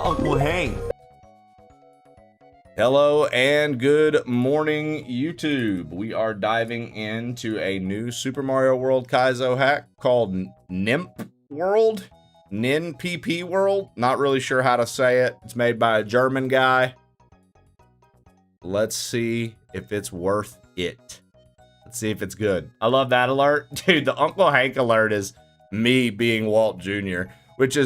about Uncle Hank? Hello and good morning, YouTube. We are diving into a new Super Mario World Kaizo hack called Ninnp World. Ninnp World. Not really sure how to say it. It's made by a German guy. Let's see if it's worth it. Let's see if it's good. I love that alert. Dude, the Uncle Hank alert is me being Walt Jr., which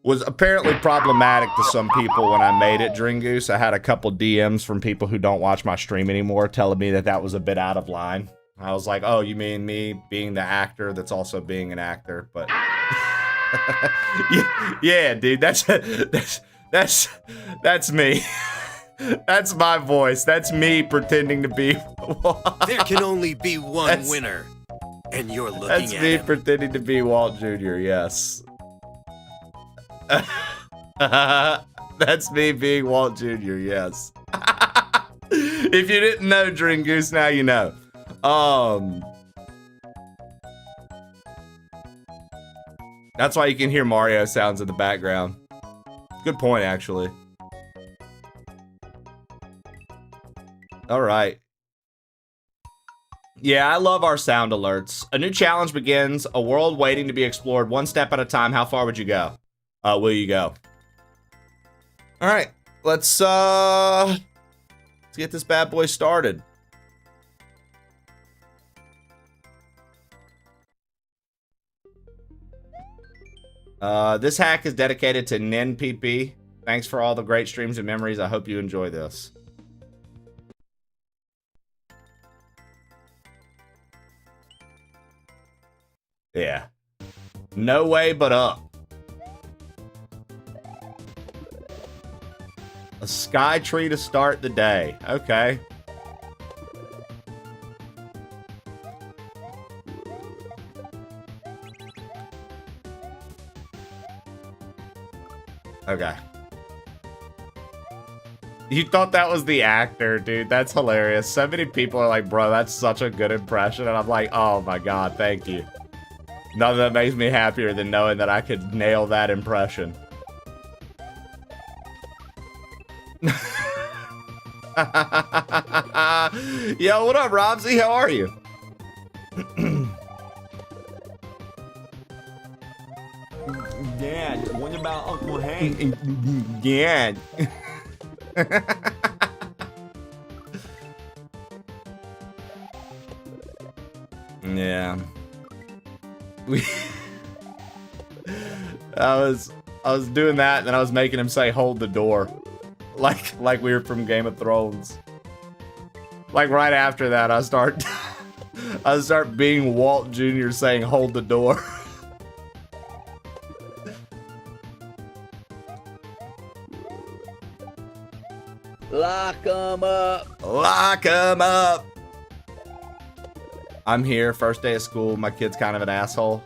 was apparently problematic to some people when I made it, Dringoose. I had a couple DMs from people who don't watch my stream anymore telling me that that was a bit out of line. I was like, oh, you mean me being the actor that's also being an actor? But yeah, dude, that's me. That's my voice. That's me pretending to be. There can only be one winner, and you're looking at him. That's me pretending to be Walt Jr., yes. That's me being Walt Jr., yes. If you didn't know, Dringoose, now you know. That's why you can hear Mario sounds in the background. Good point, actually. All right. Yeah, I love our sound alerts. A new challenge begins. A world waiting to be explored one step at a time. How far would you go? Will you go? All right, let's get this bad boy started. This hack is dedicated to Ninnp. Thanks for all the great streams and memories. I hope you enjoy this. Yeah. No way but up. A sky tree to start the day. Okay. Okay. You thought that was the actor, dude. That's hilarious. So many people are like, bro, that's such a good impression. And I'm like, oh my God, thank you. Nothing that makes me happier than knowing that I could nail that impression. Yo, what up, Robsy? How are you? Dad, what about Uncle Hank? Yeah. Yeah. I was doing that, and then I was making him say hold the door. Like we were from Game of Thrones. Like right after that, I start being Walt Jr. saying hold the door. Lock 'em up. Lock 'em up. I'm here, first day of school. My kid's kind of an asshole.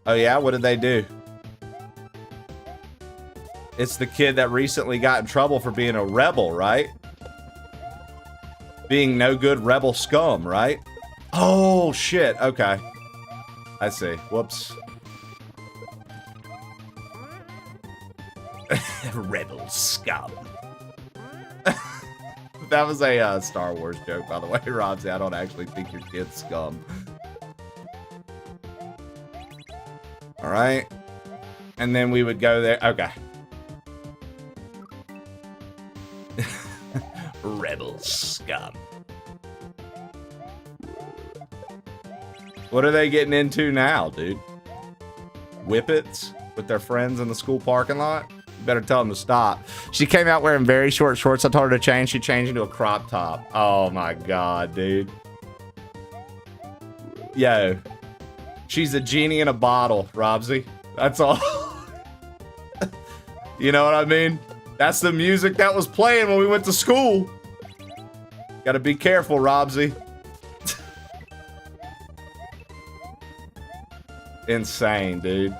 Oh yeah, what did they do? It's the kid that recently got in trouble for being a rebel, right? Being no good rebel scum, right? Oh, shit. Okay. I see. Whoops. Rebel scum. That was a Star Wars joke, by the way, Robsy. I don't actually think your kid's scum. All right. And then we would go there. Okay. Rebel scum. What are they getting into now, dude? Whippets with their friends in the school parking lot? You better tell them to stop. She came out wearing very short shorts. I told her to change. She changed into a crop top. Oh my God, dude. Yo. She's a genie in a bottle, Robsy. That's all. You know what I mean? That's the music that was playing when we went to school. Gotta be careful, Robsy. Insane, dude.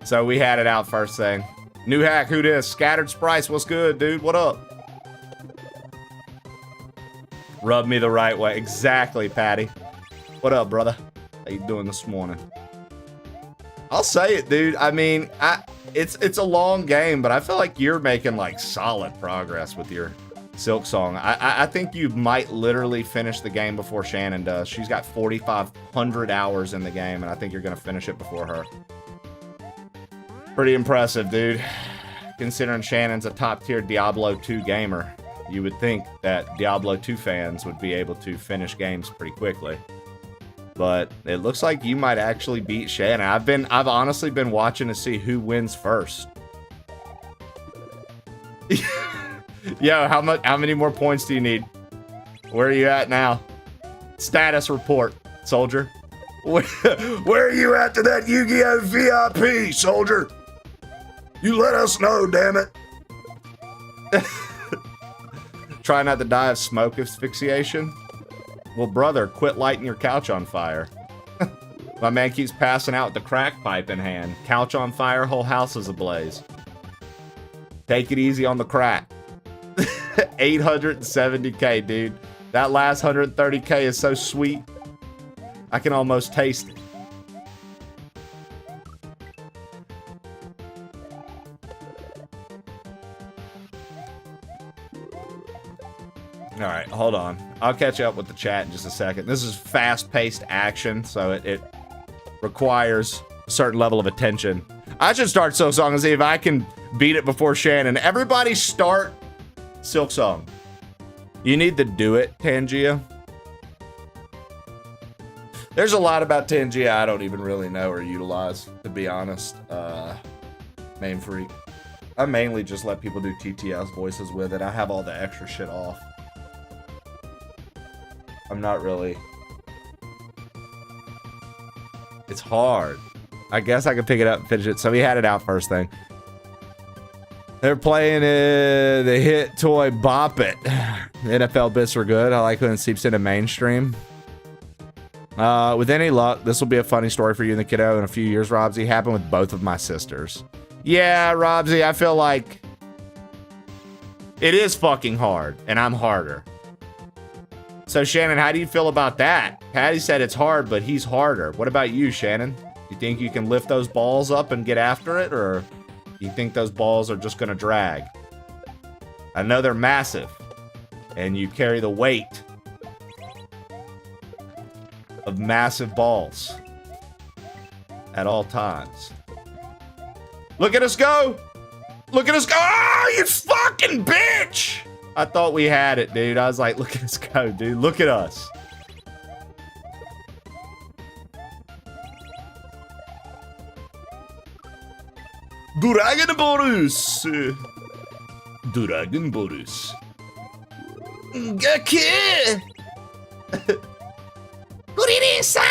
So we had it out first thing. New hack, who this? Scattered Sprites, what's good, dude? What up? Rub me the right way. Exactly, Patty. What up, brother? How you doing this morning? I'll say it, dude. I mean, it's a long game, but I feel like you're making like solid progress with your Silk Song. I think you might literally finish the game before Shannon does. She's got 4,500 hours in the game, and I think you're gonna finish it before her. Pretty impressive, dude. Considering Shannon's a top-tier Diablo 2 gamer, you would think that Diablo 2 fans would be able to finish games pretty quickly. But it looks like you might actually beat Shannon. I've honestly been watching to see who wins first. Yo, how many more points do you need? Where are you at now? Status report, soldier. Where are you at to that Yu-Gi-Oh! VIP, soldier? You let us know, damn it. Try not to die of smoke asphyxiation. Well, brother, quit lighting your couch on fire. My man keeps passing out with the crack pipe in hand. Couch on fire, whole house is ablaze. Take it easy on the crack. 870k, dude. That last 130k is so sweet. I can almost taste it. All right, hold on. I'll catch up with the chat in just a second. This is fast-paced action, so it requires a certain level of attention. I should start Silk Song and see if I can beat it before Shannon. Everybody start Silk Song. You need to do it, Tangia. There's a lot about Tangia I don't even really know or utilize, to be honest. Main Freak. I mainly just let people do TTS voices with it. I have all the extra shit off. I'm not really... It's hard. I guess I could pick it up and finish it. So we had it out first thing. They're playing the hit toy Bop It. The NFL bits were good. I like when it seeps into mainstream. With any luck, this will be a funny story for you and the kiddo in a few years, Robsy. Happened with both of my sisters. Yeah, Robsy, I feel like it is fucking hard, and I'm harder. So, Shannon, how do you feel about that? Patty said it's hard, but he's harder. What about you, Shannon? You think you can lift those balls up and get after it, or you think those balls are just gonna drag? I know they're massive, and you carry the weight of massive balls at all times. Look at us go! Look at us go! Oh, you fucking bitch! I thought we had it, dude. I was like, look at us go, dude. Look at us. Dragon Boris. Dragon Boris. Gaki. Kuririsa.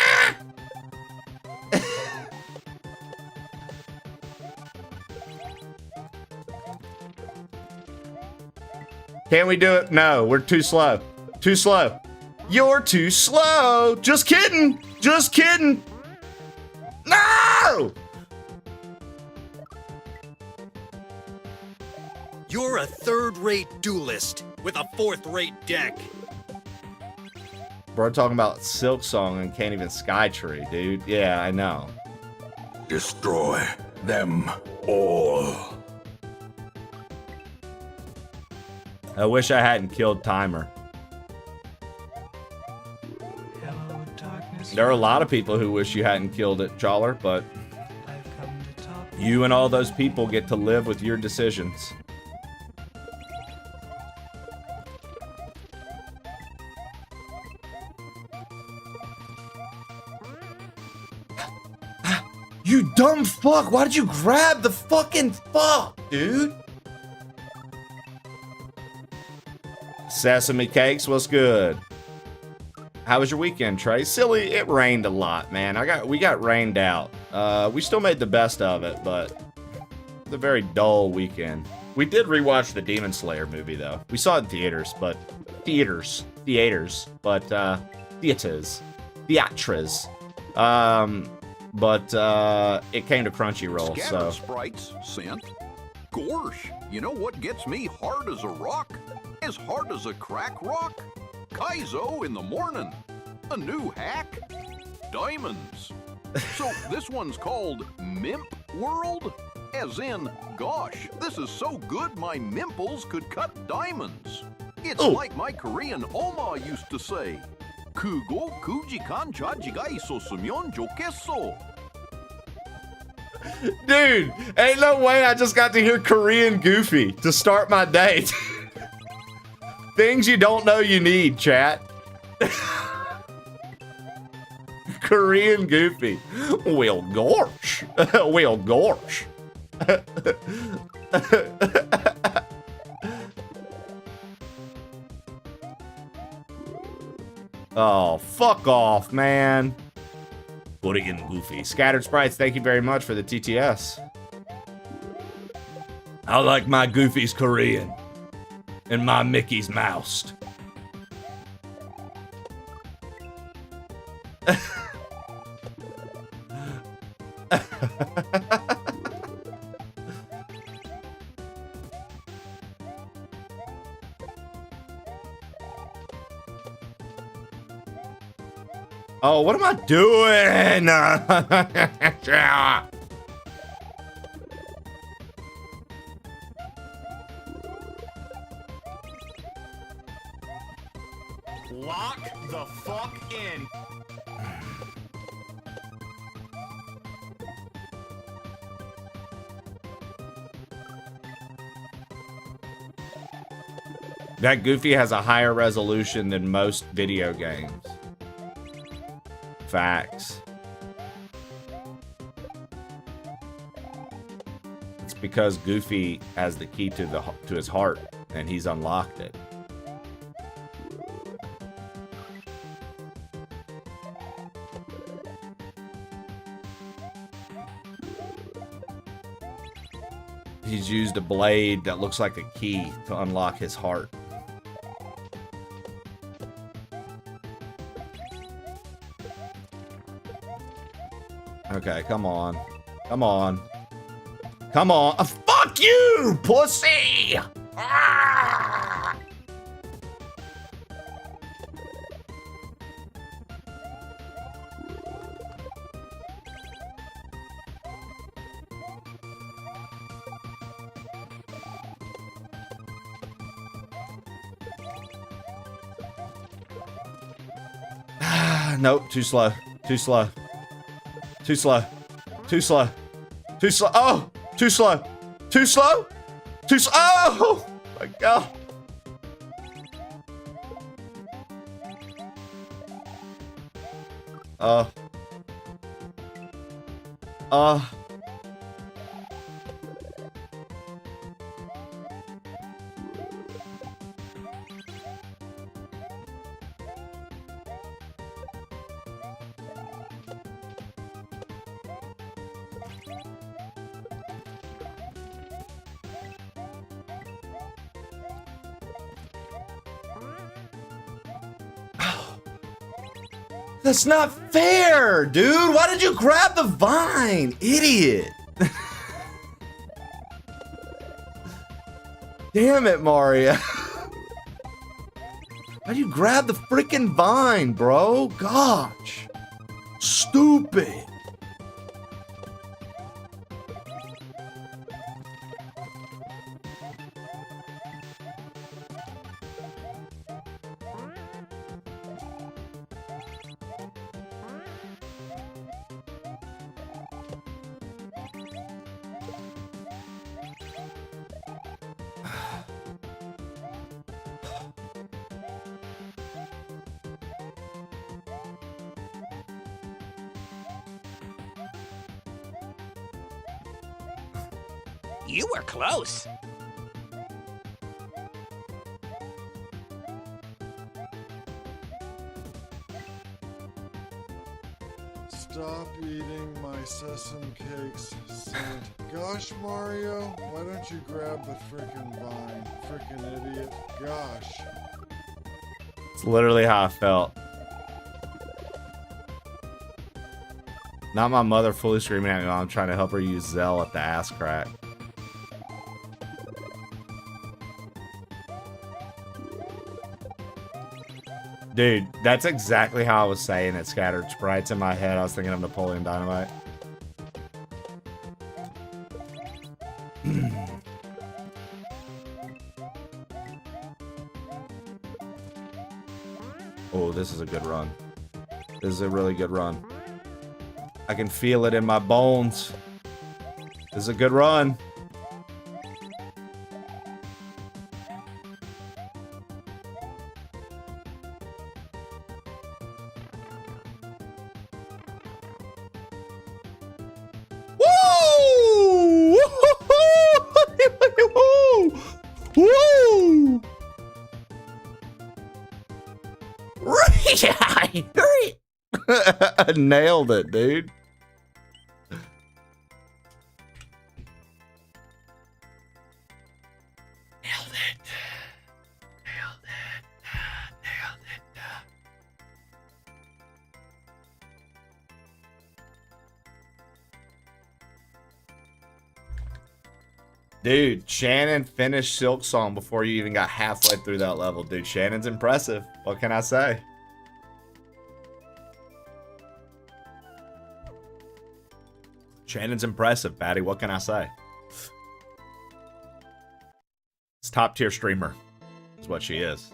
Can we do it? No, we're too slow. Too slow. You're too slow. Just kidding. Just kidding. No! You're a third-rate duelist with a fourth-rate deck. Bro, talking about Silk Song and can't even Skytree, dude. Yeah, I know. Destroy them all. I wish I hadn't killed Timer. There are a lot of people who wish you hadn't killed it, Jawler, but you and all those people get to live with your decisions. You dumb fuck! Why did you grab the fucking fuck, dude? Sesame Cakes, what's good? How was your weekend, Trey? Silly, it rained a lot, man. We got rained out. We still made the best of it, but it's a very dull weekend. We did rewatch the Demon Slayer movie, though. We saw it in theaters, but theaters, but theaters. But it came to Crunchyroll, so. Sprites sent. Gorsh, you know what gets me hard as a rock? As hard as a crack rock? Kaizo in the morning. A new hack? Diamonds. So this one's called Ninnp World? As in, gosh, this is so good my nimples could cut diamonds. It's like my Korean Oma used to say. Kugo kuji kancha jigai so sumyon jokeso. Dude, ain't no way I just got to hear Korean Goofy to start my day. Things you don't know you need, chat. Korean Goofy. Well, gosh. Well, gosh. Oh, fuck off, man. Korean Goofy. Scattered Sprites, thank you very much for the TTS. I like my Goofy's Korean. And my Mickey's moused. Oh, what am I doing? Lock the fuck in. That Goofy has a higher resolution than most video games. Facts. It's because Goofy has the key to his heart, and he's unlocked it. He's used a blade that looks like a key to unlock his heart. Okay, come on. Come on. Come on. Fuck you, pussy! Ah! Nope, too slow. Too slow. Too slow. Too slow. Too slow. Oh! Too slow. Too slow? Too slow. Oh! My God. That's not fair, dude. Why did you grab the vine? Idiot. Damn it, Mario. Why'd you grab the freaking vine, bro? Gosh. Stupid. You were close. Stop eating my sesame cakes, Saint. Gosh, Mario, why don't you grab the frickin' vine? Frickin' idiot. Gosh. It's literally how I felt. Not my mother fully screaming at me while I'm trying to help her use Zell at the ass crack. Dude, that's exactly how I was saying it, Scattered Sprites, in my head. I was thinking of Napoleon Dynamite. Oh, this is a good run. This is a really good run. I can feel it in my bones. This is a good run. Woo! Woo! Nailed it, dude. Nailed it. Nailed it. Nailed it. Dude, Shannon finished Silk Song before you even got halfway through that level. Dude, Shannon's impressive. What can I say? Shannon's impressive, Patty. What can I say? It's top tier streamer. That's what she is.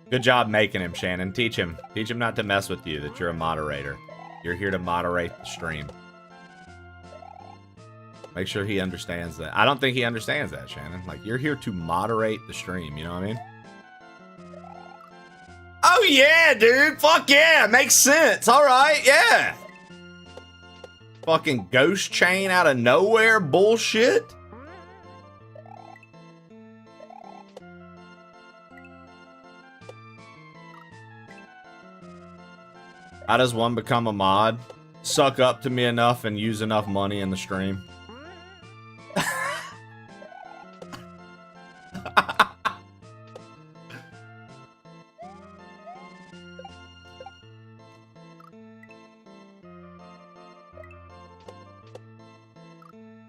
Good job making him, Shannon. Teach him. Teach him not to mess with you, that you're a moderator. You're here to moderate the stream. Make sure he understands that. I don't think he understands that, Shannon. Like, you're here to moderate the stream, you know what I mean? Oh, yeah, dude. Fuck yeah. Makes sense. All right, yeah. Fucking ghost chain out of nowhere bullshit. How does one become a mod? Suck up to me enough and use enough money in the stream.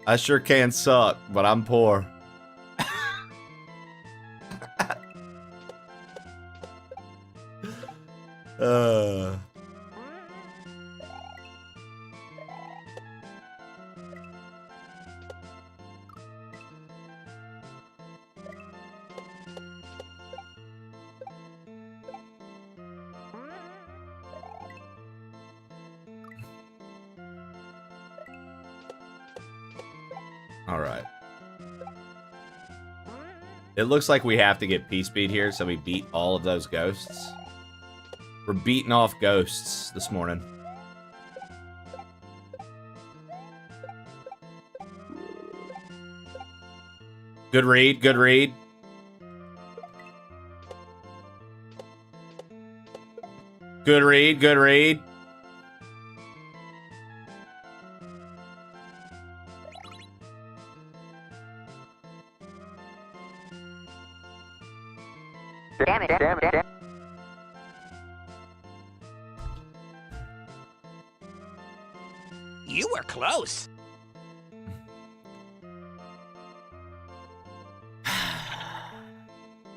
I sure can suck, but I'm poor. All right. It looks like we have to get P-Speed here, so we beat all of those ghosts. We're beating off ghosts this morning. Good read, good read. Good read, good read. Damn it. You were close.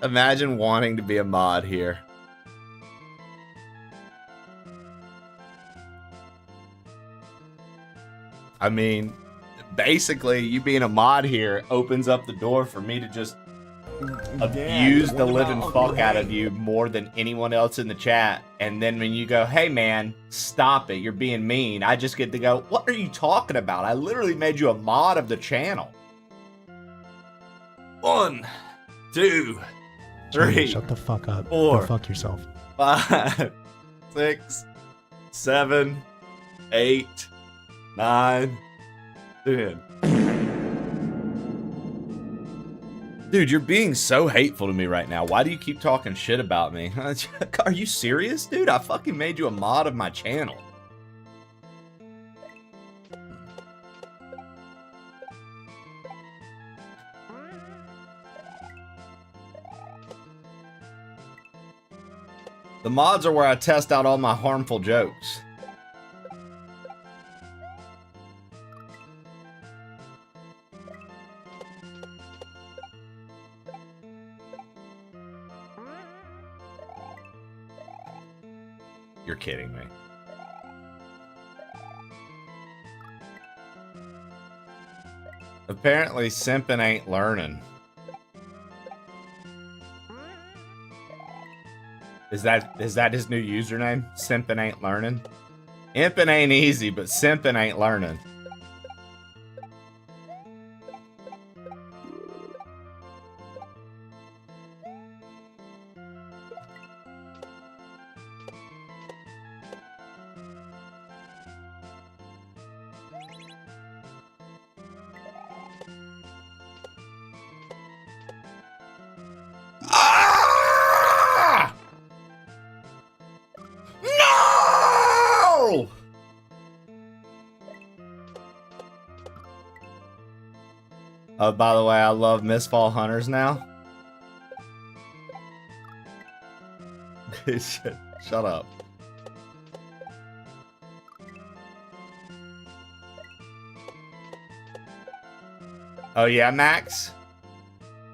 Imagine wanting to be a mod here. I mean, basically, you being a mod here opens up the door for me to just abuse the living fuck out of you more than anyone else in the chat. And then when you go, hey man, stop it, you're being mean, I just get to go, what are you talking about? I literally made you a mod of the channel. 1, 2, 3. Shut the fuck up. 4. Go fuck yourself. 5, 6, 7, 8, 9, 10. Dude, you're being so hateful to me right now. Why do you keep talking shit about me? Are you serious, dude? I fucking made you a mod of my channel. The mods are where I test out all my harmful jokes. You're kidding me. Apparently, simping ain't learning. Is that his new username? Simpin' ain't learning? Impin' ain't easy, but simpin' ain't learning. No! Oh, by the way, I love Mistfall Hunters now. Shut up. Oh yeah, Max?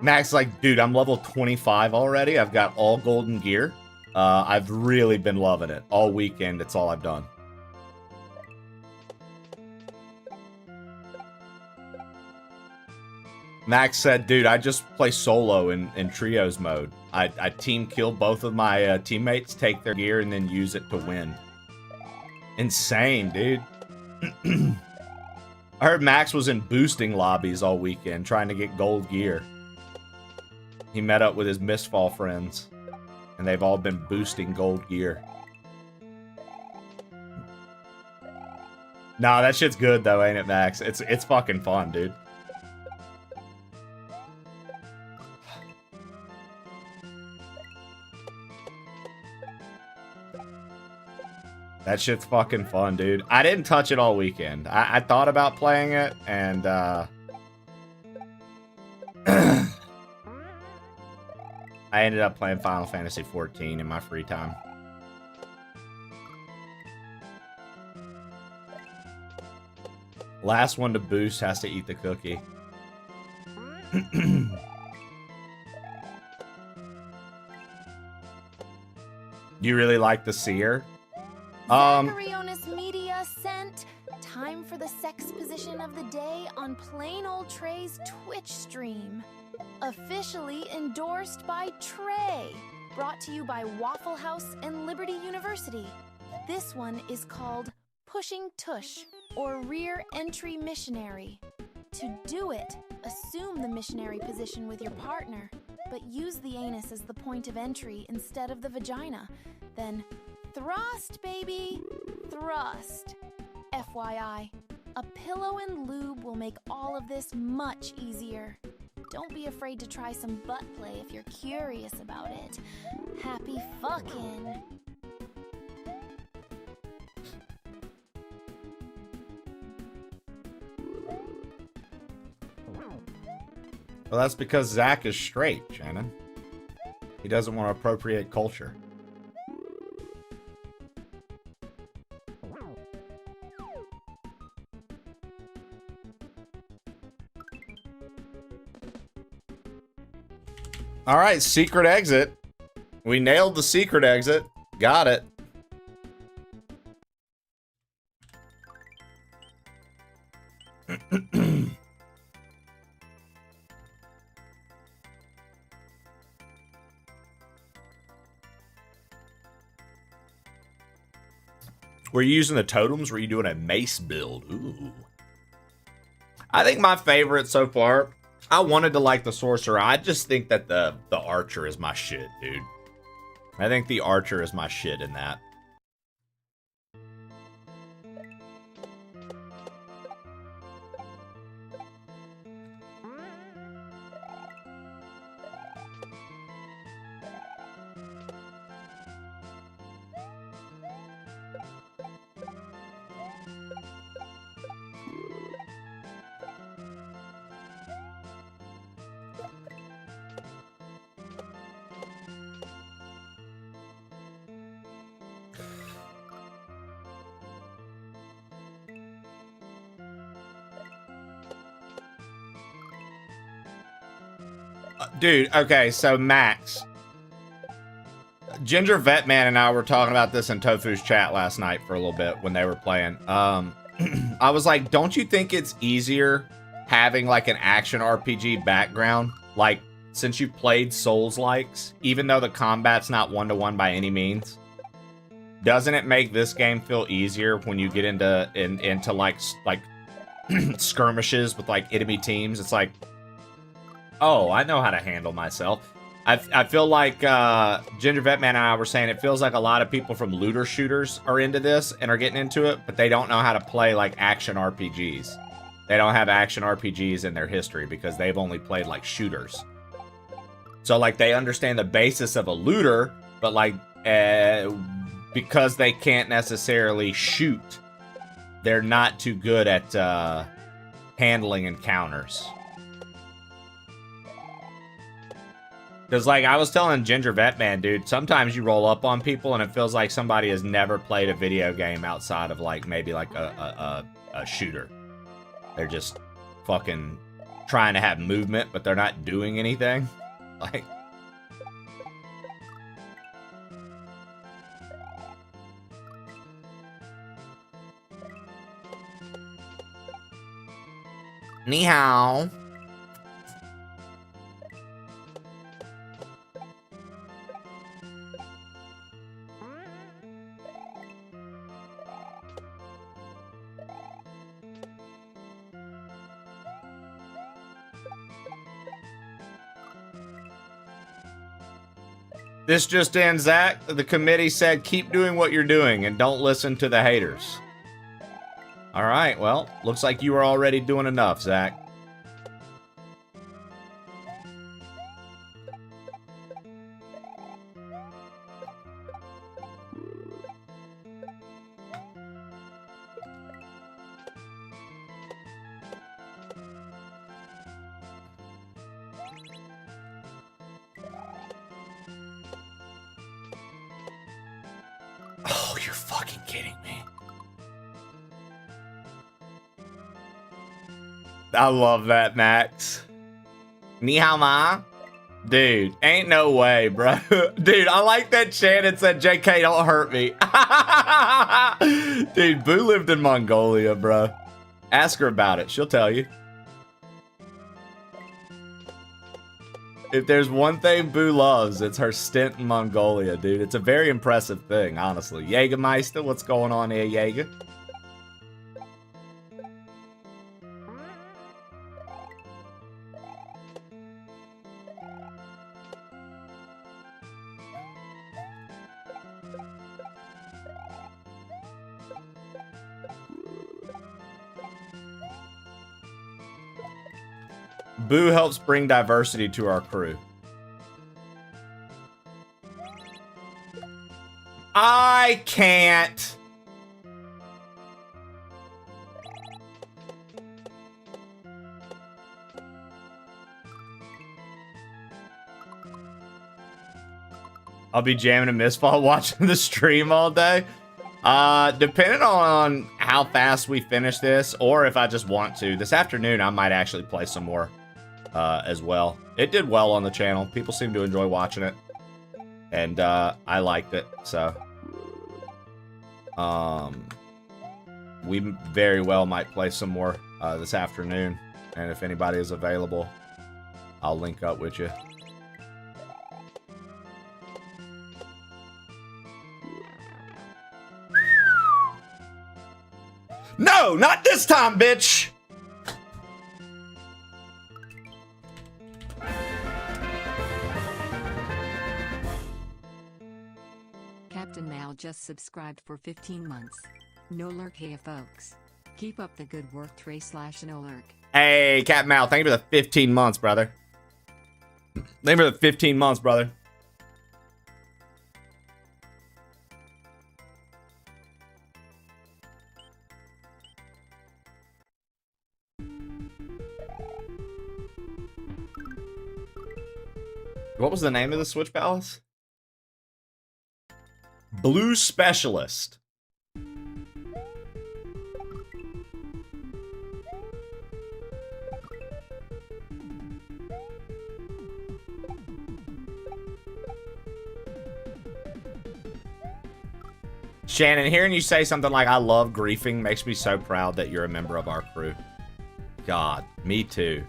Max, like, dude, I'm level 25 already. I've got all golden gear. I've really been loving it. All weekend, it's all I've done. Max said, dude, I just play solo in trios mode. I team kill both of my teammates, take their gear, and then use it to win. Insane, dude. I heard Max was in boosting lobbies all weekend trying to get gold gear. He met up with his Mistfall friends, and they've all been boosting gold gear. Nah, that shit's good though, ain't it, Max? It's fucking fun, dude. That shit's fucking fun, dude. I didn't touch it all weekend. I thought about playing it, and I ended up playing Final Fantasy XIV in my free time. Last one to boost has to eat the cookie. You really like the seer? Zacharyonus Media sent time for the sex position of the day on Plain Old Trey's Twitch stream. Officially endorsed by Trey. Brought to you by Waffle House and Liberty University. This one is called Pushing Tush, or Rear Entry Missionary. To do it, assume the missionary position with your partner, but use the anus as the point of entry instead of the vagina. Then thrust, baby! Thrust. FYI, a pillow and lube will make all of this much easier. Don't be afraid to try some butt play if you're curious about it. Happy fucking! Well, that's because Zach is straight, Shannon. He doesn't want to appropriate culture. All right, secret exit. We nailed the secret exit. Got it. Were you using the totems? Were you doing a mace build? Ooh. I think my favorite so far, I wanted to like the sorcerer. I just think that the archer is my shit, dude. I think the archer is my shit in that. Dude, okay, so Max. Ginger Vetman and I were talking about this in Tofu's chat last night for a little bit when they were playing. I was like, don't you think it's easier having like an action RPG background? Like, since you played Souls-likes, even though the combat's not one-to-one by any means, doesn't it make this game feel easier when you get into like skirmishes with like enemy teams? It's like, oh, I know how to handle myself. I feel like Ginger Vetman and I were saying it feels like a lot of people from looter shooters are into this and are getting into it, but they don't know how to play like action RPGs. They don't have action RPGs in their history because they've only played like shooters. So like they understand the basis of a looter, but like because they can't necessarily shoot, they're not too good at handling encounters. Because, like, I was telling Ginger Vetman, dude, sometimes you roll up on people and it feels like somebody has never played a video game outside of, like, maybe, like, a shooter. They're just fucking trying to have movement, but they're not doing anything. Like... Ni hao. This just in, Zach. The committee said keep doing what you're doing and don't listen to the haters. All right, well, looks like you were already doing enough, Zach. Oh, you're fucking kidding me. I love that, Max. Ni hao ma? Dude, ain't no way, bro. Dude, I like that chant and said, JK, don't hurt me. Dude, Boo lived in Mongolia, bro. Ask her about it. She'll tell you. If there's one thing Boo loves, it's her stint in Mongolia, dude. It's a very impressive thing, honestly. Jägermeister, what's going on here, Jäger? Boo helps bring diversity to our crew. I can't. I'll be jamming a mist while watching the stream all day. Depending on how fast we finish this, or if I just want to. This afternoon, I might actually play some more. As well. It did well on the channel. People seem to enjoy watching it. And I liked it, so we very well might play some more this afternoon. And if anybody is available, I'll link up with you. No, not this time, bitch! Captain Mal just subscribed for 15 months. No lurk here, folks. Keep up the good work, Trey/no lurk. Hey, Cat Mal, thank you for the 15 months, brother. Thank you for the 15 months, brother. What was the name of the Switch Palace? Blue Specialist. Shannon, hearing you say something like, I love griefing, makes me so proud that you're a member of our crew. God, me too.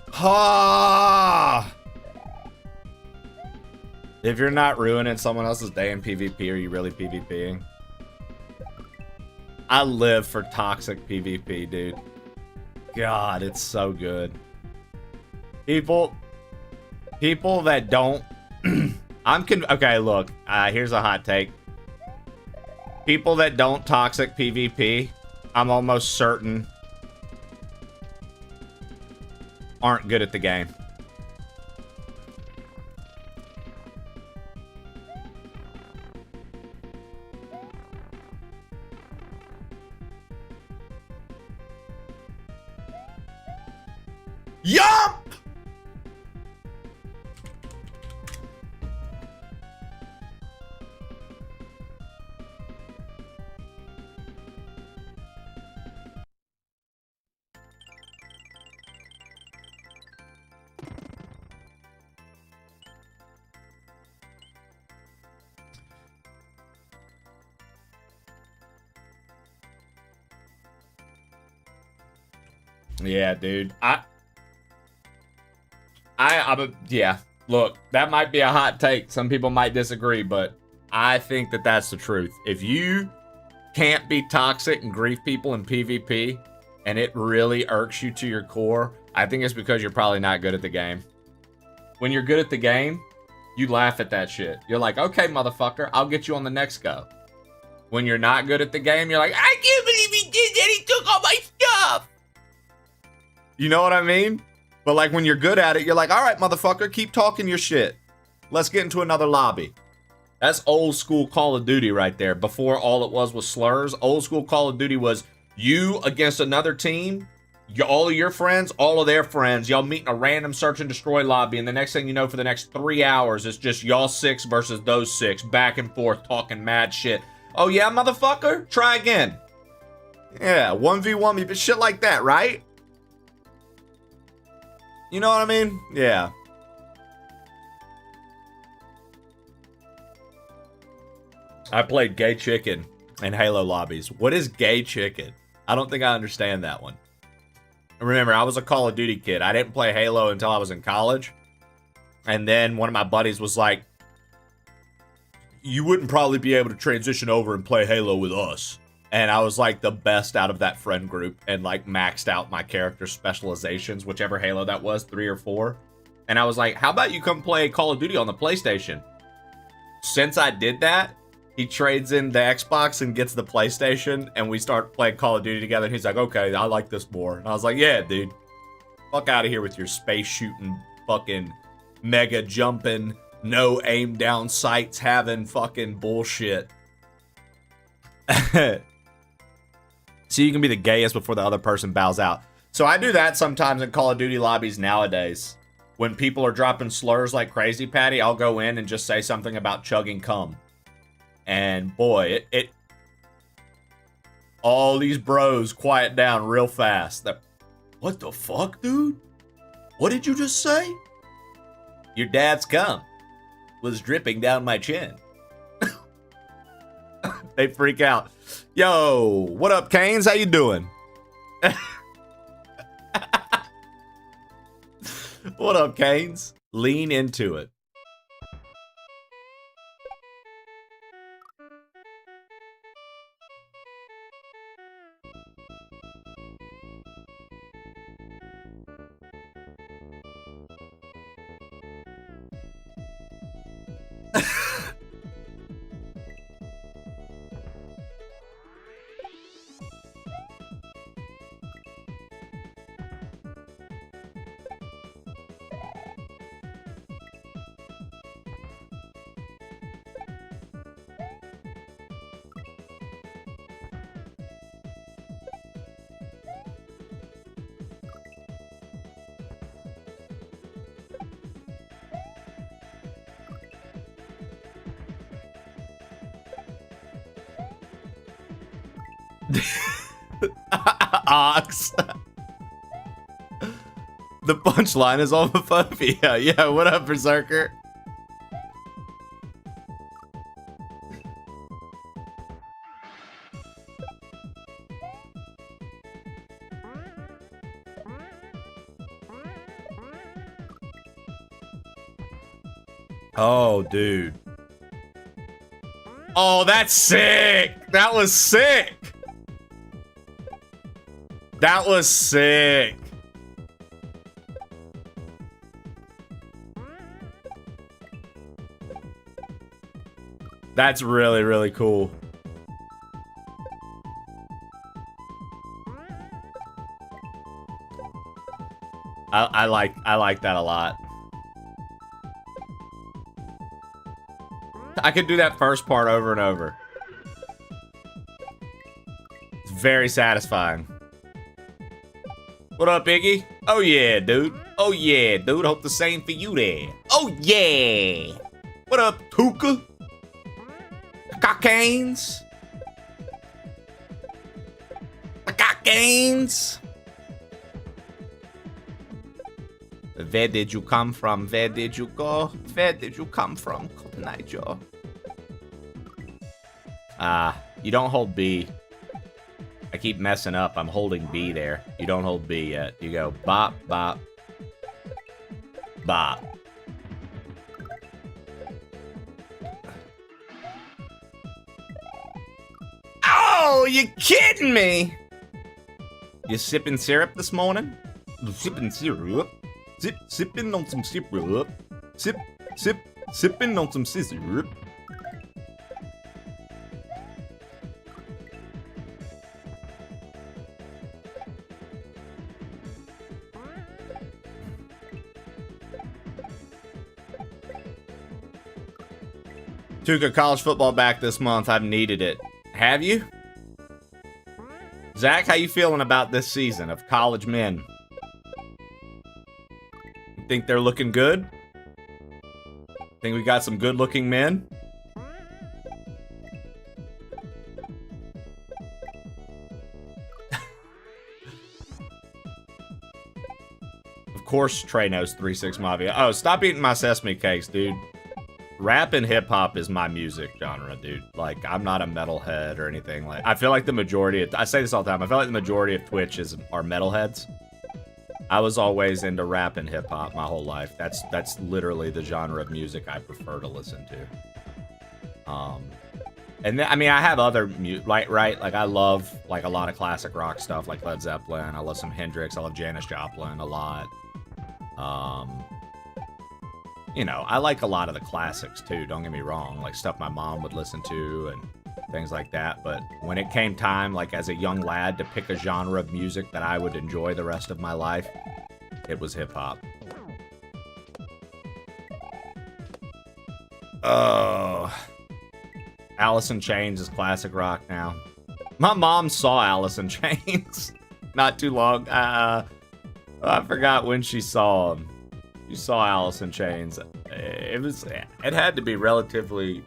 Ha! If you're not ruining someone else's day in PvP, are you really PvPing? I live for toxic PvP, dude. God, it's so good. People that don't... Okay, look. Here's a hot take. People that don't toxic PvP, I'm almost certain... aren't good at the game. Yup! Yeah, dude. Yeah. Look, that might be a hot take. Some people might disagree, but I think that that's the truth. If you can't be toxic and grief people in PvP, and it really irks you to your core, I think it's because you're probably not good at the game. When you're good at the game, you laugh at that shit. You're like, okay, motherfucker, I'll get you on the next go. When you're not good at the game, you're like, I can't believe he did that. He took all my stuff. You know what I mean? But like when you're good at it, you're like, all right, motherfucker, keep talking your shit. Let's get into another lobby. That's old school Call of Duty right there. Before all it was slurs. Old school Call of Duty was you against another team. All of your friends, all of their friends. Y'all meet in a random search and destroy lobby. And the next thing you know, for the next 3 hours, it's just y'all 6 versus those 6. Back and forth talking mad shit. Oh yeah, motherfucker? Try again. Yeah, 1v1 me, shit like that, right? You know what I mean? Yeah. I played gay chicken in Halo lobbies. What is gay chicken? I don't think I understand that one. Remember, I was a Call of Duty kid. I didn't play Halo until I was in college. And then one of my buddies was like, you wouldn't probably be able to transition over and play Halo with us. And I was like the best out of that friend group and like maxed out my character specializations, whichever Halo that was, 3 or 4. And I was like, how about you come play Call of Duty on the PlayStation? Since I did that, he trades in the Xbox and gets the PlayStation, and we start playing Call of Duty together. And he's like, okay, I like this more. And I was like, yeah, dude. Fuck out of here with your space shooting, fucking mega jumping, no aim down sights having fucking bullshit. So you can be the gayest before the other person bows out. So I do that sometimes in Call of Duty lobbies nowadays. When people are dropping slurs like crazy, Patty, I'll go in and just say something about chugging cum. And boy, All these bros quiet down real fast. What the fuck, dude? What did you just say? Your dad's cum was dripping down my chin. They freak out. Yo, what up, Canes? How you doing? What up, Canes? Lean into it. Ox. The punchline is homophobia. Yeah, what up, Berserker? Oh, dude. Oh, that's sick. That was sick. That was sick. That's really, really cool. I like that a lot. I could do that first part over and over. It's very satisfying. What up, Iggy? Oh yeah, dude. Oh yeah, dude. Hope the same for you there. Oh yeah. What up, Tuka? Cocaines? Cocaines? Where did you come from? Where did you go? Where did you come from? Good night, Joe. You don't hold B. I keep messing up. I'm holding B there. You don't hold B yet. You go bop, bop, bop. Oh, you kidding me? You sipping syrup this morning? Sipping syrup? Sipping on some syrup? Sipping on some syrup? Tuka, college football back this month. I've needed it. Have you? Zach, how you feeling about this season of college men? Think they're looking good? Think we got some good-looking men? Of course Trey knows 3-6 Mafia. Oh, stop eating my sesame cakes, dude. Rap and hip-hop is my music genre, dude. Like, I'm not a metalhead or anything. Like, I feel like the majority of... I say this all the time. I feel like the majority of Twitch are metalheads. I was always into rap and hip-hop my whole life. That's literally the genre of music I prefer to listen to. And then, I mean, I have other... right? Like, I love, like, a lot of classic rock stuff, like Led Zeppelin. I love some Hendrix. I love Janis Joplin a lot. You know, I like a lot of the classics too, don't get me wrong, like stuff my mom would listen to and things like that, but when it came time, like as a young lad, to pick a genre of music that I would enjoy the rest of my life, it was hip-hop. Oh, Alice in Chains is classic rock now. My mom saw Alice in Chains not too long. I forgot when she saw him. You saw Alice in Chains. It had to be relatively...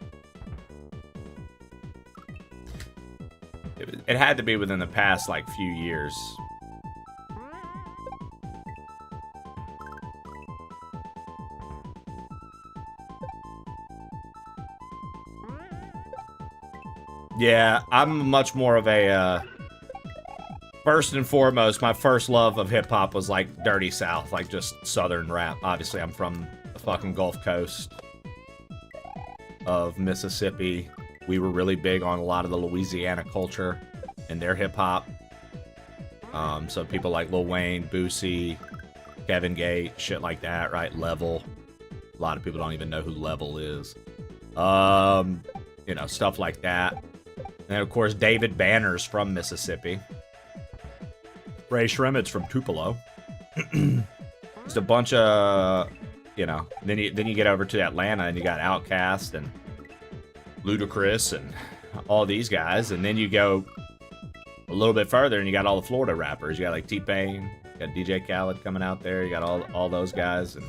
It had to be within the past, like, few years. Yeah, I'm much more of a, first and foremost, my first love of hip-hop was, like, Dirty South, like, just Southern rap. Obviously, I'm from the fucking Gulf Coast of Mississippi. We were really big on a lot of the Louisiana culture and their hip-hop. So people like Lil Wayne, Boosie, Kevin Gates, shit like that, right? Level. A lot of people don't even know who Level is. You know, stuff like that. And, of course, David Banner's from Mississippi. Ray Shremmett's from Tupelo. Just a bunch of, you know, then you get over to Atlanta and you got Outkast and Ludacris and all these guys. And then you go a little bit further and you got all the Florida rappers. You got, like, T-Pain, you got DJ Khaled coming out there. You got all those guys. And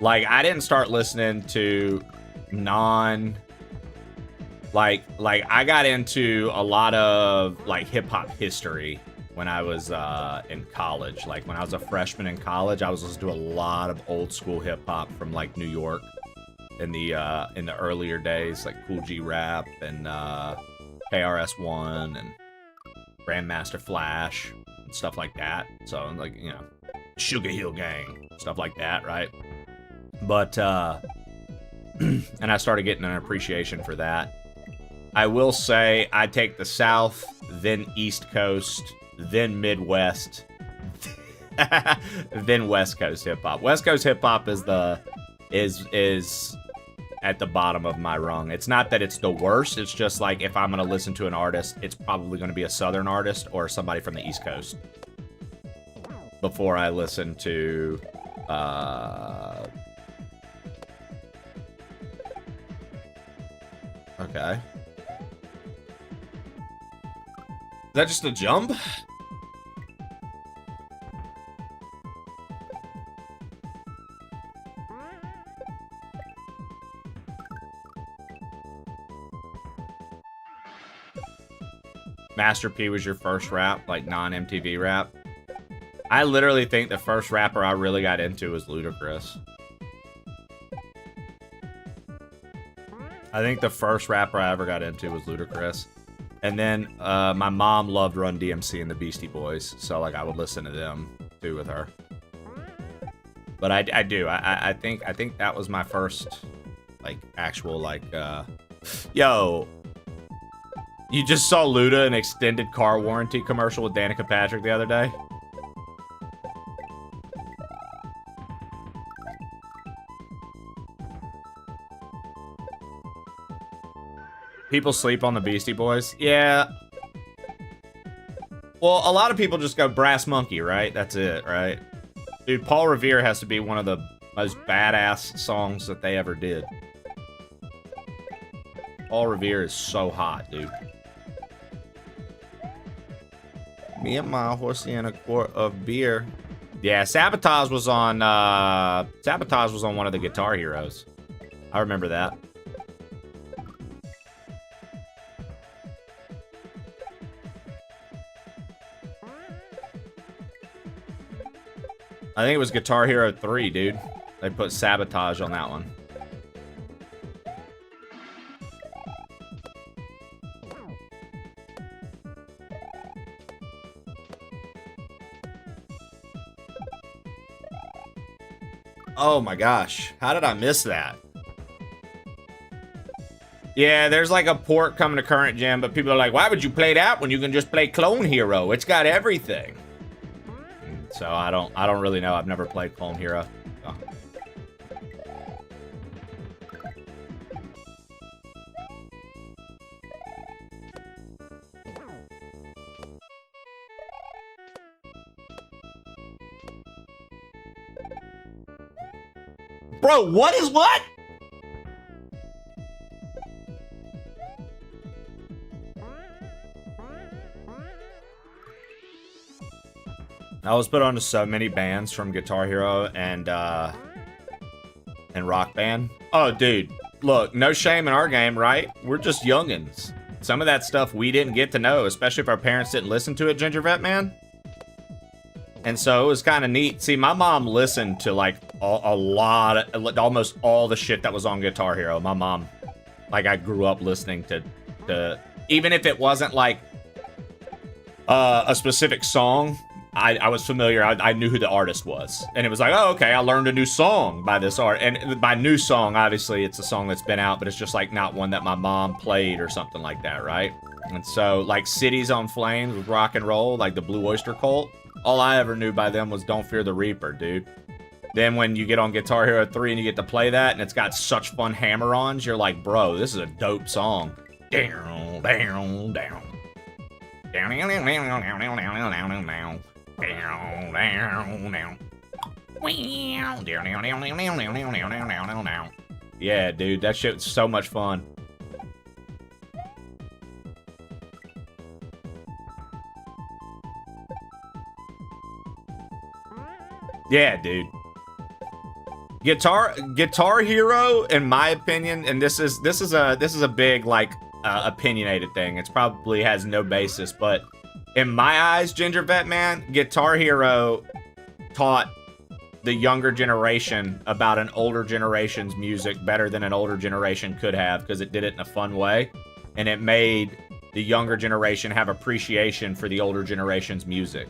like, I didn't start listening to like I got into a lot of, like, hip-hop history when I was in college. Like, when I was a freshman in college, I was listening to a lot of old school hip-hop from, like, New York in the earlier days, like Cool G Rap and KRS-One and Grandmaster Flash and stuff like that. So, like, you know, Sugar Hill Gang, stuff like that, right? But, and I started getting an appreciation for that. I will say I take the South, then East Coast, then Midwest, then West Coast hip hop. West Coast hip hop is at the bottom of my rung. It's not that it's the worst. It's just like, if I'm gonna listen to an artist, it's probably gonna be a Southern artist or somebody from the East Coast before I listen to okay. Is that just a jump? Master P was your first rap, like non-MTV rap? I literally think the first rapper I really got into was Ludacris. I think the first rapper I ever got into was Ludacris. And then my mom loved Run DMC and the Beastie Boys, so, like, I would listen to them too with her. But I think that was my first, like, actual, like, yo, you just saw Luda an extended car warranty commercial with Danica Patrick the other day? People sleep on the Beastie Boys? Yeah. Well, a lot of people just go Brass Monkey, right? That's it, right? Dude, Paul Revere has to be one of the most badass songs that they ever did. Paul Revere is so hot, dude. Me and my horsey and a quart of beer. Yeah, Sabotage was on one of the Guitar Heroes. I remember that. I think it was Guitar Hero 3, dude. They put Sabotage on that one. Oh my gosh. How did I miss that? Yeah, there's like a port coming to current gen, but people are like, why would you play that when you can just play Clone Hero? It's got everything. So I don't really know. I've never played Clone Hero. Oh. Bro, what is what? I was put onto so many bands from Guitar Hero and Rock Band. Oh, dude. look, no shame in our game, right? We're just youngins. Some of that stuff we didn't get to know, especially if our parents didn't listen to it, Ginger Vet Man. And so it was kind of neat. See, my mom listened to like a lot of, almost all the shit that was on Guitar Hero. My mom, like, I grew up listening to even if it wasn't like a specific song, I was familiar. I knew who the artist was. And it was like, oh, okay, I learned a new song by this art. And by new song, obviously, it's a song that's been out, but it's just like not one that my mom played or something like that, right? And so, like, Cities on Flames with Rock and Roll, like the Blue Oyster Cult, all I ever knew by them was Don't Fear the Reaper, dude. Then when you get on Guitar Hero 3 and you get to play that, and it's got such fun hammer-ons, you're like, bro, this is a dope song. Down, down, down. Down, down, down, down, down, down, down, down, down. Down, down, down. Yeah, dude, that shit was so much fun. Yeah, dude. Guitar Hero, in my opinion, and this is a big, like, opinionated thing. It's probably has no basis, but in my eyes, Ginger Vet Man, Guitar Hero taught the younger generation about an older generation's music better than an older generation could have, because it did it in a fun way, and it made the younger generation have appreciation for the older generation's music.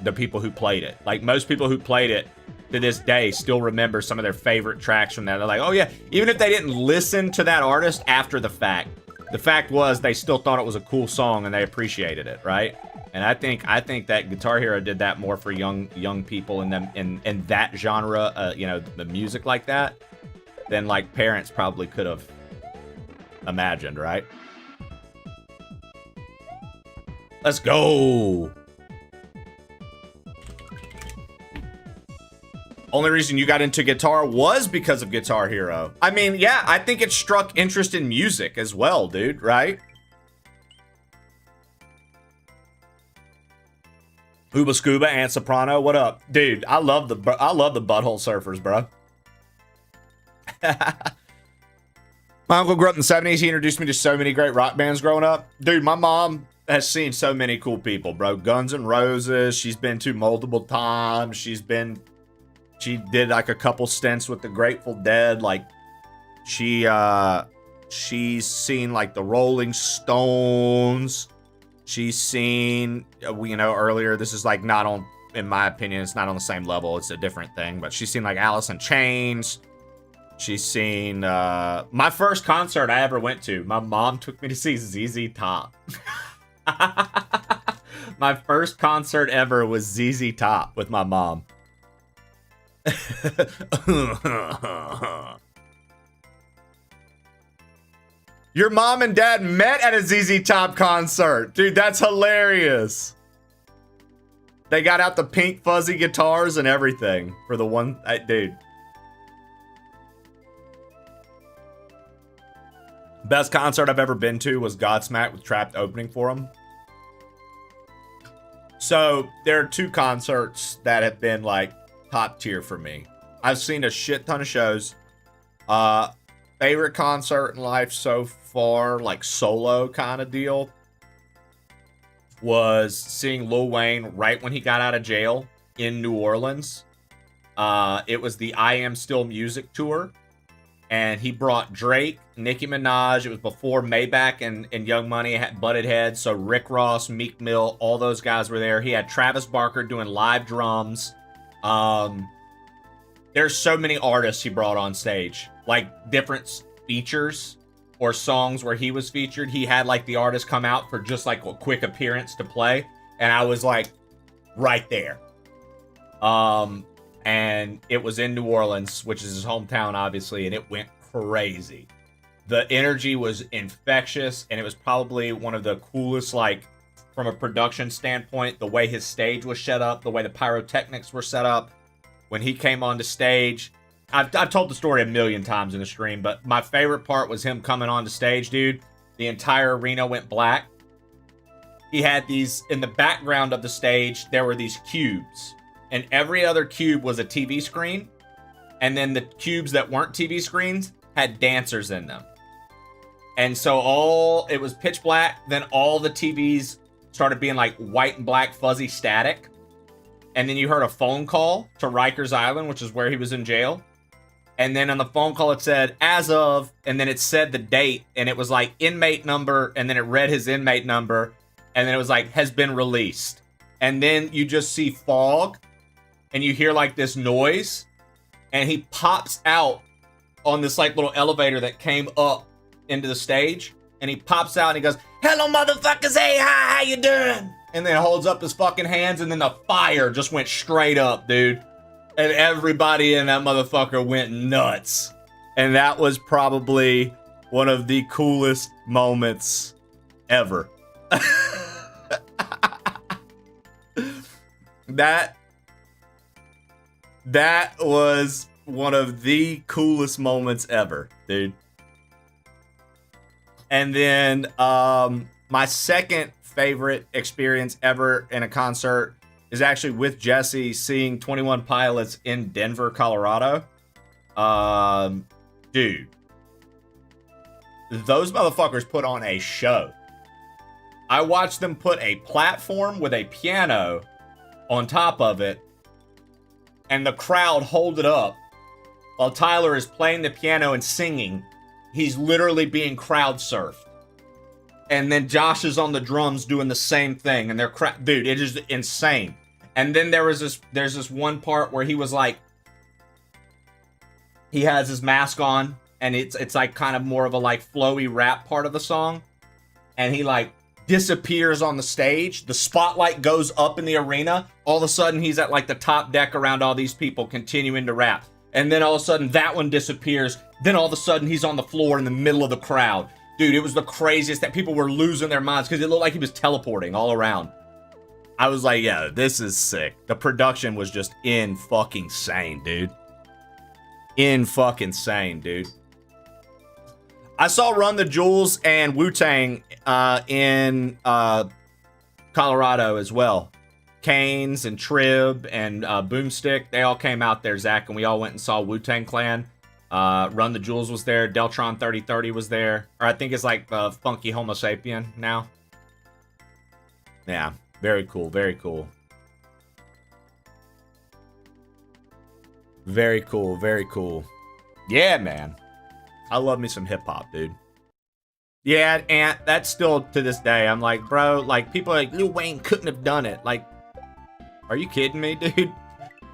The people who played it. Like, most people who played it to this day still remember some of their favorite tracks from that. They're like, oh yeah, even if they didn't listen to that artist after the fact was they still thought it was a cool song and they appreciated it, right? And I think that Guitar Hero did that more for young people in them in that genre, you know, the music like that, than like parents probably could have imagined, right? Let's go. Only reason you got into guitar was because of Guitar Hero. I mean, yeah, I think it struck interest in music as well, dude, right? Uba Scuba, Ant Soprano, what up? Dude, I love the Butthole Surfers, bro. My uncle grew up in the 70s. He introduced me to so many great rock bands growing up. Dude, my mom has seen so many cool people, bro. Guns N' Roses, she's been to multiple times. She did like a couple stints with the Grateful Dead. Like, she's seen like the Rolling Stones. She's seen, you know, earlier, this is like not on, in my opinion, it's not on the same level. It's a different thing, but she's seen like Alice in Chains. She's seen, my first concert I ever went to, my mom took me to see ZZ Top. My first concert ever was ZZ Top with my mom. Your mom and dad met at a ZZ Top concert. Dude, that's hilarious. They got out the pink fuzzy guitars and everything for the one, dude. Best concert I've ever been to was Godsmack with Trapped opening for them. So there are two concerts that have been like top tier for me. I've seen a shit ton of shows. Favorite concert in life so far, like solo kind of deal, was seeing Lil Wayne right when he got out of jail in New Orleans. It was the I Am Still Music tour, and he brought Drake, Nicki Minaj. It was before Maybach and Young Money had butted heads, so Rick Ross, Meek Mill, all those guys were there. He had Travis Barker doing live drums. There's so many artists he brought on stage, like different features or songs where he was featured. He had like the artist come out for just like a quick appearance to play, and I was like right there. And it was in New Orleans, which is his hometown, obviously, and it went crazy. The energy was infectious, and it was probably one of the coolest, like, from a production standpoint, the way his stage was set up, the way the pyrotechnics were set up. When he came onto stage, I've told the story a million times in the stream, but my favorite part was him coming onto stage, dude. The entire arena went black. He had these, in the background of the stage, there were these cubes, and every other cube was a TV screen. And then the cubes that weren't TV screens had dancers in them. And so it was pitch black, then all the TVs started being like white and black fuzzy static. And then you heard a phone call to Rikers Island, which is where he was in jail. And then on the phone call, it said, as of, and then it said the date, and it was like inmate number, and then it read his inmate number, and then it was like, has been released. And then you just see fog, and you hear like this noise, and he pops out on this like little elevator that came up into the stage, and he pops out and he goes, hello motherfuckers, hey, hi, how you doing? And then holds up his fucking hands, and then the fire just went straight up, dude. And everybody in that motherfucker went nuts. And that was probably one of the coolest moments ever. That was one of the coolest moments ever, dude. And then my second favorite experience ever in a concert is actually with Jesse seeing 21 Pilots in Denver, Colorado. Dude, those motherfuckers put on a show. I watched them put a platform with a piano on top of it, and the crowd hold it up while Tyler is playing the piano and singing. He's literally being crowd surfed. And then Josh is on the drums doing the same thing, and they're dude, it is insane. And then there's this one part where he was like, he has his mask on, and it's like kind of more of a like flowy rap part of the song, and he like disappears on the stage. The spotlight goes up in the arena. All of a sudden, he's at like the top deck around all these people continuing to rap. And then all of a sudden, that one disappears. Then all of a sudden, he's on the floor in the middle of the crowd. Dude, it was the craziest that people were losing their minds because it looked like he was teleporting all around. I was like, yeah, this is sick. The production was just in-fucking-sane, dude. In-fucking-sane, dude. I saw Run the Jewels and Wu-Tang in Colorado as well. Canes and Trib and Boomstick, they all came out there, Zach, and we all went and saw Wu-Tang Clan. Run the Jewels was there. Deltron 3030 was there. Or I think it's like Funky Homo Sapien now. Yeah, very cool, very cool. Very cool, very cool. Yeah, man. I love me some hip-hop, dude. Yeah, and that's still to this day. I'm like, bro, like, people are like, Lil Wayne couldn't have done it. Like, are you kidding me, dude?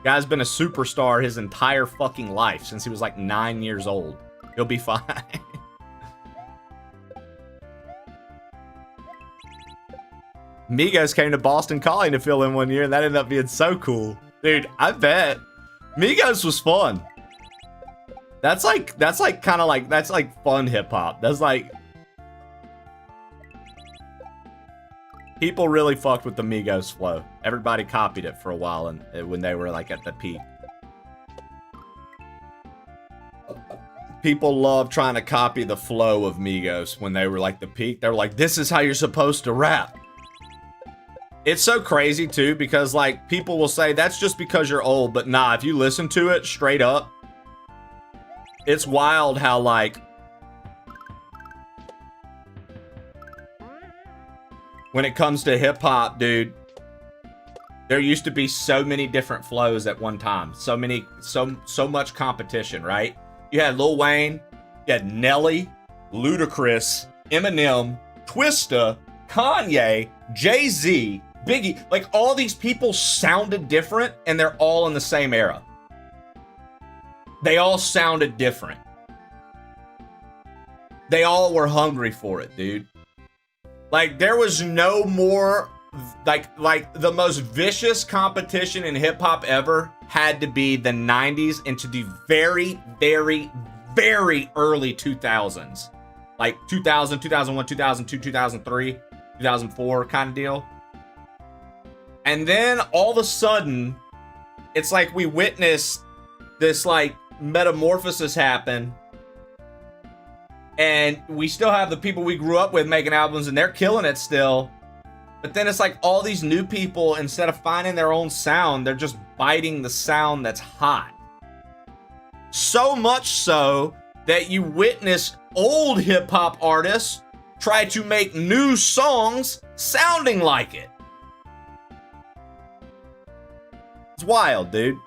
Guy's been a superstar his entire fucking life since he was like 9 years old. He'll be fine. Migos came to Boston Calling to fill in one year, and that ended up being so cool. Dude, I bet. Migos was fun. That's like kind of like, that's like fun hip hop. That's like, people really fucked with the Migos flow. Everybody copied it for a while, and when they were like at the peak. People love trying to copy the flow of Migos when they were like the peak. They were like, this is how you're supposed to rap. It's so crazy too, because like people will say that's just because you're old, but nah, if you listen to it straight up, it's wild how like when it comes to hip hop, dude, there used to be so many different flows at one time. So much competition, right? You had Lil Wayne, you had Nelly, Ludacris, Eminem, Twista, Kanye, Jay-Z, Biggie. Like all these people sounded different, and they're all in the same era. They all sounded different. They all were hungry for it, dude. Like there was no more like the most vicious competition in hip hop ever had to be the 90s into the very, very, very early 2000s. Like 2000, 2001, 2002, 2003, 2004 kind of deal. And then all of a sudden, it's like we witnessed this like metamorphosis happen. And we still have the people we grew up with making albums, and they're killing it still. But then it's like all these new people, instead of finding their own sound, they're just biting the sound that's hot. So much so that you witness old hip-hop artists try to make new songs sounding like it. It's wild, dude.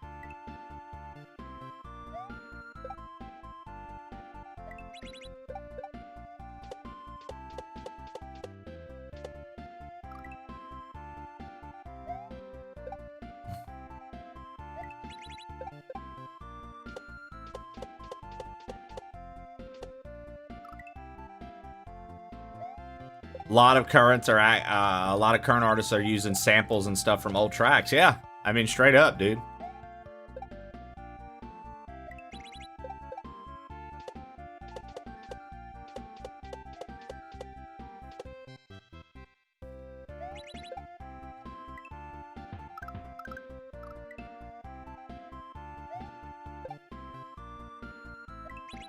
A lot of current artists are using samples and stuff from old tracks. Yeah, I mean, straight up, dude.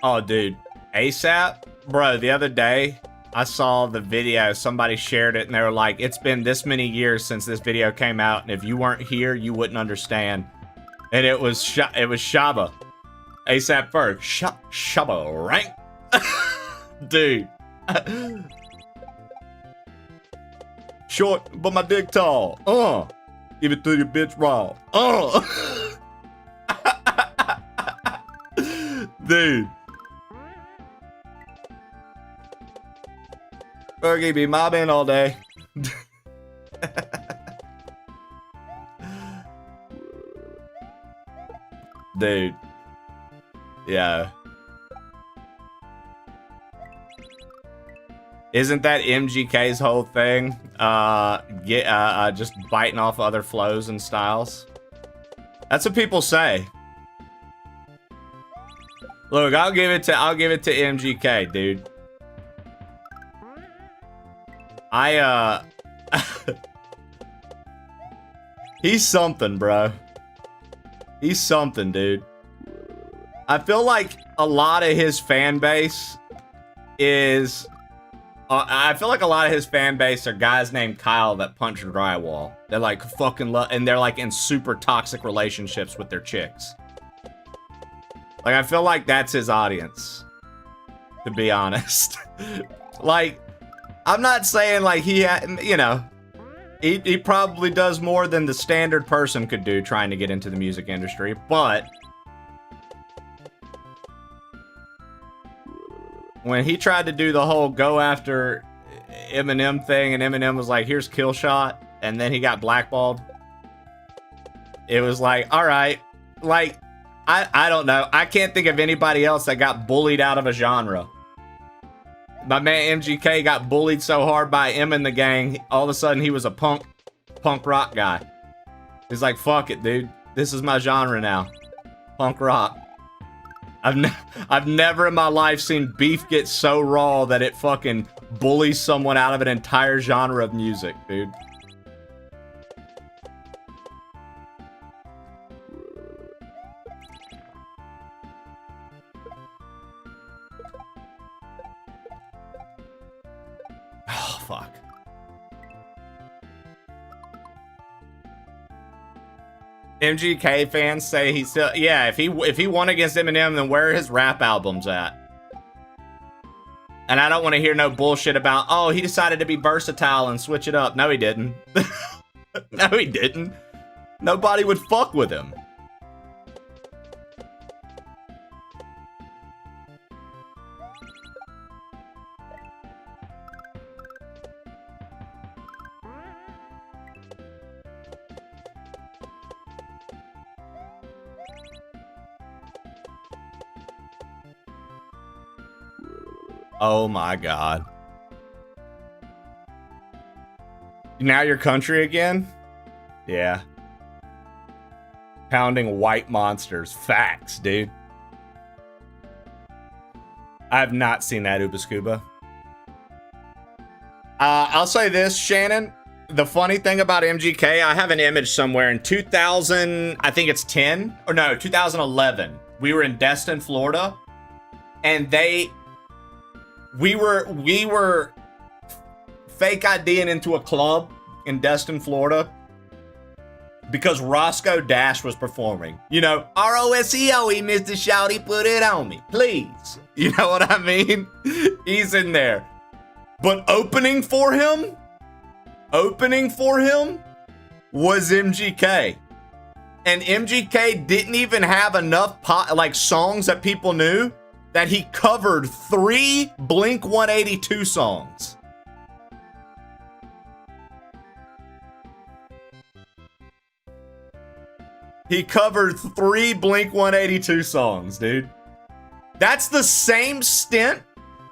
Oh, dude, ASAP, bro. The other day, I saw the video, somebody shared it, and they were like, it's been this many years since this video came out, and if you weren't here, you wouldn't understand. And it was Shaba. ASAP Ferg. Shaba, right? Dude. Short, but my dick tall. Give it to your bitch raw. Dude. Fergie be mobbing all day. Dude. Yeah. Isn't that MGK's whole thing? Just biting off other flows and styles? That's what people say. Look, I'll give it to MGK, dude. He's something, bro. He's something, dude. I feel like a lot of his fan base is... I feel like a lot of his fan base are guys named Kyle that punch drywall. They're like fucking and they're like in super toxic relationships with their chicks. Like, I feel like that's his audience, to be honest. Like, I'm not saying like he probably does more than the standard person could do trying to get into the music industry, but when he tried to do the whole go after Eminem thing and Eminem was like, here's Kill Shot, and then he got blackballed, it was like, all right, like, I don't know. I can't think of anybody else that got bullied out of a genre. My man MGK got bullied so hard by M and the gang, all of a sudden he was a punk rock guy. He's like, fuck it, dude. This is my genre now. Punk rock. I've never in my life seen beef get so raw that it fucking bullies someone out of an entire genre of music, dude. Oh, fuck. MGK fans say he's still... Yeah, if he won against Eminem, then where are his rap albums at? And I don't want to hear no bullshit about, oh, he decided to be versatile and switch it up. No, he didn't. No, he didn't. Nobody would fuck with him. Oh my god. Now your country again? Yeah. Pounding white monsters. Facts, dude. I have not seen that Uba Scuba. I'll say this, Shannon. The funny thing about MGK, I have an image somewhere in 2000, I think it's 10, or no, 2011. We were in Destin, Florida, and we were fake IDing into a club in Destin, Florida. because Roscoe Dash was performing. You know, R-O-S-E-O-E, Mr. Shouty, put it on me, please. You know what I mean? He's in there. But opening for him was MGK. And MGK didn't even have enough songs that people knew that he covered 3 Blink-182 songs. He covered 3 Blink-182 songs, dude. That's the same stint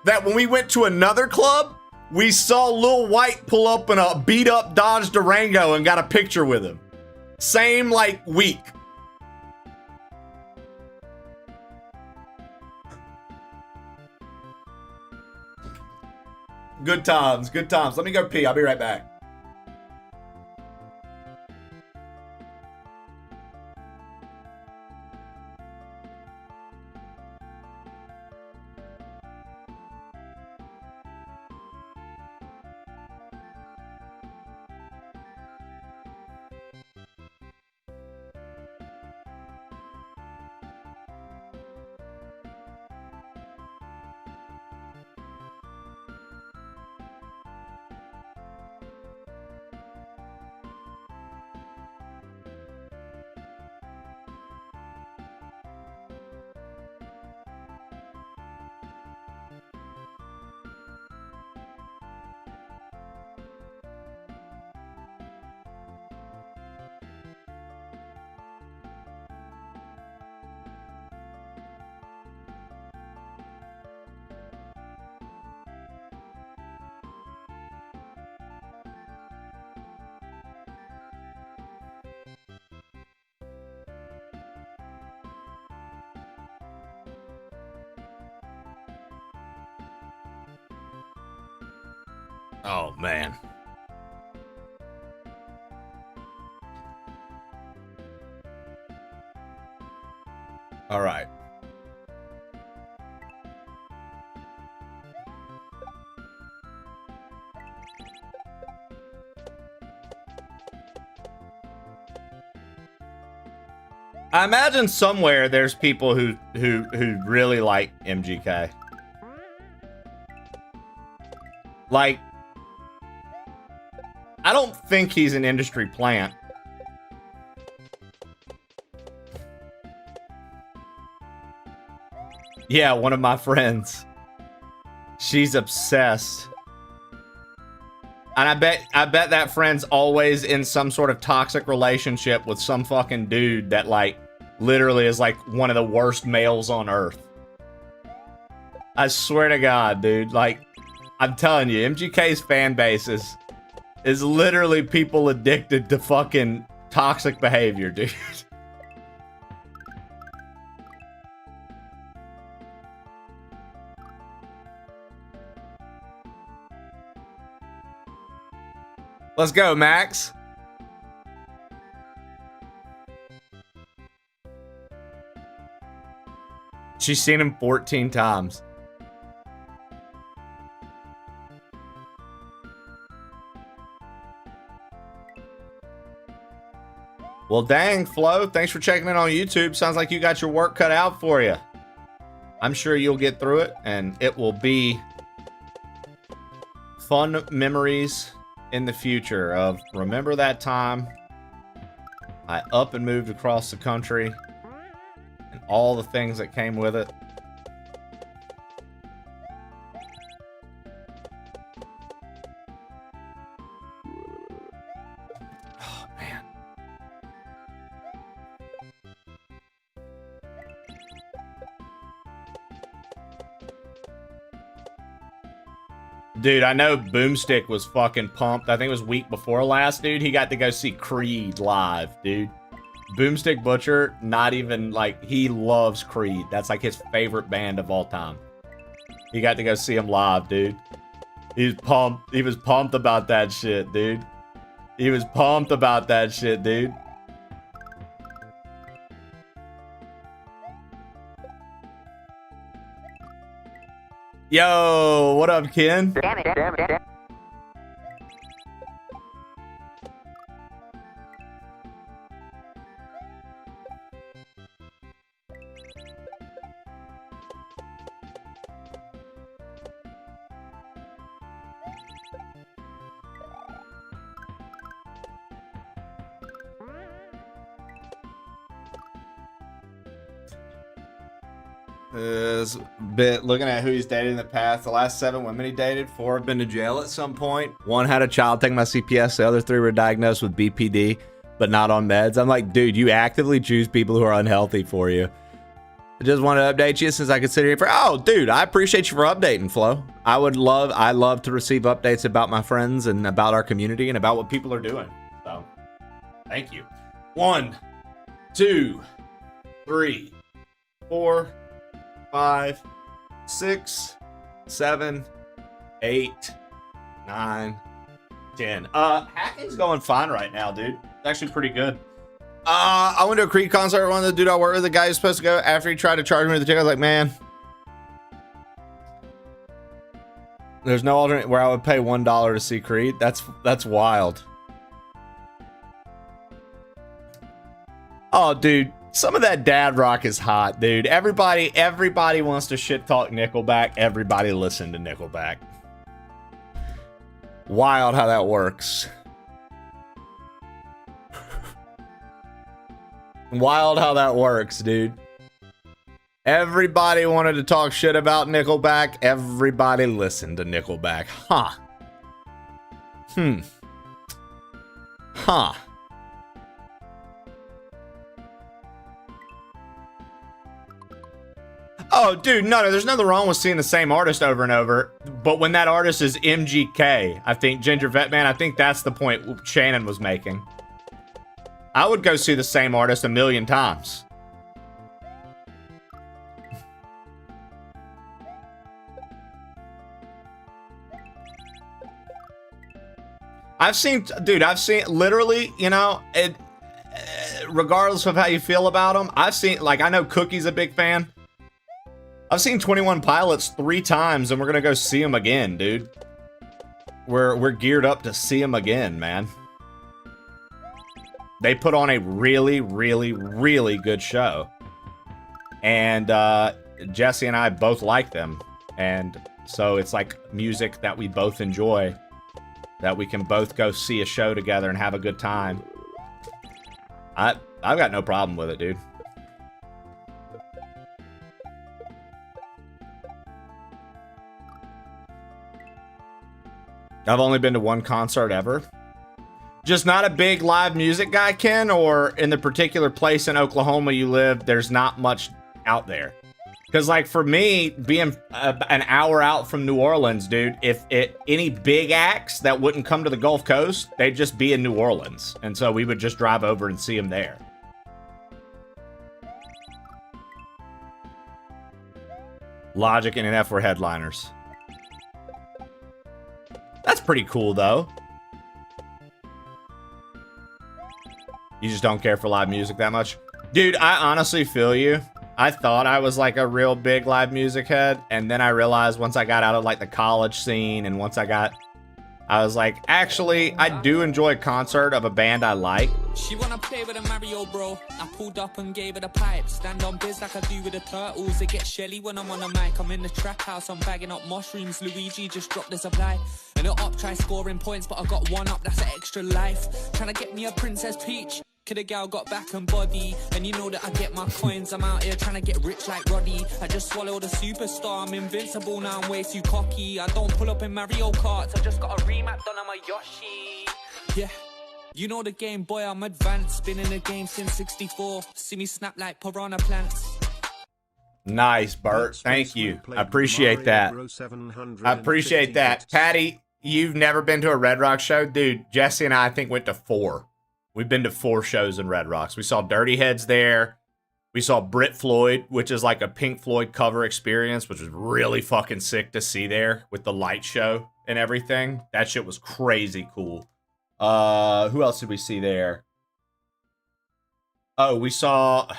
that when we went to another club, we saw Lil White pull up in a beat-up Dodge Durango and got a picture with him. Same, like, week. Good times, good times. Let me go pee. I'll be right back. Oh, man. All right. I imagine somewhere there's people who really like MGK. Like, I don't think he's an industry plant. Yeah, one of my friends. She's obsessed. And I bet that friend's always in some sort of toxic relationship with some fucking dude that, like, literally is like one of the worst males on earth. I swear to God, dude. Like, I'm telling you, MGK's fan base is literally people addicted to fucking toxic behavior, dude. Let's go, Max. She's seen him 14 times. Well, dang, Flo, thanks for checking in on YouTube. Sounds like you got your work cut out for you. I'm sure you'll get through it, and it will be fun memories in the future of remember that time I up and moved across the country and all the things that came with it. Oh, man. Dude, I know Boomstick was fucking pumped. I think it was week before last, dude. He got to go see Creed live, dude. Boomstick Butcher, not even, like, he loves Creed. That's, like, his favorite band of all time. He got to go see him live, dude. He was pumped. He was pumped about that shit, dude. He was pumped about that shit, dude. Yo, what up, Ken? Damn it. is bit looking at who he's dated in the past. The last 7 women he dated, 4 have been to jail at some point. 1 had a child taking my CPS. The other 3 were diagnosed with BPD, but not on meds. I'm like, dude, you actively choose people who are unhealthy for you. I just want to update you since I consider you for. Oh, dude, I appreciate you for updating, Flo. I love to receive updates about my friends and about our community and about what people are doing. So, thank you. 1, 2, 3, 4, 5, 6, 7, 8, 9, 10. Hacking's going fine right now, dude. It's actually pretty good. I went to a Creed concert. One of the dude I work with, the guy who's supposed to go, after he tried to charge me with the ticket, I was like, man, there's no alternate where I would pay $1 to see Creed. That's wild. Oh, dude. Some of that dad rock is hot, dude. Everybody wants to shit talk Nickelback. Everybody listen to Nickelback. Wild how that works. Wild how that works, dude. Everybody wanted to talk shit about Nickelback. Everybody listened to Nickelback. Huh. Huh. Oh, dude, no, there's nothing wrong with seeing the same artist over and over. But when that artist is MGK, I think, Ginger Vetman, I think that's the point Shannon was making. I would go see the same artist 1,000,000 times. I've seen literally, you know, regardless of how you feel about them, I've seen, like, I know Cookie's a big fan. I've seen 21 Pilots 3 times, and we're gonna go see them again, dude. We're geared up to see them again, man. They put on a really, really, really good show. And Jesse and I both like them. And so it's like music that we both enjoy, that we can both go see a show together and have a good time. I've got no problem with it, dude. I've only been to 1 concert ever. Just not a big live music guy, Ken, or in the particular place in Oklahoma you live, there's not much out there. Because, like, for me, being an hour out from New Orleans, dude, if any big acts that wouldn't come to the Gulf Coast, they'd just be in New Orleans. And so we would just drive over and see them there. Logic and NF were headliners. That's pretty cool, though. You just don't care for live music that much? Dude, I honestly feel you. I thought I was like a real big live music head, and then I realized once I got out of like the college scene and once I was like, actually, I do enjoy a concert of a band I like. She wanna play with a Mario, bro. I pulled up and gave her the pipe. Stand on biz like I do with the turtles. It gets shelly when I'm on the mic. I'm in the trap house, I'm bagging up mushrooms. Luigi just dropped the supply. And the up try scoring points, but I got 1 up, that's an extra life. Trying to get me a Princess Peach. Kid a gal got back and body. And you know that I get my coins. I'm out here trying to get rich like Roddy. I just swallowed a superstar. I'm invincible now, I'm way too cocky. I don't pull up in Mario Karts. I just got a remap done on my Yoshi. Yeah. You know the game, boy, I'm advanced. Been in the game since 64. See me snap like piranha plants. Nice, Bert. Thank you. I appreciate that. I appreciate that. Patty, you've never been to a Red Rock show? Dude, Jesse and I think went to 4. We've been to 4 shows in Red Rocks. We saw Dirty Heads there. We saw Brit Floyd, which is like a Pink Floyd cover experience, which was really fucking sick to see there with the light show and everything. That shit was crazy cool. Who else did we see there? Oh, we saw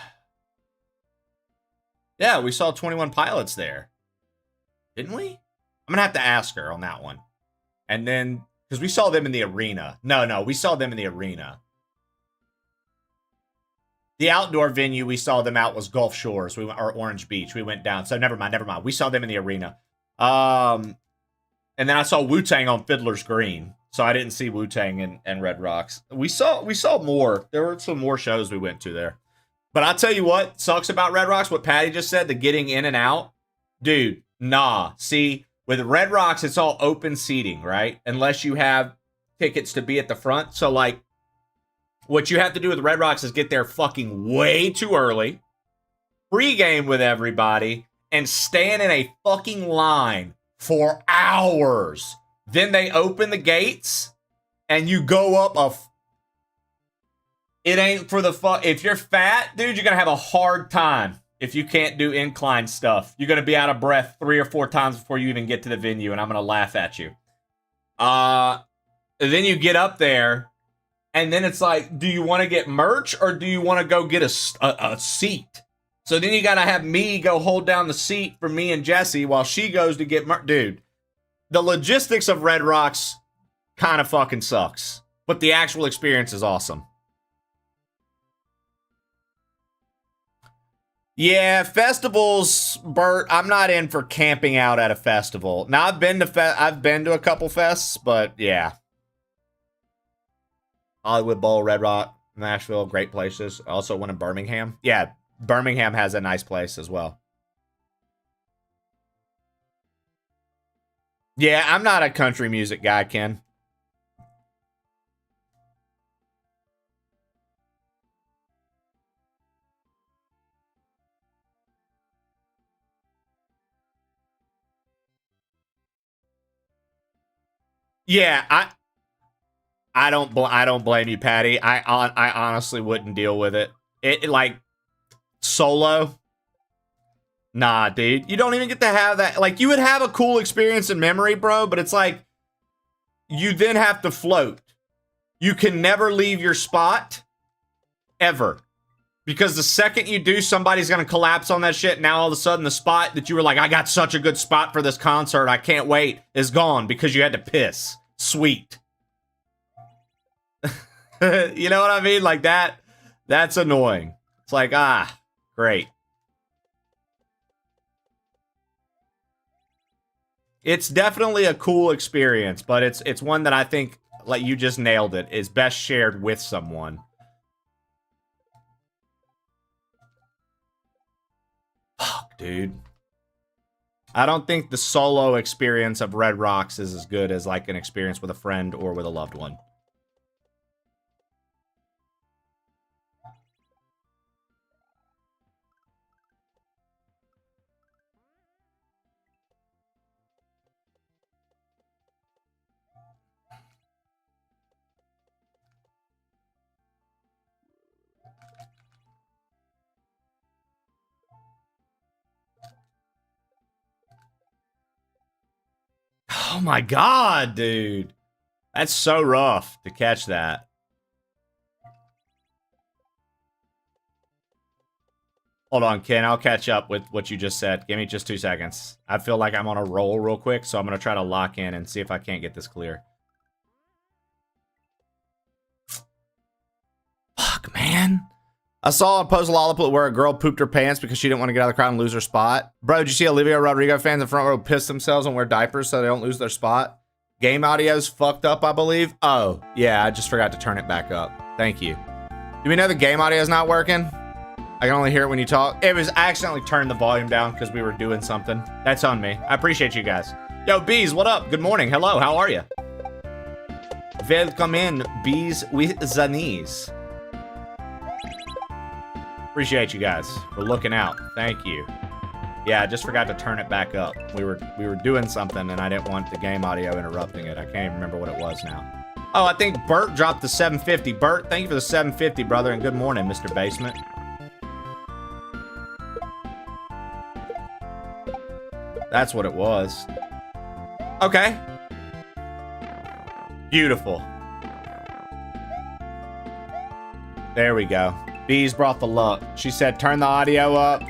21 Pilots there. Didn't we? I'm gonna have to ask her on that one. And then, because we saw them in the arena. No, we saw them in the arena. The outdoor venue we saw them out was Gulf Shores, or Orange Beach. We went down, so never mind. We saw them in the arena. And then I saw Wu-Tang on Fiddler's Green, so I didn't see Wu-Tang and Red Rocks. We saw more. There were some more shows we went to there. But I'll tell you what sucks about Red Rocks, what Patty just said, the getting in and out. Dude, nah. See, with Red Rocks, it's all open seating, right? Unless you have tickets to be at the front. So, like, what you have to do with Red Rocks is get there fucking way too early, pregame with everybody, and stand in a fucking line for hours. Then they open the gates, and you go up it ain't for the fun. If you're fat, dude, you're going to have a hard time if you can't do incline stuff. You're going to be out of breath 3 or 4 times before you even get to the venue, and I'm going to laugh at you. Then you get up there, and then it's like, do you want to get merch, or do you want to go get a seat? So then you got to have me go hold down the seat for me and Jesse while she goes to get merch. Dude, the logistics of Red Rocks kind of fucking sucks, but the actual experience is awesome. Yeah, festivals, Bert, I'm not in for camping out at a festival. Now, I've been to a couple fests, but yeah. Hollywood Bowl, Red Rock, Nashville, great places. Also one in Birmingham. Yeah, Birmingham has a nice place as well. Yeah, I'm not a country music guy, Ken. Yeah, I don't blame you, Patty. I honestly wouldn't deal with it. It like solo. Nah, dude. You don't even get to have that. Like, you would have a cool experience in memory, bro, but it's like you then have to float. You can never leave your spot ever. Because the second you do, somebody's going to collapse on that shit. Now all of a sudden the spot that you were like, I got such a good spot for this concert, I can't wait, is gone because you had to piss. Sweet. You know what I mean? Like that. That's annoying. It's like, great. It's definitely a cool experience, but it's one that I think, like you just nailed it, is best shared with someone. Fuck, dude. I don't think the solo experience of Red Rocks is as good as like an experience with a friend or with a loved one. Oh my god, dude. That's so rough to catch that. Hold on, Ken. I'll catch up with what you just said. Give me just 2 seconds. I feel like I'm on a roll real quick, so I'm going to try to lock in and see if I can't get this clear. Fuck, man. I saw a post Lollapalooza where a girl pooped her pants because she didn't want to get out of the crowd and lose her spot. Bro, did you see Olivia Rodrigo fans in the front row piss themselves and wear diapers so they don't lose their spot? Game audio's fucked up, I believe. Oh, yeah, I just forgot to turn it back up. Thank you. Do we know the game audio's not working? I can only hear it when you talk. I accidentally turned the volume down because we were doing something. That's on me. I appreciate you guys. Yo, Bees, what up? Good morning. Hello, how are you? Welcome in, Bees with the knees. Appreciate you guys for looking out. Thank you. Yeah, I just forgot to turn it back up. We were doing something and I didn't want the game audio interrupting it. I can't even remember what it was now. Oh, I think Bert dropped the 750. Bert, thank you for the 750, brother, and good morning, Mr. Basement. That's what it was. Okay. Beautiful. There we go. Bees brought the luck. She said, turn the audio up.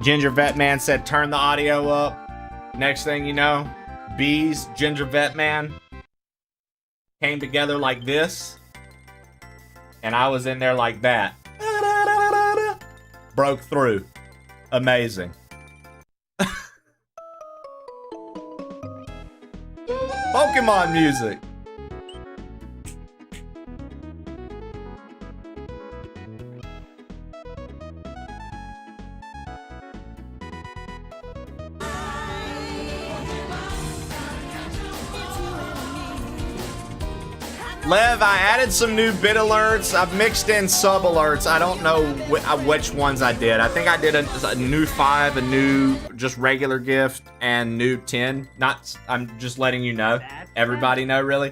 Ginger Vet Man said, turn the audio up. Next thing you know, Bees, Ginger Vet Man came together like this. And I was in there like that. Broke through. Amazing. Pokemon music. Lev, I added some new bit alerts. I've mixed in sub alerts. I don't know which ones I did. I think I did a new 5, a new just regular gift, and new 10. I'm just letting you know. Everybody know, really.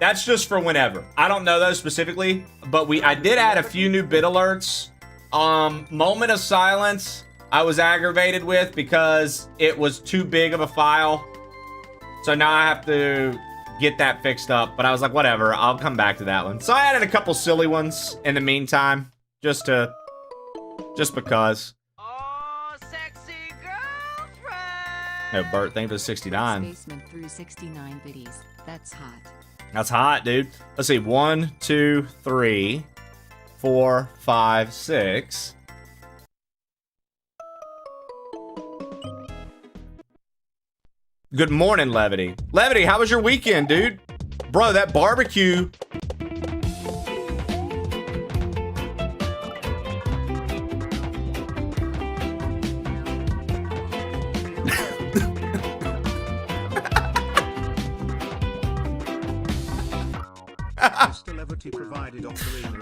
That's just for whenever. I don't know those specifically, but I did add a few new bit alerts. Moment of silence, I was aggravated with because it was too big of a file. So now I have to get that fixed up, but I was like, whatever, I'll come back to that one. So I added a couple silly ones in the meantime, just because. Oh, sexy girlfriend! No, Bert, thank you for the 69. Spaceman through 69 biddies. That's hot. That's hot, dude. Let's see, 1, 2, 3, 4, 5, 6. Good morning, Levity. Levity, how was your weekend, dude? Bro, that barbecue.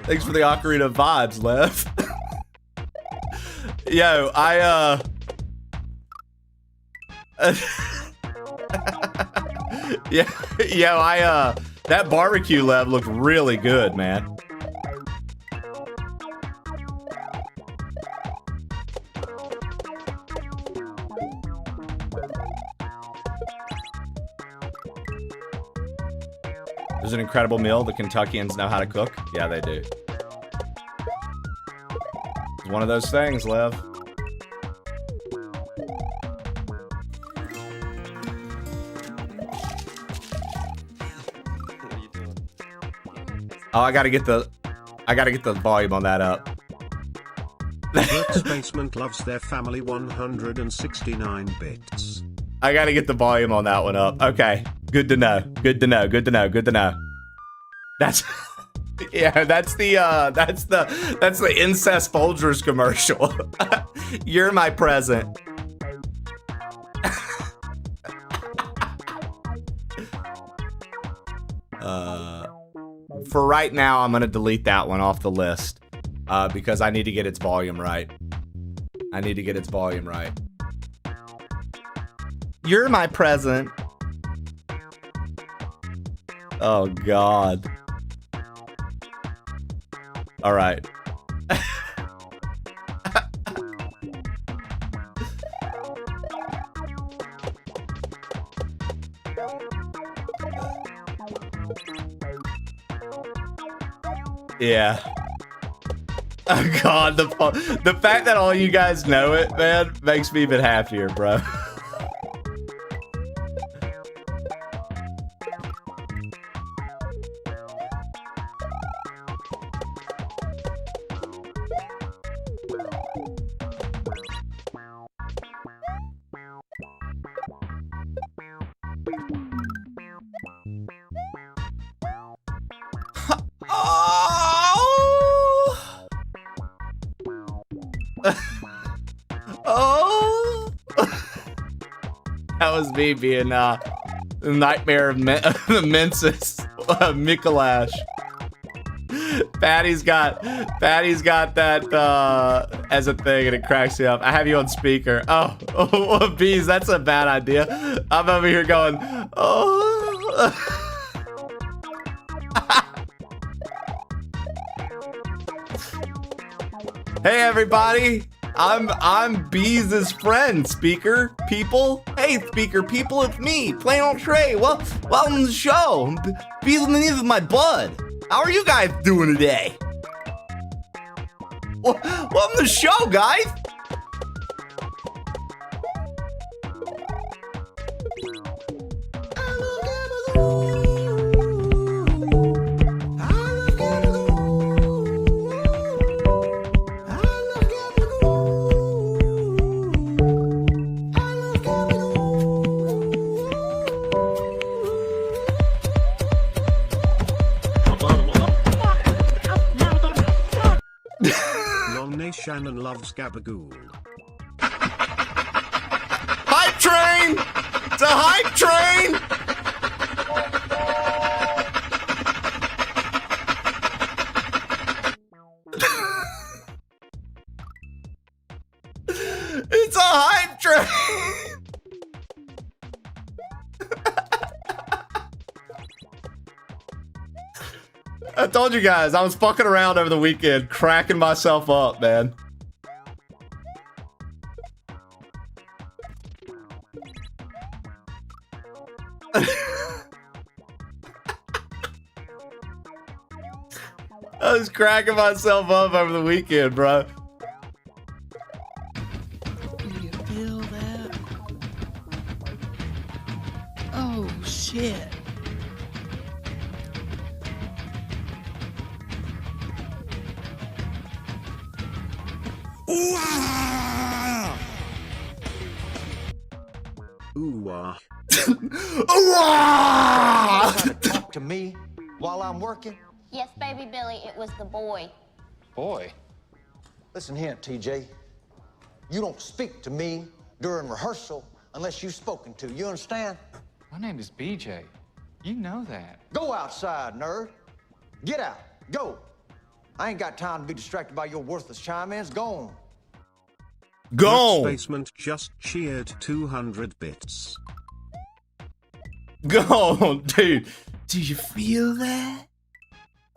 Thanks for the Ocarina of Vibes, Lev. Yo, yeah, that barbecue, Lev, looked really good, man. It was an incredible meal. The Kentuckians know how to cook. Yeah, they do. It's one of those things, Lev. Oh, I gotta get the volume on that up. Bert's Basement loves their family 169 bits. I gotta get the volume on that one up. Okay, good to know. Good to know. Good to know. Good to know. That's yeah. That's the incest Folgers commercial. You're my present. For right now, I'm gonna delete that one off the list because I need to get its volume right. I need to get its volume right. You're my present. Oh God. All right. Yeah. Oh God, the fact that all you guys know it, man, makes me even happier, bro. Oh, that was me being nightmare of the menses, Mikolash. Patty's got that as a thing, and it cracks me up. I have you on speaker. Oh, bees, that's a bad idea. I'm over here going, oh. Hey everybody, I'm Bees' friend, speaker people. Hey speaker people, it's me, Plain Old Trey. Welcome to the show. Bees in the knees of my blood. How are you guys doing today? Welcome to the show, guys. Shannon loves Gabagool. Hype train! It's a hype train! It's a hype train. I told you guys, I was fucking around over the weekend, cracking myself up, man. I was cracking myself up over the weekend, bro. Do you feel that? Oh, shit. Ooh, Talk to me while I'm working? Yes, baby Billy, it was the boy. Boy. Listen here, TJ. You don't speak to me during rehearsal unless you've spoken to. You understand? My name is BJ. You know that. Go outside, nerd. Get out. Go. I ain't got time to be distracted by your worthless chime-ins. Go on. Go. Basement just cheered 200 bits. Go, dude. Do you feel that?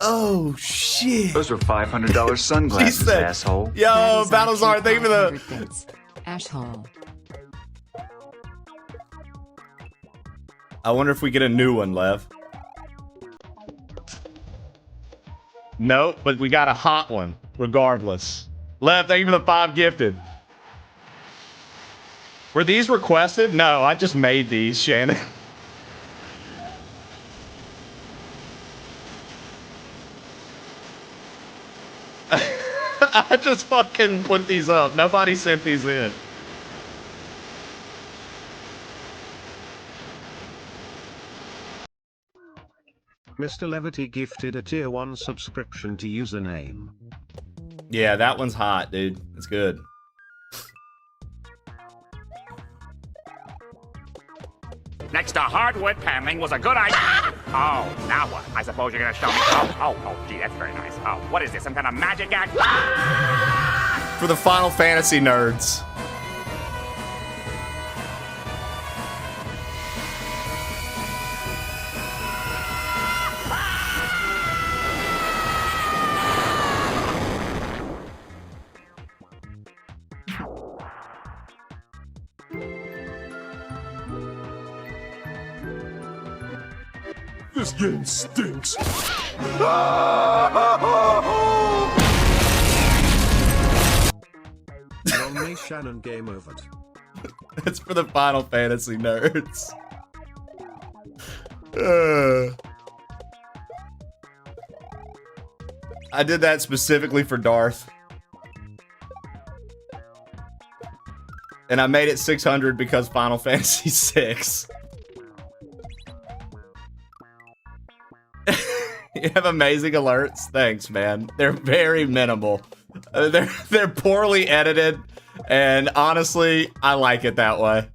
Oh shit. Those were $500 sunglasses, said, asshole. Yo, Battlezard, thank you for the asshole. I wonder if we get a new one, Lev. No, but we got a hot one, regardless. Lev, thank you for the 5 gifted. Were these requested? No, I just made these, Shannon. I just fucking put these up. Nobody sent these in. Mr. Levity gifted a tier 1 subscription to username. Yeah, that one's hot, dude. It's good. Next to hardwood paneling was a good idea. Oh, now what? I suppose you're gonna show me. Oh, gee, that's very nice. Oh, what is this? Some kind of magic act? For the Final Fantasy nerds. This game stinks. Only Shannon game over. It's for the Final Fantasy nerds. I did that specifically for Darth. And I made it 600 because Final Fantasy 6. You have amazing alerts. Thanks, man. They're very minimal. They're poorly edited, and honestly, I like it that way.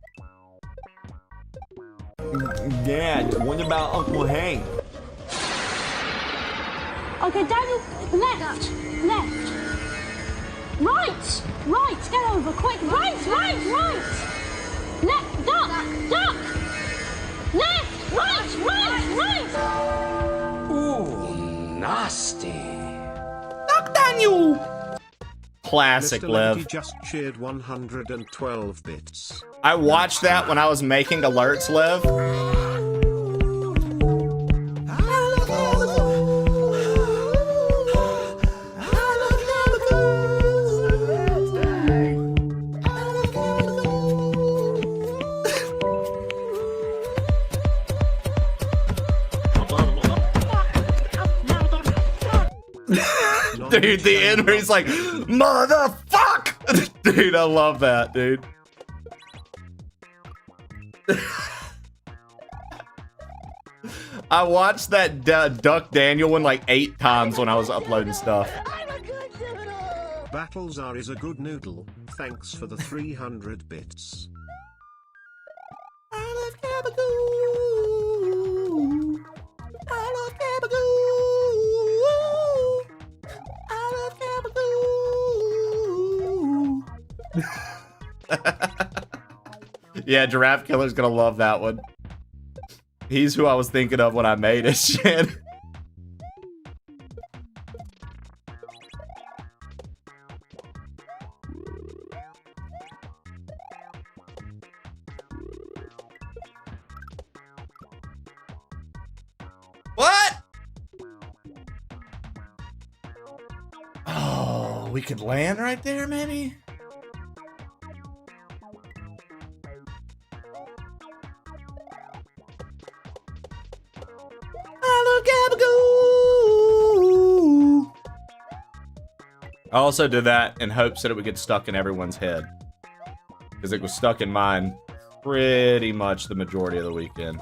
Dad, what about Uncle Hank? Okay, Daniel, left, right, get over, quick, right, left, duck, left, right. Ooh, nasty. Duck Daniel. Classic, Mr. Lev. Levity just cheered 112 bits. I watched that when I was making alerts, Lev. Dude, the end where he's like, motherfuck! Dude, I love that, dude. I watched that Duck Daniel one like 8 times when I was uploading stuff. Battlezar is a good noodle. Thanks for the 300 bits. I love Gabagoo. I love Gabagoo. I love Gabagoo. Yeah, Giraffe Killer's gonna love that one. He's who I was thinking of when I made it, shit. What? Oh, we could land right there, maybe? I also did that in hopes that it would get stuck in everyone's head. Because it was stuck in mine pretty much the majority of the weekend.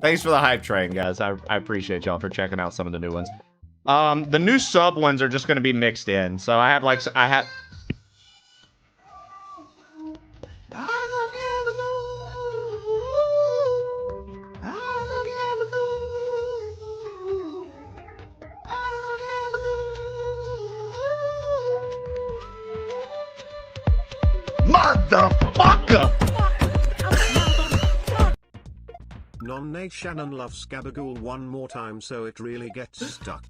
Thanks for the hype train, guys. I appreciate y'all for checking out some of the new ones. The new sub ones are just going to be mixed in. So I have like... Motherfucker! Non-Nay Shannon loves Gabagool one more time so it really gets stuck.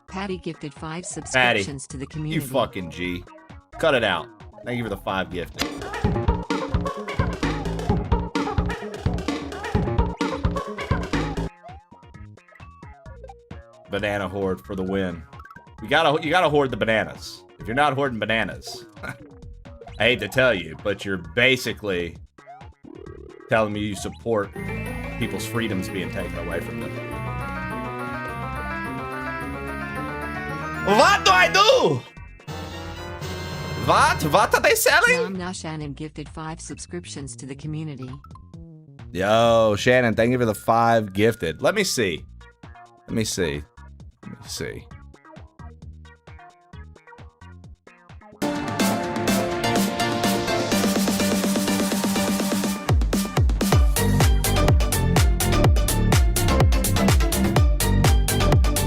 Patty gifted 5 subscriptions to the community. You fucking G. Cut it out. Thank you for the 5 gifted. Banana horde for the win. You gotta hoard the bananas. If you're not hoarding bananas, I hate to tell you, but you're basically telling me you support people's freedoms being taken away from them. What do I do? What are they selling? Now Shannon gifted 5 subscriptions to the community. Yo, Shannon, thank you for the 5 gifted. Let me see. Let me see. Let me see.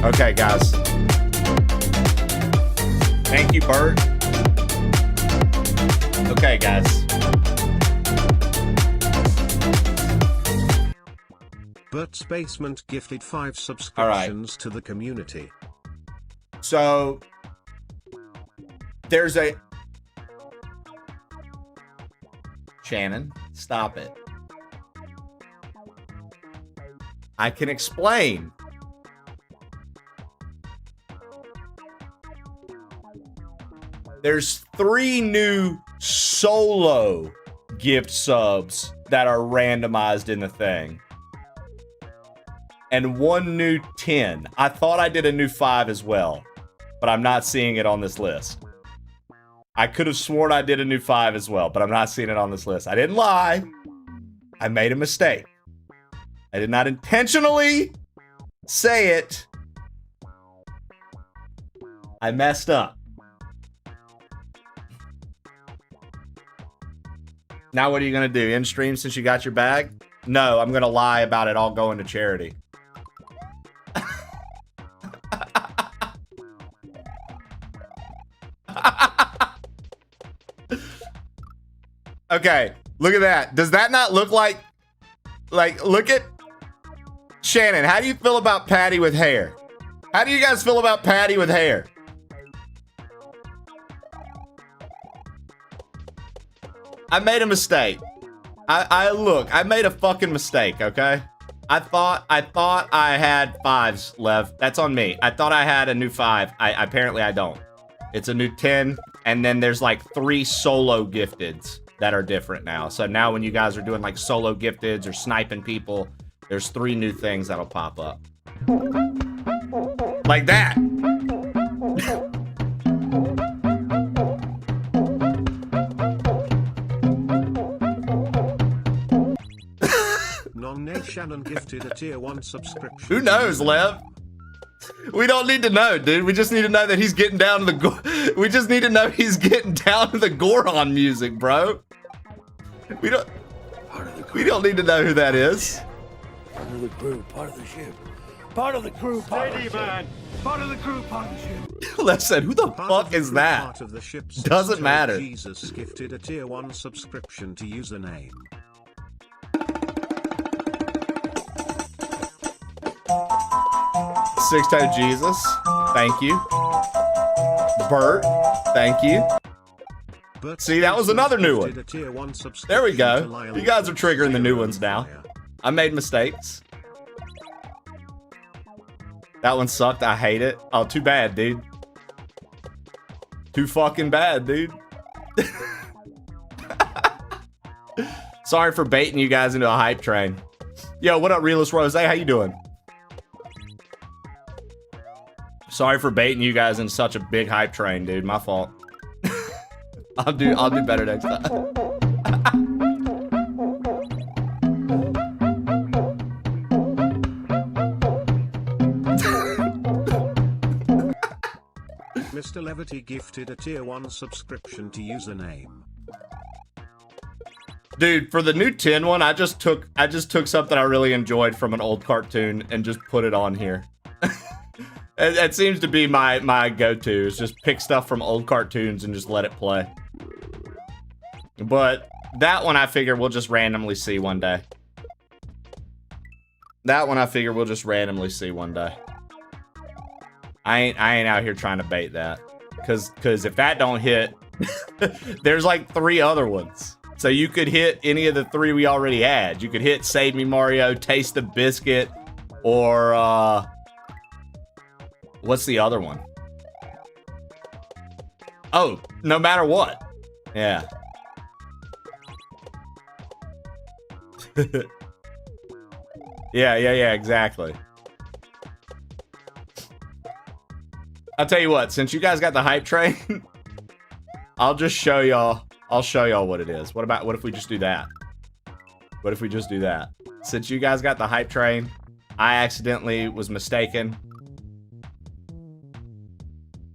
Okay, guys. Thank you, Bert. Okay, guys. Bert's Basement gifted 5 subscriptions to the community. So, there's a... Shannon, stop it. I can explain. There's 3 new solo gift subs that are randomized in the thing. And 1 new 10. I thought I did a new 5 as well, but I'm not seeing it on this list. I could have sworn I did a new 5 as well, but I'm not seeing it on this list. I didn't lie. I made a mistake. I did not intentionally say it. I messed up. Now what are you going to do? End stream since you got your bag? No, I'm going to lie about it all going to charity. Okay, look at that. Does that not look like look at Shannon? How do you feel about Patty with hair? How do you guys feel about Patty with hair? I made a mistake. I made a fucking mistake, okay? I thought I had 5s, Lev. That's on me. I thought I had a new 5. Apparently I don't. It's a new 10, and then there's like 3 solo gifteds that are different now. So now when you guys are doing like solo gifteds or sniping people, there's 3 new things that'll pop up. Like that. Non-Nay Shannon gifted a tier 1 subscription. Who knows, Lev? We don't need to know, dude. We just need to know that he's getting down to the we just need to know he's getting down to the Goron music, bro. We don't need to know who that is. Part of the crew, part of the ship. Part of the crew, part of the ship. Part of the crew, part of the ship. Listen, who the fuck is that? Part of the ship. Doesn't matter. Jesus gifted a tier 1 subscription to username. Six-toe Jesus, thank you. Bert, thank you. See, that was another new one. There we go. You guys are triggering the new ones now. I made mistakes. That one sucked. I hate it. Oh, too bad, dude. Too fucking bad, dude. Sorry for baiting you guys into a hype train. Yo, what up, Realist Rose? How you doing? Sorry for baiting you guys in such a big hype train, dude. My fault. I'll do better next time. Mr. Levity gifted a tier 1 subscription to username. Dude, for the new 10 one, I just took something I really enjoyed from an old cartoon and just put it on here. It seems to be my go-to, is just pick stuff from old cartoons and just let it play. But that one I figure we'll just randomly see one day. That one I figure we'll just randomly see one day. I ain't out here trying to bait that. Cause if that don't hit, there's like 3 other ones. So you could hit any of the 3 we already had. You could hit Save Me Mario, Taste the Biscuit, or what's the other one? Oh, No Matter What. Yeah. Yeah, exactly. I'll tell you what, since you guys got the hype train, I'll just show y'all. I'll show y'all what it is. What if we just do that? What if we just do that? Since you guys got the hype train, I accidentally was mistaken.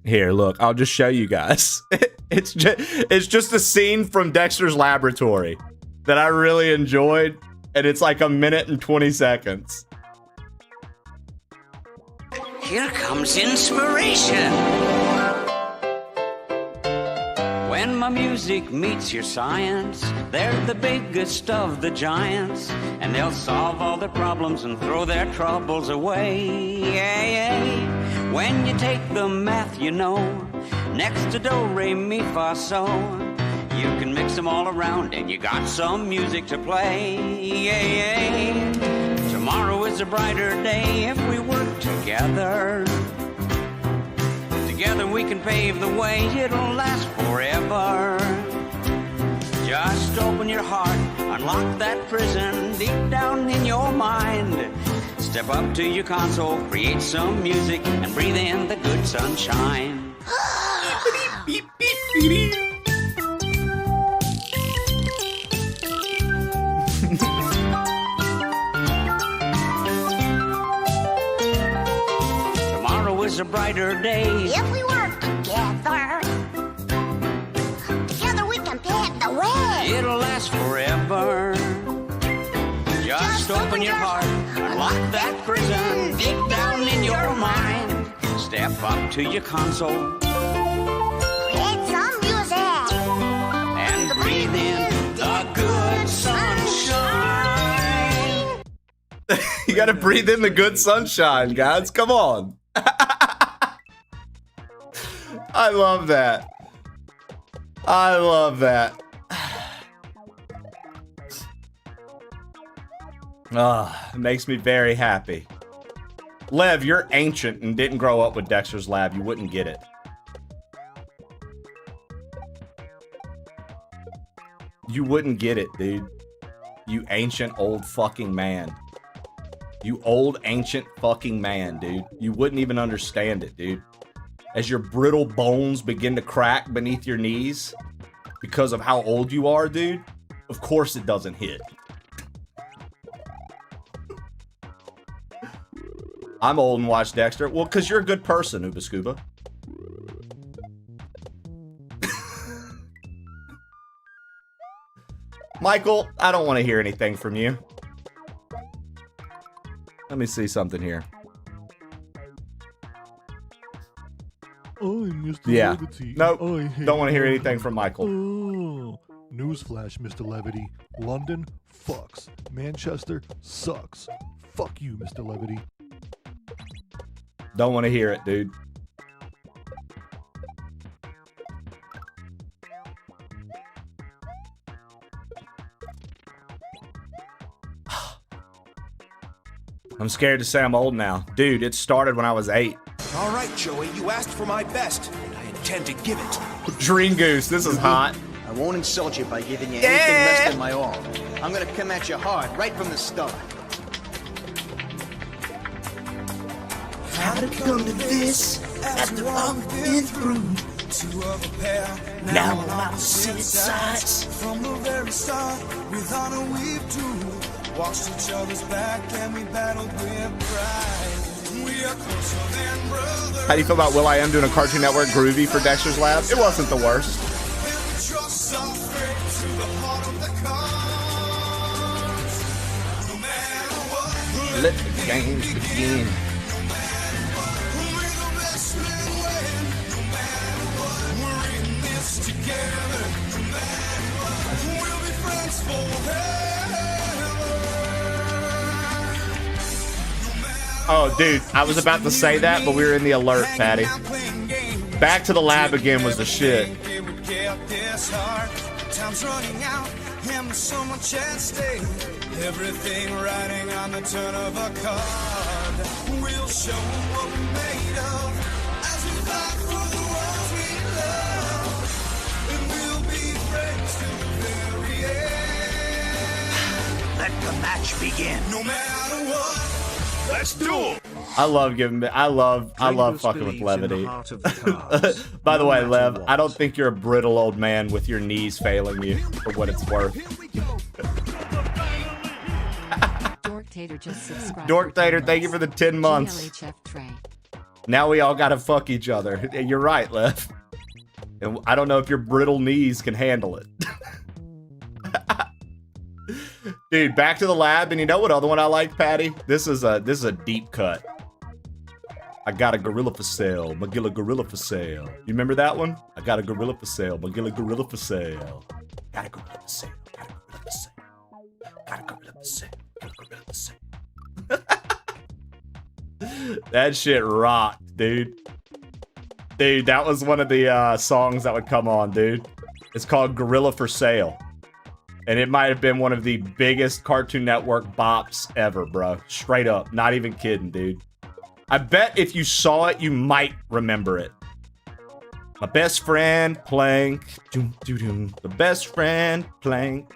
Here, look, I'll just show you guys. It's just a scene from Dexter's Laboratory that I really enjoyed, and it's like 1 minute and 20 seconds. Here comes inspiration. When my music meets your science, they're the biggest of the giants, and they'll solve all their problems and throw their troubles away. Yeah. When you take the math, you know, next to do, re, mi, fa, so, you can mix them all around and you got some music to play. Yeah. Tomorrow is a brighter day if we work together. Together we can pave the way, it'll last forever. Just open your heart, unlock that prison deep down in your mind. Step up to your console, create some music, and breathe in the good sunshine. Tomorrow is a brighter day If we work together, together we can pave the way. It'll last forever. Just open your heart, unlock that prison deep down in your mind. Step up to your console, Create some music, and breathe in the good sunshine. You gotta breathe in the good sunshine, guys. Come on. I love that. I love that. It makes me very happy. Lev, you're ancient and didn't grow up with Dexter's Lab. You wouldn't get it. You wouldn't get it, dude. You ancient old fucking man. You old ancient fucking man, dude. You wouldn't even understand it, dude. As your brittle bones begin to crack beneath your knees because of how old you are, dude, of course it doesn't hit. I'm old and watch Dexter. Well, because you're a good person, Uba Scuba. Michael, I don't want to hear anything from you. Let me see something here. I'm Mr. Yeah. Levity. Nope. I hate Don't want to hear London. anything from Michael. Oh, newsflash, Mr. Levity. London fucks. Manchester sucks. Fuck you, Mr. Levity. Don't want to hear it, dude. I'm scared to say I'm old now. Dude, it started when I was 8. All right, Joey, you asked for my best, and I intend to give it. Dream Goose, this is hot. I won't insult you by giving you anything less than my all. I'm gonna come at you hard, right from the start. How did it come to this after all we've been through? Two of a pair. Now I'm opposite sides. From the very start, with honor we've true. Watched each other's back and we battled with pride. We are closer than brothers. How do you feel about Will I Am doing a Cartoon Network groovy for Dexter's Lab? It wasn't the worst. Trust us straight to the heart of the cards. No matter what, Let the games begin. we're the best men win. No matter what, we're in this together. No matter what, we'll be friends forever. Oh, dude, I was about to say that, but we were in the alert, Patty. Back to the Lab again was the shit. It would get this hard. Time's running out, and there's so much at stake. Everything riding on the turn of a card. We'll show what we're made of as we fight for the ones we love. And we'll be friends till the very end. Let the match begin. No matter what. Let's do it! I love fucking with levity. By the way, Lev, I don't think you're a brittle old man with your knees failing you, for what it's worth. Dorktator just subscribed. Dorktator, thank you for the 10 months. GLHF Trey. Now we all gotta fuck each other. You're right, Lev. And I don't know if your brittle knees can handle it. Dude, back to the Lab, and you know what other one I like, Patty? This is a deep cut. I got a gorilla for sale, Magilla gorilla for sale. You remember that one? I got a gorilla for sale, Magilla gorilla for sale. Got a gorilla for sale, got a gorilla for sale. Got a gorilla for sale, got a gorilla for sale. That shit rocked, dude. Dude, that was one of the songs that would come on, dude. It's called Gorilla for Sale. And it might have been one of the biggest Cartoon Network bops ever, bro. Straight up. Not even kidding, dude. I bet if you saw it, you might remember it. My best friend, Plank. The best friend, Plank.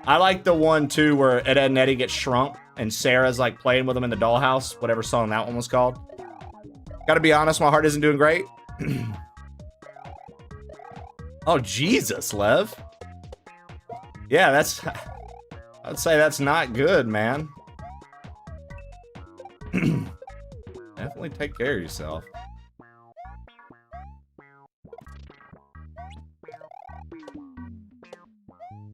I like the one, too, where Ed, and Eddie get shrunk, and Sarah's, like, playing with them in the dollhouse. Whatever song that one was called. Gotta be honest, my heart isn't doing great. Oh, Jesus, Lev. Yeah, that's... I'd say that's not good, man. Definitely take care of yourself.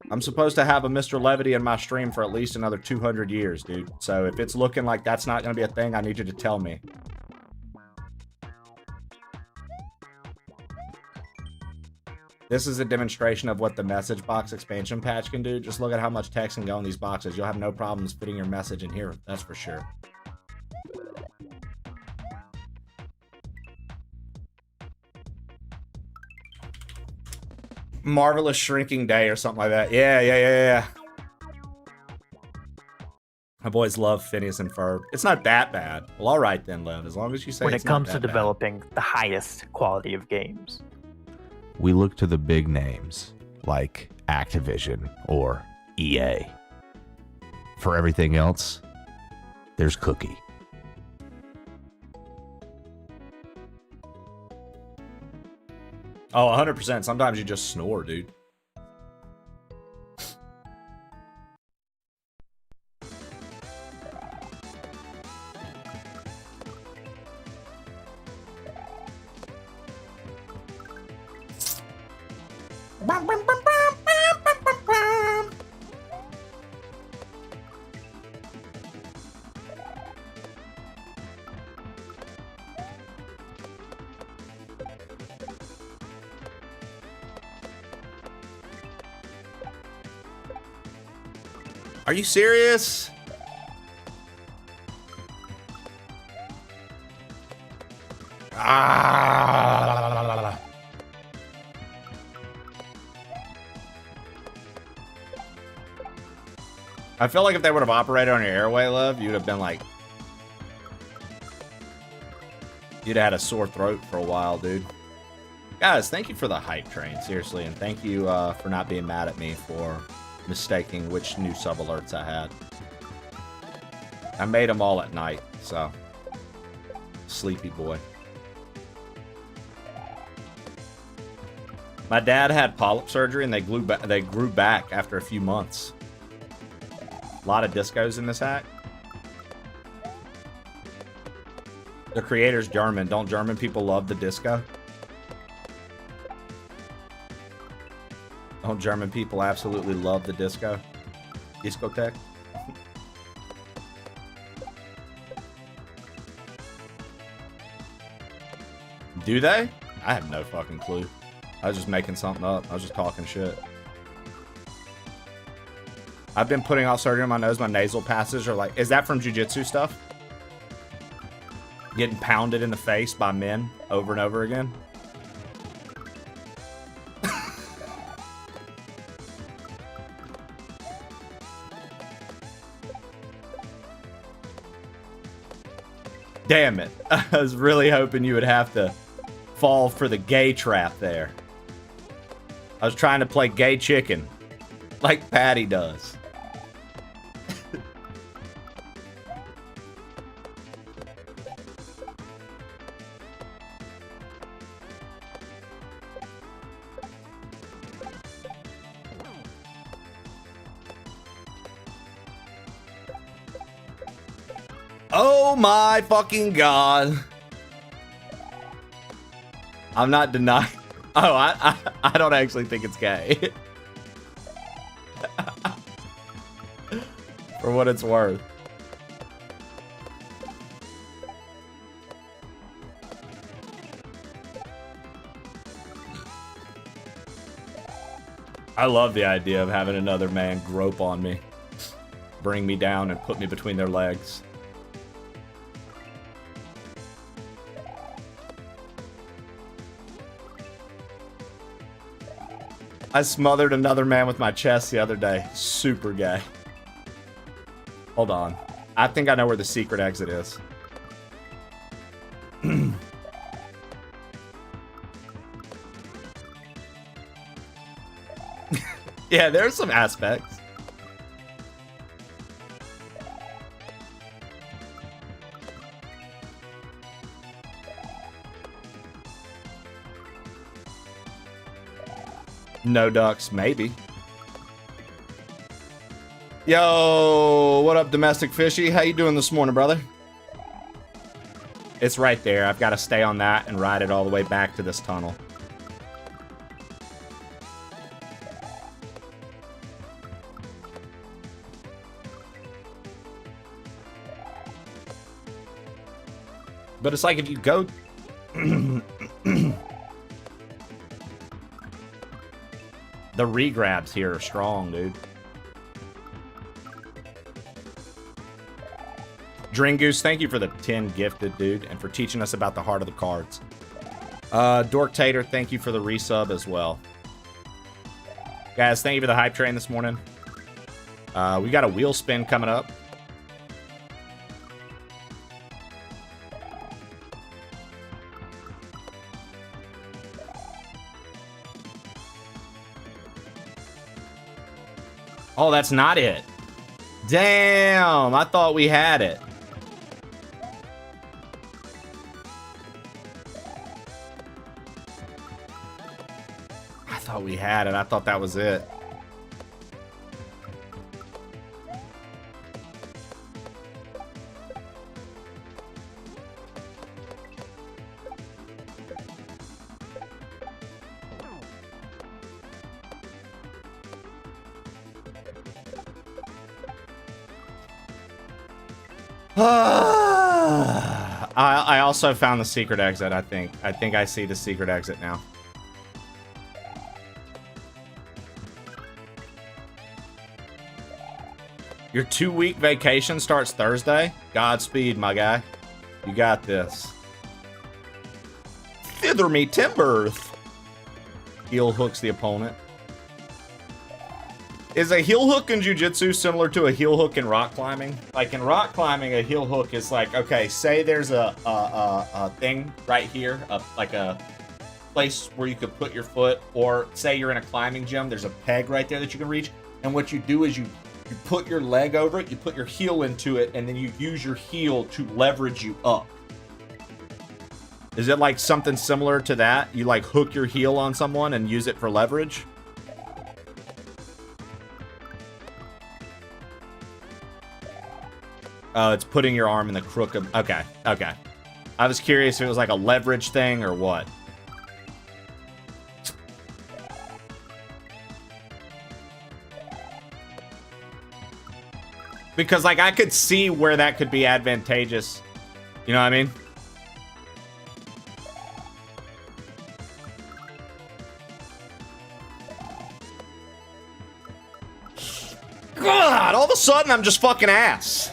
I'm supposed to have a Mr. Levity in my stream for at least another 200 years, dude. So if it's looking like that's not going to be a thing, I need you to tell me. This is a demonstration of what the message box expansion patch can do. Just look at how much text can go in these boxes. You'll have no problems fitting your message in here, that's for sure. Marvelous Shrinking Day or something like that. Yeah. My boys love Phineas and Ferb. It's not that bad. Well, all right then, Lev. As long as you say when it's it comes not to that developing the highest quality of games. We look to the big names like Activision or EA. For everything else, there's Cookie. Oh, 100%. Sometimes you just snore, dude. Are you serious? Ah. I feel like if they would have operated on your airway, love, you'd have been like... You'd have had a sore throat for a while, dude. Guys, thank you for the hype train, seriously. And thank you for not being mad at me for mistaking which new sub alerts I had. I made them all at night, so... Sleepy boy. My dad had polyp surgery and they grew back after a few months. A lot of discos in this hack. The creator's German. Don't German people love the disco? Don't German people absolutely love the disco? Discotheque? Do they? I have no fucking clue. I was just making something up. I was just talking shit. I've been putting off surgery on my nose. My nasal passages are like... Is that from jiu-jitsu stuff? Getting pounded in the face by men over and over again? Damn it. I was really hoping you would have to fall for the gay trap there. I was trying to play gay chicken. Like Patty does. Oh my fucking god. I'm not denying. Oh, I don't actually think it's gay. For what it's worth. I love the idea of having another man grope on me, bring me down, and put me between their legs. I smothered another man with my chest the other day. Super gay. Hold on. I think I know where the secret exit is. Yeah, there's some aspects. No ducks, maybe. Yo, what up, Domestic Fishy? How you doing this morning, brother? It's right there. I've got to stay on that and ride it all the way back to this tunnel. But it's like if you go... The regrabs here are strong, dude. Dringoose, thank you for the 10 gifted, dude, and for teaching us about the heart of the cards. Dork Tater, thank you for the resub as well. Guys, thank you for the hype train this morning. We got a wheel spin coming up. Oh, that's not it. Damn, I thought we had it. I thought we had it. I thought that was it. I also found the secret exit, I think. I think I see the secret exit now. Your 2-week vacation starts Thursday? Godspeed, my guy. You got this. Thither me timbers. Heel hooks the opponent. Is a heel hook in jiu-jitsu similar to a heel hook in rock climbing? Like in rock climbing, a heel hook is like, okay, say there's a thing right here, like a place where you could put your foot, or say you're in a climbing gym, there's a peg right there that you can reach, and what you do is you put your leg over it, you put your heel into it, and then you use your heel to leverage you up. Is it like something similar to that? You like hook your heel on someone and use it for leverage? Oh, it's putting your arm in the crook of... Okay, okay. I was curious if it was like a leverage thing or what. Because, like, I could see where that could be advantageous. You know what I mean? God, all of a sudden I'm just fucking ass.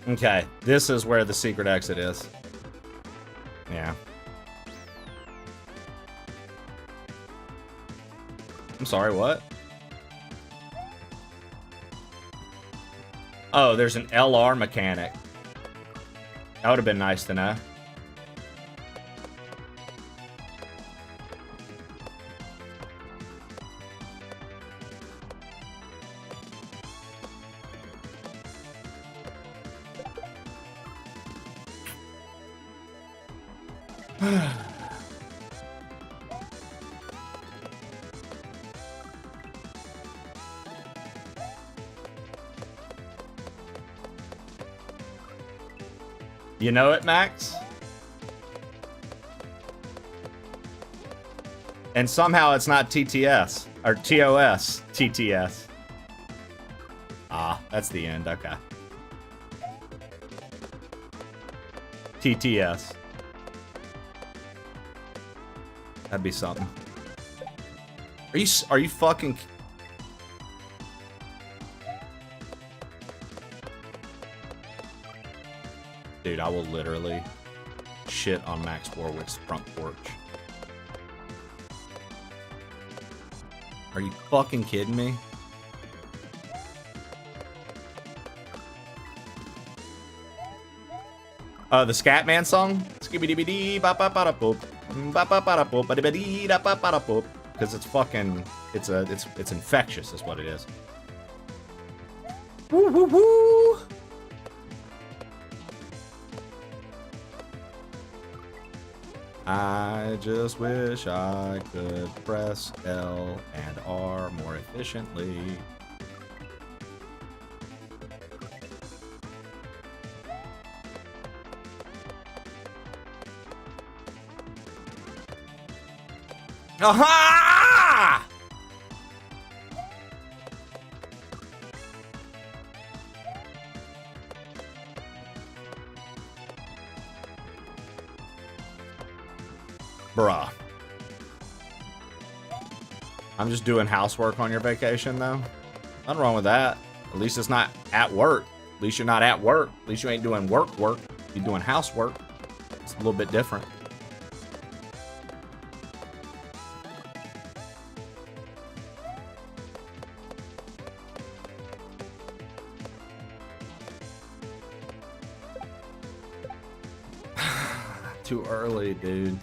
Okay, this is where the secret exit is. Yeah. I'm sorry, what? Oh, there's an LR mechanic. That would have been nice to know. You know it, Max? And somehow it's not TTS, or TOS, TTS. Ah, that's the end, okay. TTS. That'd be something. Are you fucking... Dude, I will literally shit on Max Warwick's front porch. Are you fucking kidding me? The Scatman song? Because it's fucking, it's infectious is what it is. Woo woo woo! I just wish I could press L and R more efficiently. Aha! Bruh. I'm just doing housework on your vacation, though. Nothing wrong with that. At least it's not at work. At least you're not at work. At least you ain't doing work. You're doing housework. It's a little bit different. Too early, dude.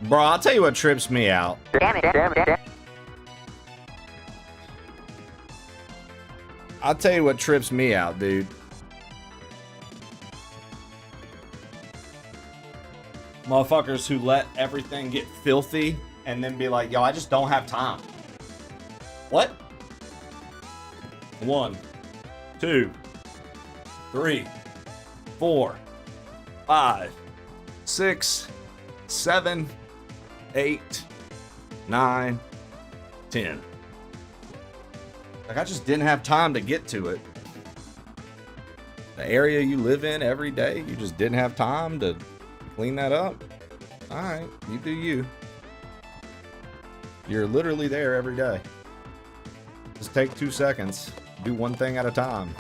Bro, I'll tell you what trips me out. I'll tell you what trips me out, dude. Motherfuckers who let everything get filthy and then be like, yo, I just don't have time. What? 1, 2, 3, 4, 5, 6, 7, 8, 9, 10. Like, I just didn't have time to get to it. The area you live in every day, you just didn't have time to clean that up. All right, you do you. You're literally there every day. Just take 2 seconds. Do one thing at a time.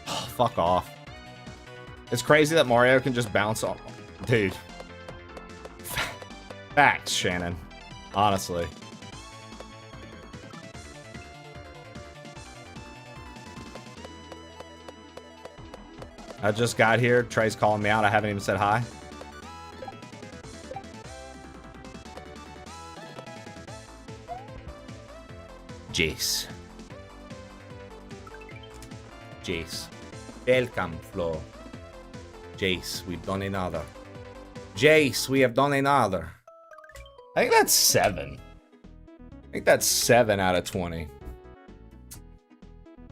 Oh, fuck off. It's crazy that Mario can just bounce off. Dude. Facts, Shannon. Honestly. I just got here. Trey's calling me out. I haven't even said hi. Jace. Jace. Welcome, Flo. Jace, we've done another. Jace, we have done another. I think that's 7. I think that's 7 out of 20.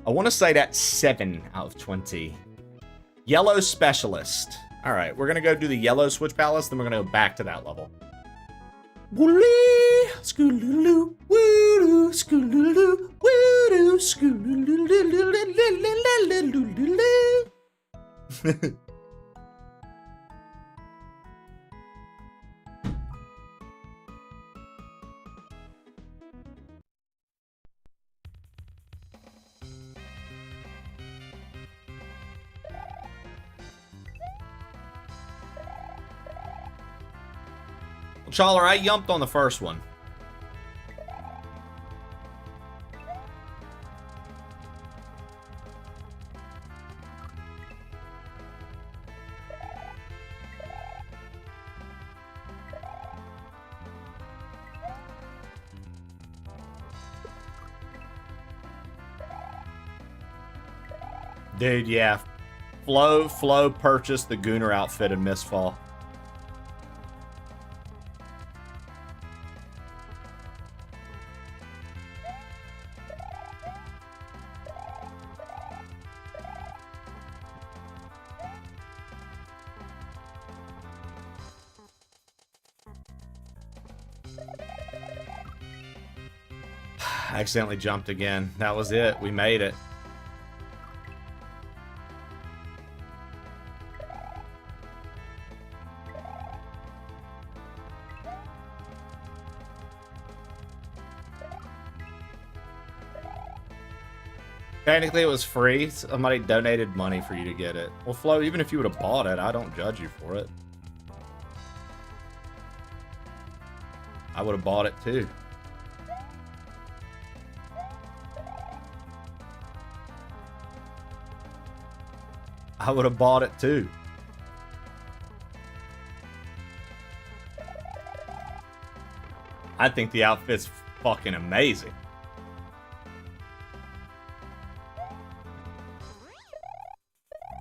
I want to say that's 7 out of 20. Yellow Specialist. All right, we're going to go do the Yellow Switch Palace, then we're going to go back to that level. Wooly, skooloo, woo, skooloo, woo, skooloo. Challer, I yumped on the first one. Dude, yeah. Flo purchased the Gooner outfit in Mistfall. I accidentally jumped again. That was it. We made it. Technically, it was free. Somebody donated money for you to get it. Well, Flo, even if you would have bought it, I don't judge you for it. I would have bought it too. I would have bought it too. I think the outfit's fucking amazing.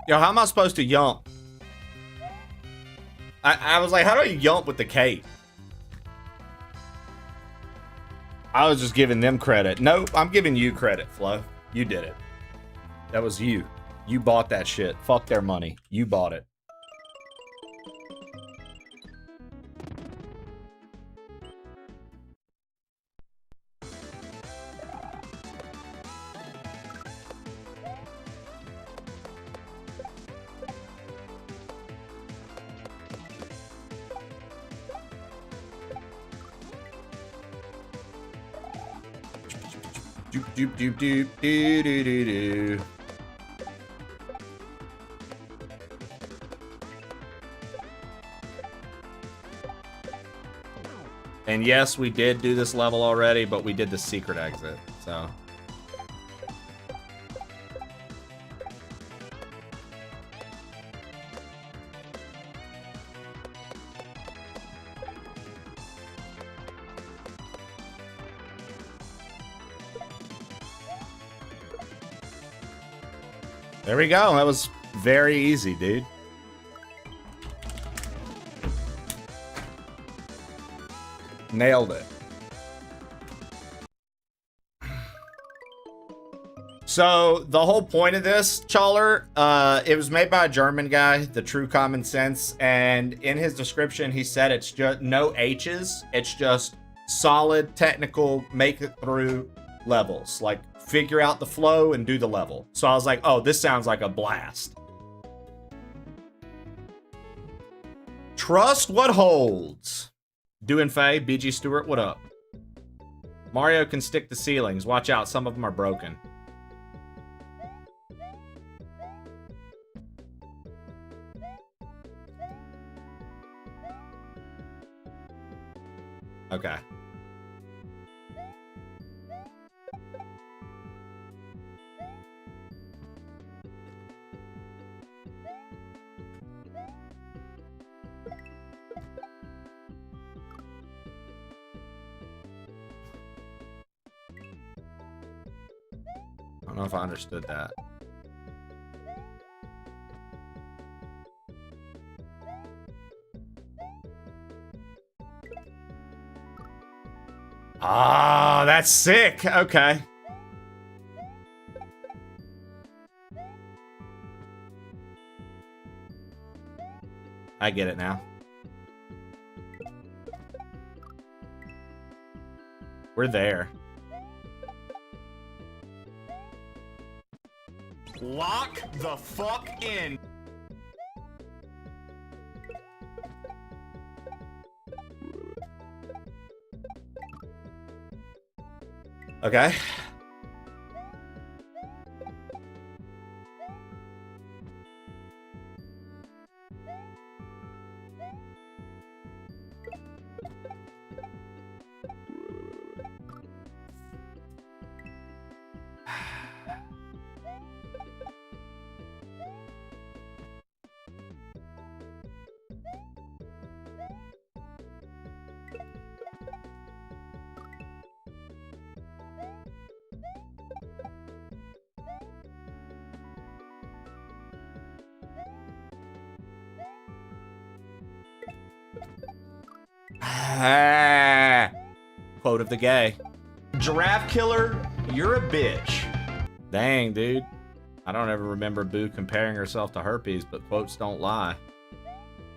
Yo, how am I supposed to yump? I was like, how do I yump with the cape? I was just giving them credit. Nope, I'm giving you credit, Flo. You did it. That was you. You bought that shit. Fuck their money. You bought it. Doop doop doop doop doo doo doo doo. And yes, we did do this level already, but we did the secret exit, so. There we go. That was very easy, dude. Nailed it. So the whole point of this, Chawler, it was made by a German guy, TheTrueCommonSense, and in his description he said it's just no H's, it's just solid technical make it through levels, like figure out the flow and do the level. So I was like, oh, this sounds like a blast. Trust what holds. Doing Faye, BG Stewart, what up? Mario can stick to ceilings. Watch out, some of them are broken. Okay. I don't know if I understood that. Ah, that's sick. Okay. I get it now. We're there. Lock the fuck in. Okay. Quote of the gay. Giraffe killer, you're a bitch. Dang, dude. I don't ever remember Boo comparing herself to herpes, but quotes don't lie.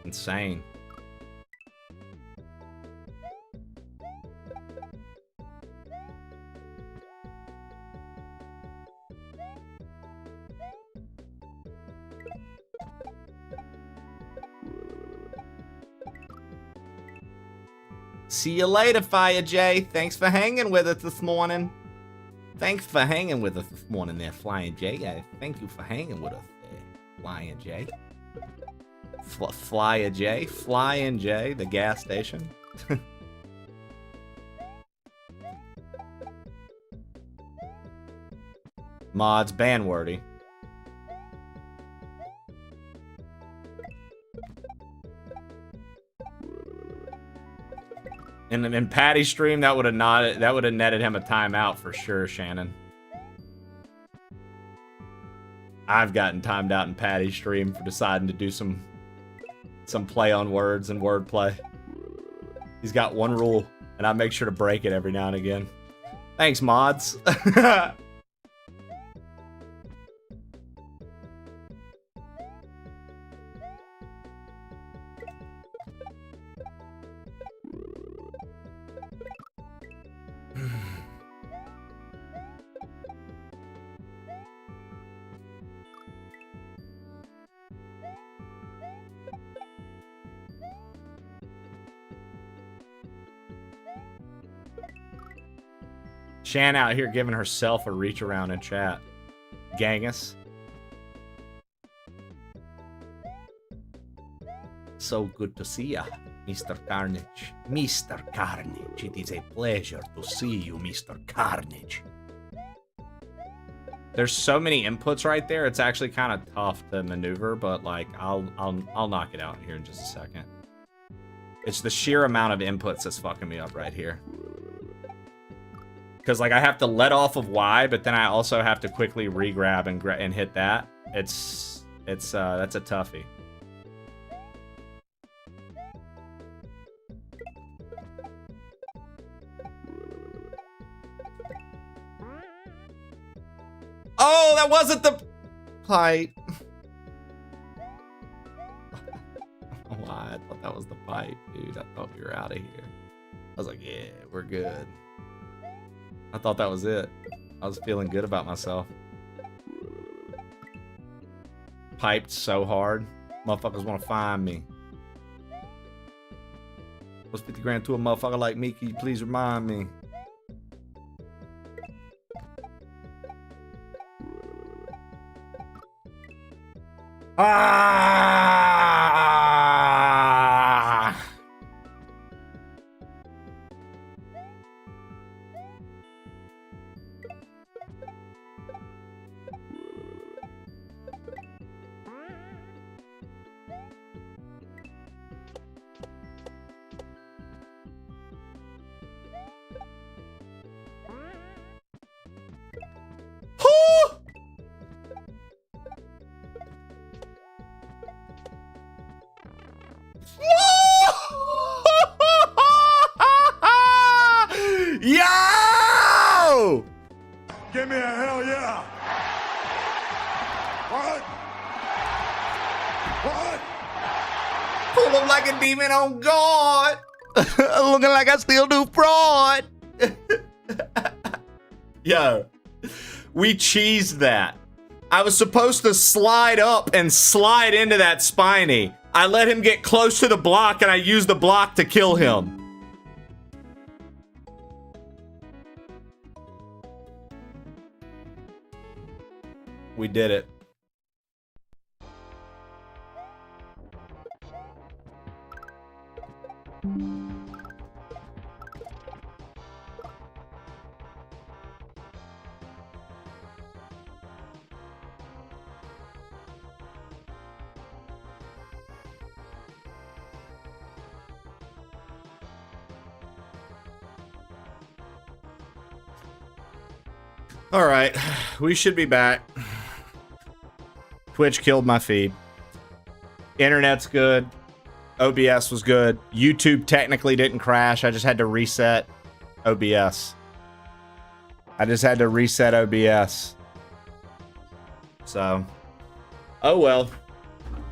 Insane. See you later, Fire J. Thanks for hanging with us this morning. Thanks for hanging with us this morning there, Flying J. Thank you for hanging with us there, Flying J. Flyer J. Flying J, the gas station. Mods, ban-wordy. In Patty's stream, that would have netted him a timeout for sure, Shannon. I've gotten timed out in Patty's stream for deciding to do some play on words and wordplay. He's got one rule, and I make sure to break it every now and again. Thanks, mods. Shan out here giving herself a reach around in chat. Gangus. So good to see ya, Mr. Carnage. Mr. Carnage, it is a pleasure to see you, Mr. Carnage. There's so many inputs right there, it's actually kind of tough to maneuver, but like I'll knock it out here in just a second. It's the sheer amount of inputs that's fucking me up right here. Because like I have to let off of Y, but then I also have to quickly re-grab and hit that. It's that's a toughie. Oh, that wasn't the pipe. Why? I thought that was the pipe, dude. I thought we were out of here. I was like, yeah, we're good. I thought that was it. I was feeling good about myself. Piped so hard. Motherfuckers want to find me. What's 50 grand to a motherfucker like me? Can you please remind me? Ah! Yo! Give me a hell yeah! What? What? Pull him like a demon on guard. Looking like I still do fraud. Yo, we cheesed that. I was supposed to slide up and slide into that spiny. I let him get close to the block and I used the block to kill him. We did it. All right, we should be back. Twitch killed my feed. Internet's good. OBS was good. YouTube technically didn't crash. I just had to reset OBS. So, oh well.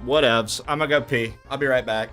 Whatevs. I'm gonna go pee. I'll be right back.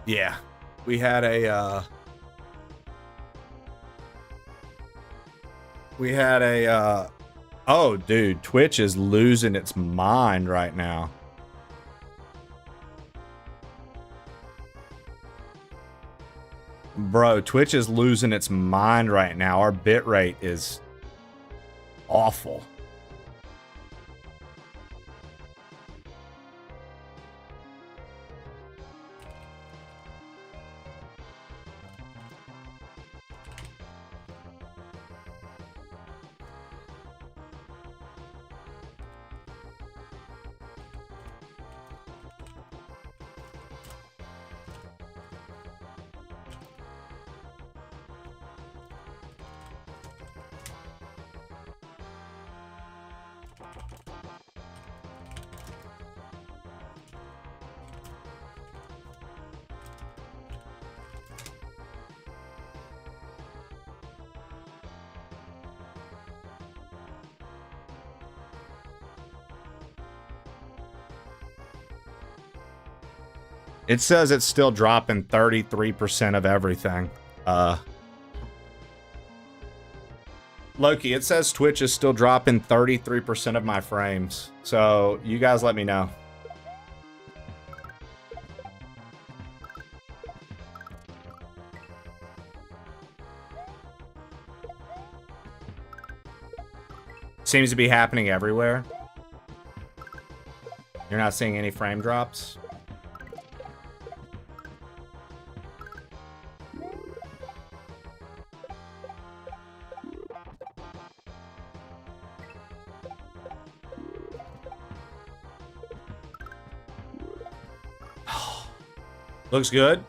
Yeah, we had a oh dude, Twitch is losing its mind right now. Bro, Twitch is losing its mind right now. Our bitrate is awful. It says it's still dropping 33% of everything. Loki, it says Twitch is still dropping 33% of my frames. So you guys let me know. Seems to be happening everywhere. You're not seeing any frame drops? Looks good.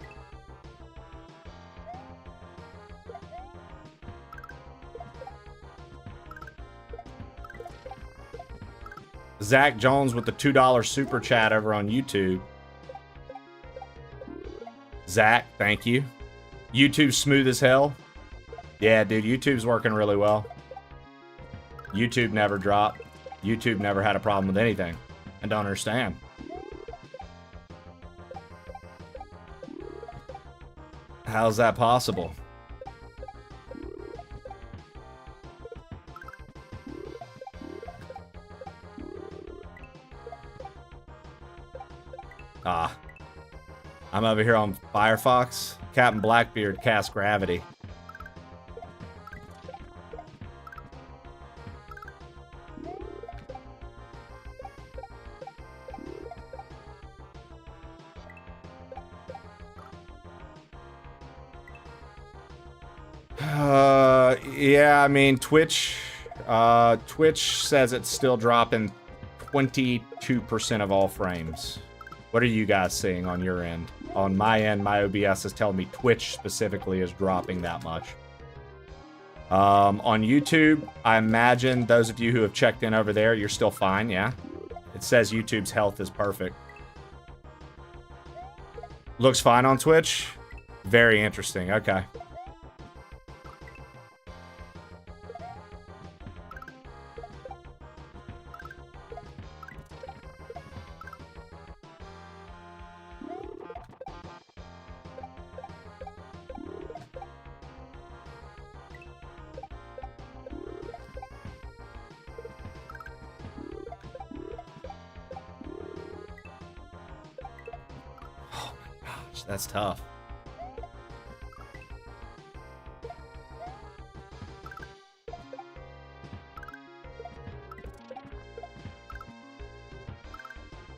Zach Jones with the $2 super chat over on YouTube. Zach, thank you. YouTube's smooth as hell. Yeah, dude, YouTube's working really well. YouTube never dropped. YouTube never had a problem with anything. I don't understand. How's that possible? Ah. I'm over here on Firefox. Captain Blackbeard cast gravity. Yeah, I mean, Twitch says it's still dropping 22% of all frames. What are you guys seeing on your end? On my end, my OBS is telling me Twitch specifically is dropping that much. On YouTube, I imagine those of you who have checked in over there, you're still fine, yeah? It says YouTube's health is perfect. Looks fine on Twitch? Very interesting, okay. That's tough.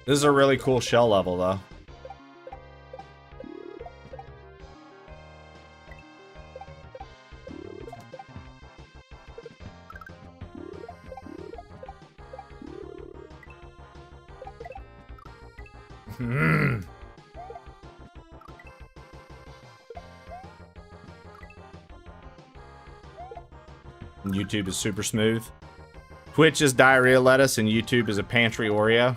This is a really cool shell level, though. YouTube is super smooth. Twitch is diarrhea lettuce and YouTube is a pantry Oreo.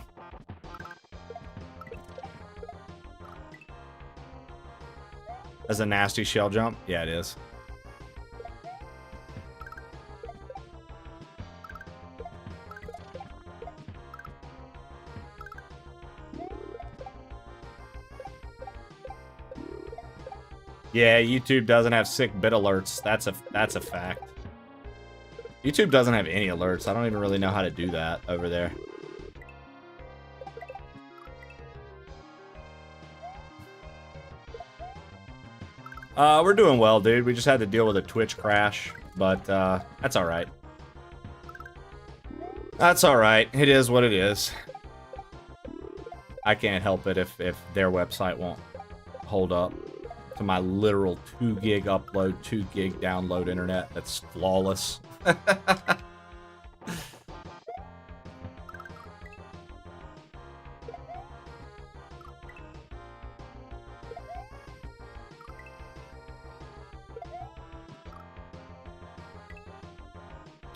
That's a nasty shell jump. Yeah, it is. Yeah, YouTube doesn't have sick bit alerts. That's a fact. YouTube doesn't have any alerts. I don't even really know how to do that over there. We're doing well, dude. We just had to deal with a Twitch crash, but that's all right. That's all right. It is what it is. I can't help it if their website won't hold up to my literal 2 gig upload, 2 gig download internet. That's flawless.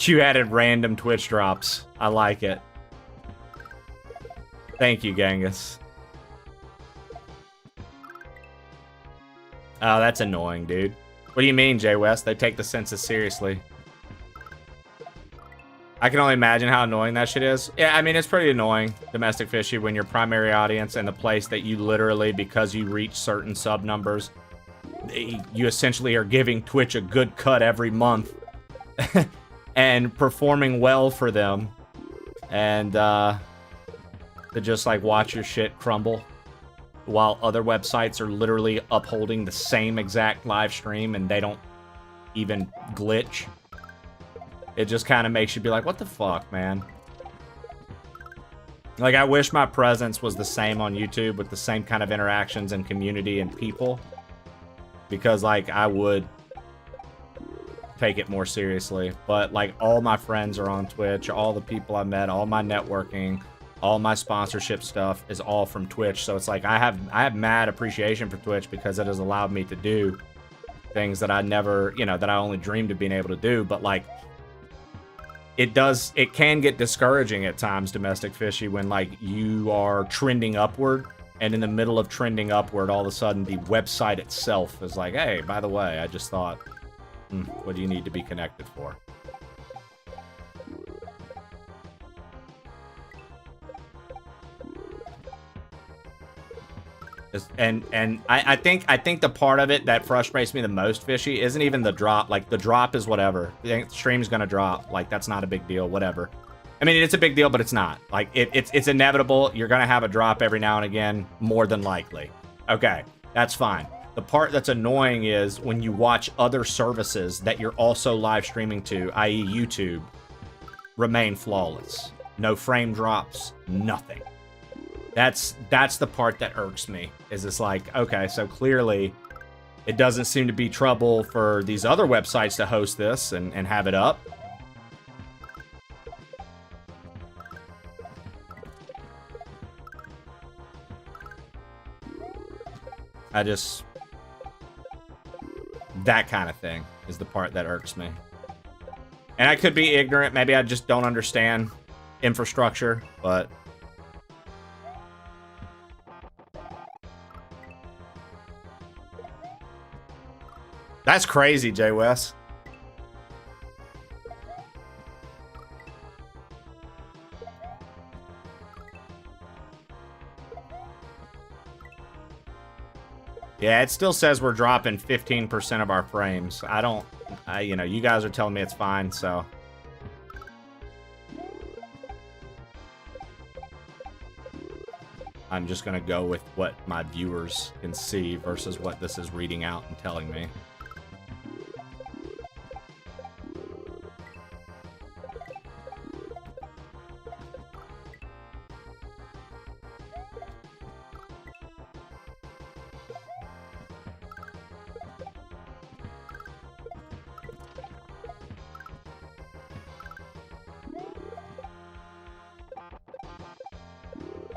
You added random Twitch drops. I like it. Thank you, Genghis. Oh, that's annoying, dude. What do you mean, Jay West? They take the census seriously. I can only imagine how annoying that shit is. Yeah, I mean, it's pretty annoying, Domestic Fishy, when your primary audience and the place that you literally, because you reach certain sub numbers, you essentially are giving Twitch a good cut every month. and performing well for them, and to just like watch your shit crumble while other websites are literally upholding the same exact live stream and they don't even glitch. It just kind of makes you be like, what the fuck, man? Like, I wish my presence was the same on YouTube with the same kind of interactions and community and people, because like I would take it more seriously. But like, all my friends are on Twitch, all the people I met, all my networking, all my sponsorship stuff is all from Twitch. So it's like I have mad appreciation for Twitch because it has allowed me to do things that I never, you know, that I only dreamed of being able to do. But like, it can get discouraging at times, Domestic Fishy, when like you are trending upward, and in the middle of trending upward, all of a sudden the website itself is like, hey, by the way, I just thought, what do you need to be connected for? And I think the part of it that frustrates me the most, Fishy, isn't even the drop. Like, the drop is whatever. The stream's gonna drop. Like, that's not a big deal. Whatever. I mean, it's a big deal, but it's not. Like, it's inevitable. You're gonna have a drop every now and again, more than likely. Okay, that's fine. The part that's annoying is when you watch other services that you're also live streaming to, i.e. YouTube, remain flawless. No frame drops, nothing. That's the part that irks me, is it's like, okay, so clearly it doesn't seem to be trouble for these other websites to host this and have it up. That kind of thing is the part that irks me. And I could be ignorant, maybe I just don't understand infrastructure, but that's crazy, Jay West. Yeah, it still says we're dropping 15% of our frames. You know, you guys are telling me it's fine, so. I'm just gonna go with what my viewers can see versus what this is reading out and telling me.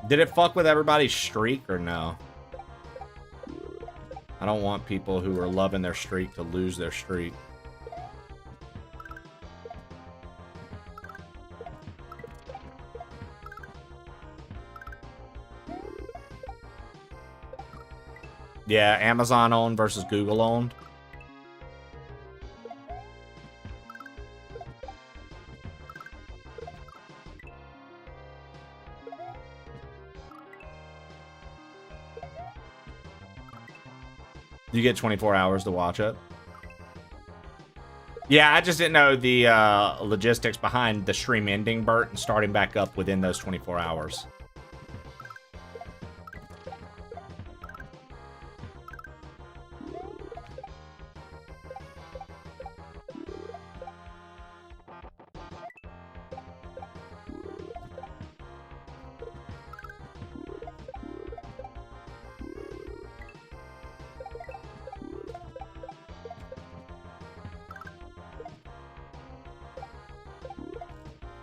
Did it fuck with everybody's streak or no? I don't want people who are loving their streak to lose their streak. Yeah, Amazon owned versus Google owned. You get 24 hours to watch it. Yeah, I just didn't know the logistics behind the stream ending, Bert, and starting back up within those 24 hours.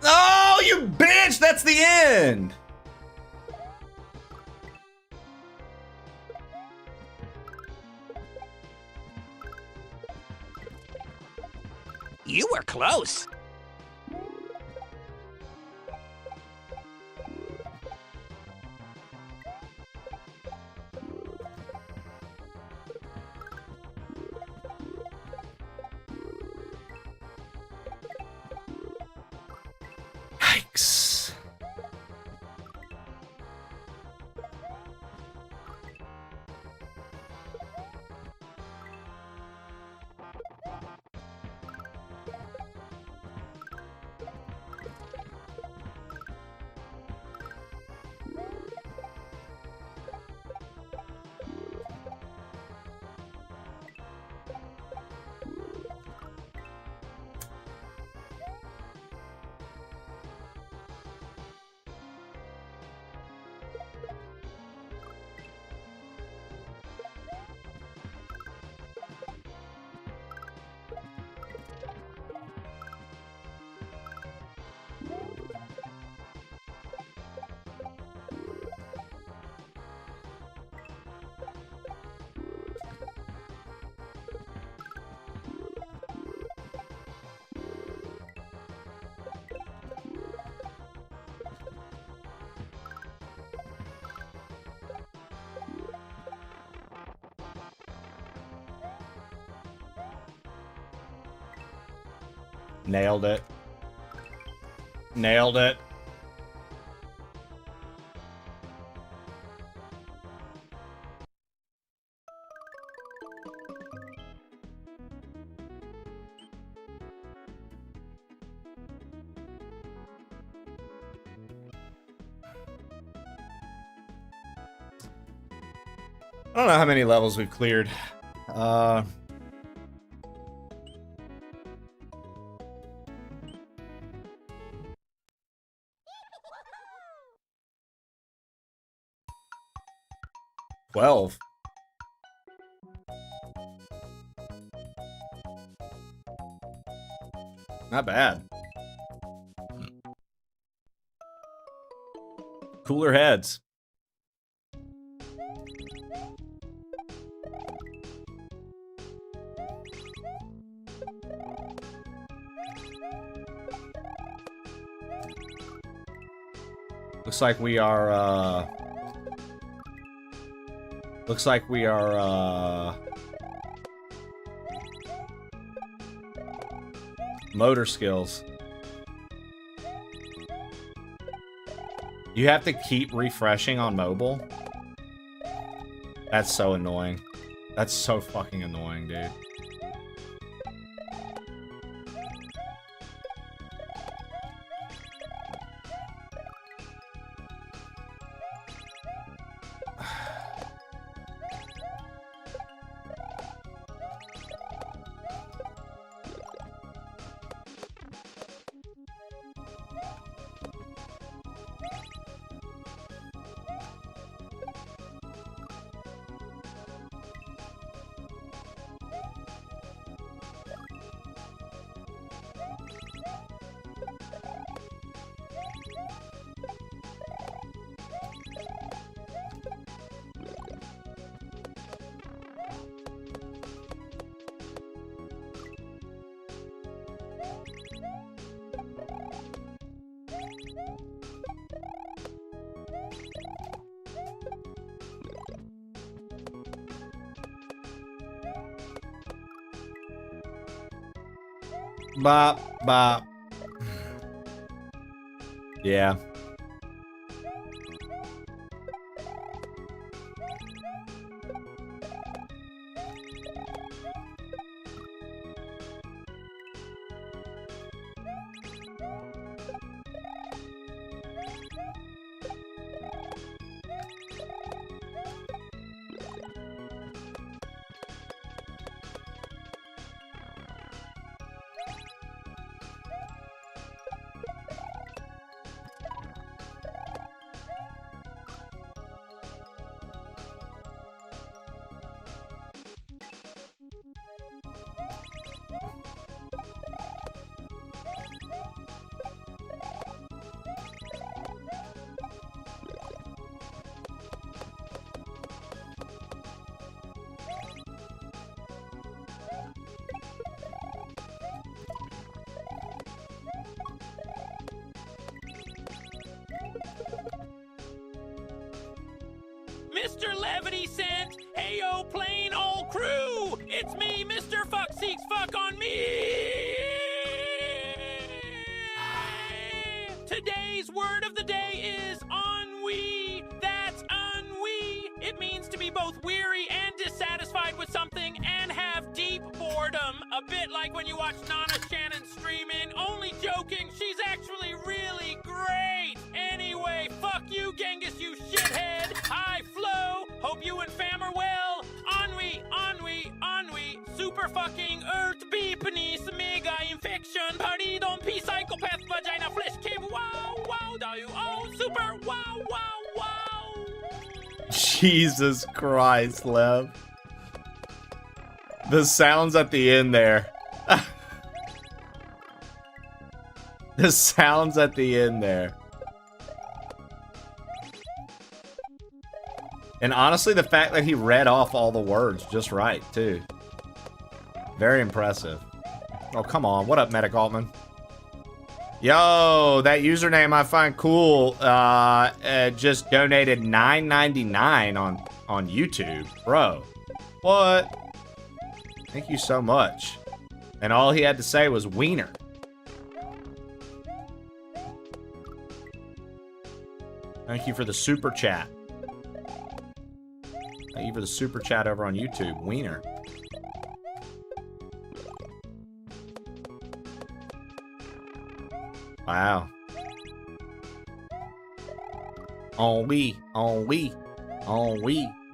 Oh, you bitch! That's the end! You were close. Yikes. Nailed it. Nailed it. I don't know how many levels we've cleared. 12. Not bad. Cooler heads. Looks like we are, motor skills. You have to keep refreshing on mobile? That's so annoying. That's so fucking annoying, dude. Bop, bop. Yeah. Mr. Levity sent, "Heyo, plain old crew! It's me, Mr. Fuck Seeks Fuck on Me!" Today's word of the day is ennui. That's ennui. It means to be both weary and dissatisfied with something and have deep boredom. A bit like when you watch Nana Shannon streaming. Only joking, she's actually really great. Anyway, fuck you, Genghis, you shithead. Hi, Flo. Hope you and fam are well. Ennui, ennui, ennui. Super fucking earth beepness, mega infection. Party don't pee psychopath vagina flesh cave. Wow, wow, do you oh super wow, wow, wow. Jesus Christ, Lev. The sounds at the end there. The sounds at the end there. And honestly, the fact that he read off all the words just right, too. Very impressive. Oh, come on. What up, Medic Altman? Yo, that username I find cool just donated $9.99 on YouTube. Bro, what? Thank you so much. And all he had to say was wiener. Thank you for the super chat. Thank you for the super chat over on YouTube. Wiener. Wow. On we,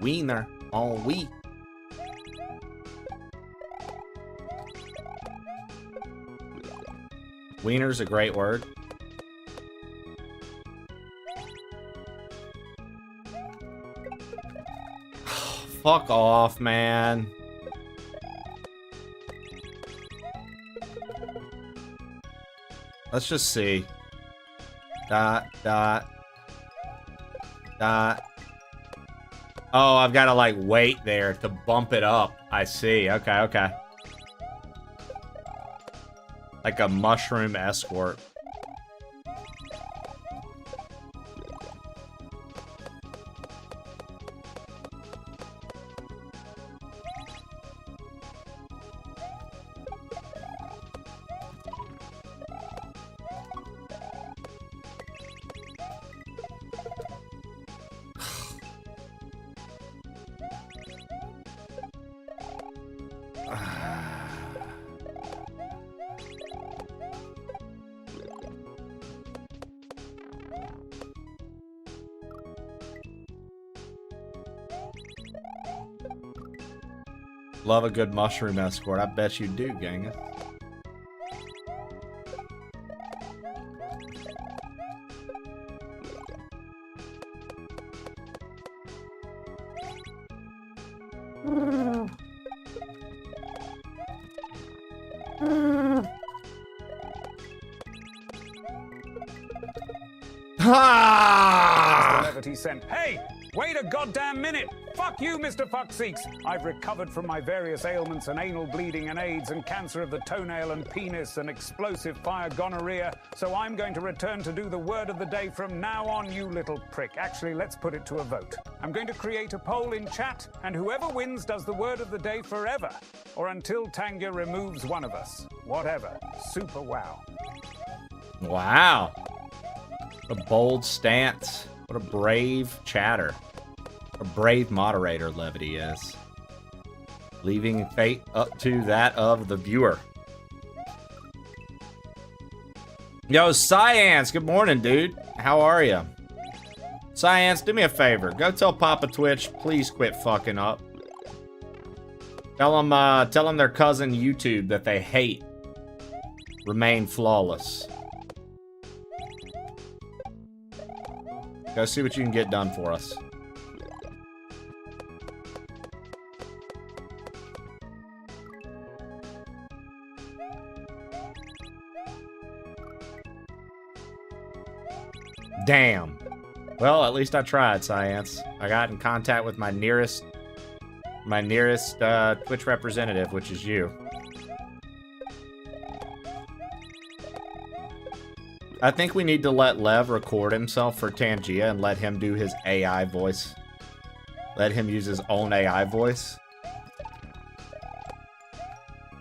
wiener, on we. Wiener's a great word. Fuck off, man. Let's just see. Dot, dot. Dot. Oh, I've got to, like, wait there to bump it up. I see. Okay, okay. Like a mushroom escort. Love a good mushroom escort. I bet you do, gang. Levity sent. Hey, wait a goddamn minute! Fuck you, Mr. Fuckseeks! I've recovered from my various ailments and anal bleeding and AIDS and cancer of the toenail and penis and explosive fire gonorrhea, so I'm going to return to do the word of the day from now on, you little prick. Actually, let's put it to a vote. I'm going to create a poll in chat, and whoever wins does the word of the day forever. Or until Tanga removes one of us. Whatever. Super wow. Wow. What a bold stance. What a brave chatter. A brave moderator Levity is. Leaving fate up to that of the viewer. Yo, Science, good morning, dude. How are you? Science, do me a favor. Go tell Papa Twitch, please quit fucking up. Tell them their cousin YouTube that they hate. Remain flawless. Go see what you can get done for us. Damn. Well, at least I tried, Science. I got in contact with my nearest Twitch representative, which is you. I think we need to let Lev record himself for Tangia and let him do his AI voice. Let him use his own AI voice.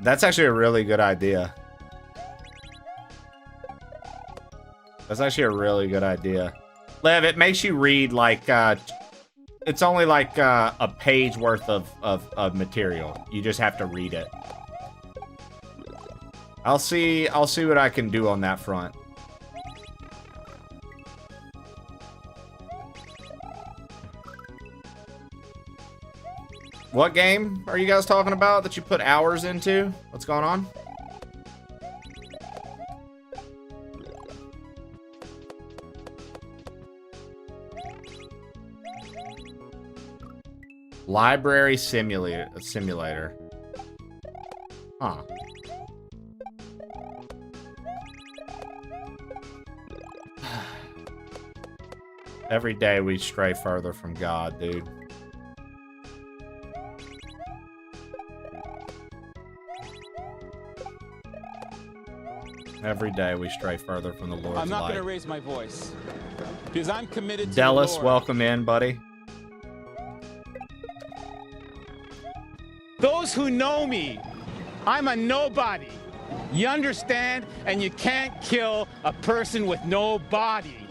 That's actually a really good idea. That's actually a really good idea. Lev, it makes you read like, it's only like a page worth of material. You just have to read it. I'll see what I can do on that front. What game are you guys talking about that you put hours into? What's going on? Library simulator. Huh. Every day we stray further from God, dude. Every day we stray further from the Lord's light. I'm not going to raise my voice because I'm committed to Dallas, the Lord. welcome in, buddy. Those who know me, I'm a nobody. You understand? And you can't kill a person with no body.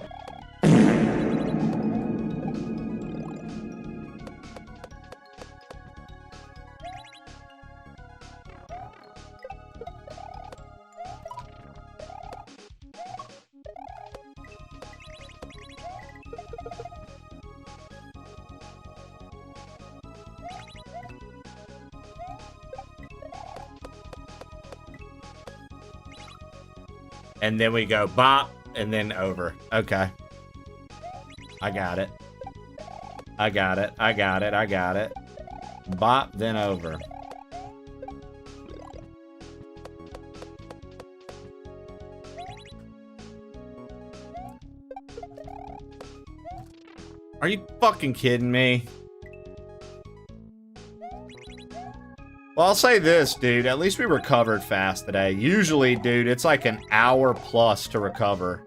And then we go bop, and then over. Okay. I got it. I got it. I got it. I got it. Bop, then over. Are you fucking kidding me? Well, I'll say this, dude. At least we recovered fast today. Usually, dude, it's like an hour plus to recover.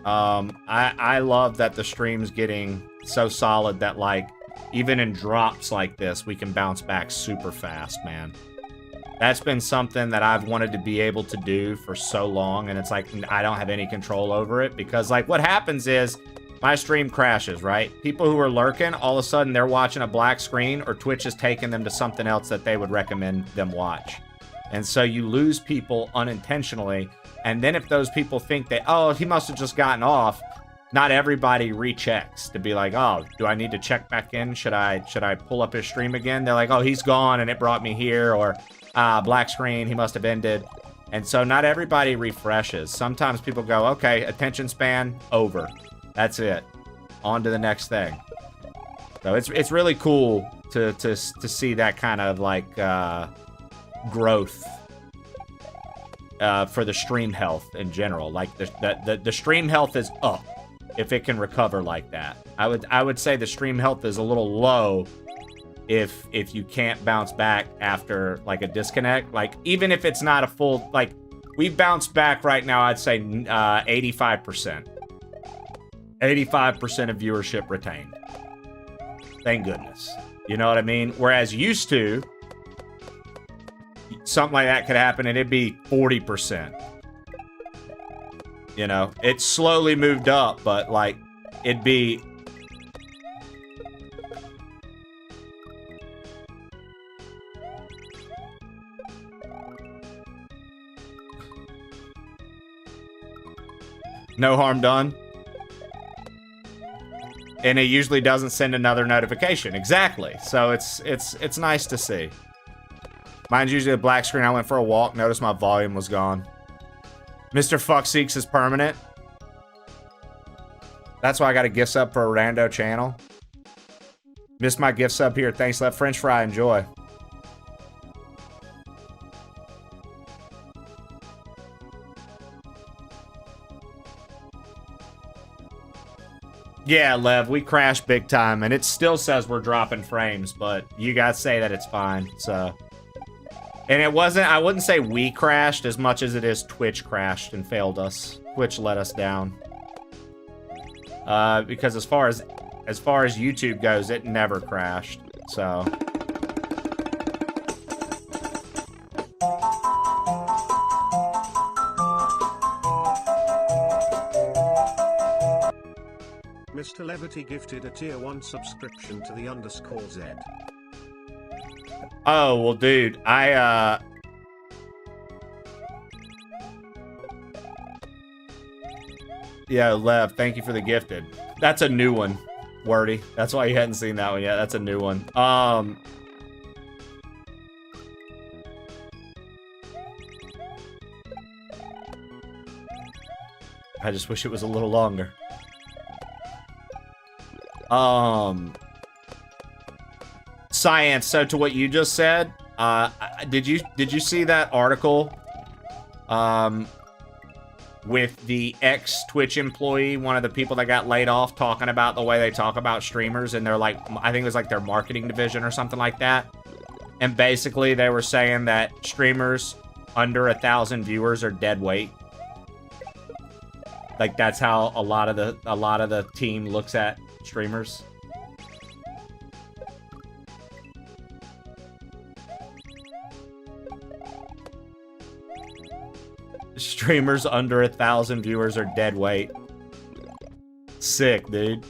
I love that the stream's getting so solid that, like, even in drops like this, we can bounce back super fast, man. That's been something that I've wanted to be able to do for so long, and it's like I don't have any control over it because, like, what happens is my stream crashes, right? People who are lurking, all of a sudden they're watching a black screen or Twitch is taking them to something else that they would recommend them watch. And so you lose people unintentionally. And then if those people think that, oh, he must have just gotten off, not everybody rechecks to be like, oh, do I need to check back in? Should I pull up his stream again? They're like, oh, he's gone and it brought me here, or black screen, he must have ended. And so not everybody refreshes. Sometimes people go, okay, attention span, over. That's it. On to the next thing. So it's really cool to see that kind of like growth for the stream health in general. Like the stream health is up if it can recover like that. I would say the stream health is a little low if you can't bounce back after like a disconnect. Like even if it's not a full, like we bounced back right now, I'd say 85%. 85% of viewership retained. Thank goodness. You know what I mean? Whereas used to, something like that could happen and it'd be 40%. You know, it slowly moved up, but like it'd be... No harm done. And it usually doesn't send another notification. Exactly. So it's nice to see. Mine's usually a black screen. I went for a walk. Noticed my volume was gone. Mr. Fuckseeks is permanent. That's why I got a gift sub for a rando channel. Missed my gift sub here. Thanks, left French fry. Enjoy. Yeah, Lev, we crashed big time, and it still says we're dropping frames, but you guys say that it's fine, so. And it wasn't, I wouldn't say we crashed as much as it is Twitch crashed and failed us. Twitch let us down. Because as far as YouTube goes, it never crashed, so. Mr. Levity gifted a tier 1 subscription to the _Z. Oh, well, dude, yeah, Lev, thank you for the gifted. That's a new one, Wordy. That's why you hadn't seen that one yet. That's a new one. I just wish it was a little longer. Science, so to what you just said, did you see that article with the ex-Twitch employee, one of the people that got laid off, talking about the way they talk about streamers, and they're like, I think it was like their marketing division or something like that, and basically they were saying that streamers under 1,000 viewers are dead weight. Like that's how a lot of the team looks at streamers. Streamers under 1,000 viewers are dead weight. Sick, dude.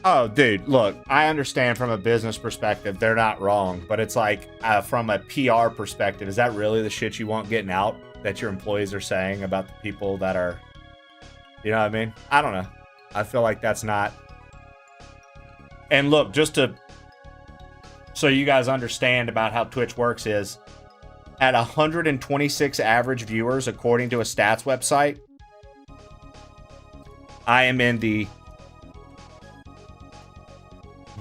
Oh, dude, look, I understand from a business perspective, they're not wrong, but it's like, from a PR perspective, is that really the shit you want getting out that your employees are saying about the people that are, you know what I mean? I don't know. I feel like that's not. And look, just to, so you guys understand about how Twitch works is, at 126 average viewers, according to a stats website, I am in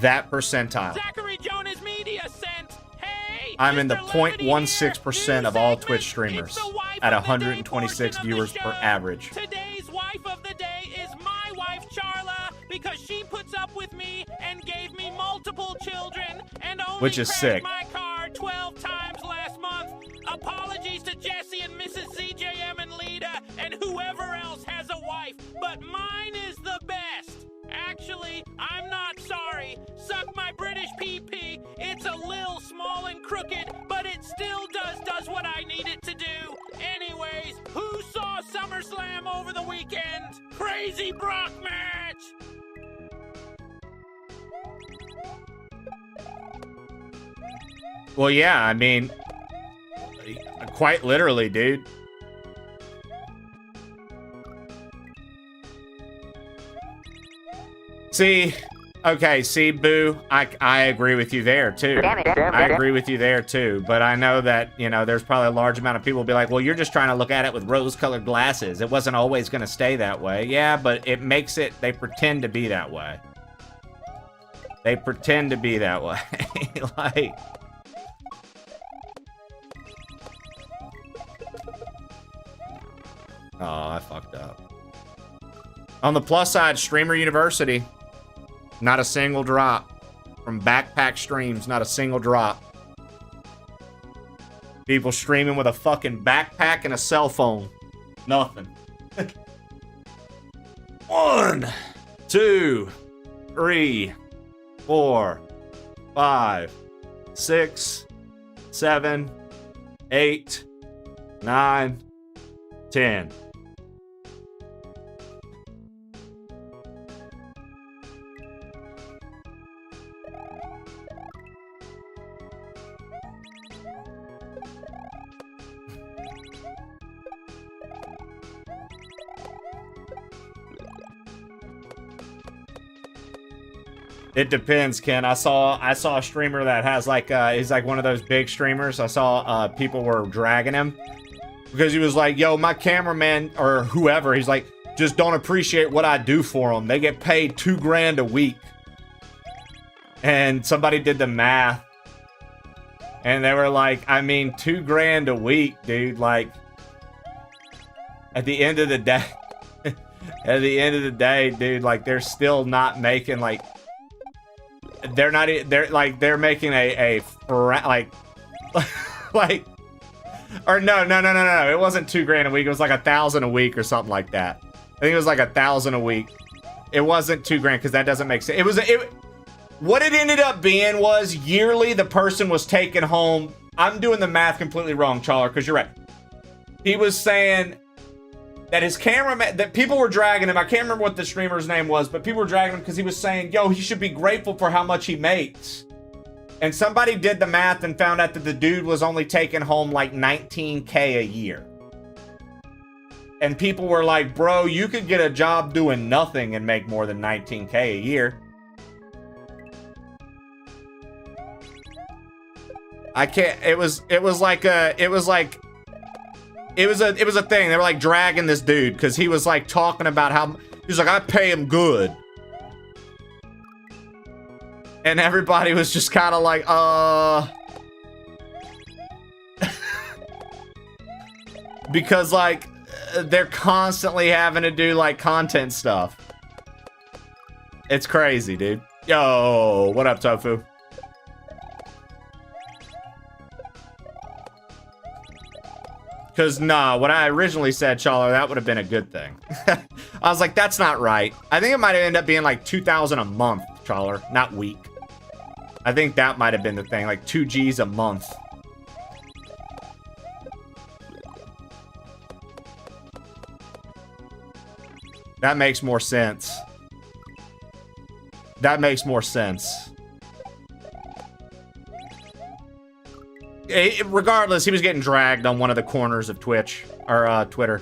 that percentile. Zachary Jonas Media sent. Hey, I'm in the 0.16% of all Twitch streamers at 126 viewers per average. Today's wife of the day is my wife, Charla, because she puts up with me and gave me multiple children and only Which is sick. my car 12 times last month. Apologies to Jesse and Mrs. ZJM and Lita and whoever else has a wife, but mine is the best. Actually, I'm not sorry. Suck my British PP. It's a little small and crooked, but it still does what I need it to do. Anyways, who saw SummerSlam over the weekend? Crazy Brock match! Well, yeah, I mean, quite literally, dude. See, okay, see, Boo, I agree with you there, too. I agree with you there, too. But I know that, you know, there's probably a large amount of people be like, well, you're just trying to look at it with rose-colored glasses. It wasn't always going to stay that way. Yeah, but it makes it, they pretend to be that way. They pretend to be that way. Like... Oh, I fucked up. On the plus side, Streamer University. Not a single drop. From Backpack Streams, not a single drop. People streaming with a fucking backpack and a cell phone. Nothing. 1, 2, 3, 4, 5, 6, 7, 8, 9, 10. It depends, Ken. I saw a streamer that has like he's like one of those big streamers. I saw people were dragging him because he was like, yo, my cameraman or whoever, he's like, just don't appreciate what I do for them. They get paid $2 grand a week. And somebody did the math. And they were like, I mean, $2 grand a week, dude. Like, at the end of the day, dude, like, they're still not making, like, they're making like, or no, it wasn't $2 grand a week. It was like 1,000 a week or something like that. I think it was like 1,000 a week. It wasn't $2 grand because that doesn't make sense. What it ended up being was yearly the person was taking home. I'm doing the math completely wrong, Challer, because you're right. He was saying that his cameraman, that people were dragging him. I can't remember what the streamer's name was, but people were dragging him because he was saying, yo, he should be grateful for how much he makes. And somebody did the math and found out that the dude was only taking home like $19K a year. And people were like, bro, you could get a job doing nothing and make more than $19K a year. I can't, it was a thing. They were like dragging this dude because he was like talking about how, he's like, I pay him good. And everybody was just kind of like, because like, they're constantly having to do like content stuff. It's crazy, dude. Yo, what up, Tofu? Because, nah, what I originally said, Challer, that would have been a good thing. I was like, that's not right. I think it might have ended up being like 2,000 a month, Challer, not week. I think that might have been the thing, like 2 G's a month. That makes more sense. That makes more sense. Regardless, he was getting dragged on one of the corners of Twitch or Twitter.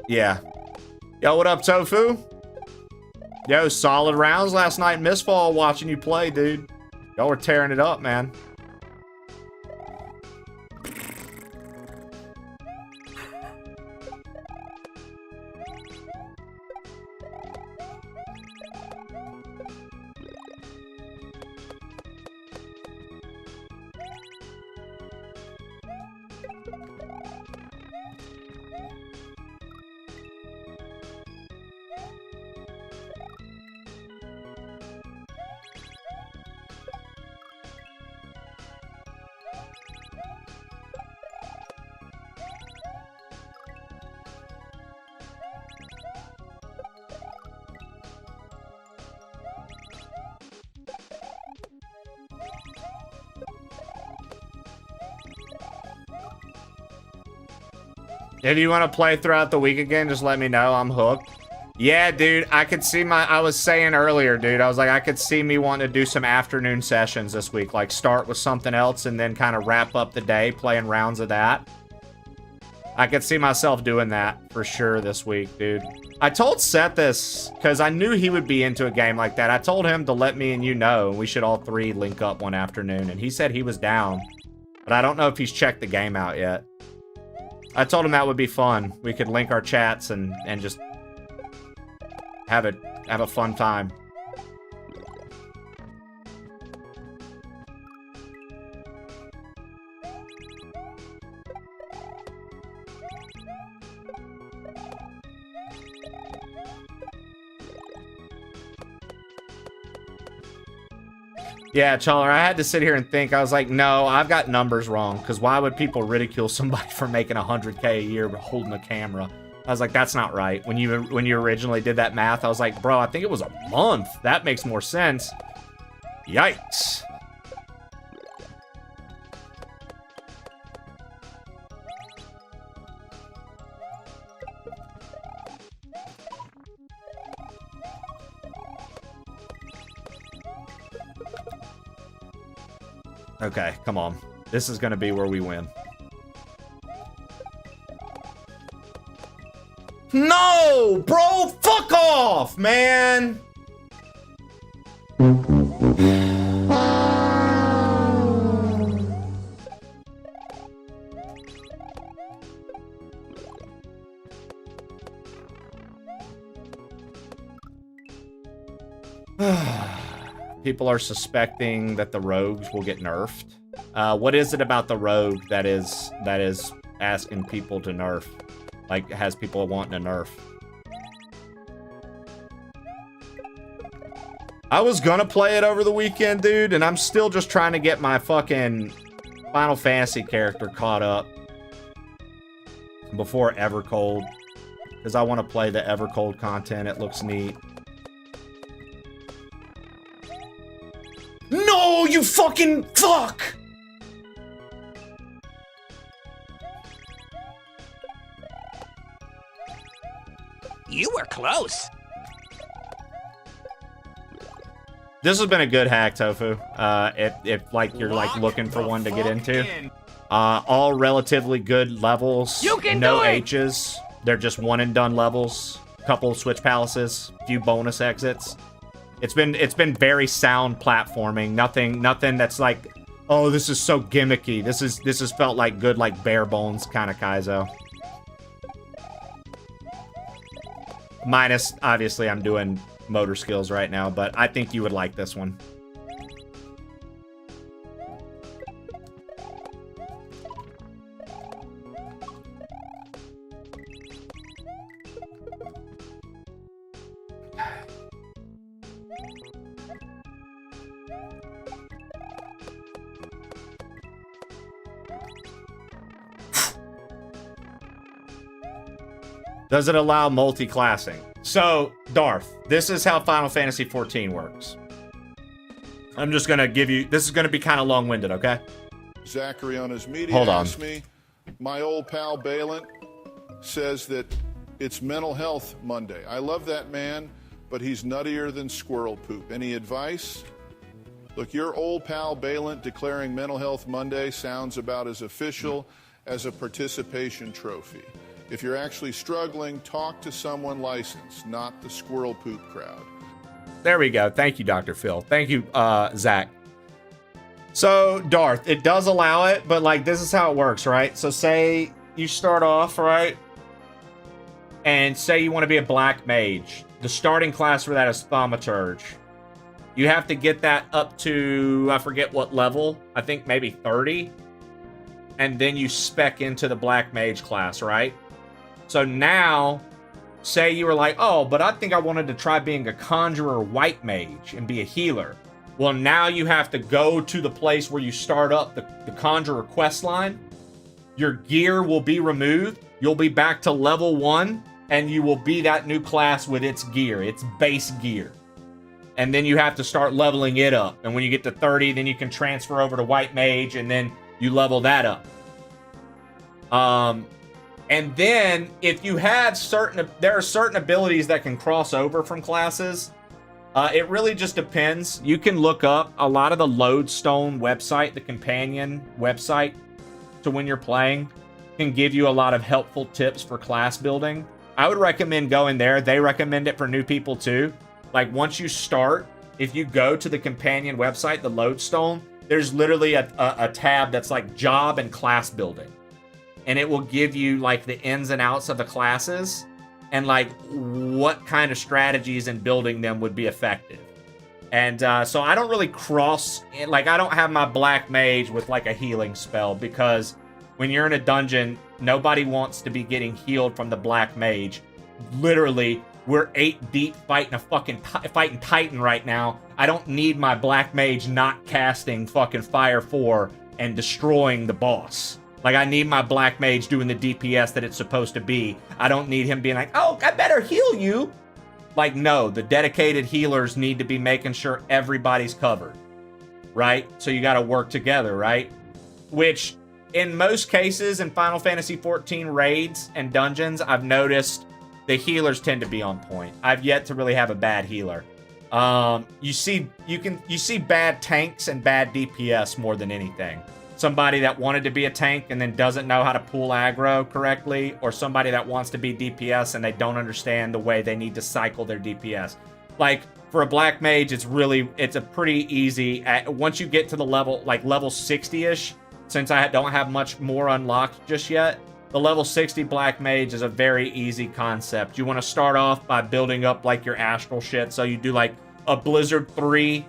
Yeah. Yo, what up, Tofu? Yo, solid rounds last night in Mistfall watching you play, dude. Y'all were tearing it up, man. If you want to play throughout the week again, just let me know. I'm hooked. Yeah, dude, I could see I was saying earlier, dude, I was like, I could see me wanting to do some afternoon sessions this week. Like, start with something else and then kind of wrap up the day playing rounds of that. I could see myself doing that for sure this week, dude. I told Seth this because I knew he would be into a game like that. I told him to let me and you know, and we should all three link up one afternoon, and he said he was down. But I don't know if he's checked the game out yet. I told him that would be fun. We could link our chats and just have a fun time. Yeah, Challer, I had to sit here and think. I was like, no, I've got numbers wrong. Because why would people ridicule somebody for making 100K a year holding a camera? I was like, that's not right. When you originally did that math, I was like, bro, I think it was a month. That makes more sense. Yikes. Okay, come on. This is gonna be where we win. No! Bro, fuck off, man! People are suspecting that the rogues will get nerfed. What is it about the rogue that is asking people to nerf? Like, has people wanting to nerf? I was gonna play it over the weekend, dude, and I'm still just trying to get my fucking Final Fantasy character caught up before Evercold, because I want to play the Evercold content. It looks neat. No, you fucking fuck! You were close. This has been a good hack, Tofu. If like you're like looking for one to get into. All relatively good levels. You can no do it! H's. They're just one and done levels. Couple switch palaces, few bonus exits. It's been very sound platforming. Nothing that's like, oh, this is so gimmicky. This has felt like good, like bare bones kind of Kaizo. Minus, obviously, I'm doing motor skills right now, but I think you would like this one. Does it allow multi-classing? So, Darth, this is how Final Fantasy XIV works. I'm just gonna give you, this is gonna be kind of long-winded, okay? Zachary on his media Hold on. asked me, my old pal Balin says that It's Mental Health Monday. I love that man, but he's nuttier than squirrel poop. Any advice? Look, your old pal Balint declaring Mental Health Monday sounds about as official as a participation trophy. If you're actually struggling, talk to someone licensed, not the squirrel poop crowd. There we go. Thank you, Dr. Phil. Thank you, Zach. So, Darth, it does allow it, but like this is how it works, right? So say you start off, right? And say you want to be a black mage. The starting class for that is thaumaturge. You have to get that up to, I forget what level. I think maybe 30. And then you spec into the black mage class, right? So now, say you were like, oh, but I think I wanted to try being a conjurer white mage and be a healer. Well, now you have to go to the place where you start up the conjurer quest line. Your gear will be removed. You'll be back to level 1, and you will be that new class with its gear, its base gear. And then you have to start leveling it up. And when you get to 30, then you can transfer over to white mage, and then you level that up. And then if you have there are certain abilities that can cross over from classes. It really just depends. You can look up a lot of the Lodestone website, the companion website to when you're playing, can give you a lot of helpful tips for class building. I would recommend going there. They recommend it for new people too. Like once you start, if you go to the companion website, the Lodestone, there's literally a tab that's like job and class building. And it will give you like the ins and outs of the classes and like what kind of strategies in building them would be effective. And so I don't really cross, like I don't have my black mage with like a healing spell, because when you're in a dungeon, nobody wants to be getting healed from the black mage. Literally, we're 8 deep fighting a fucking fighting Titan right now. I don't need my black mage not casting fucking Fire 4 and destroying the boss. Like, I need my black mage doing the DPS that it's supposed to be. I don't need him being like, oh, I better heal you. Like, no, the dedicated healers need to be making sure everybody's covered, right? So you got to work together, right? Which, in most cases, in Final Fantasy XIV raids and dungeons, I've noticed the healers tend to be on point. I've yet to really have a bad healer. You see bad tanks and bad DPS more than anything. Somebody that wanted to be a tank and then doesn't know how to pull aggro correctly, or somebody that wants to be DPS and they don't understand the way they need to cycle their DPS. Like, for a black mage, it's a pretty easy, once you get to the level, like level 60-ish, since I don't have much more unlocked just yet, the level 60 black mage is a very easy concept. You want to start off by building up like your astral shit, so you do like a Blizzard 3,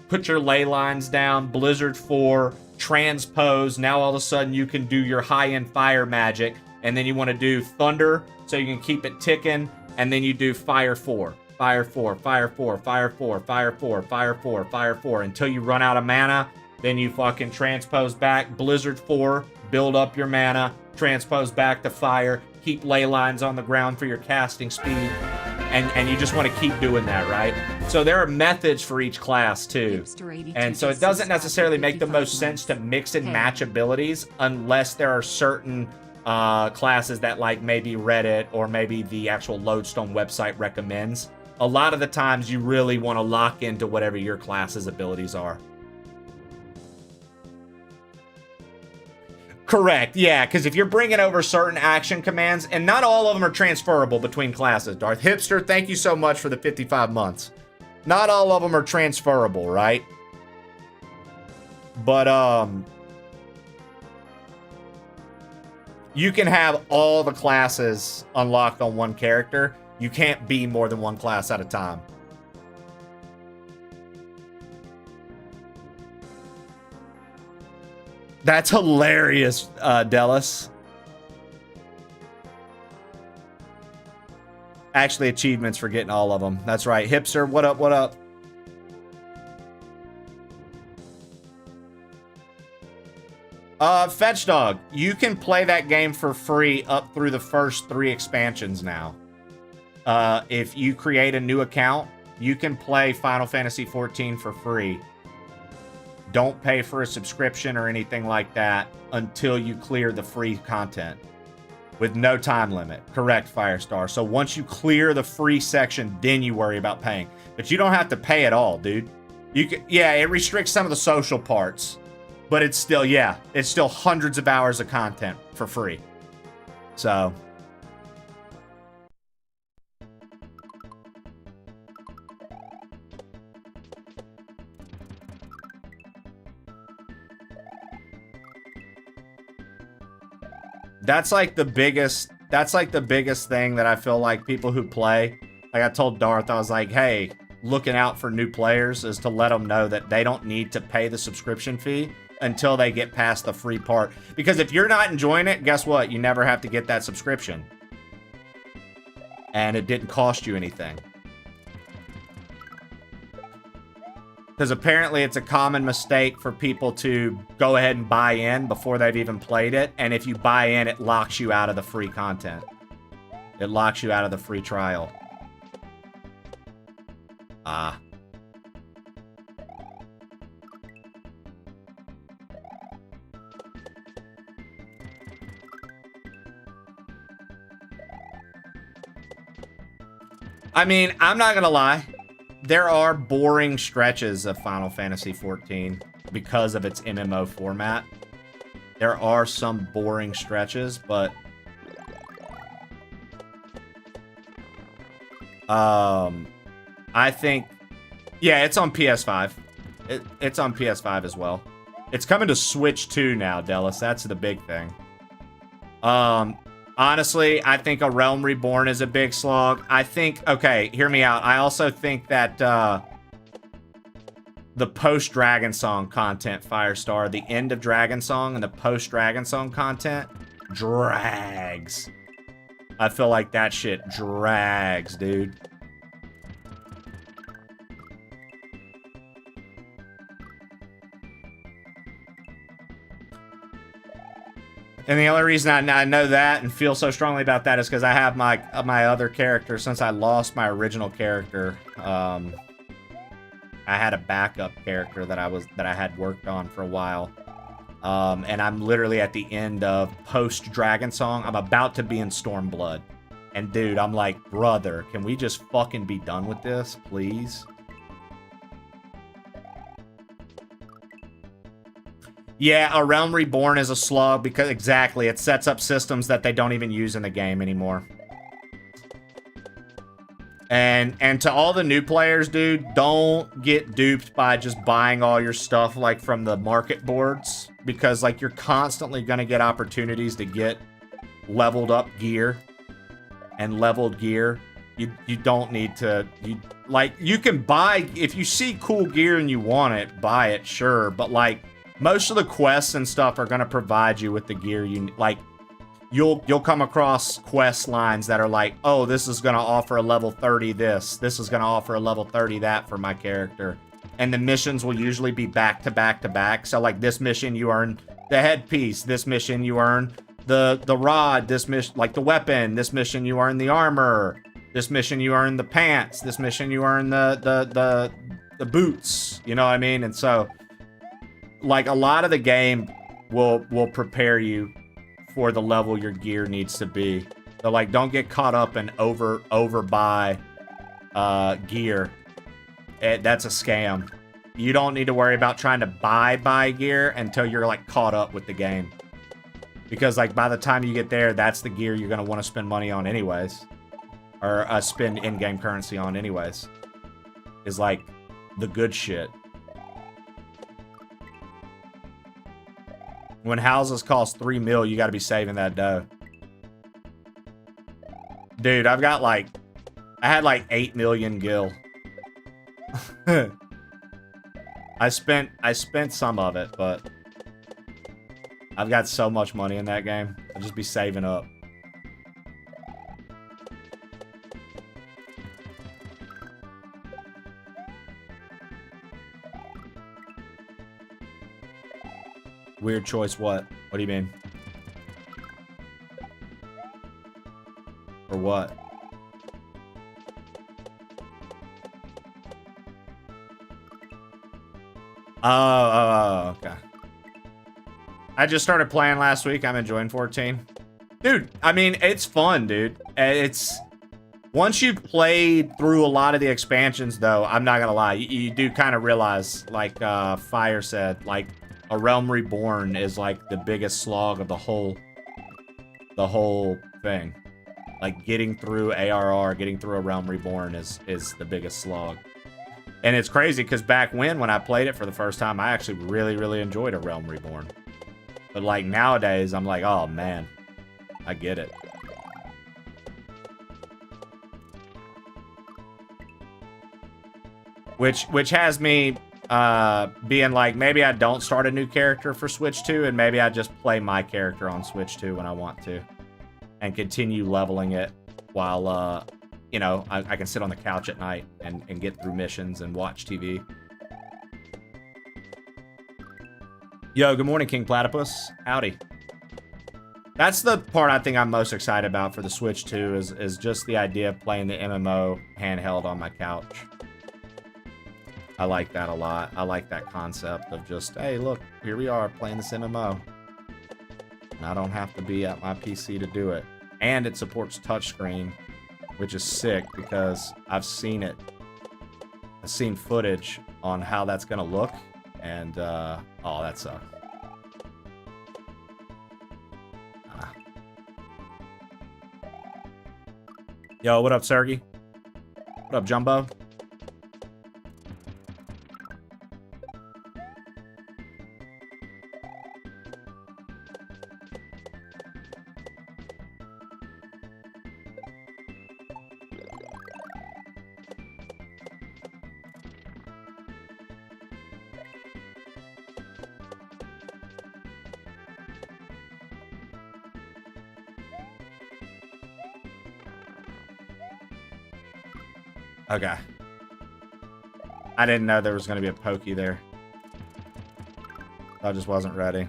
put your ley lines down, Blizzard 4, transpose. Now all of a sudden you can do your high-end fire magic, and then you want to do thunder so you can keep it ticking, and then you do fire 4, fire 4, fire 4, fire 4, fire 4, fire 4, fire 4 until you run out of mana. Then you fucking transpose back, Blizzard 4, build up your mana, transpose back to fire, keep ley lines on the ground for your casting speed, and you just want to keep doing that, right? So there are methods for each class too. And so it doesn't necessarily make the most sense to mix and match abilities unless there are certain classes that like maybe Reddit or maybe the actual Lodestone website recommends. A lot of the times you really want to lock into whatever your class's abilities are. Correct, yeah, because if you're bringing over certain action commands, and not all of them are transferable between classes, Darth. Hipster, thank you so much for the 55 months. Not all of them are transferable, right? But, you can have all the classes unlocked on one character. You can't be more than one class at a time. That's hilarious, Delis. Actually, achievements for getting all of them. That's right. Hipster, what up, what up? Fetch Dog, you can play that game for free up through the first 3 expansions now. If you create a new account, you can play Final Fantasy XIV for free. Don't pay for a subscription or anything like that until you clear the free content. with no time limit. Correct, Firestar. So once you clear the free section, then you worry about paying. But you don't have to pay at all, dude. You can, yeah, it restricts some of the social parts, but it's still, yeah, it's still hundreds of hours of content for free. So that's like the biggest thing that I feel like people who play, like I told Darth, I was like, hey, looking out for new players is to let them know that they don't need to pay the subscription fee until they get past the free part. Because if you're not enjoying it, guess what? You never have to get that subscription. And it didn't cost you anything. Because apparently it's a common mistake for people to go ahead and buy in before they've even played it. And if you buy in, it locks you out of the free content. It locks you out of the free trial. Ah. I mean, I'm not gonna lie. There are boring stretches of Final Fantasy XIV because of its MMO format. There are some boring stretches, but I think, yeah, it's on PS5. It's on PS5 as well. It's coming to Switch 2 now, Delis. That's the big thing. Honestly, I think A Realm Reborn is a big slog. I think, okay, hear me out. I also think that the post-Dragon Song content, Firestar, the end of Dragon Song and the post-Dragon Song content drags. I feel like that shit drags, dude. And the only reason I know that and feel so strongly about that is because I have my other character. Since I lost my original character, I had a backup character that I had worked on for a while. And I'm literally at the end of post Dragon Song. I'm about to be in Stormblood. And dude, I'm like, brother, can we just fucking be done with this, please? Yeah, A Realm Reborn is a slog because exactly, it sets up systems that they don't even use in the game anymore. And to all the new players, dude, don't get duped by just buying all your stuff like from the market boards, because like you're constantly going to get opportunities to get leveled up gear and leveled gear. You don't need to, you can buy, if you see cool gear and you want it, buy it, sure, but like most of the quests and stuff are going to provide you with the gear you like. You'll come across quest lines that are like, oh, this is going to offer a level 30 this is going to offer a level 30 that for my character. And the missions will usually be back to back to back. So like this mission you earn the headpiece, this mission you earn the rod, this mission like the weapon, this mission you earn the armor, this mission you earn the pants, this mission you earn the boots, you know what I mean? And so like a lot of the game will prepare you for the level your gear needs to be. So like don't get caught up in overbuy gear. That's a scam. You don't need to worry about trying to buy gear until you're like caught up with the game. Because like by the time you get there, that's the gear you're gonna want to spend money on anyways. Or spend in-game currency on anyways. Is like the good shit. When houses cost 3 mil, you gotta be saving that dough. Dude, I've got like, I had like 8 million gil. I spent some of it, but I've got so much money in that game. I'll just be saving up. Weird choice, what? What do you mean? Or what? Oh, okay. I just started playing last week. I'm enjoying 14. Dude, I mean, it's fun, dude. It's... Once you've played through a lot of the expansions, though, I'm not gonna lie, you do kind of realize, like Fire said, like, A Realm Reborn is, like, the biggest slog of the whole thing. Like, getting through ARR, getting through A Realm Reborn is the biggest slog. And it's crazy, because back when I played it for the first time, I actually really, really enjoyed A Realm Reborn. But, like, nowadays, I'm like, oh, man, I get it. Which has me being like, maybe I don't start a new character for Switch 2, and maybe I just play my character on Switch 2 when I want to. And continue leveling it while, you know, I can sit on the couch at night and get through missions and watch TV. Yo, good morning, King Platypus. Howdy. That's the part I think I'm most excited about for the Switch 2 is just the idea of playing the MMO handheld on my couch. I like that a lot. I like that concept of just, hey, look, here we are playing this MMO. And I don't have to be at my PC to do it. And it supports touchscreen, which is sick because I've seen it. I've seen footage on how that's going to look. And, oh, that sucks. Yo, what up, Sergey? What up, Jumbo? Okay. I didn't know there was going to be a pokey there. I just wasn't ready.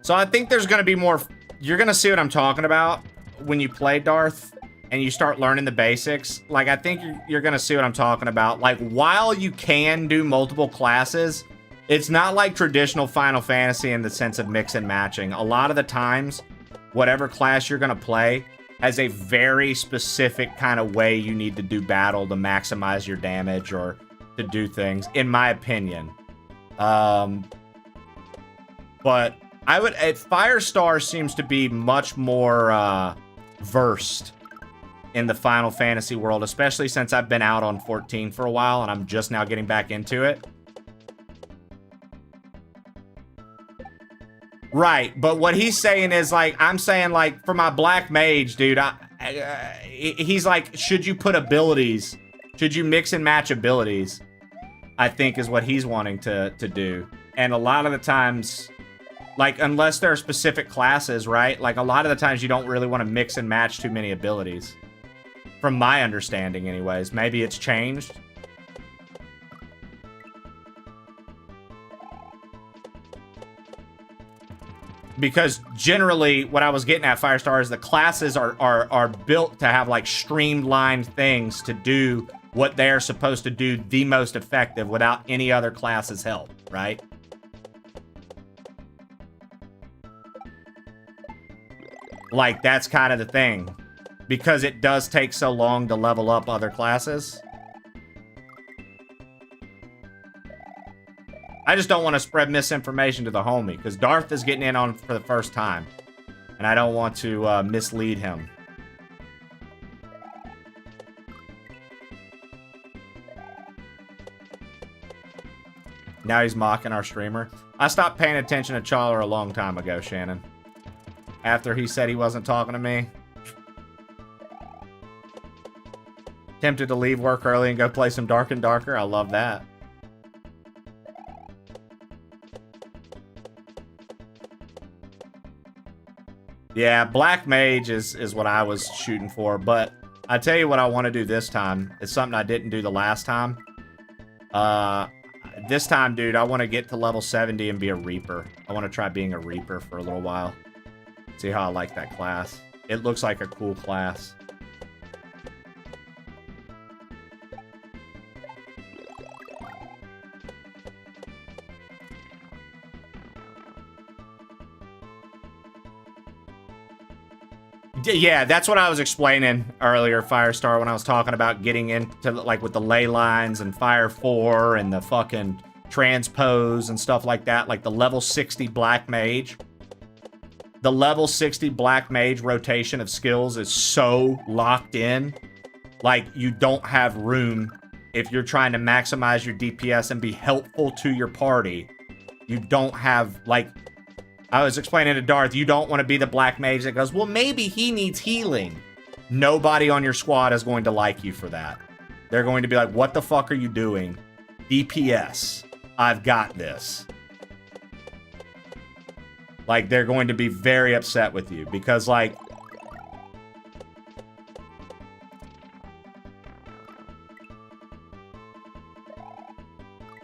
So I think there's going to be more... You're going to see what I'm talking about when you play Darth and you start learning the basics. Like, I think you're going to see what I'm talking about. Like, while you can do multiple classes, it's not like traditional Final Fantasy in the sense of mix and matching. A lot of the times, whatever class you're going to play has a very specific kind of way you need to do battle to maximize your damage or to do things, in my opinion. But I would... Firestar seems to be much more versed in the Final Fantasy world, especially since I've been out on 14 for a while and I'm just now getting back into it. Right, but what he's saying is, like, I'm saying, like, for my Black Mage, dude, he's like, should you put abilities? Should you mix and match abilities? I think is what he's wanting to do. And a lot of the times, like, unless there are specific classes, right? Like, a lot of the times you don't really want to mix and match too many abilities. From my understanding, anyways. Maybe it's changed. Because generally, what I was getting at, Firestar, is the classes are built to have, like, streamlined things to do what they're supposed to do the most effective without any other class's help, right? Like, that's kind of the thing. Because it does take so long to level up other classes. I just don't want to spread misinformation to the homie, because Darth is getting in on for the first time. And I don't want to mislead him. Now he's mocking our streamer. I stopped paying attention to Chawler a long time ago, Shannon. After he said he wasn't talking to me. Tempted to leave work early and go play some Dark and Darker. I love that. Yeah, Black Mage is what I was shooting for, but I tell you what I want to do this time. It's something I didn't do the last time. This time, dude, I want to get to level 70 and be a Reaper. I want to try being a Reaper for a little while. See how I like that class? It looks like a cool class. Yeah, that's what I was explaining earlier, Firestar, when I was talking about getting into, like, with the ley lines and Fire 4 and the fucking transpose and stuff like that, like the level 60 Black Mage. The level 60 Black Mage rotation of skills is so locked in. Like, you don't have room if you're trying to maximize your DPS and be helpful to your party. You don't have, like... I was explaining to Darth, you don't want to be the Black Mage that goes, well, maybe he needs healing. Nobody on your squad is going to like you for that. They're going to be like, what the fuck are you doing? DPS. I've got this. Like, they're going to be very upset with you because, like...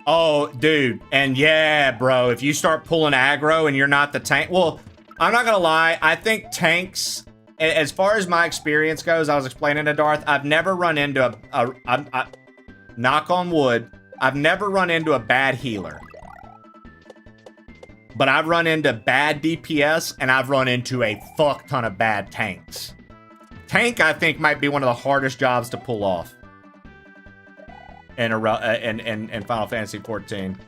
Oh, dude. And yeah, bro, if you start pulling aggro and you're not the tank... Well, I'm not gonna lie. I think tanks, as far as my experience goes, I was explaining to Darth, I've never run into a knock on wood, I've never run into a bad healer. But I've run into bad DPS, and I've run into a fuck ton of bad tanks. Tank, I think, might be one of the hardest jobs to pull off in Final Fantasy XIV.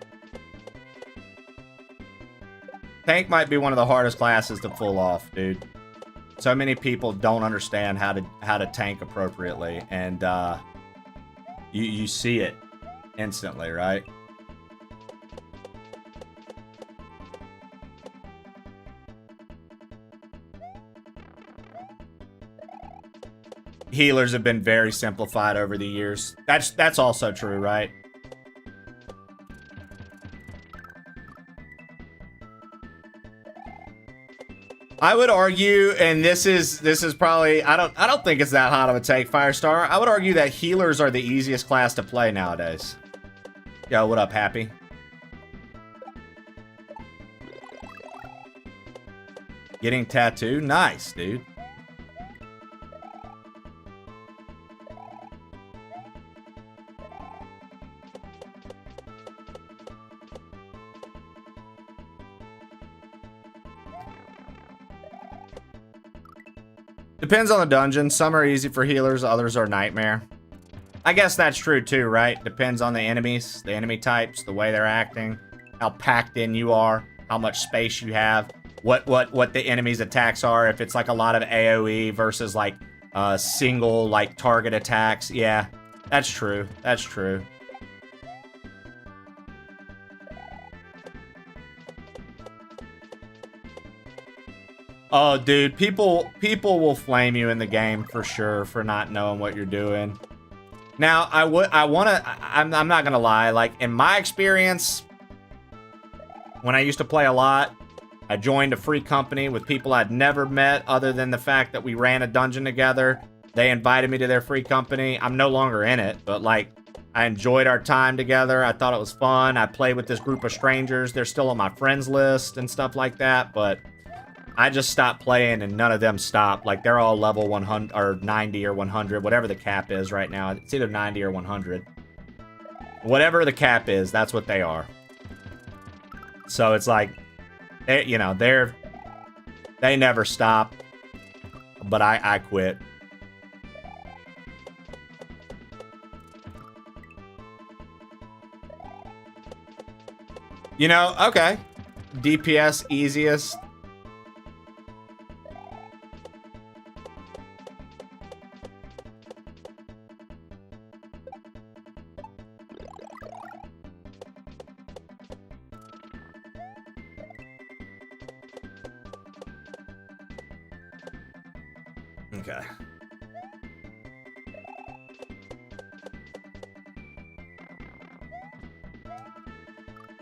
Tank might be one of the hardest classes to pull off, dude. So many people don't understand how to tank appropriately, and you see it instantly, right? Healers have been very simplified over the years. That's also true, right? I would argue, and this is probably, I don't think it's that hot of a take, Firestar. I would argue that healers are the easiest class to play nowadays. Yo, what up, Happy? Getting tattoo? Nice, dude. Depends on the dungeon. Some are easy for healers, others are nightmare. I guess that's true too, right? Depends on the enemies, the enemy types, the way they're acting, how packed in you are, how much space you have, what the enemy's attacks are. If it's like a lot of AoE versus like single like target attacks. Yeah, that's true. That's true. Oh, dude, people will flame you in the game for sure for not knowing what you're doing. Now, I'm not gonna lie, like, in my experience, when I used to play a lot, I joined a free company with people I'd never met other than the fact that we ran a dungeon together. They invited me to their free company. I'm no longer in it, but, like, I enjoyed our time together. I thought it was fun. I played with this group of strangers. They're still on my friends list and stuff like that, but I just stopped playing and none of them stopped. Like, they're all level 100 or 90 or 100, whatever the cap is right now. It's either 90 or 100. Whatever the cap is, that's what they are. So it's like, you know, they never stop. But I quit. You know, okay. DPS easiest. Okay.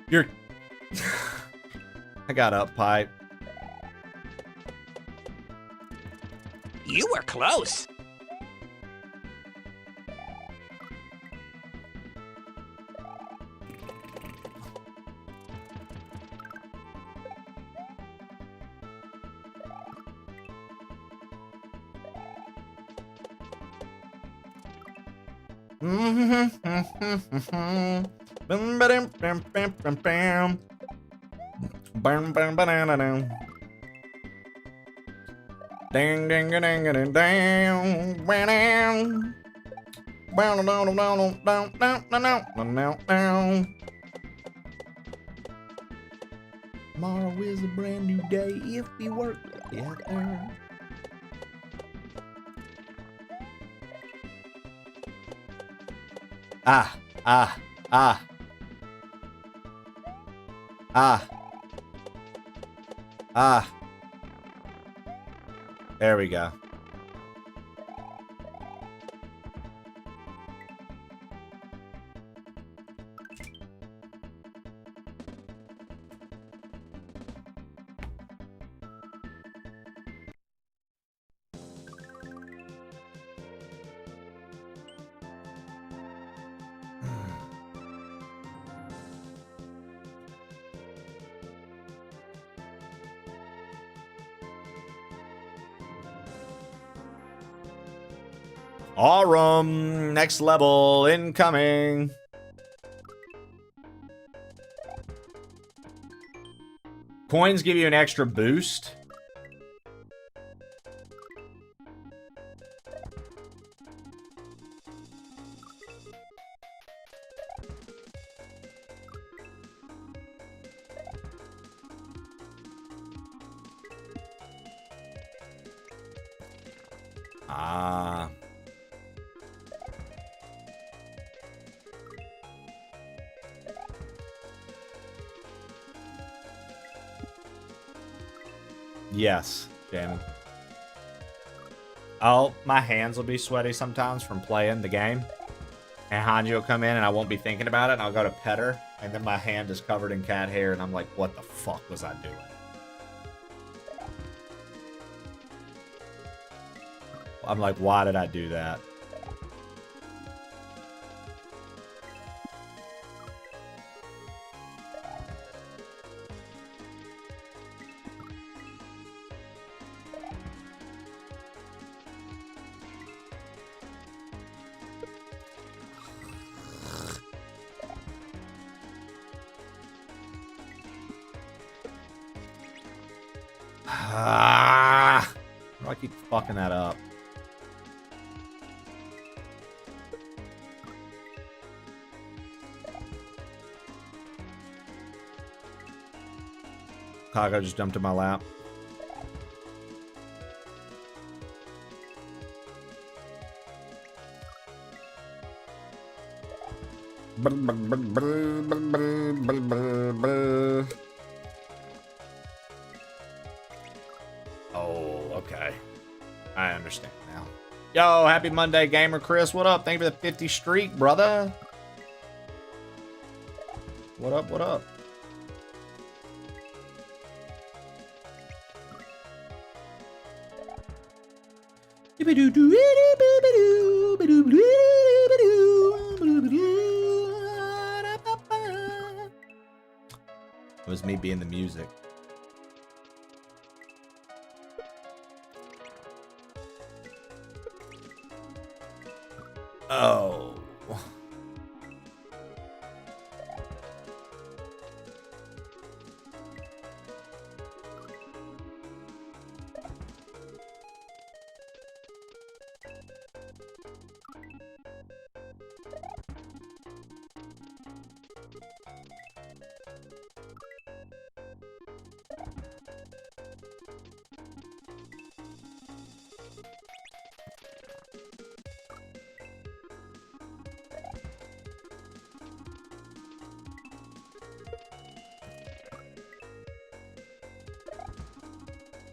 You're... I got up, pipe. You were close. Ding ding ding ding ding ding. Tomorrow is a brand new day if we work together. Ah, ah, ah. Ah. Ah. There we go. Aurum, next level incoming. Coins give you an extra boost. Ah. Yes, Jamie. Oh, my hands will be sweaty sometimes from playing the game. And Hanji will come in and I won't be thinking about it. And I'll go to pet her. And then my hand is covered in cat hair. And I'm like, what the fuck was I doing? I'm like, why did I do that? Ah, why do I keep fucking that up? Kago just jumped in my lap. Oh, okay. I understand now. Yo, happy Monday, Gamer Chris. What up? Thank you for the 50 streak, brother. What up, what up? It was me being the music. Oh.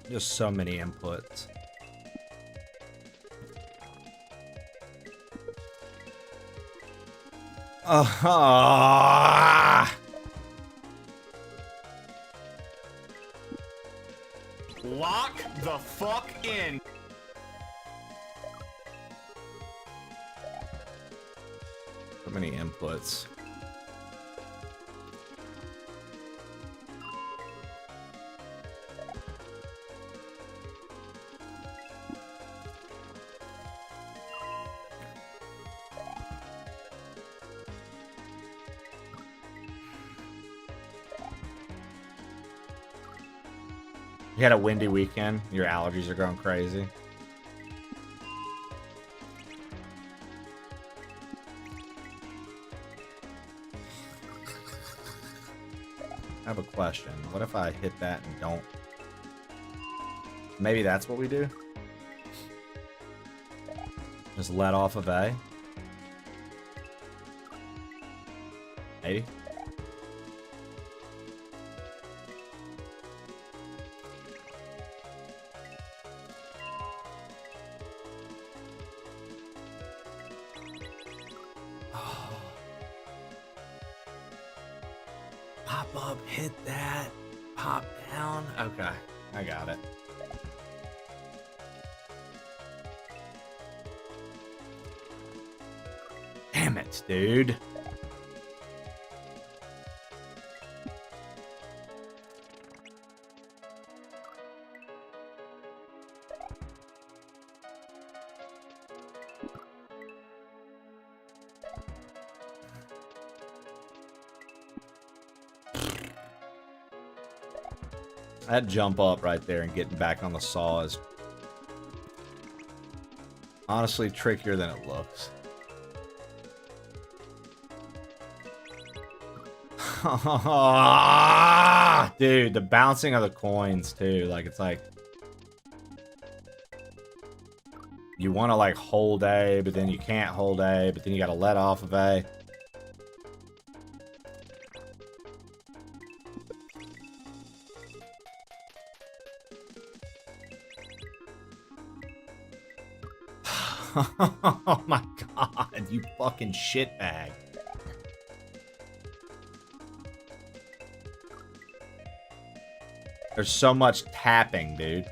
Just so many inputs. Lock the fuck in. So many inputs. You had a windy weekend. Your allergies are going crazy. I have a question. What if I hit that and don't? Maybe that's what we do? Just let off of A? Maybe? Pop up, hit that, pop down. Okay, I got it. Damn it, dude. That jump up right there and getting back on the saw is honestly trickier than it looks. Dude, the bouncing of the coins too. Like, it's like you want to like hold A, but then you can't hold A, but then you got to let off of A. Oh my god, you fucking shitbag. There's so much tapping, dude.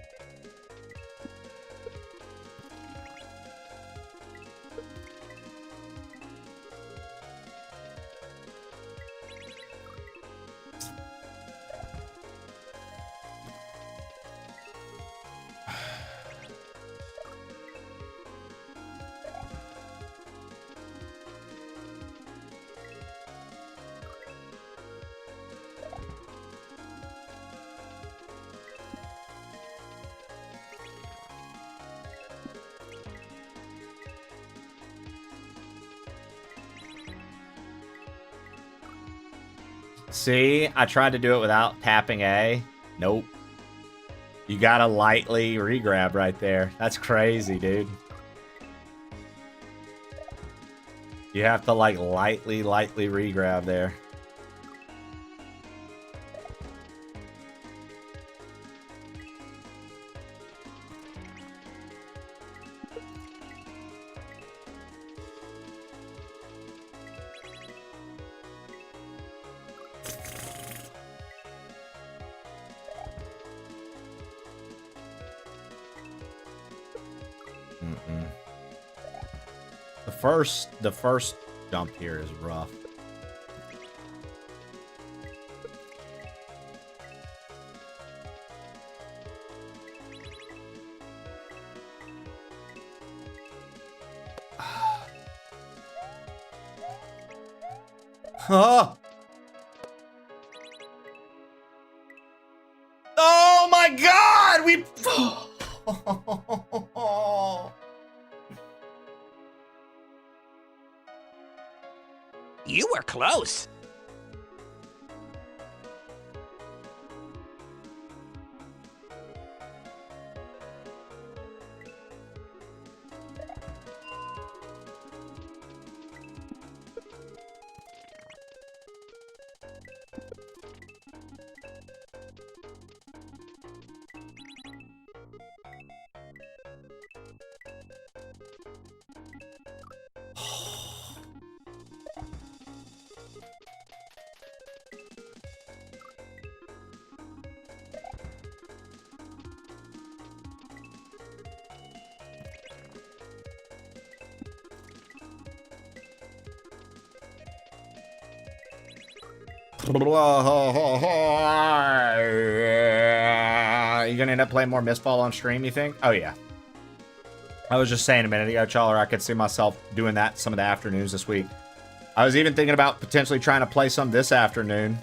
See, I tried to do it without tapping A. Nope. You gotta lightly regrab right there. That's crazy, dude. You have to like lightly regrab there. The first jump here is rough. Huh? Oh my god! We You were close. You gonna end up playing more Mistfall on stream, you think? Oh yeah. I was just saying a minute ago, Challer, I could see myself doing that some of the afternoons this week. I was even thinking about potentially trying to play some this afternoon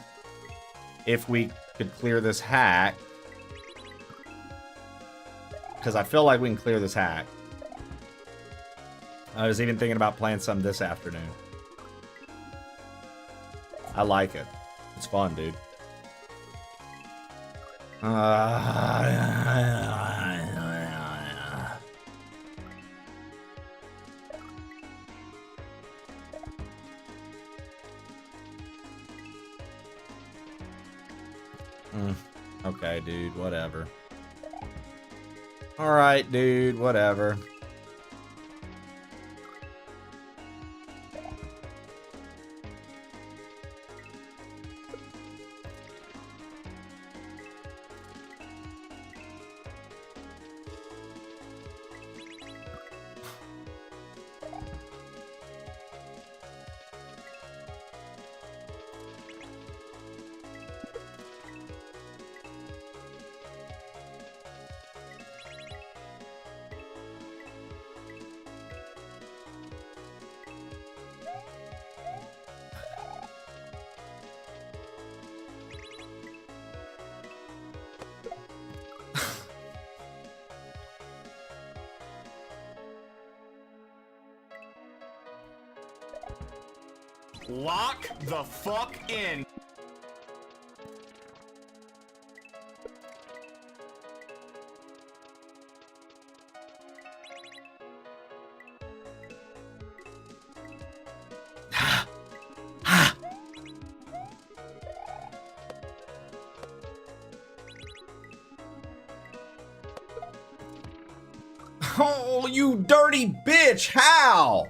if we could clear this hack. because I feel like we can clear this hack. I was even thinking about playing some this afternoon. I like it. It's fun, dude. Okay, dude, whatever. Alright, dude, whatever. Lock the fuck in. Oh, you dirty bitch! How?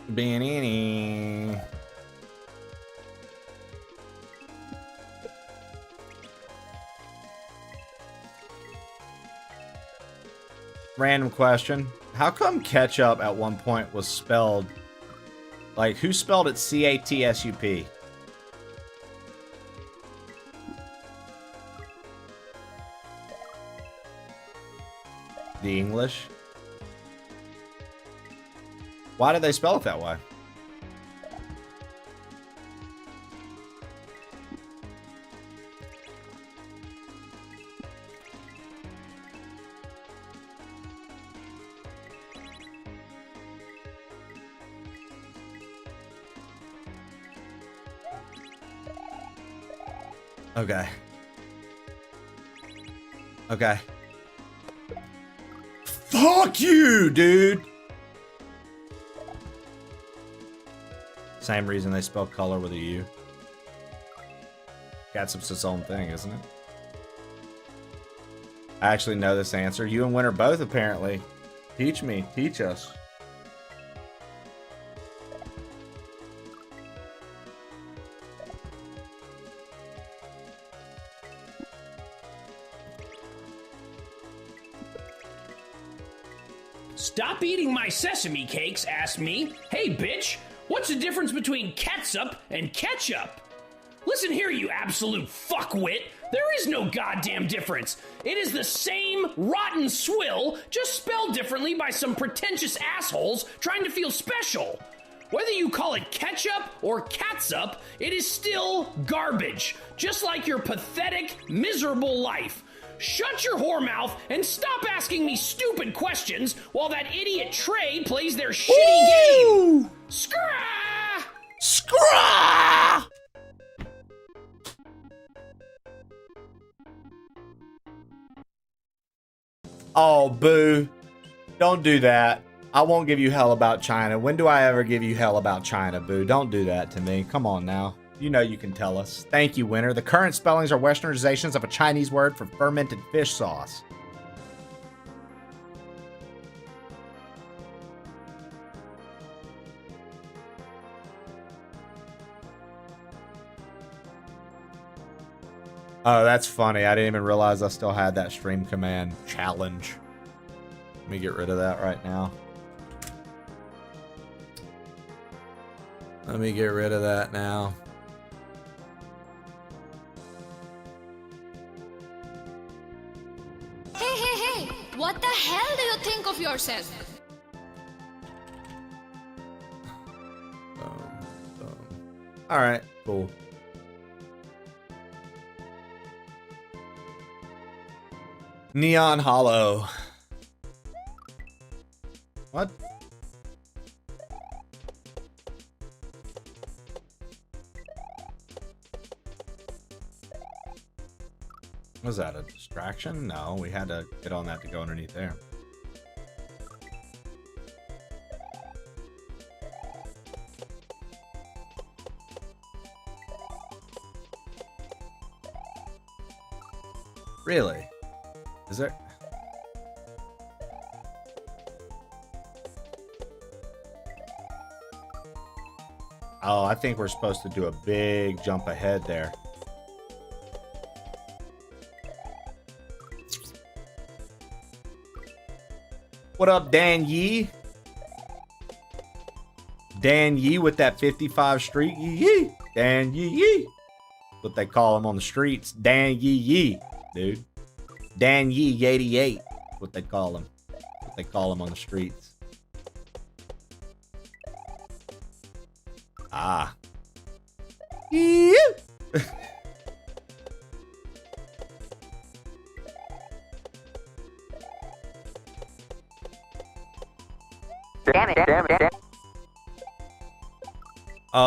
Banana. Random question. How come ketchup at one point was spelled like who spelled it C-A-T-S-U-P? The English? Why did they spell it that way? Okay. Okay. Fuck you, dude! Same reason they spell color with a U. Catsups its own thing, isn't it? I actually know this answer. You and Winter both, apparently. Teach me. Teach us. Stop eating my sesame cakes, asked me. Hey, bitch, what's the difference between catsup and ketchup? Listen here, you absolute fuckwit. There is no goddamn difference. It is the same rotten swill, just spelled differently by some pretentious assholes trying to feel special. Whether you call it ketchup or catsup, it is still garbage, just like your pathetic, miserable life. Shut your whore mouth and stop asking me stupid questions while that idiot Trey plays their shitty game. Scrah! Scrah! Oh, boo. Don't do that. I won't give you hell about China. When do I ever give you hell about China, boo? Don't do that to me. Come on now. You know you can tell us. Thank you, Winter. The current spellings are westernizations of a Chinese word for fermented fish sauce. Oh, that's funny. I didn't even realize I still had that stream command challenge. Let me get rid of that right now. Let me get rid of that now. Hey, what the hell do you think of yourself? All right, cool. Neon Hollow. What? Was that a distraction? No, we had to get on that to go underneath there. Really? Is there? Oh, I think we're supposed to do a big jump ahead there. What up, Dan Yee? Dan Yee with that 55 street. Yee Yee. Dan Yee Yee. What they call him on the streets. Dan Yee Yee, dude. Dan Yee 88. What they call him. What they call him on the streets. Ah. Yeah. Damn it. Oh,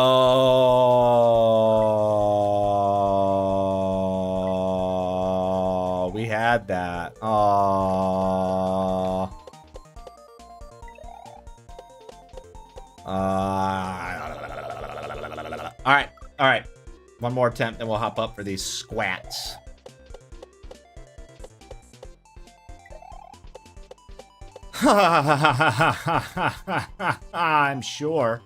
we had that. Oh. All right. One more attempt, then we'll hop up for these squats. I'm sure.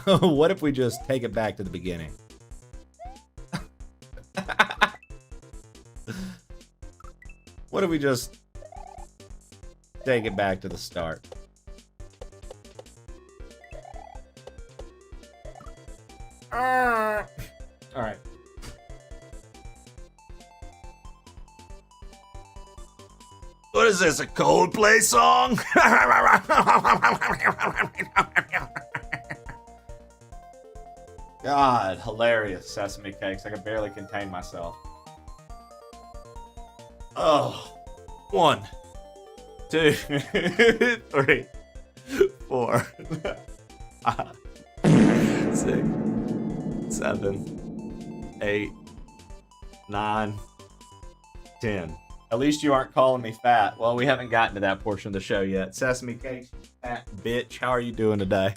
What if we just take it back to the beginning? What if we just take it back to the start? All right. What is this, a Coldplay song? God, hilarious sesame cakes. I can barely contain myself. Oh, 1, 2, 3, 4, 6, 7, 8, 9, 10. At least you aren't calling me fat. Well, we haven't gotten to that portion of the show yet. Sesame cakes, fat bitch. How are you doing today?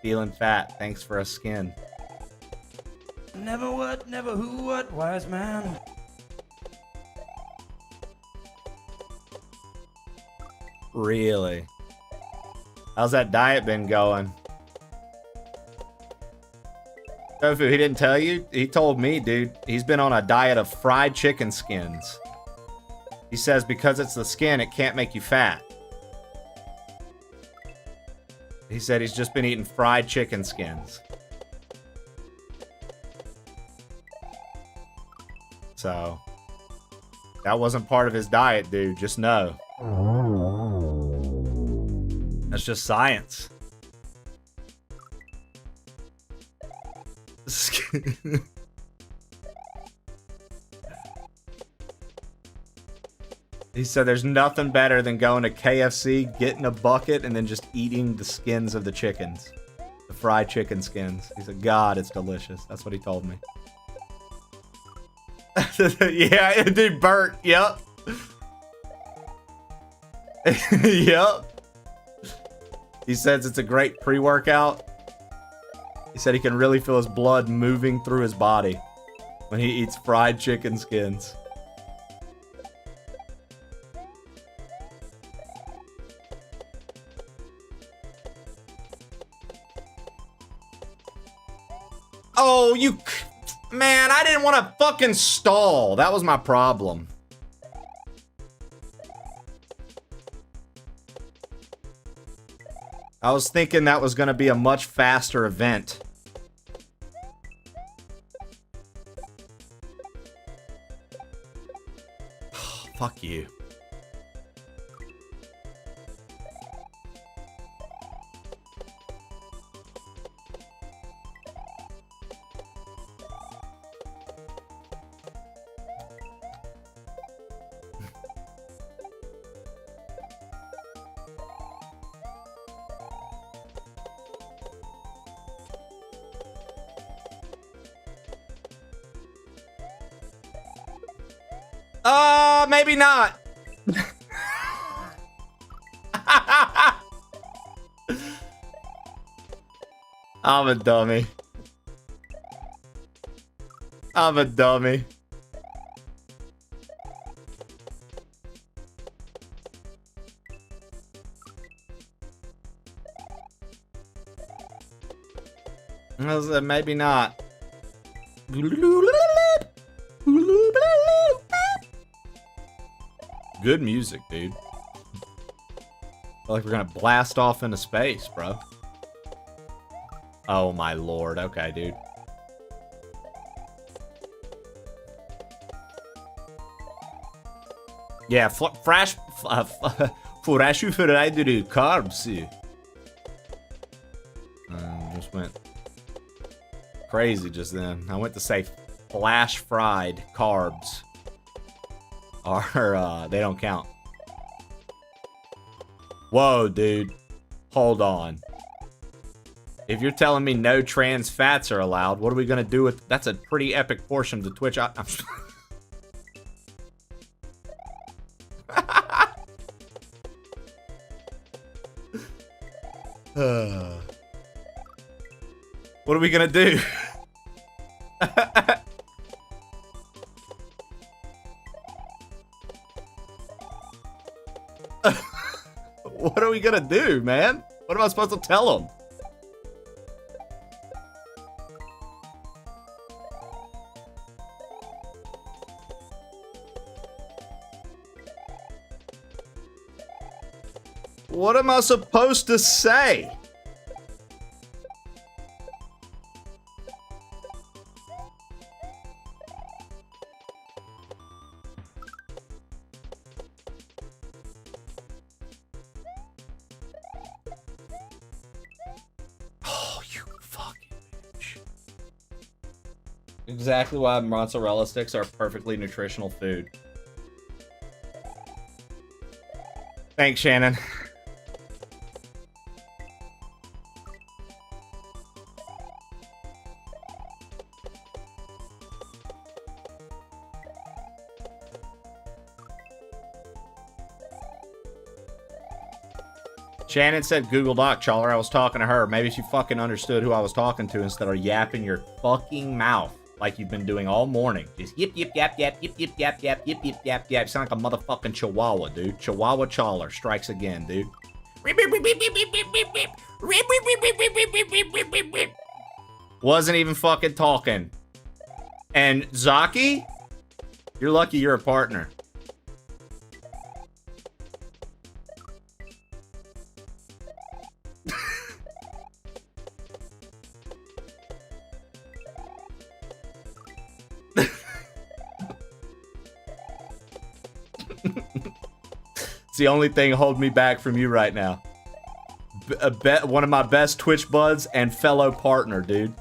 Feeling fat. Thanks for a skin. Never what, never who, what, wise man. Really? How's that diet been going? Tofu, he didn't tell you? He told me, dude. He's been on a diet of fried chicken skins. He says because it's the skin, it can't make you fat. He said he's just been eating fried chicken skins. So, that wasn't part of his diet, dude. Just know. That's just science. He said there's nothing better than going to KFC, getting a bucket, and then just eating the skins of the chickens. The fried chicken skins. He said, God, it's delicious. That's what he told me. Yeah, dude, Bert. Yep. Yep. He says it's a great pre-workout. He said he can really feel his blood moving through his body when he eats fried chicken skins. Oh, you... Man, I didn't want to fucking stall. That was my problem. I was thinking that was going to be a much faster event. Fuck you. Maybe not. I'm a dummy. I'm a dummy. I said maybe not. Good music, dude. Feel like we're gonna blast off into space, bro. Oh my lord. Okay, dude. Yeah, fresh carbs. Just went crazy just then. I went to say flash fried carbs. Or, they don't count. Whoa, dude. Hold on. If you're telling me no trans fats are allowed, what are we gonna do with... That's a pretty epic portion of the Twitch... What are we gonna do? What are we gonna do, man? What am I supposed to tell them? What am I supposed to say? Exactly why mozzarella sticks are perfectly nutritional food. Thanks, Shannon. Shannon said Google Doc, Challer. I was talking to her. Maybe she fucking understood who I was talking to instead of yapping your fucking mouth like you've been doing all morning. Just yip, yip, yap, yap, yip, yip, yap, yap, yip, yip, yap, yap. You sound like a motherfucking chihuahua, dude. Chihuahua Challer strikes again, dude. Wasn't even fucking talking. And Zaki, you're lucky you're a partner. It's the only thing holding me back from you right now. One of my best Twitch buds and fellow partner, dude.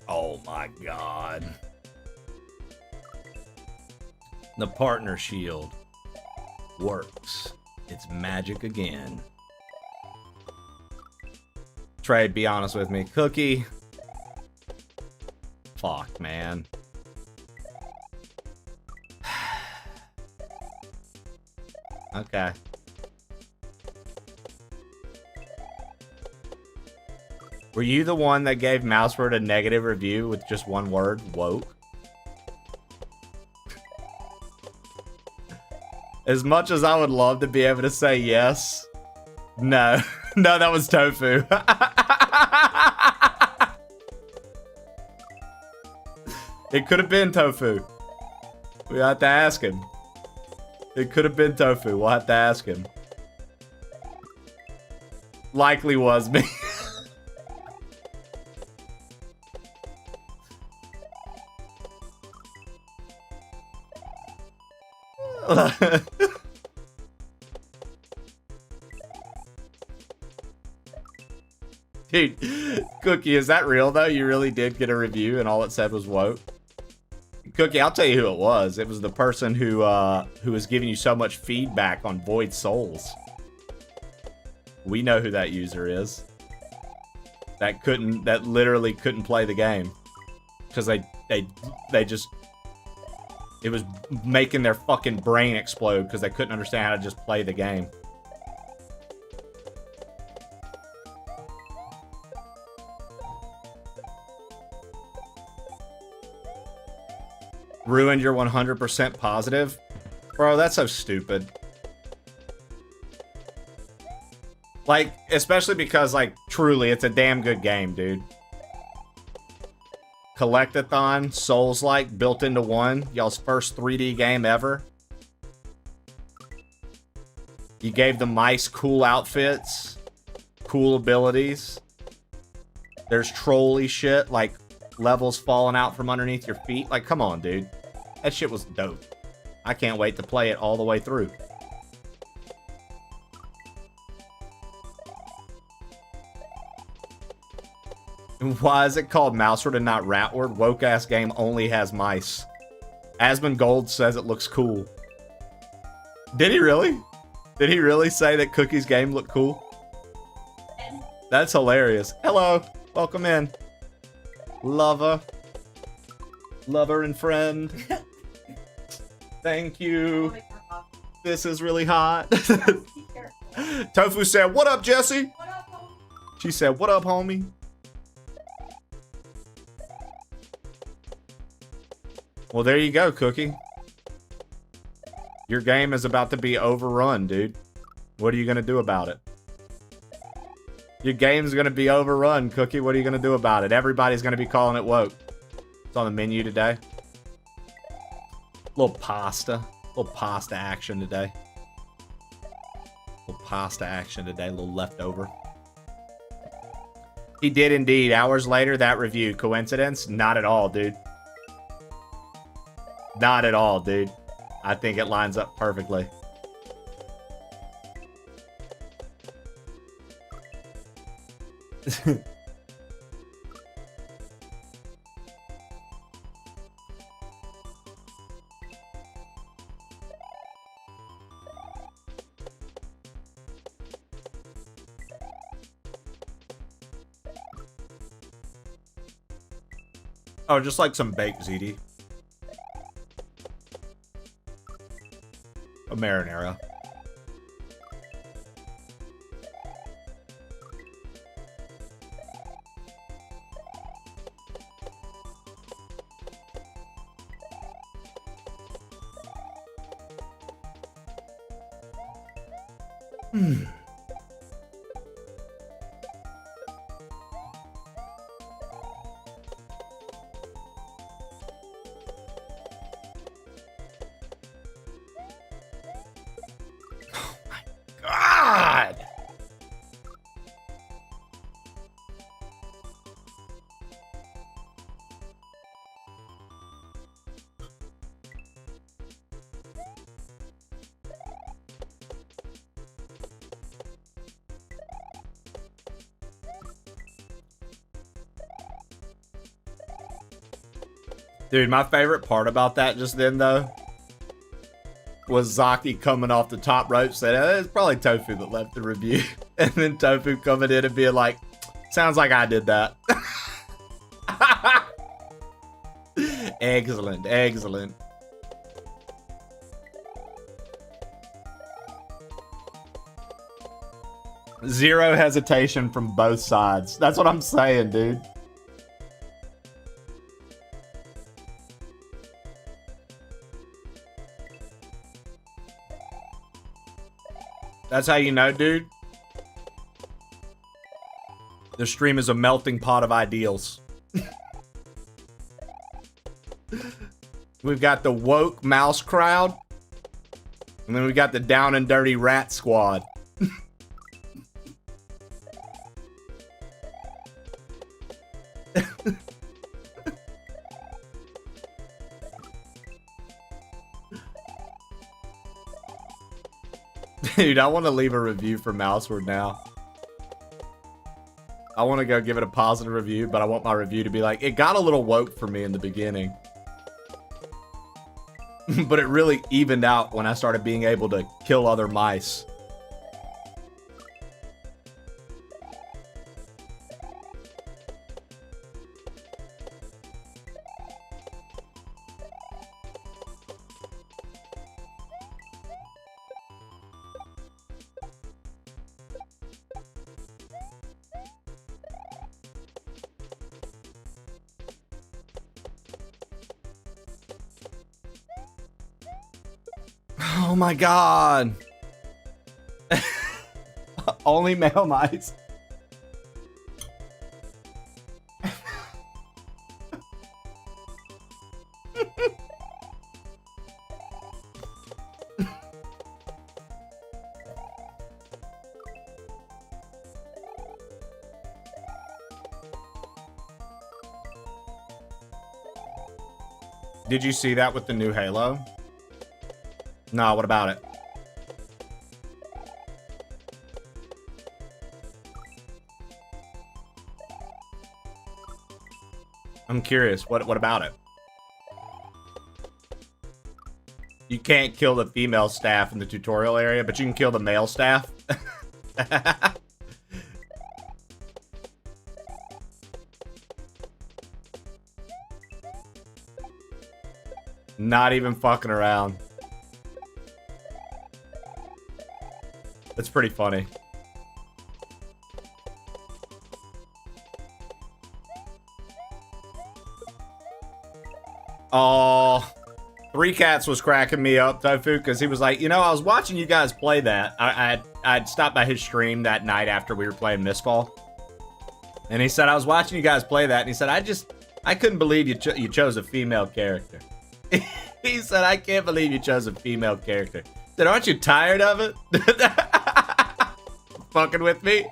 Oh my God. The partner shield works. It's magic again. Trey, be honest with me. Cookie. Fuck, man. Okay. Were you the one that gave Mouseword a negative review with just one word? Woke? As much as I would love to be able to say yes, no. No, that was Tofu. It could have been Tofu. We have to ask him. It could have been Tofu. We'll have to ask him. Likely was me. Dude, Cookie, is that real though? You really did get a review and all it said was woke? Cookie, I'll tell you who it was. It was the person who was giving you so much feedback on Void Souls. We know who that user is. That literally couldn't play the game. Because they just... It was making their fucking brain explode because they couldn't understand how to just play the game. Ruined your 100% positive? Bro, that's so stupid. Like, especially because, like, truly, it's a damn good game, dude. Collectathon, Souls-like, built into one. Y'all's first 3D game ever. You gave the mice cool outfits. Cool abilities. There's trolly shit, like levels falling out from underneath your feet. Like, come on, dude. That shit was dope. I can't wait to play it all the way through. Why is it called Mouseword and not Ratword? Woke-ass game only has mice. Asmon Gold says it looks cool. Did he really? Did he really say that Cookie's game looked cool? That's hilarious. Hello. Welcome in. Lover. Lover and friend. Thank you. This is really hot. Tofu said, "What up, Jesse?" She said, "What up, homie?" Well, there you go, Cookie. Your game is about to be overrun, dude. What are you going to do about it? Your game's going to be overrun, Cookie. What are you going to do about it? Everybody's going to be calling it woke. It's on the menu today. Little pasta action today. Little pasta action today. Little leftover. He did indeed. Hours later, that review. Coincidence? Not at all, dude. Not at all, dude. I think it lines up perfectly. Oh, just like some baked ziti. A marinara. God! Dude, my favorite part about that just then, though, was Zaki coming off the top rope saying, it's probably Tofu that left the review. And then Tofu coming in and being like, sounds like I did that. Excellent, excellent. Zero hesitation from both sides. That's what I'm saying, dude. That's how you know, dude. The stream is a melting pot of ideals. We've got the woke mouse crowd. And then we got the down and dirty rat squad. Dude, I want to leave a review for Mouseward now. I want to go give it a positive review, but I want my review to be like, it got a little woke for me in the beginning. But it really evened out when I started being able to kill other mice. Oh my god. Only male mice. Did you see that with the new Halo? No, what about it? I'm curious. What about it? You can't kill the female staff in the tutorial area, but you can kill the male staff. Not even fucking around. That's pretty funny. Oh, Three Cats was cracking me up, Tofu, because he was like, you know, I was watching you guys play that. I'd stopped by his stream that night after we were playing Mistfall. And he said, I was watching you guys play that. And he said, I couldn't believe you chose a female character. He said, I can't believe you chose a female character. I said, aren't you tired of it? Fucking with me?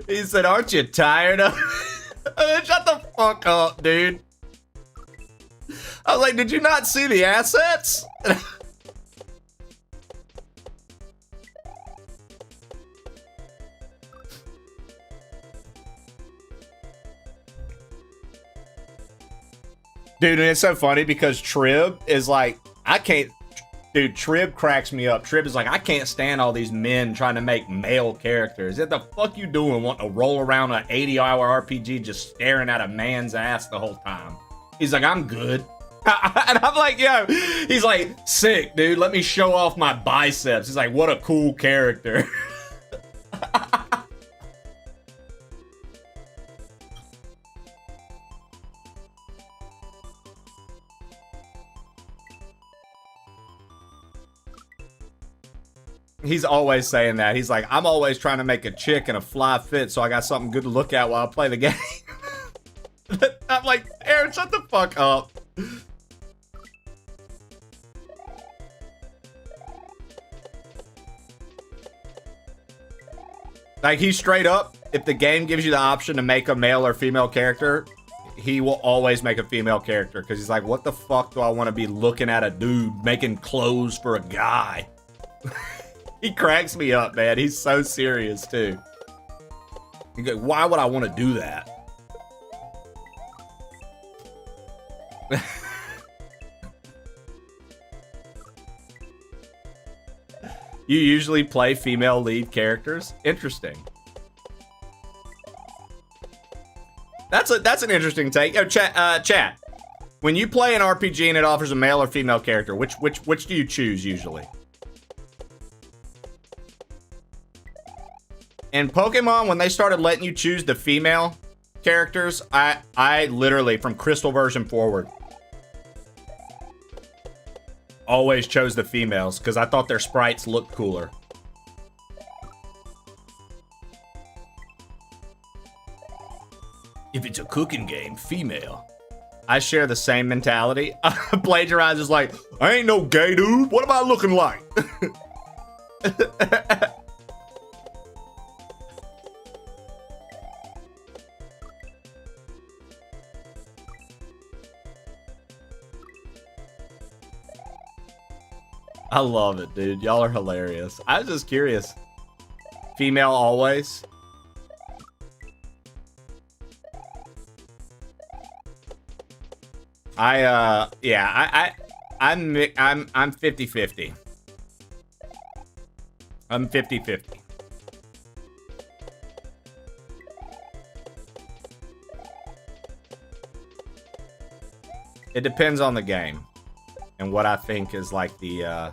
He said, aren't you tired of it? Shut the fuck up, dude. I was like, did you not see the assets? Dude, and it's so funny because Trib is like, I can't... Dude, Trib cracks me up. Trib is like, I can't stand all these men trying to make male characters. What the fuck you doing wanting to roll around an 80-hour RPG just staring at a man's ass the whole time? He's like, I'm good. And I'm like, yo. He's like, sick, dude. Let me show off my biceps. He's like, what a cool character. He's always saying that. He's like, I'm always trying to make a chick in a fly fit so I got something good to look at while I play the game. I'm like, Aaron, shut the fuck up. Like, he's straight up, if the game gives you the option to make a male or female character, he will always make a female character. Because he's like, what the fuck do I want to be looking at a dude making clothes for a guy? He cracks me up, man. He's so serious, too. You go, why would I want to do that? You usually play female lead characters? Interesting. That's an interesting take. Oh, chat. When you play an RPG and it offers a male or female character, which do you choose usually? In Pokemon, when they started letting you choose the female characters, I literally, from Crystal version forward, always chose the females because I thought their sprites looked cooler. If it's a cooking game, female. I share the same mentality. Plagiarize is like, I ain't no gay dude. What am I looking like? I love it, dude. Y'all are hilarious. I was just curious. Female always. I'm 50-50. I'm 50-50. It depends on the game and what I think is like the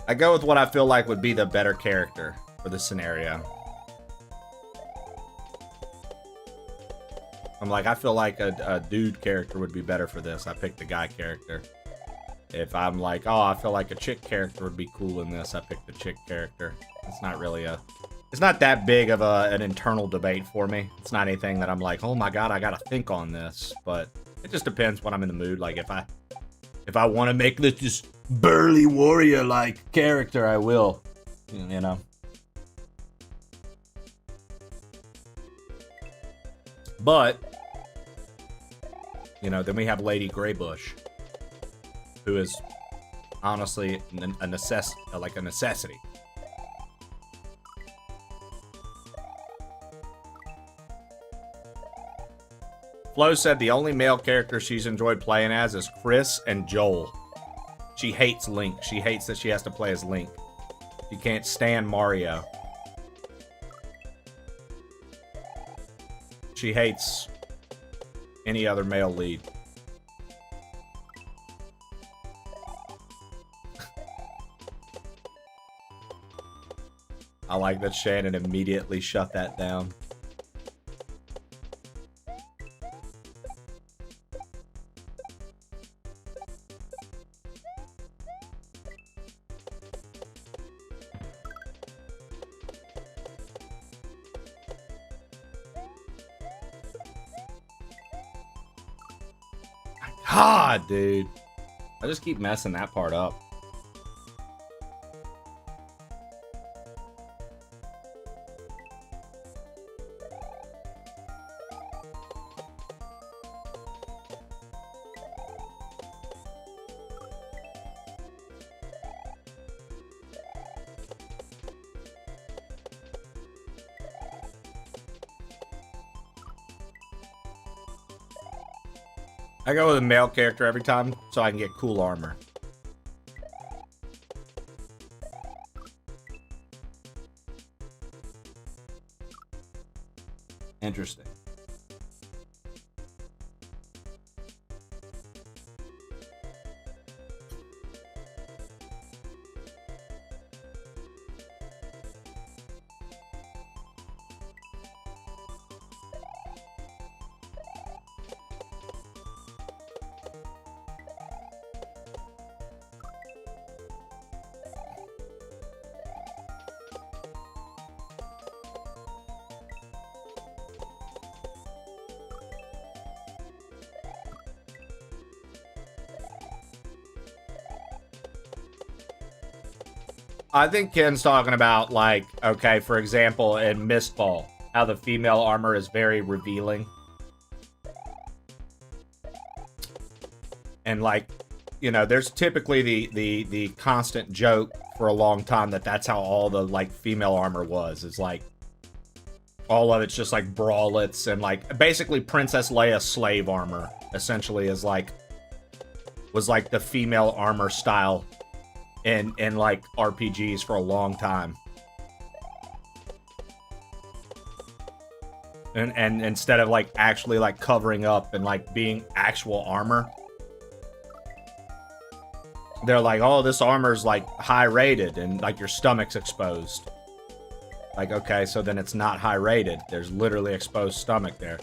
I go with what I feel like would be the better character for the scenario. I'm like, I feel like a dude character would be better for this. I pick the guy character. If I'm like, oh, I feel like a chick character would be cool in this, I pick the chick character. It's not really it's not that big of an internal debate for me. It's not anything that I'm like, oh my god, I gotta think on this. But it just depends when I'm in the mood. Like if I want to make this just burly warrior like character, I will, you know. But you know, then we have Lady Greybush, who is honestly a necessity. Flo said the only male character she's enjoyed playing as is Chris and Joel. She hates Link. She hates that she has to play as Link. She can't stand Mario. She hates any other male lead. I like that Shannon immediately shut that down. God, dude. I just keep messing that part up. I go with a male character every time so I can get cool armor. Interesting. I think Ken's talking about, like, okay, for example, in Mistfall, how the female armor is very revealing. And, like, you know, there's typically the constant joke for a long time that that's how all the, like, female armor was. It's, like, all of it's just, like, bralettes and, like, basically Princess Leia slave armor, essentially, is, like, was, like, the female armor style in like RPGs for a long time. And instead of like actually like covering up and like being actual armor, they're like, oh, this armor's like high rated and like your stomach's exposed. Like, okay, so then it's not high rated. There's literally exposed stomach there.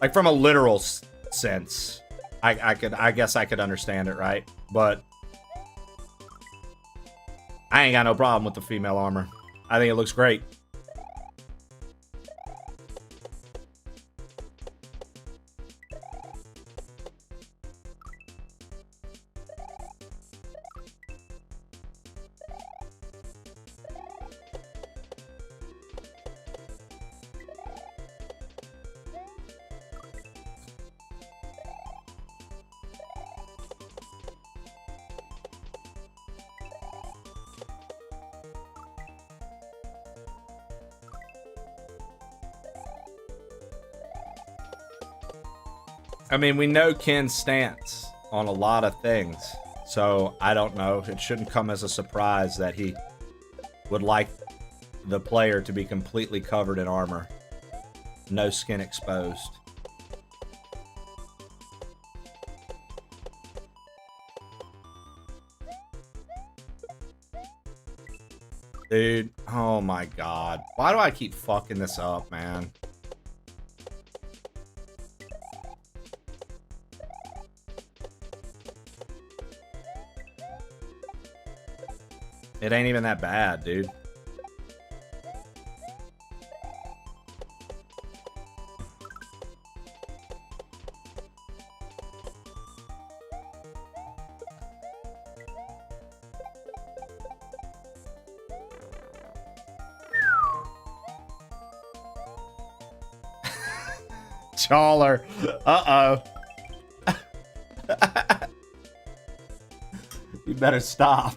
Like from a literal sense, I guess I could understand it, right? But I ain't got no problem with the female armor. I think it looks great. I mean, we know Ken's stance on a lot of things, so I don't know. It shouldn't come as a surprise that he would like the player to be completely covered in armor. No skin exposed. Dude, oh my god. Why do I keep fucking this up, man? It ain't even that bad, dude. Chawler. Uh-oh. You better stop.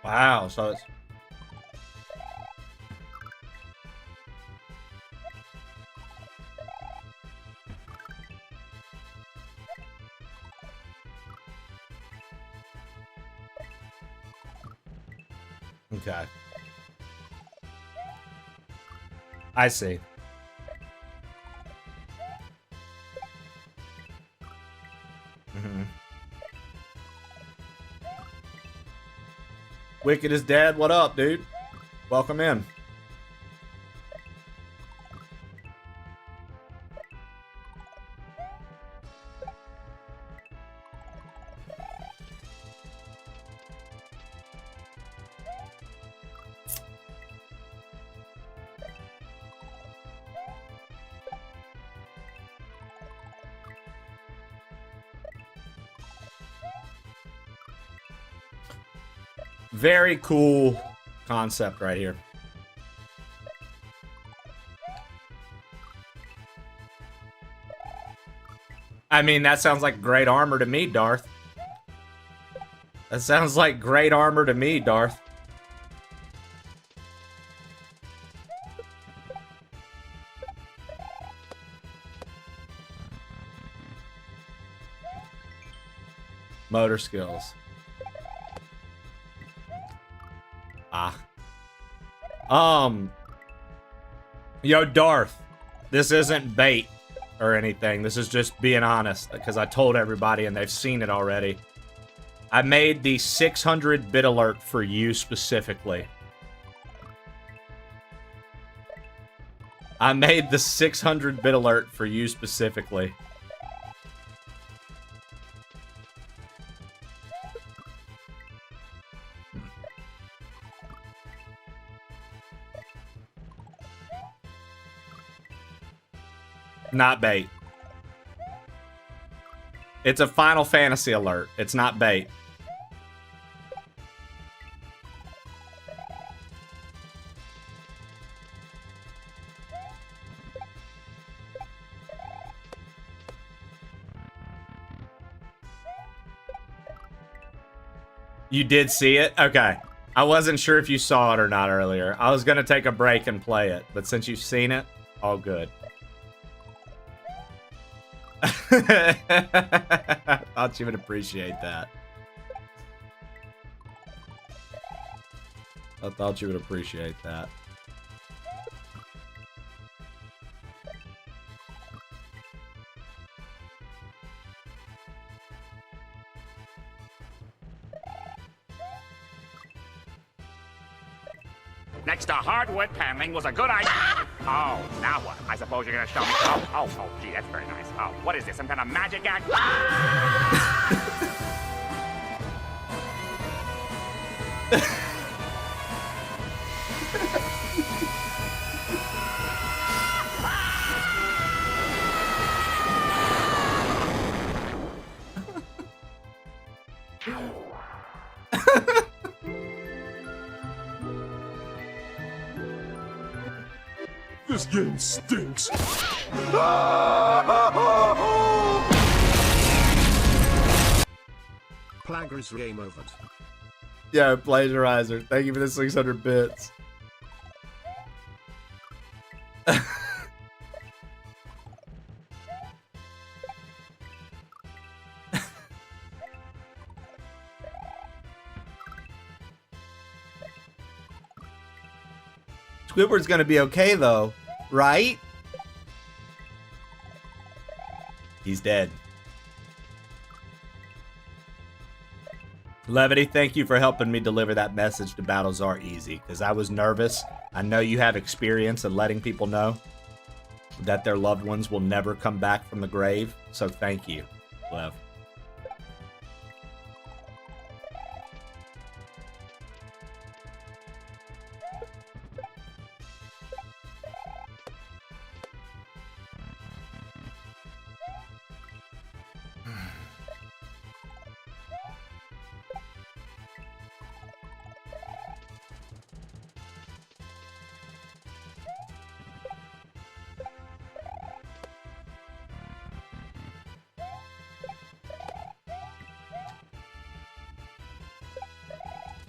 Wow, so it's... Okay. I see. Wicked is dead. What up, dude? Welcome in. Very cool concept right here. I mean, that sounds like great armor to me, Darth. That sounds like great armor to me, Darth. Motor skills. Yo, Darth, this isn't bait or anything. This is just being honest, because I told everybody and they've seen it already. I made the 600 bit alert for you specifically. I made the 600 bit alert for you specifically. Not bait. It's a Final Fantasy alert. It's not bait. You did see it? Okay. I wasn't sure if you saw it or not earlier. I was going to take a break and play it, but since you've seen it, all good. I thought you would appreciate that. I thought you would appreciate that. Next to hardwood paneling was a good idea. Oh, now what? I suppose you're gonna show me. Oh, gee, that's very nice. Oh, what is this? Some kind of magic act? This game stinks. Plaggers game over. Yeah, Plagiarizer. Thank you for the 600 bits. Squidward's gonna be okay though, right? He's dead. Levity, thank you for helping me deliver that message to Battlezar easy, because I was nervous. I know you have experience in letting people know that their loved ones will never come back from the grave, so thank you, Lev.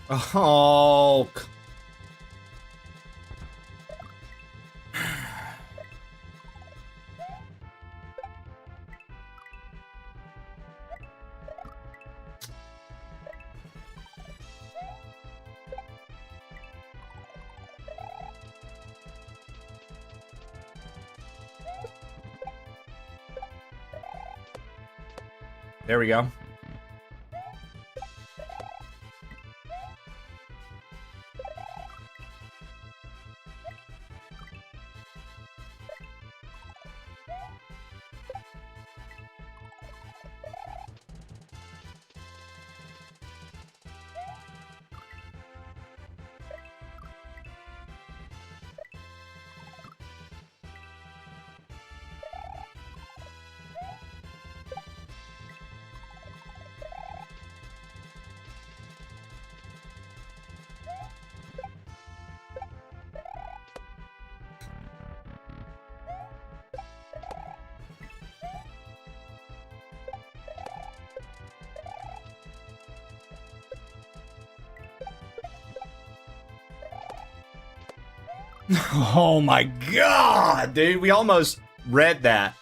Oh. There we go. Oh my god, dude. We almost read that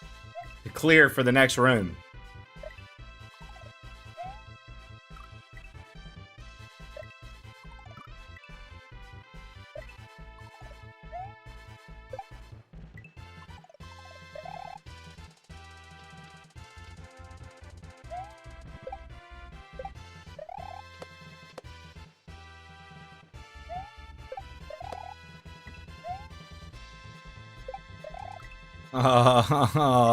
to clear for the next room. Oh.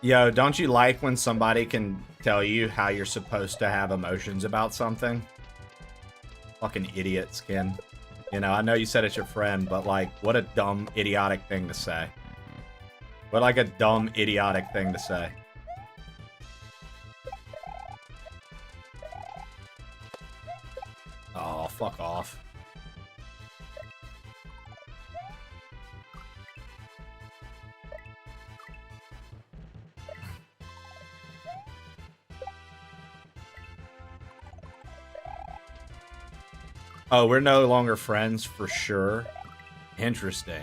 Yo, don't you like when somebody can tell you how you're supposed to have emotions about something? Fucking idiot, Skin. You know, I know you said it's your friend, but like, what a dumb, idiotic thing to say. What like a dumb, idiotic thing to say. Oh, fuck off. Oh, we're no longer friends for sure. Interesting.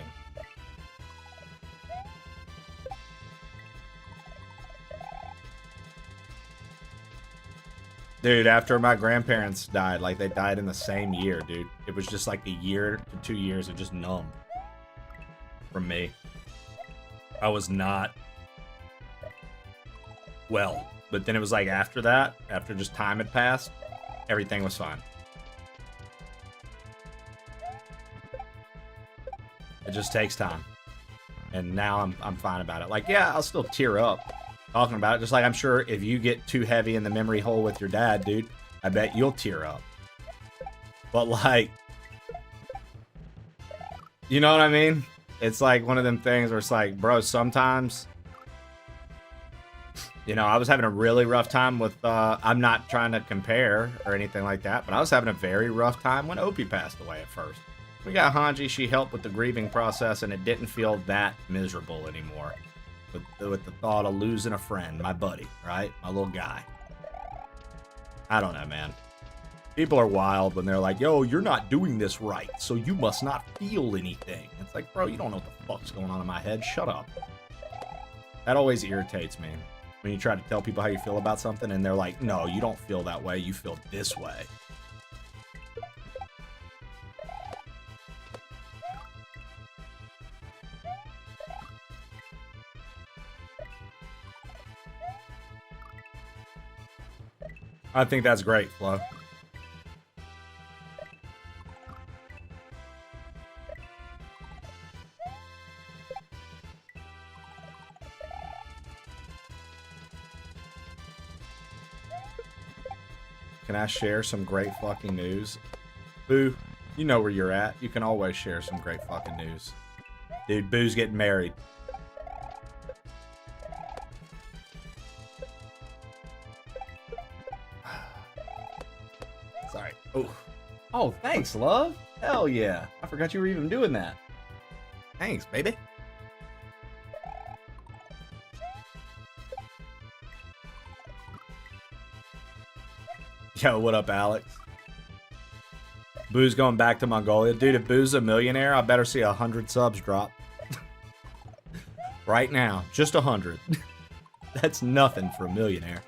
Dude, after my grandparents died, like they died in the same year, dude. It was just like a year to 2 years of just numb from me. I was not well. But then it was like after that, after just time had passed, everything was fine. It just takes time. And now I'm fine about it. Like, yeah, I'll still tear up talking about it. Just like I'm sure if you get too heavy in the memory hole with your dad, dude, I bet you'll tear up. But like, you know what I mean? It's like one of them things where it's like, bro, sometimes, you know, I was having a really rough time with, I'm not trying to compare or anything like that, but I was having a very rough time when Opie passed away at first. We got Hanji, she helped with the grieving process, and it didn't feel that miserable anymore. With the thought of losing a friend, my buddy, right? My little guy. I don't know, man. People are wild when they're like, yo, you're not doing this right, so you must not feel anything. It's like, bro, you don't know what the fuck's going on in my head. Shut up. That always irritates me. When you try to tell people how you feel about something, and they're like, no, you don't feel that way. You feel this way. I think that's great, Flo. Can I share some great fucking news? Boo, you know where you're at. You can always share some great fucking news. Dude, Boo's getting married. Sorry. Oh, thanks, love. Hell yeah. I forgot you were even doing that. Thanks, baby. Yo, what up, Alex? Boo's going back to Mongolia. Dude, if Boo's a millionaire, I better see 100 subs drop. Right now. Just 100. That's nothing for a millionaire.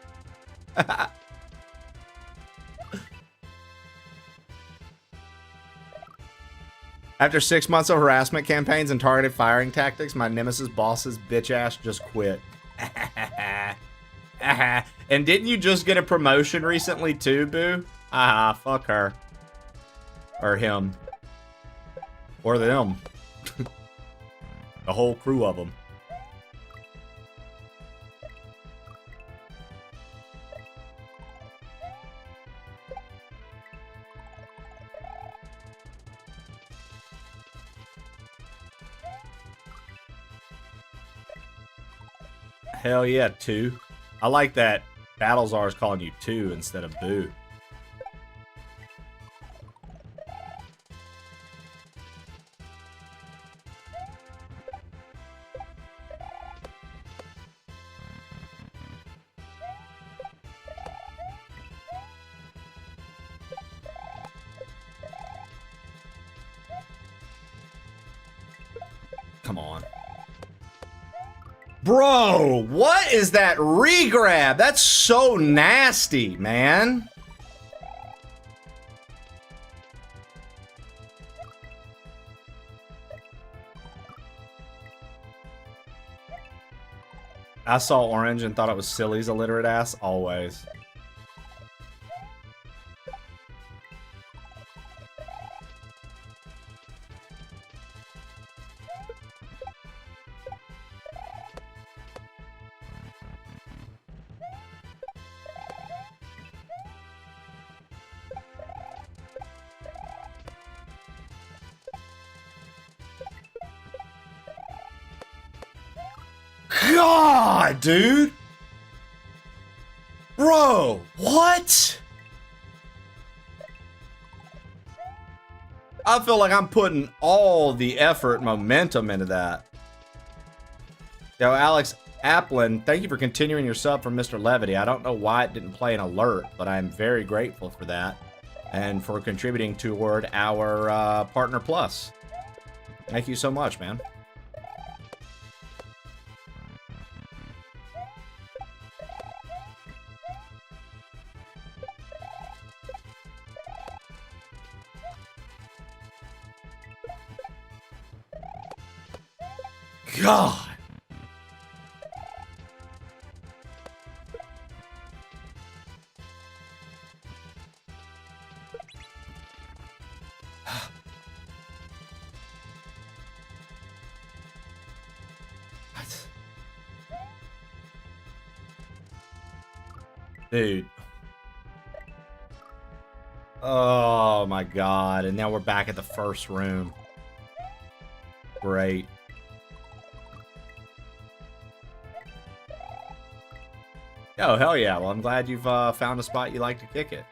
After 6 months of harassment campaigns and targeted firing tactics, my nemesis boss's bitch ass just quit. And didn't you just get a promotion recently too, Boo? Fuck her. Or him. Or them. The whole crew of them. Hell yeah, 2. I like that Battlezar is calling you 2 instead of Boo. Come on. Bro, what is that regrab? That's so nasty, man. I saw orange and thought it was Silly's illiterate ass, always. God, dude. Bro, what? I feel like I'm putting all the effort and momentum into that. Yo, Alex Applin, thank you for continuing your sub from Mr. Levity. I don't know why it didn't play an alert, but I'm very grateful for that and for contributing toward our Partner Plus. Thank you so much, man. God. Dude. Oh my God. And now we're back at the first room. Great. Oh, hell yeah. Well, I'm glad you've found a spot you like to kick it.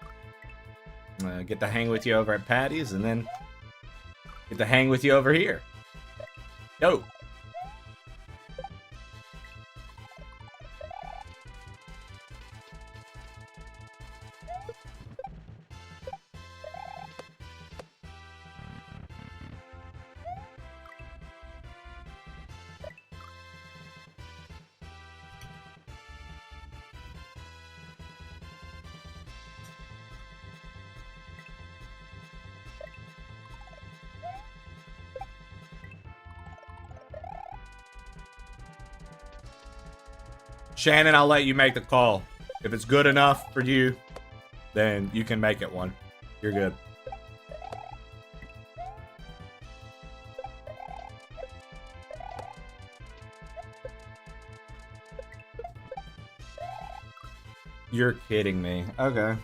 Get to hang with you over at Patty's and then get to hang with you over here. Yo. Shannon, I'll let you make the call. If it's good enough for you, then you can make it one. You're good. You're kidding me. Okay.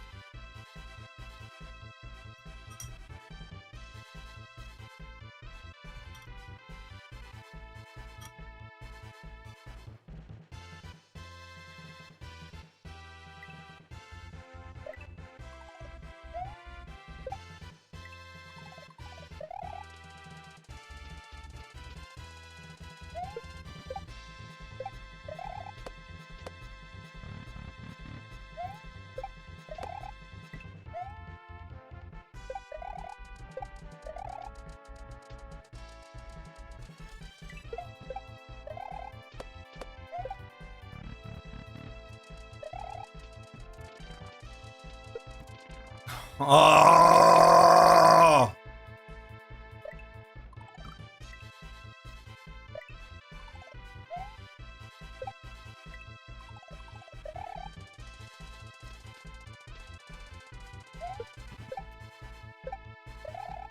Oh!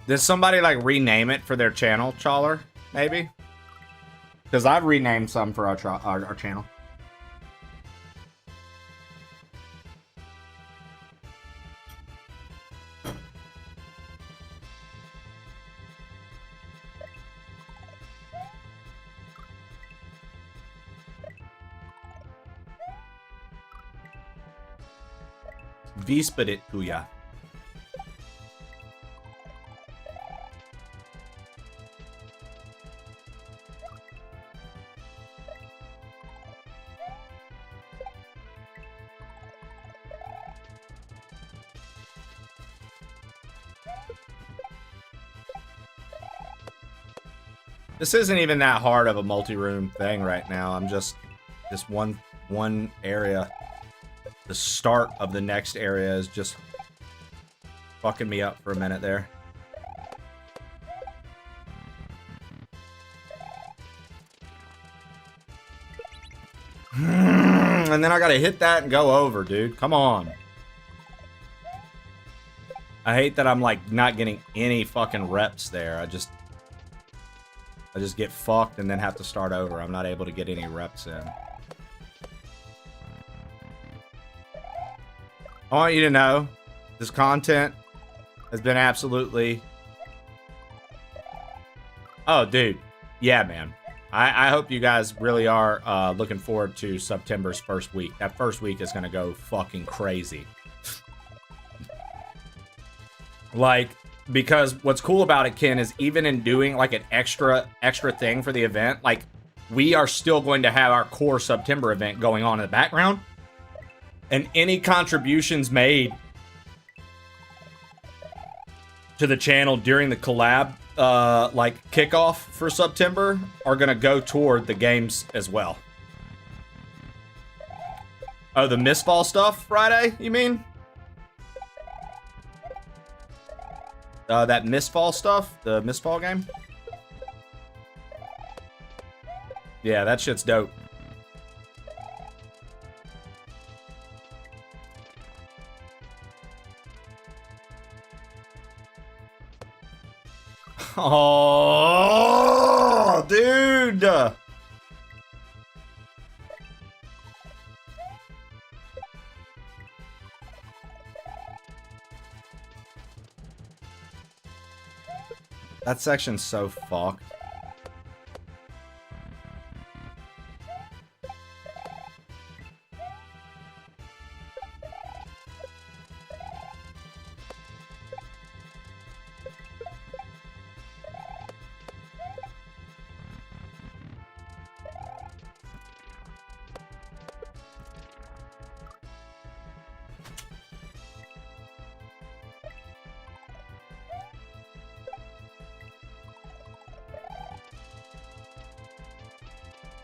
Did somebody like rename it for their channel, Chawler? Maybe? Because I've renamed some for our channel. Visperit kuya. This isn't even that hard of a multi-room thing right now. I'm just one area. The start of the next area is just fucking me up for a minute there. And then I gotta hit that and go over, dude. Come on. I hate that I'm like not getting any fucking reps there. I just get fucked and then have to start over. I'm not able to get any reps in. I want you to know this content has been absolutely... Oh, dude. Yeah, man. I hope you guys really are looking forward to September's first week. That first week is going to go fucking crazy. Like, because what's cool about it, Ken, is even in doing like an extra thing for the event, like we are still going to have our core September event going on in the background. And any contributions made to the channel during the collab, like kickoff for September, are gonna go toward the games as well. Oh, the Mistfall stuff Friday, you mean? That Mistfall stuff? The Mistfall game? Yeah, that shit's dope. Oh, dude. That section's so fucked.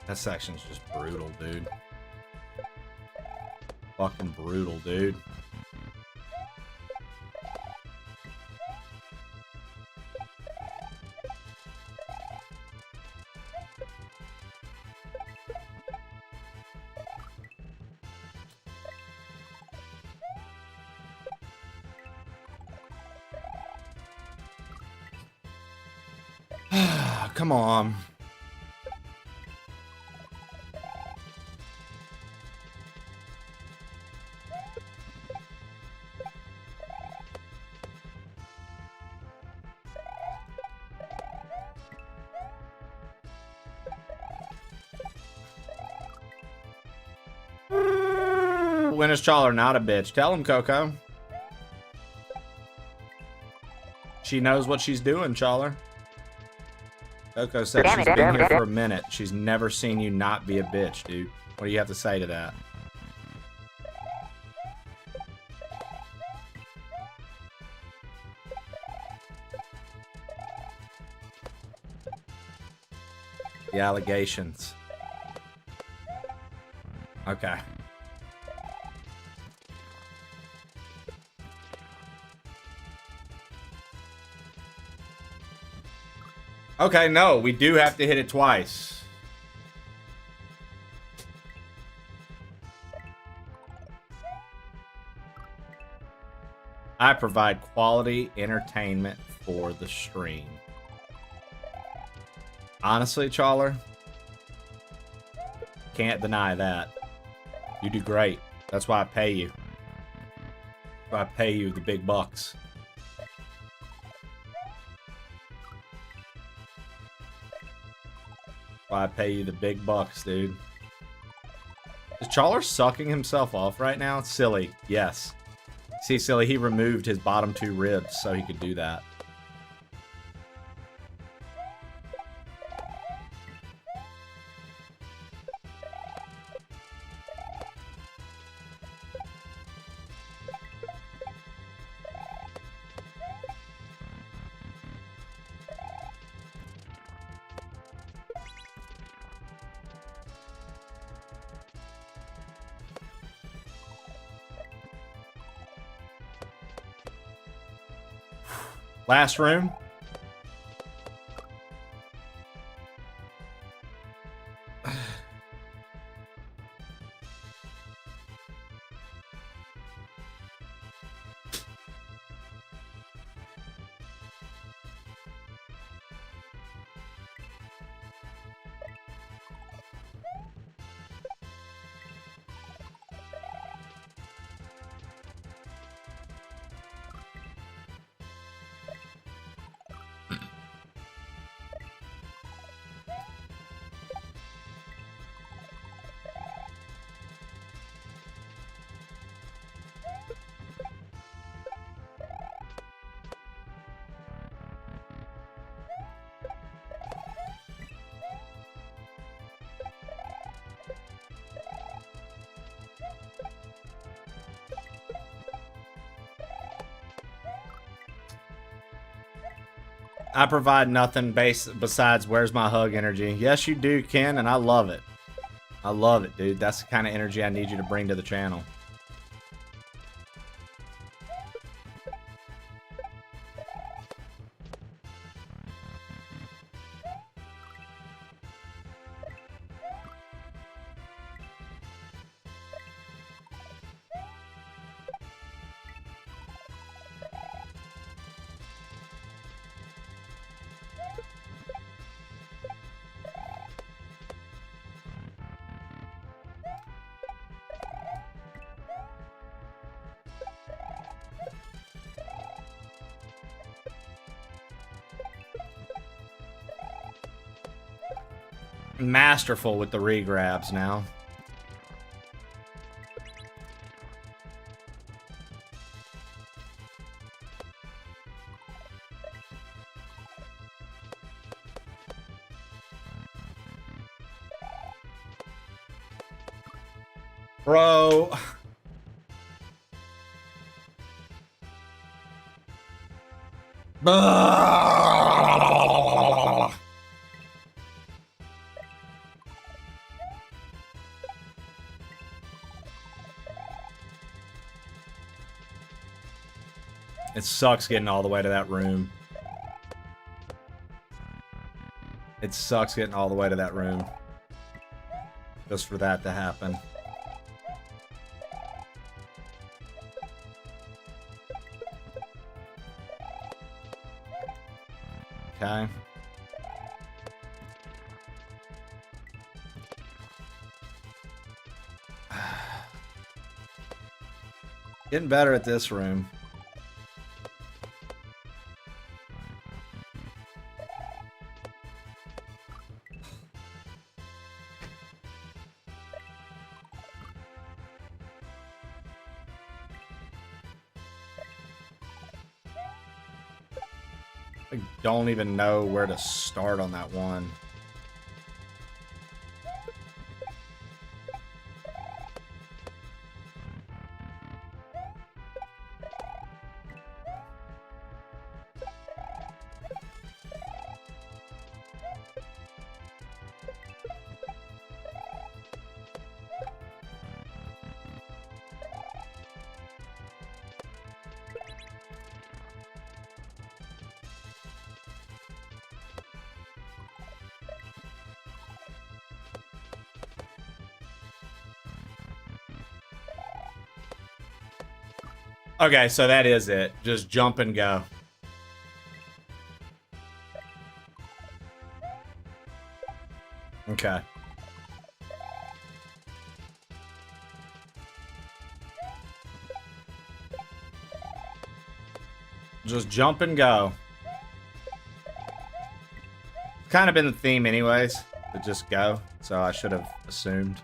That section's just brutal, dude. Fucking brutal, dude. Come on. When is Chawler not a bitch? Tell him, Coco. She knows what she's doing, Chawler. Coco said she's been here for a minute. She's never seen you not be a bitch, dude. What do you have to say to that? The allegations. Okay. Okay, no, we do have to hit it twice. I provide quality entertainment for the stream. Honestly, Chawler, can't deny that. You do great. That's why I pay you. That's why I pay you the big bucks. Why I pay you the big bucks, dude. Is Chawler sucking himself off right now? Silly. Yes. See, Silly, he removed his bottom two ribs so he could do that. Last room. I provide nothing besides where's my hug energy. Yes, you do, Ken, and I love it. I love it, dude. That's the kind of energy I need you to bring to the channel. Masterful with the regrabs now. Bro. It sucks getting all the way to that room. It sucks getting all the way to that room. Just for that to happen. Okay. Getting better at this room. I don't even know where to start on that one. Okay, so that is it. Just jump and go. Okay. Just jump and go. Kind of been the theme anyways, to just go. So I should have assumed.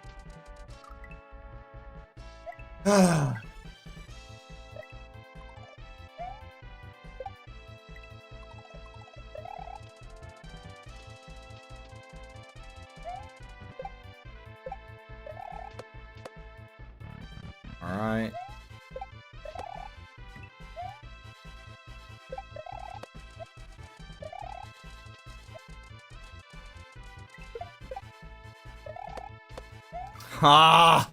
Alright. Ah!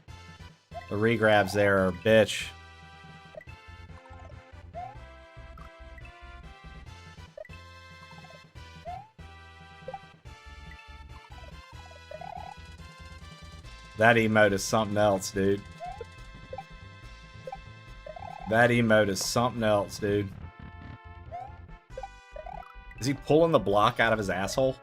The regrabs there are a bitch. That emote is something else, dude. That emote is something else, dude. Is he pulling the block out of his asshole?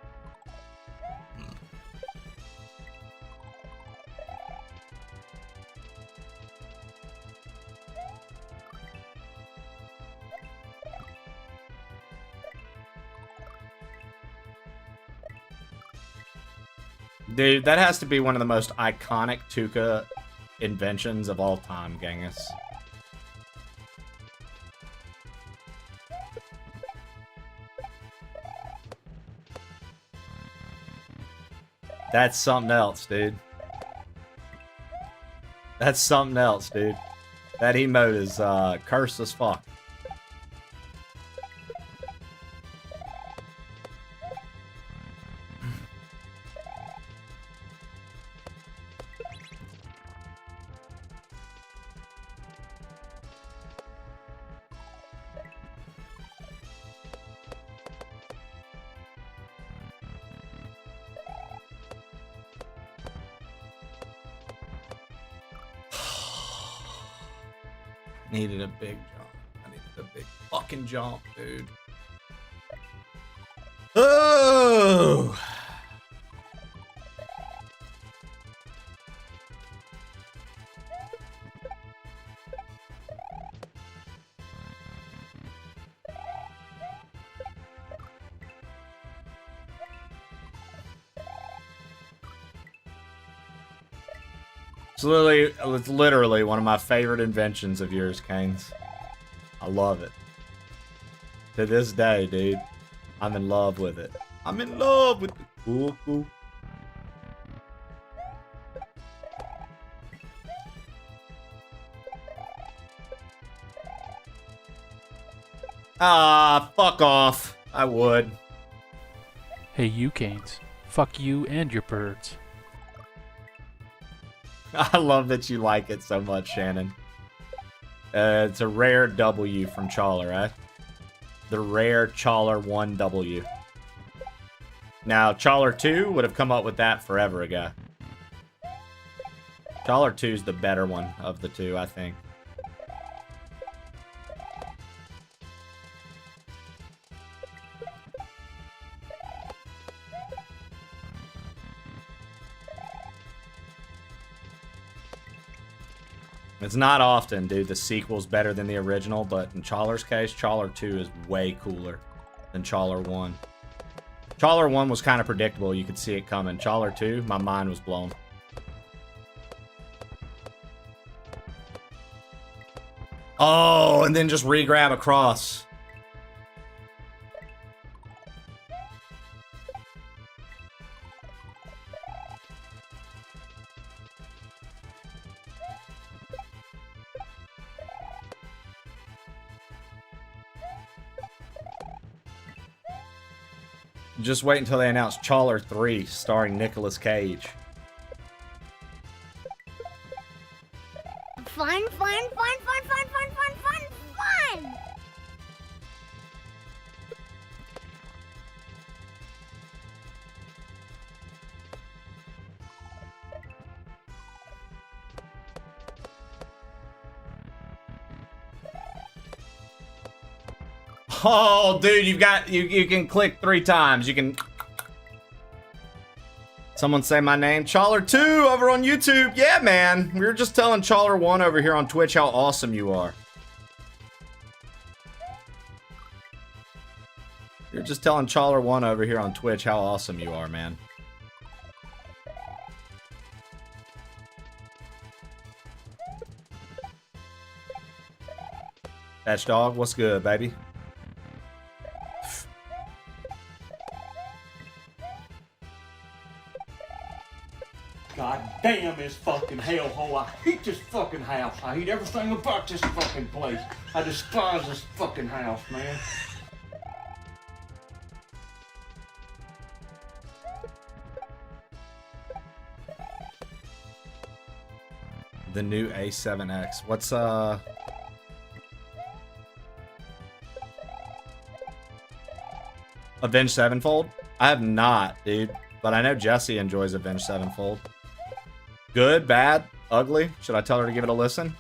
Dude, that has to be one of the most iconic Tuca inventions of all time, Genghis. That's something else, dude. That's something else, dude. That emote is cursed as fuck. Needed a big jump. I needed a big fucking jump, dude. Oh! It's literally one of my favorite inventions of yours, Canes. I love it. To this day, dude. I'm in love with it. I'm in love with it. Cool. Ah, fuck off. I would. Hey, you Canes. Fuck you and your birds. I love that you like it so much, Shannon. It's a rare W from Chawler, right? The rare Chawler 1W. Now, Chawler 2 would have come up with that forever ago. Chawler 2 is the better one of the two, I think. It's not often, dude, the sequel's better than the original, but in Chawler's case, Chawler 2 is way cooler than Chawler 1. Chawler 1 was kind of predictable, you could see it coming. Chawler 2, my mind was blown. Oh, and then just re-grab across. Just wait until they announce Chawler 3 starring Nicolas Cage. Fun. Oh, dude, you can click 3 times. You can. Someone say my name. Chawler 2 over on YouTube. Yeah, man. We were just telling Chawler 1 over here on Twitch how awesome you are. You're just telling Chawler 1 over here on Twitch how awesome you are, man. Thatch Dog, what's good, baby? God damn this fucking hellhole. I hate this fucking house. I hate everything about this fucking place. I despise this fucking house, man. The new A7X. What's Avenged Sevenfold? I have not, dude. But I know Jesse enjoys Avenged Sevenfold. Good, bad, ugly? Should I tell her to give it a listen?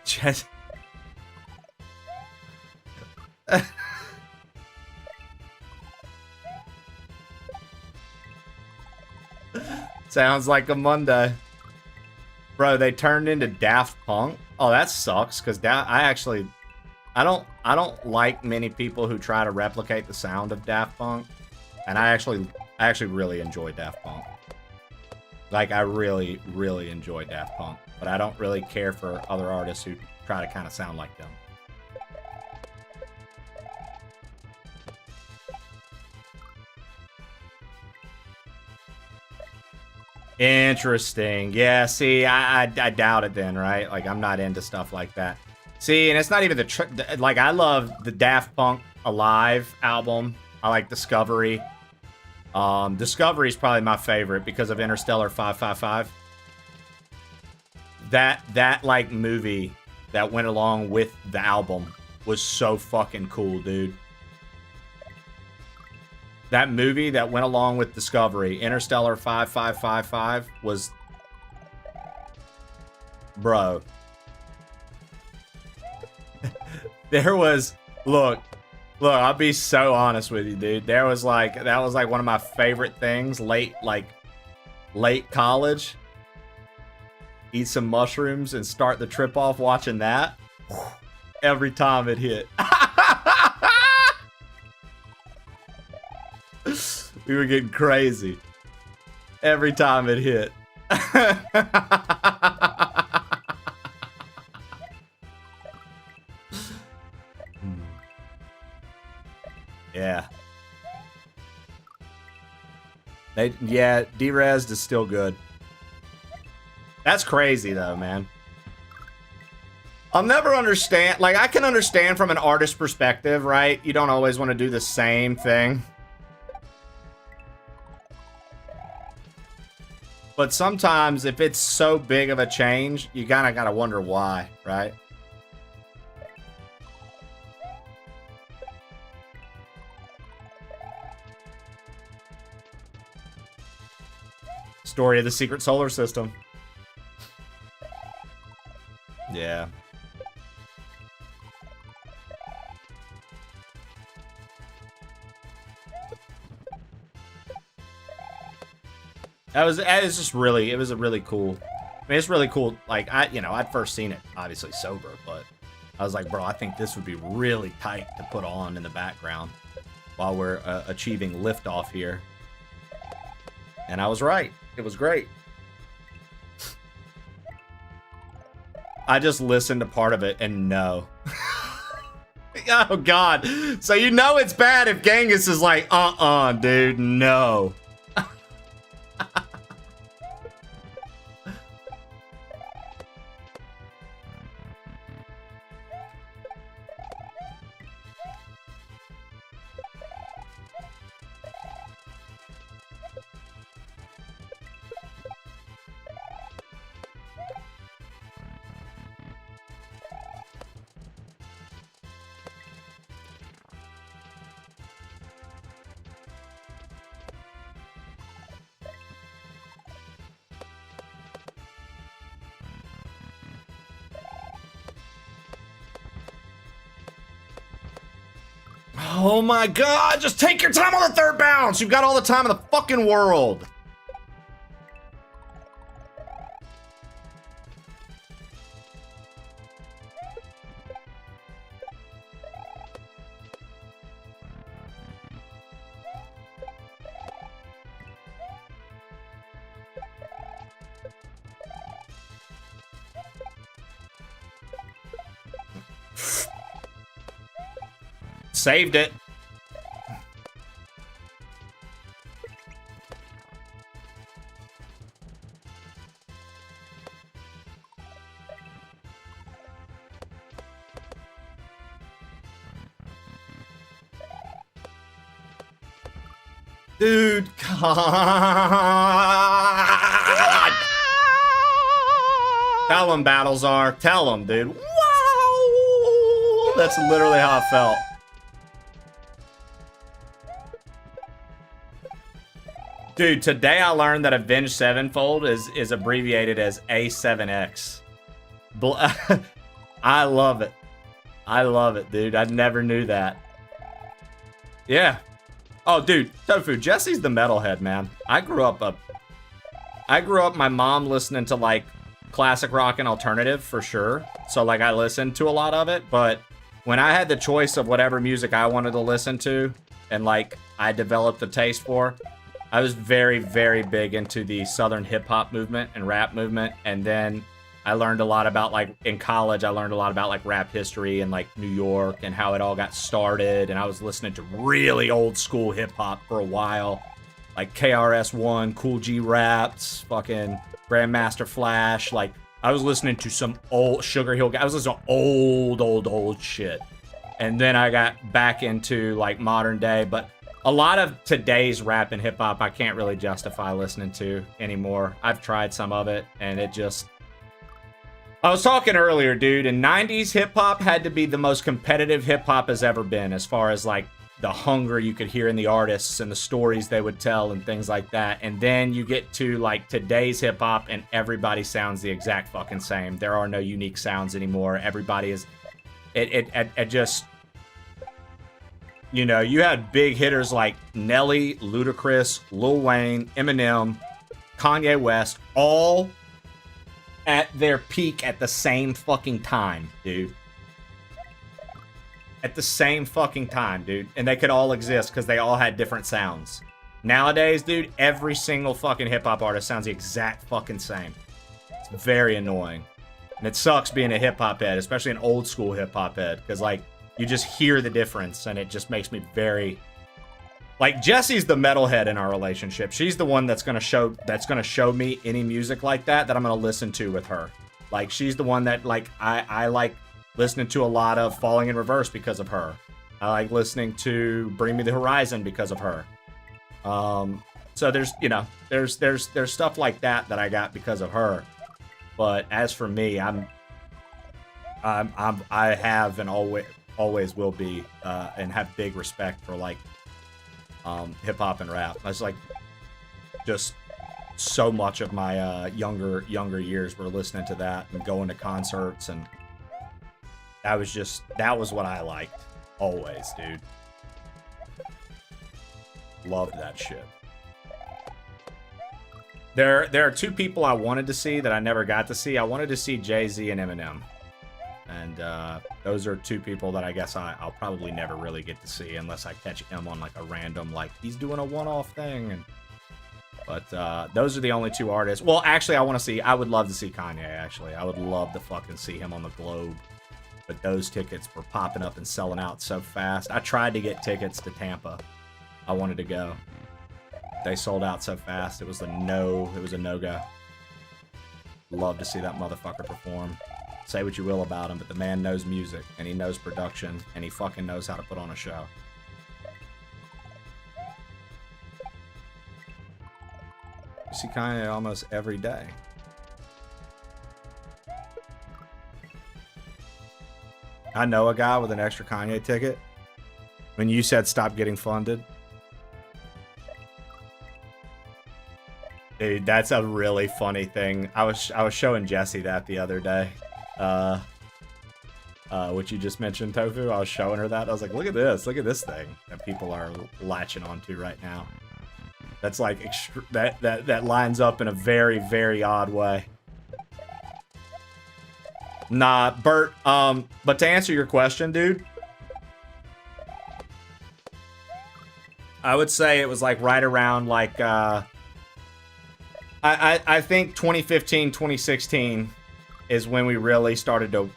Jesse. Sounds like a Monday. Bro, they turned into Daft Punk. Oh, that sucks, because I don't like many people who try to replicate the sound of Daft Punk. And I actually really enjoy Daft Punk. Like, I really, really enjoy Daft Punk. But I don't really care for other artists who try to kind of sound like them. Interesting. Yeah, see, I doubt it then, right? Like, I'm not into stuff like that. See, and it's not even like, I love the Daft Punk Alive album. I like Discovery. Discovery is probably my favorite because of Interstellar 555. That like movie that went along with the album was so fucking cool, dude. That movie that went along with Discovery, Interstellar 5555, was... Bro. There was... Look, I'll be so honest with you, dude. That was like one of my favorite things late college. Eat some mushrooms and start the trip off watching that. Every time it hit. We were getting crazy. Every time it hit. Yeah. Yeah, D-Res is still good. That's crazy though, man. I'll never understand, like I can understand from an artist perspective, right? You don't always want to do the same thing. But sometimes if it's so big of a change, you kinda gotta wonder why, right? Story of the Secret Solar System. Yeah. It was just really, it was a really cool, I mean, it's really cool. Like, I'd first seen it, obviously sober, but I was like, bro, I think this would be really tight to put on in the background while we're achieving liftoff here. And I was right. It was great. I just listened to part of it and no. Oh, God. So you know it's bad if Genghis is like, dude, no. Oh my God, just take your time on the third bounce. You've got all the time in the fucking world. Saved it. Dude, God. Tell them battles are. Tell them, dude. Wow. That's literally how I felt. Dude, today I learned that Avenged Sevenfold is abbreviated as A7X. I love it. I love it, dude. I never knew that. Yeah. Oh, dude, Tofu, Jesse's the metalhead, man. I grew up my mom listening to like classic rock and alternative for sure. So like I listened to a lot of it, but when I had the choice of whatever music I wanted to listen to and like I developed a taste for, I was very, very big into the Southern hip hop movement and rap movement. And then I learned a lot about, like, in college, I learned a lot about, like, rap history and, like, New York and how it all got started. And I was listening to really old school hip hop for a while. Like KRS-One, Cool G Raps, fucking Grandmaster Flash. Like, I was listening to some old Sugar Hill guys. I was listening to old shit. And then I got back into, like, modern day. But a lot of today's rap and hip hop I can't really justify listening to anymore. I've tried some of it and it just I was talking earlier, dude, and 90s hip-hop had to be the most competitive hip-hop has ever been, as far as, like, the hunger you could hear in the artists and the stories they would tell and things like that. And then you get to, like, today's hip-hop, and everybody sounds the exact fucking same. There are no unique sounds anymore. Everybody is... It just... You know, you had big hitters like Nelly, Ludacris, Lil Wayne, Eminem, Kanye West, all at their peak at the same fucking time, dude. At the same fucking time, dude. And they could all exist because they all had different sounds. Nowadays, dude, every single fucking hip-hop artist sounds the exact fucking same. It's very annoying. And it sucks being a hip-hop head, especially an old-school hip-hop head, because, like, you just hear the difference, and it just makes me very... Like, Jessie's the metalhead in our relationship. She's the one that's gonna show me any music like that I'm gonna listen to with her. Like, she's the one that, like, I like listening to a lot of Falling in Reverse because of her. I like listening to Bring Me the Horizon because of her. So there's, you know, there's stuff like that I got because of her. But as for me, I have and always will be, and have big respect for, like, hip-hop and rap. That's like just so much of my younger years were listening to that and going to concerts, and that was what I liked always, dude. Loved that shit. There are two people I wanted to see that I never got to see. I wanted to see Jay-Z and Eminem. And those are two people that I guess I'll probably never really get to see unless I catch him on, like, a random, like, he's doing a one-off thing. But those are the only two artists. Well, actually, I would love to see Kanye, actually. I would love to fucking see him on the globe. But those tickets were popping up and selling out so fast. I tried to get tickets to Tampa. I wanted to go. They sold out so fast. It was a no-go. Love to see that motherfucker perform. Say what you will about him, but the man knows music, and he knows production, and he fucking knows how to put on a show. You see Kanye almost every day. I know a guy with an extra Kanye ticket. When you said stop getting funded. Dude, that's a really funny thing. I was showing Jessie that the other day. What you just mentioned, Tofu. I was showing her that. I was like, look at this thing that people are latching onto right now. That's like that lines up in a very, very odd way. Nah, Bert, but to answer your question, dude, I would say it was like right around like I think 2015, 2016 is when we really started to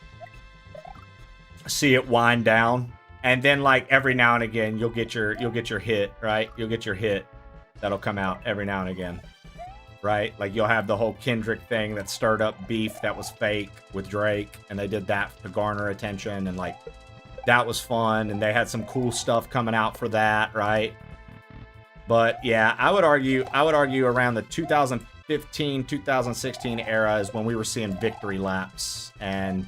see it wind down. And then, like, every now and again you'll get your hit, right? You'll get your hit that'll come out every now and again. Right? Like, you'll have the whole Kendrick thing that stirred up beef that was fake with Drake, and they did that to garner attention, and, like, that was fun, and they had some cool stuff coming out for that, right? But yeah, I would argue around the 2015, 2016 era is when we were seeing victory laps, and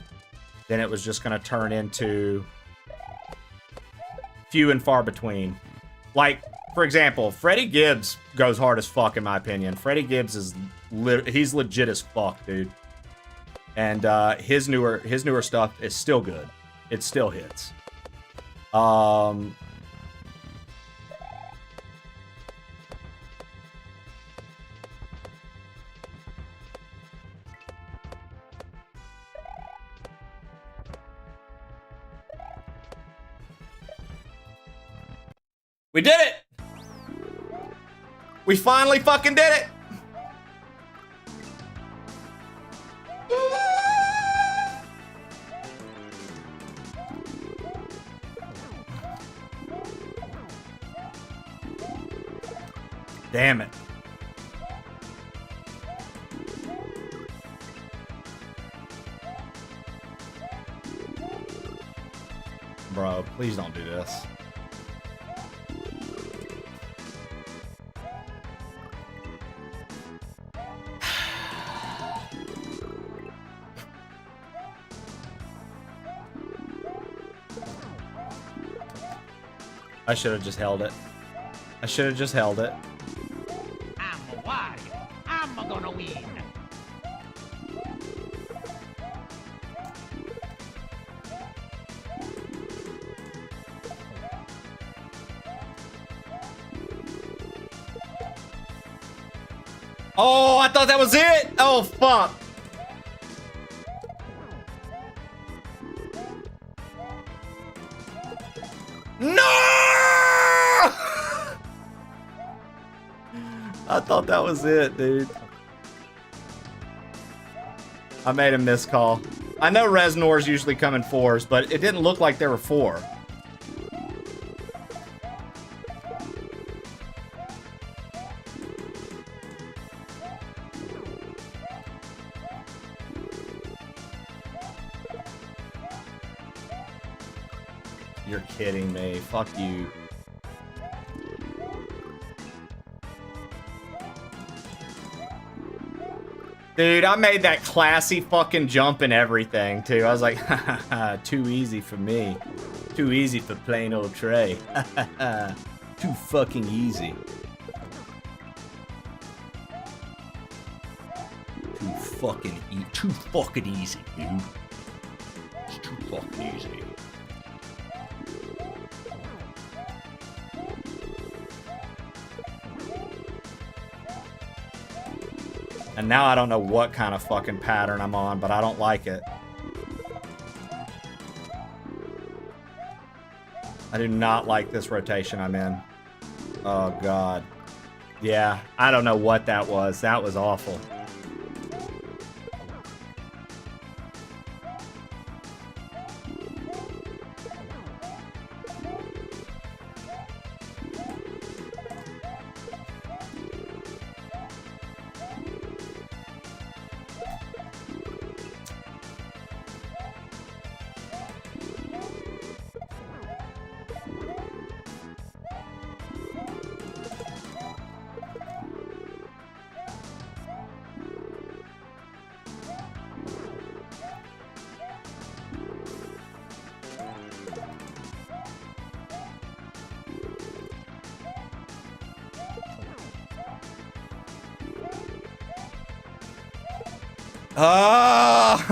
then it was just going to turn into few and far between. Like, for example, Freddie Gibbs goes hard as fuck, in my opinion. Freddie Gibbs is he's legit as fuck, dude. And his newer stuff is still good. It still hits. We did it! We finally fucking did it! Damn it. Bro, please don't do this. I should have just held it. I should have just held it. I'm a warrior. I'm gonna win. Oh, I thought that was it. Oh, fuck. No! I thought that was it, dude. I made a missed call. I know Resnor's usually come in 4s, but it didn't look like there were 4. You're kidding me. Fuck you. Dude, I made that classy fucking jump and everything, too. I was like, ha ha ha, too easy for me. Too easy for plain old Trey. Too fucking easy. Too fucking easy, dude. It's too fucking easy. And now I don't know what kind of fucking pattern I'm on, but I don't like it. I do not like this rotation I'm in. Oh, God. Yeah, I don't know what that was. That was awful.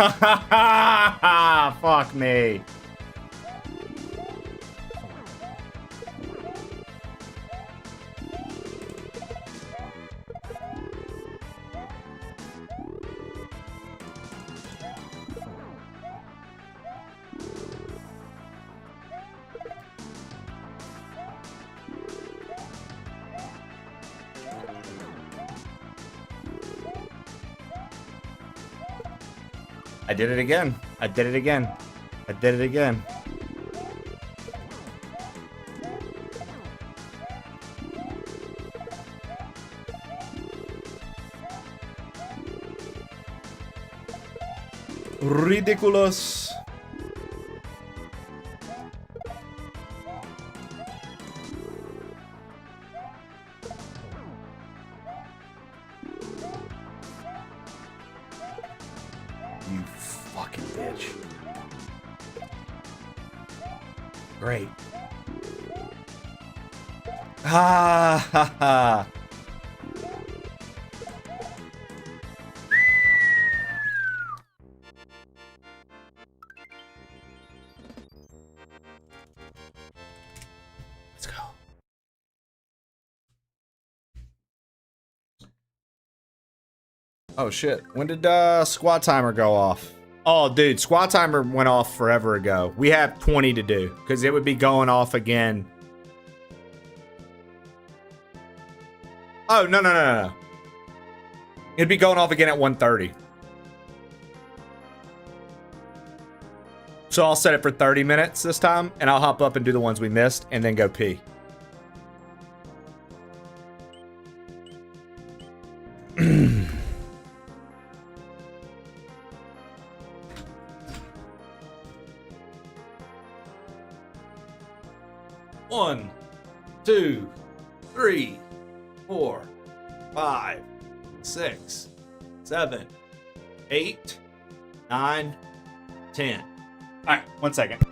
Ah, fuck me. I did it again. I did it again. I did it again. Ridiculous. You fucking bitch. Great. Ha ha ha. Let's go. Oh shit. When did squat timer go off? Oh dude, squat timer went off forever ago. We have 20 to do because it would be going off again. Oh no. It'd be going off again at 1:30. So I'll set it for 30 minutes this time and I'll hop up and do the ones we missed and then go pee. One, 2, 3, 4, 5, 6, 7, 8, 9, 10. All right, 1 second.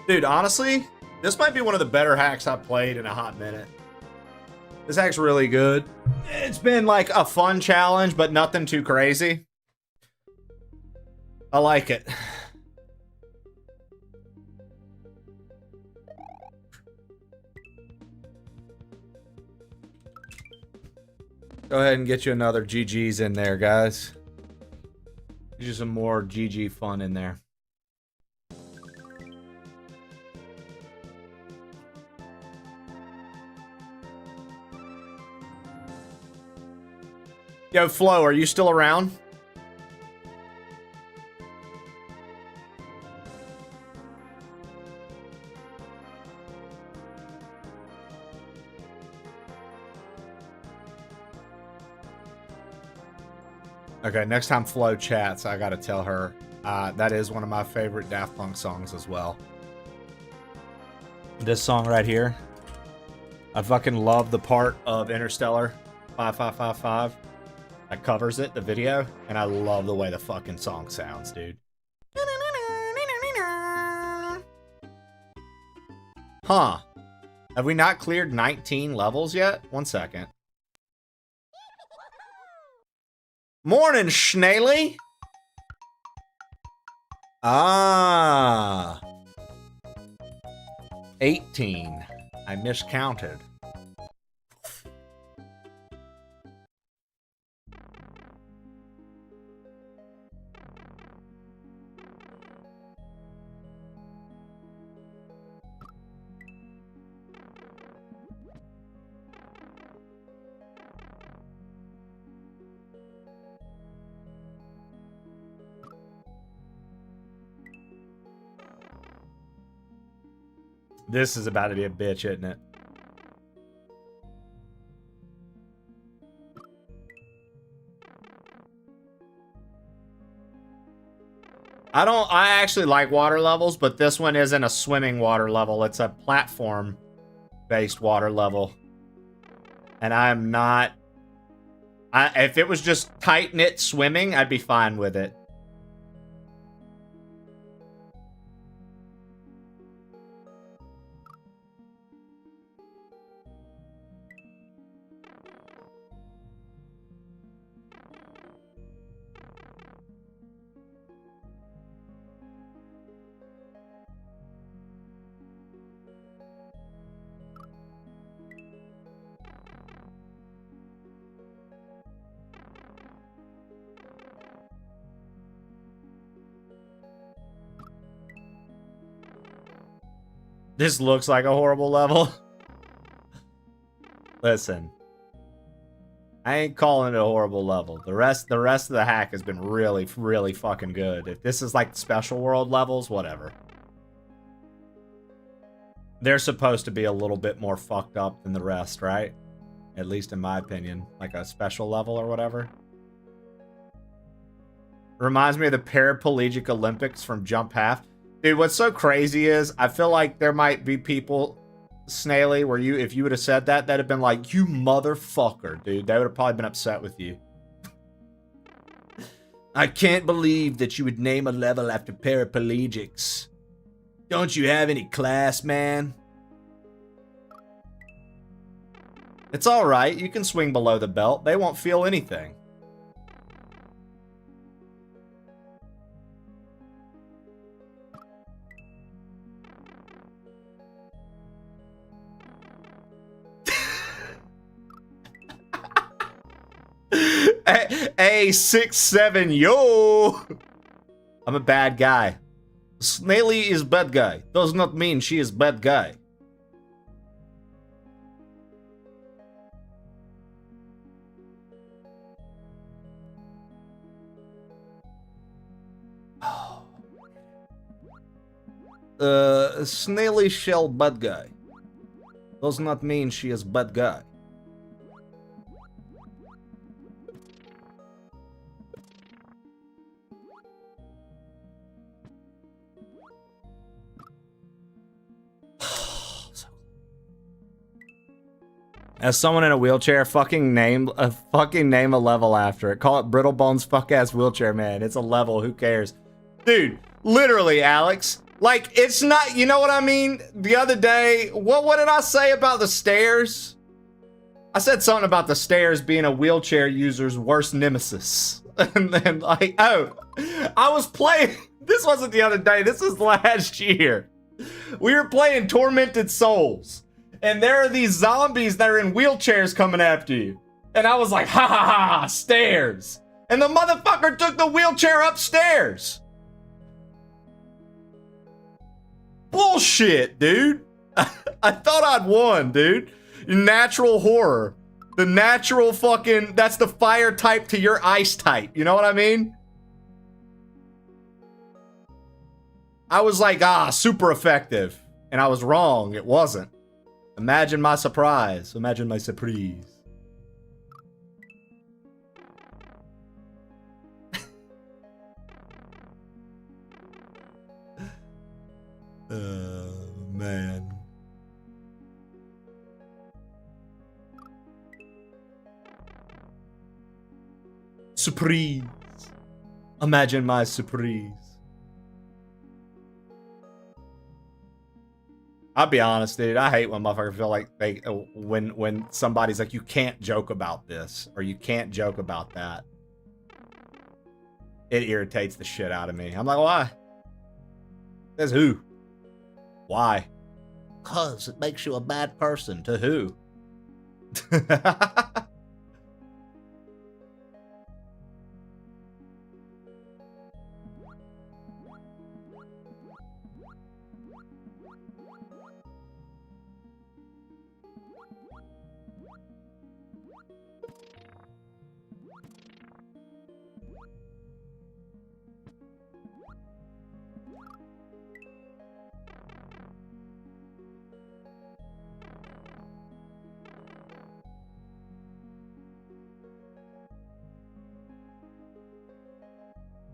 Dude, honestly, this might be one of the better hacks I've played in a hot minute. This hack's really good. It's been like a fun challenge, but nothing too crazy. I like it. Go ahead and get you another GG's in there, guys. Get you some more GG fun in there. Yo, Flo, are you still around? Okay, next time Flo chats, I gotta tell her that is one of my favorite Daft Punk songs as well. This song right here. I fucking love the part of Interstellar 5555 that covers it, the video, and I love the way the fucking song sounds, dude. Huh. Have we not cleared 19 levels yet? One second. Morning, Schnaley. Ah. 18. I miscounted. This is about to be a bitch, isn't it? I actually like water levels, but this one isn't a swimming water level. It's a platform-based water level. And I am not... if it was just tight-knit swimming, I'd be fine with it. This looks like a horrible level. Listen. I ain't calling it a horrible level. The rest of the hack has been really, really fucking good. If this is like special world levels, whatever. They're supposed to be a little bit more fucked up than the rest, right? At least in my opinion. Like a special level or whatever. Reminds me of the Paraplegic Olympics from Jump Half. Dude, what's so crazy is I feel like there might be people, Snaily, where if you would have said that, that'd have been like, you motherfucker, dude. They would have probably been upset with you. I can't believe that you would name a level after paraplegics. Don't you have any class, man? It's alright, you can swing below the belt. They won't feel anything. Hey, 6'7", yo! I'm a bad guy. Snaily is bad guy. Does not mean she is bad guy. Snaily shell bad guy. Does not mean she is bad guy. As someone in a wheelchair, fucking name a level after it. Call it Brittlebones fuck ass wheelchair man. It's a level, who cares? Dude, literally, Alex. Like, it's not, you know what I mean? The other day, what did I say about the stairs? I said something about the stairs being a wheelchair user's worst nemesis. And then, like, oh, I was playing, this wasn't the other day, this was last year. We were playing Tormented Souls. And there are these zombies that are in wheelchairs coming after you. And I was like, ha ha ha, stairs. And the motherfucker took the wheelchair upstairs. Bullshit, dude. I thought I'd won, dude. Natural horror. The natural fucking, that's the fire type to your ice type. You know what I mean? I was like, super effective. And I was wrong. It wasn't. Imagine my surprise. Imagine my surprise. Man. Surprise. Imagine my surprise. I'll be honest, dude. I hate when motherfuckers feel like they when somebody's like, you can't joke about this or you can't joke about that. It irritates the shit out of me. I'm like, why? Says who? Why? Cause it makes you a bad person. To who?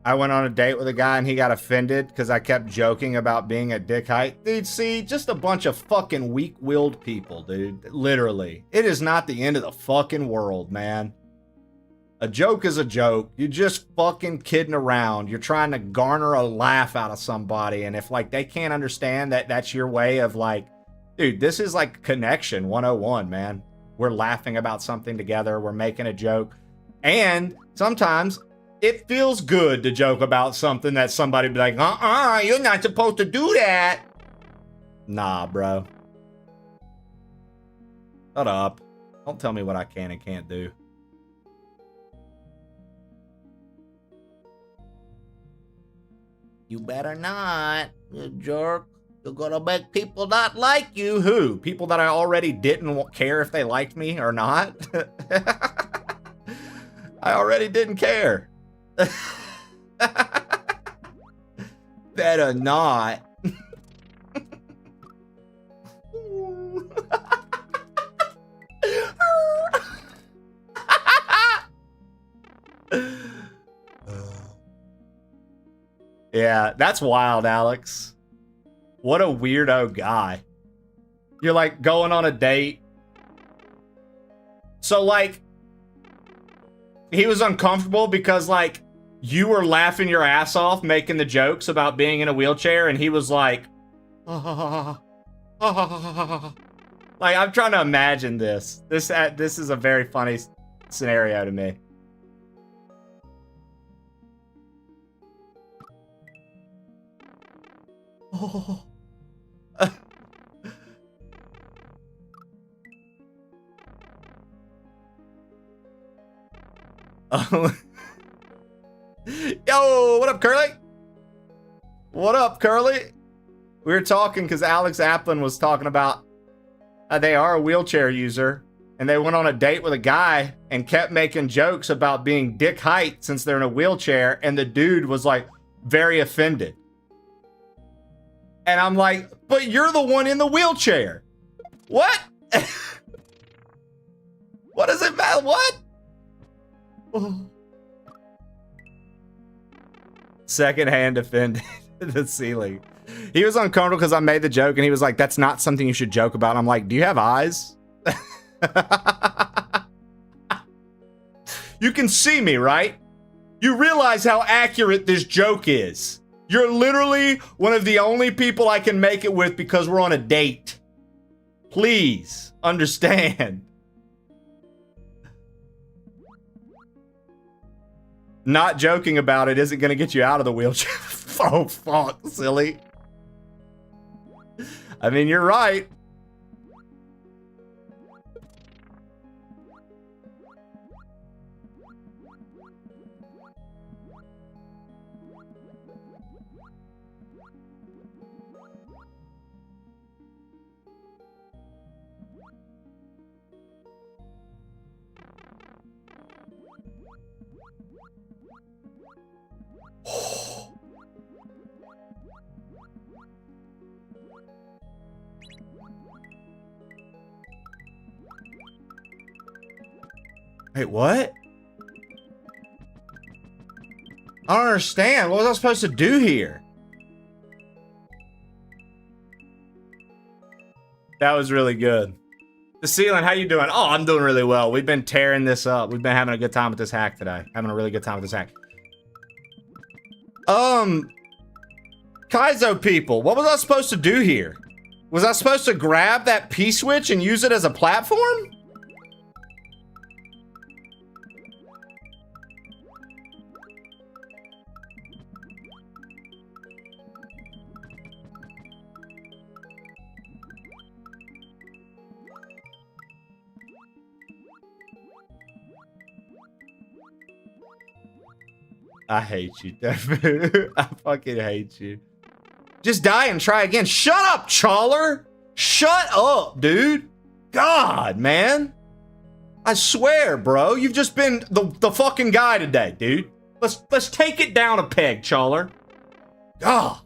I went on a date with a guy and he got offended because I kept joking about being at dick height. Dude, see, just a bunch of fucking weak-willed people, dude. Literally. It is not the end of the fucking world, man. A joke is a joke. You're just fucking kidding around. You're trying to garner a laugh out of somebody. And if, like, they can't understand that that's your way of, like, dude, this is, like, connection 101, man. We're laughing about something together. We're making a joke. And sometimes it feels good to joke about something that somebody be like, you're not supposed to do that. Nah, bro. Shut up. Don't tell me what I can and can't do. You better not, you jerk. You're gonna make people not like you. Who? People that I already didn't care if they liked me or not? I already didn't care. Better not. Yeah, that's wild, Alex. What a weirdo guy. You're like going on a date. So like, he was uncomfortable because like, you were laughing your ass off making the jokes about being in a wheelchair and he was like, like, I'm trying to imagine this. This is a very funny scenario to me. Oh. Yo, what up, Curly? What up, Curly? We were talking because Alex Applin was talking about they are a wheelchair user and they went on a date with a guy and kept making jokes about being dick height since they're in a wheelchair, and the dude was like very offended. And I'm like, but you're the one in the wheelchair. What? What does it matter? What? Secondhand offended. The ceiling. He was uncomfortable because I made the joke and he was like, that's not something you should joke about. I'm like, do you have eyes? You can see me, right? You realize how accurate this joke is. You're literally one of the only people I can make it with because we're on a date. Please understand. Not joking about it isn't going to get you out of the wheelchair. Oh, fuck, silly. I mean, you're right. Wait, what? I don't understand. What was I supposed to do here? That was really good. The ceiling, how you doing? Oh, I'm doing really well. We've been tearing this up. We've been having a good time with this hack today. Having a really good time with this hack. Kaizo people, what was I supposed to do here? Was I supposed to grab that P-switch and use it as a platform? I hate you, Defu. I fucking hate you. Just die and try again. Shut up, Chawler. Shut up, dude. God, man. I swear, bro. You've just been the fucking guy today, dude. Let's take it down a peg, Chawler. God.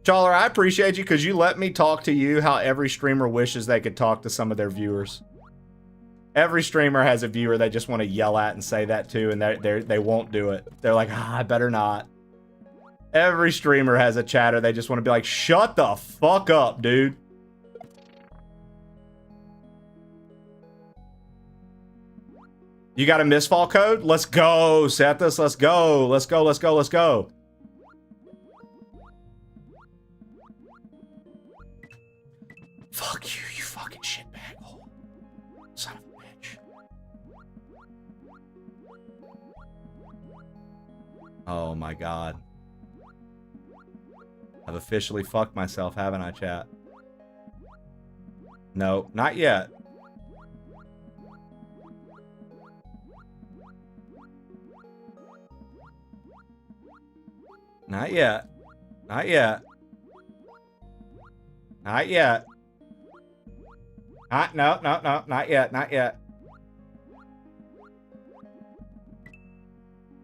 Chawler, I appreciate you because you let me talk to you how every streamer wishes they could talk to some of their viewers. Every streamer has a viewer they just want to yell at and say that to, and they won't do it. They're like, I better not. Every streamer has a chatter they just want to be like, shut the fuck up, dude. You got a misfall code? Let's go, Sethus. Let's go. Let's go, let's go, let's go. Fuck you, you fucking shitbag. Oh, son of a bitch. Oh my god. I've officially fucked myself, haven't I, chat? No, not yet. Not yet. Not yet. Not yet. No, not yet, not yet.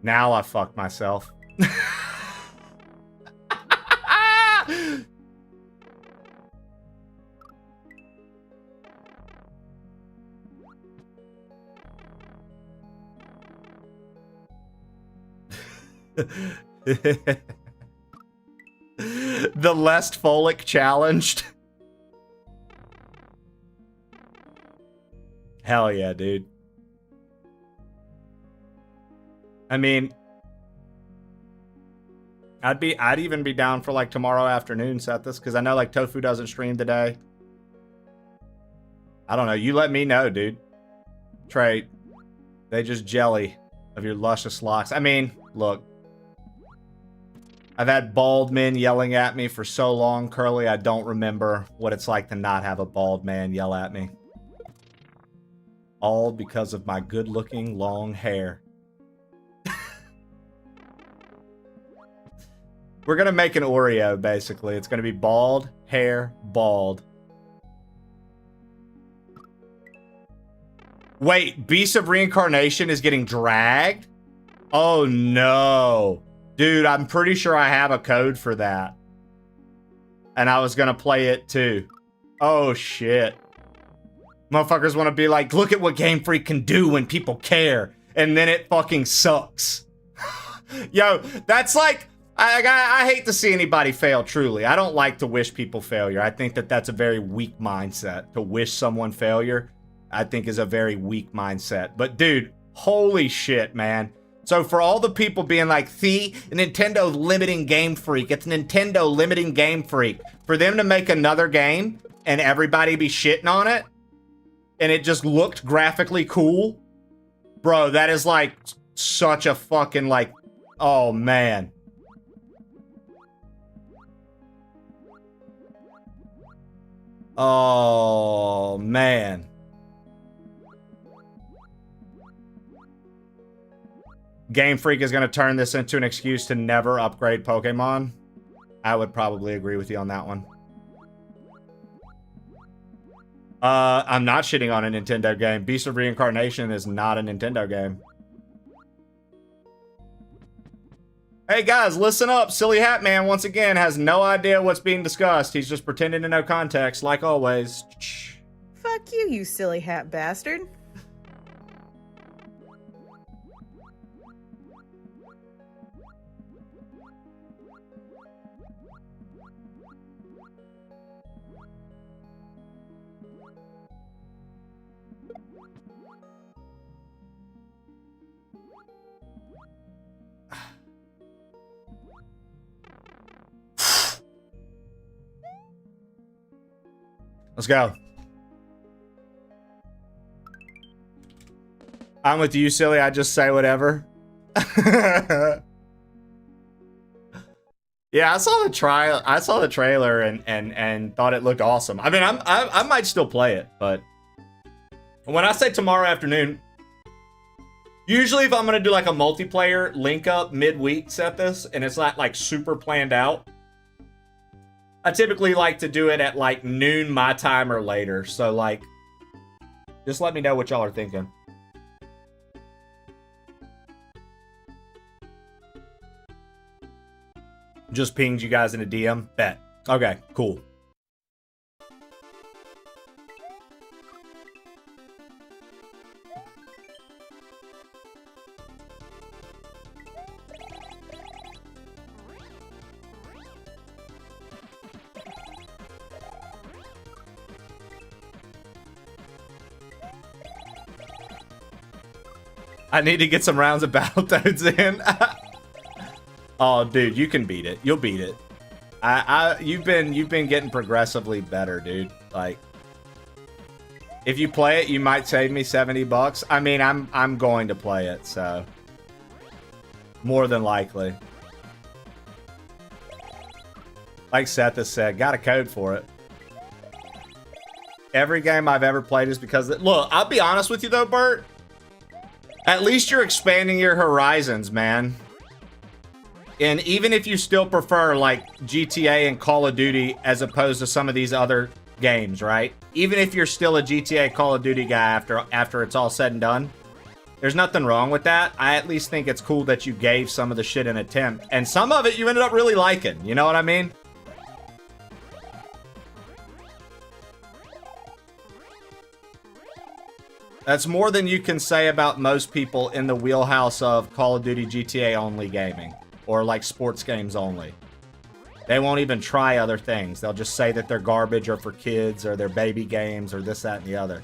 Now I fucked myself. The less folic challenged. Hell yeah, dude. I mean, I'd even be down for like tomorrow afternoon, Sethus, because I know like Tofu doesn't stream today. I don't know. You let me know, dude. Trey, they just jelly of your luscious locks. I mean, look. I've had bald men yelling at me for so long, Curly, I don't remember what it's like to not have a bald man yell at me. All because of my good-looking long hair. We're gonna make an Oreo, basically. It's gonna be bald, hair, bald. Wait, Beast of Reincarnation is getting dragged? Oh no. Dude, I'm pretty sure I have a code for that. And I was gonna play it too. Oh shit. Motherfuckers want to be like, look at what Game Freak can do when people care. And then it fucking sucks. Yo, that's like, I hate to see anybody fail, truly. I don't like to wish people failure. I think that that's a very weak mindset. To wish someone failure, I think is a very weak mindset. But dude, holy shit, man. So for all the people being like, see, Nintendo's limiting Game Freak. It's Nintendo limiting Game Freak. For them to make another game and everybody be shitting on it, and it just looked graphically cool. Bro, that is like such a fucking like, oh man. Oh man. Game Freak is going to turn this into an excuse to never upgrade Pokemon. I would probably agree with you on that one. I'm not shitting on a Nintendo game. Beast of Reincarnation is not a Nintendo game. Hey guys, listen up. Silly Hat Man, once again, has no idea what's being discussed. He's just pretending to know context, like always. Fuck you, you silly hat bastard. Let's go. I'm with you, silly. I just say whatever. Yeah, I saw the trial. I saw the trailer and thought it looked awesome. I mean, I might still play it, but when I say tomorrow afternoon, usually if I'm gonna do like a multiplayer link up midweek set this, and it's not like super planned out, I typically like to do it at like noon my time or later. So like, just let me know what y'all are thinking. Just pinged you guys in a DM. Bet. Okay, cool. I need to get some rounds of Battletoads in. Oh, dude, you can beat it. You'll beat it. You've been getting progressively better, dude. Like, if you play it, you might save me $70. I mean, I'm going to play it, so more than likely. Like Seth has said, got a code for it. Every game I've ever played is because look, I'll be honest with you though, Bert. At least you're expanding your horizons, man. And even if you still prefer like GTA and Call of Duty as opposed to some of these other games, right? Even if you're still a GTA Call of Duty guy after it's all said and done, there's nothing wrong with that. I at least think it's cool that you gave some of the shit an attempt. And some of it you ended up really liking. You know what I mean? That's more than you can say about most people in the wheelhouse of Call of Duty GTA only gaming. Or like sports games only. They won't even try other things. They'll just say that they're garbage or for kids or they're baby games or this, that, and the other.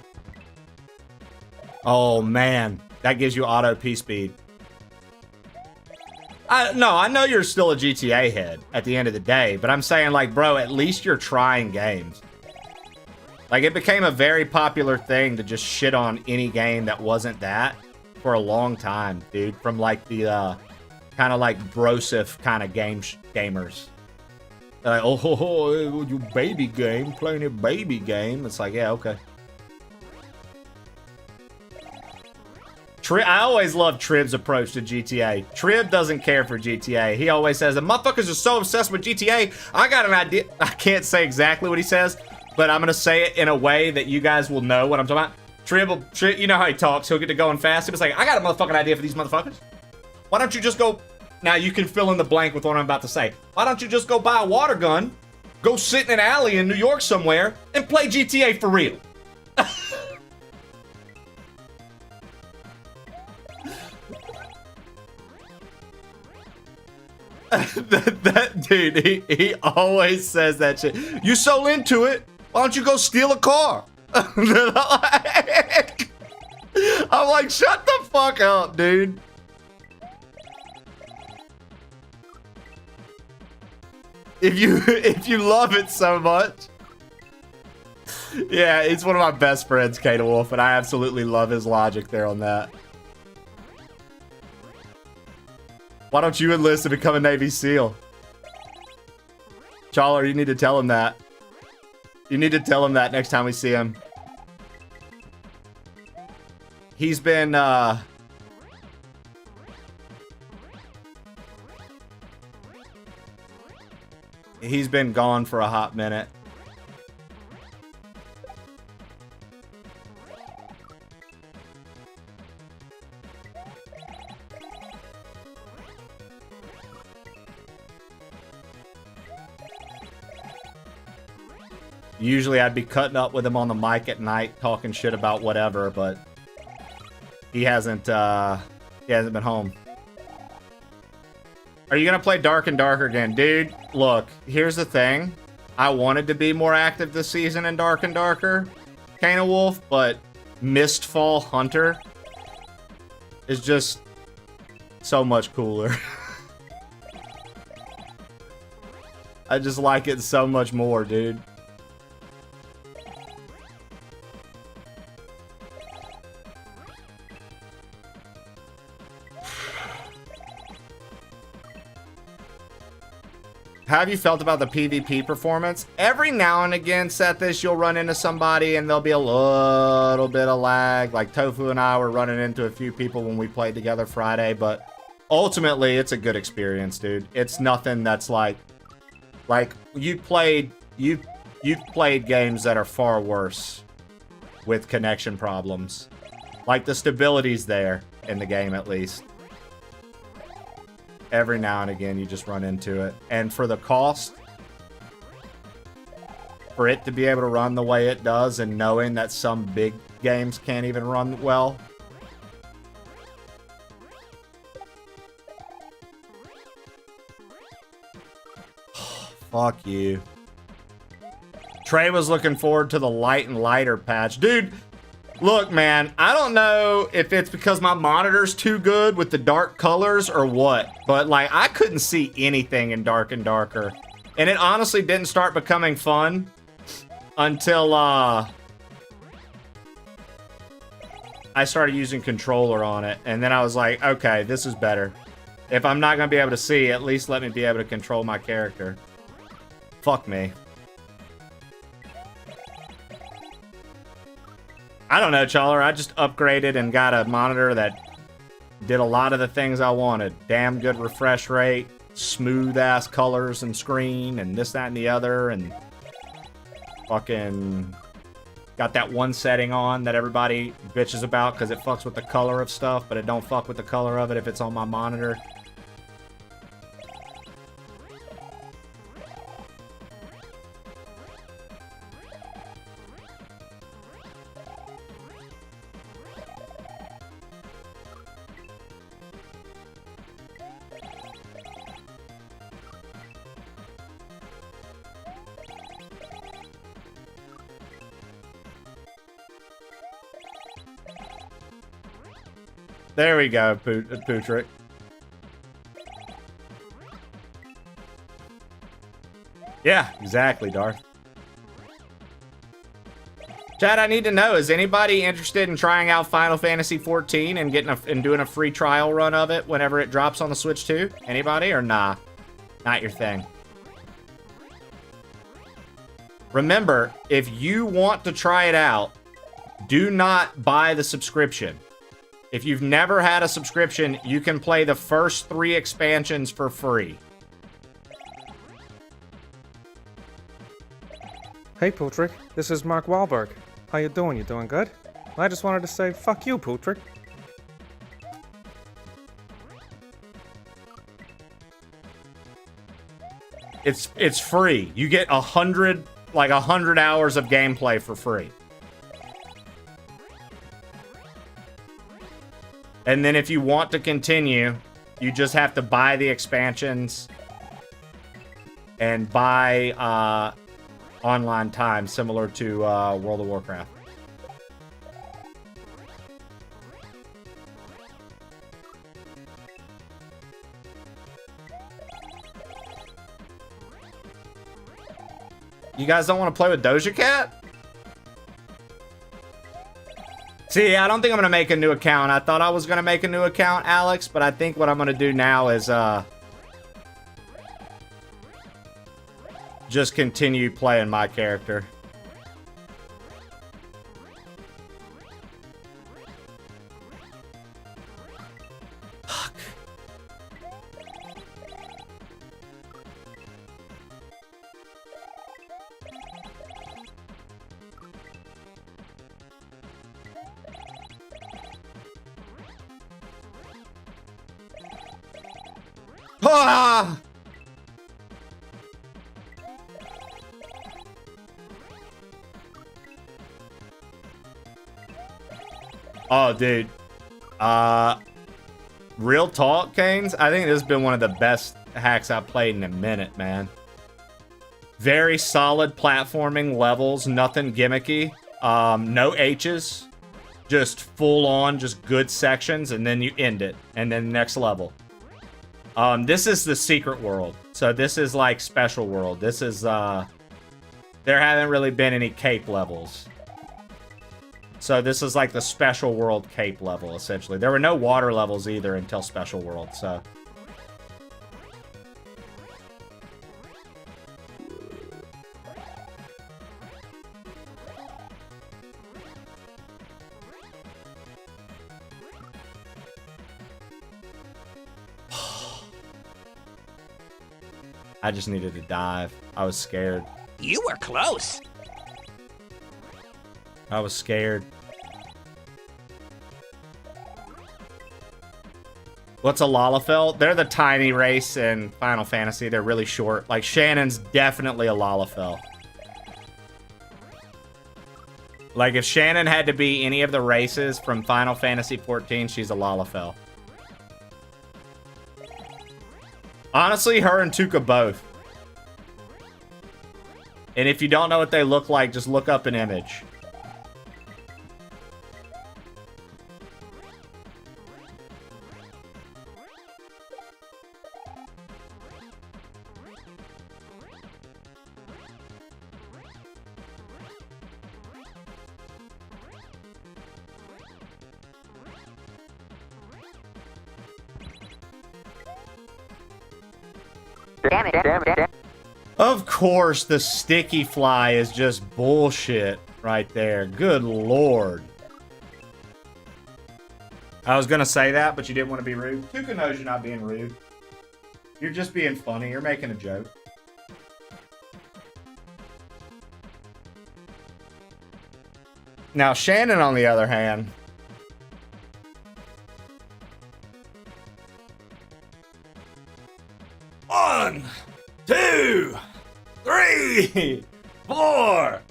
Oh man, that gives you auto P speed. No, I know you're still a GTA head at the end of the day, but I'm saying like, bro, at least you're trying games. Like, it became a very popular thing to just shit on any game that wasn't that for a long time, dude. From like the kind of like brosif kind of gamers. They're like, oh, you baby game, playing a baby game. It's like, yeah, okay. I always love Trib's approach to GTA. Trib doesn't care for GTA. He always says, the motherfuckers are so obsessed with GTA, I got an idea. I can't say exactly what he says, but I'm going to say it in a way that you guys will know what I'm talking about. Trib, you know how he talks. He'll get to going fast. He'll be like, I got a motherfucking idea for these motherfuckers. Why don't you just go... Now, you can fill in the blank with what I'm about to say. Why don't you just go buy a water gun, go sit in an alley in New York somewhere, and play GTA for real? that dude, he always says that shit. You so into it, why don't you go steal a car? I'm like, shut the fuck up, dude. If you love it so much. Yeah, he's one of my best friends, Kata Wolf, and I absolutely love his logic there on that. Why don't you enlist to become a Navy SEAL? Chawler, you need to tell him that. You need to tell him that next time we see him. He's been, he's been gone for a hot minute. Usually I'd be cutting up with him on the mic at night, talking shit about whatever, but he hasn't been home. Are you gonna play Dark and Darker again? Dude, look, here's the thing. I wanted to be more active this season in Dark and Darker, Kana Wolf, but Mistfall Hunter is just so much cooler. I just like it so much more, dude. How have you felt about the PvP performance? Every now and again, Sethis, you'll run into somebody and there'll be a little bit of lag. Like Tofu and I were running into a few people when we played together Friday, but ultimately it's a good experience, dude. It's nothing that's like you've played games that are far worse with connection problems. Like the stability's there in the game at least. Every now and again, you just run into it. And for the cost, for it to be able to run the way it does and knowing that some big games can't even run well. Fuck you. Trey was looking forward to the light and lighter patch. Dude, look, man, I don't know if it's because my monitor's too good with the dark colors or what, but like I couldn't see anything in Dark and Darker. And it honestly didn't start becoming fun until I started using controller on it. And then I was like, okay, this is better. If I'm not going to be able to see, at least let me be able to control my character. Fuck me. I don't know, Chawler. I just upgraded and got a monitor that did a lot of the things I wanted. Damn good refresh rate, smooth ass colors and screen, and this, that, and the other, and fucking got that one setting on that everybody bitches about because it fucks with the color of stuff, but it don't fuck with the color of it if it's on my monitor. There we go, Pootrick. Yeah, exactly, Darth. Chad, I need to know, is anybody interested in trying out Final Fantasy XIV and doing a free trial run of it whenever it drops on the Switch 2? Anybody or nah? Not your thing. Remember, if you want to try it out, do not buy the subscription. If you've never had a subscription, you can play the first 3 expansions for free. Hey, Pootrick. This is Mark Wahlberg. How you doing? You doing good? I just wanted to say, fuck you, Pootrick. It's free. You get 100 hours of gameplay for free. And then if you want to continue, you just have to buy the expansions and buy online time similar to World of Warcraft. You guys don't want to play with Doja Cat? See, I don't think I'm going to make a new account. I thought I was going to make a new account, Alex, but I think what I'm going to do now is just continue playing my character. Fuck. Ah! Oh, dude. Real talk, Canes. I think this has been one of the best hacks I've played in a minute, man. Very solid platforming levels, nothing gimmicky. No H's. Just full on, just good sections, and then you end it. And then next level. This is the secret world. So this is like special world. This is, there haven't really been any cape levels. So this is like the special world cape level, essentially. There were no water levels either until special world, so. I just needed to dive. I was scared. You were close. I was scared. What's a Lalafell? They're the tiny race in Final Fantasy. They're really short. Like, Shannon's definitely a Lalafell. Like, if Shannon had to be any of the races from Final Fantasy 14, she's a Lalafell. Honestly, her and Tuka both. And if you don't know what they look like, just look up an image. Of course, the sticky fly is just bullshit right there. Good lord. I was gonna say that, but you didn't want to be rude. Tuka knows you're not being rude. You're just being funny. You're making a joke. Now, Shannon, on the other hand... One, 2, 3, 4,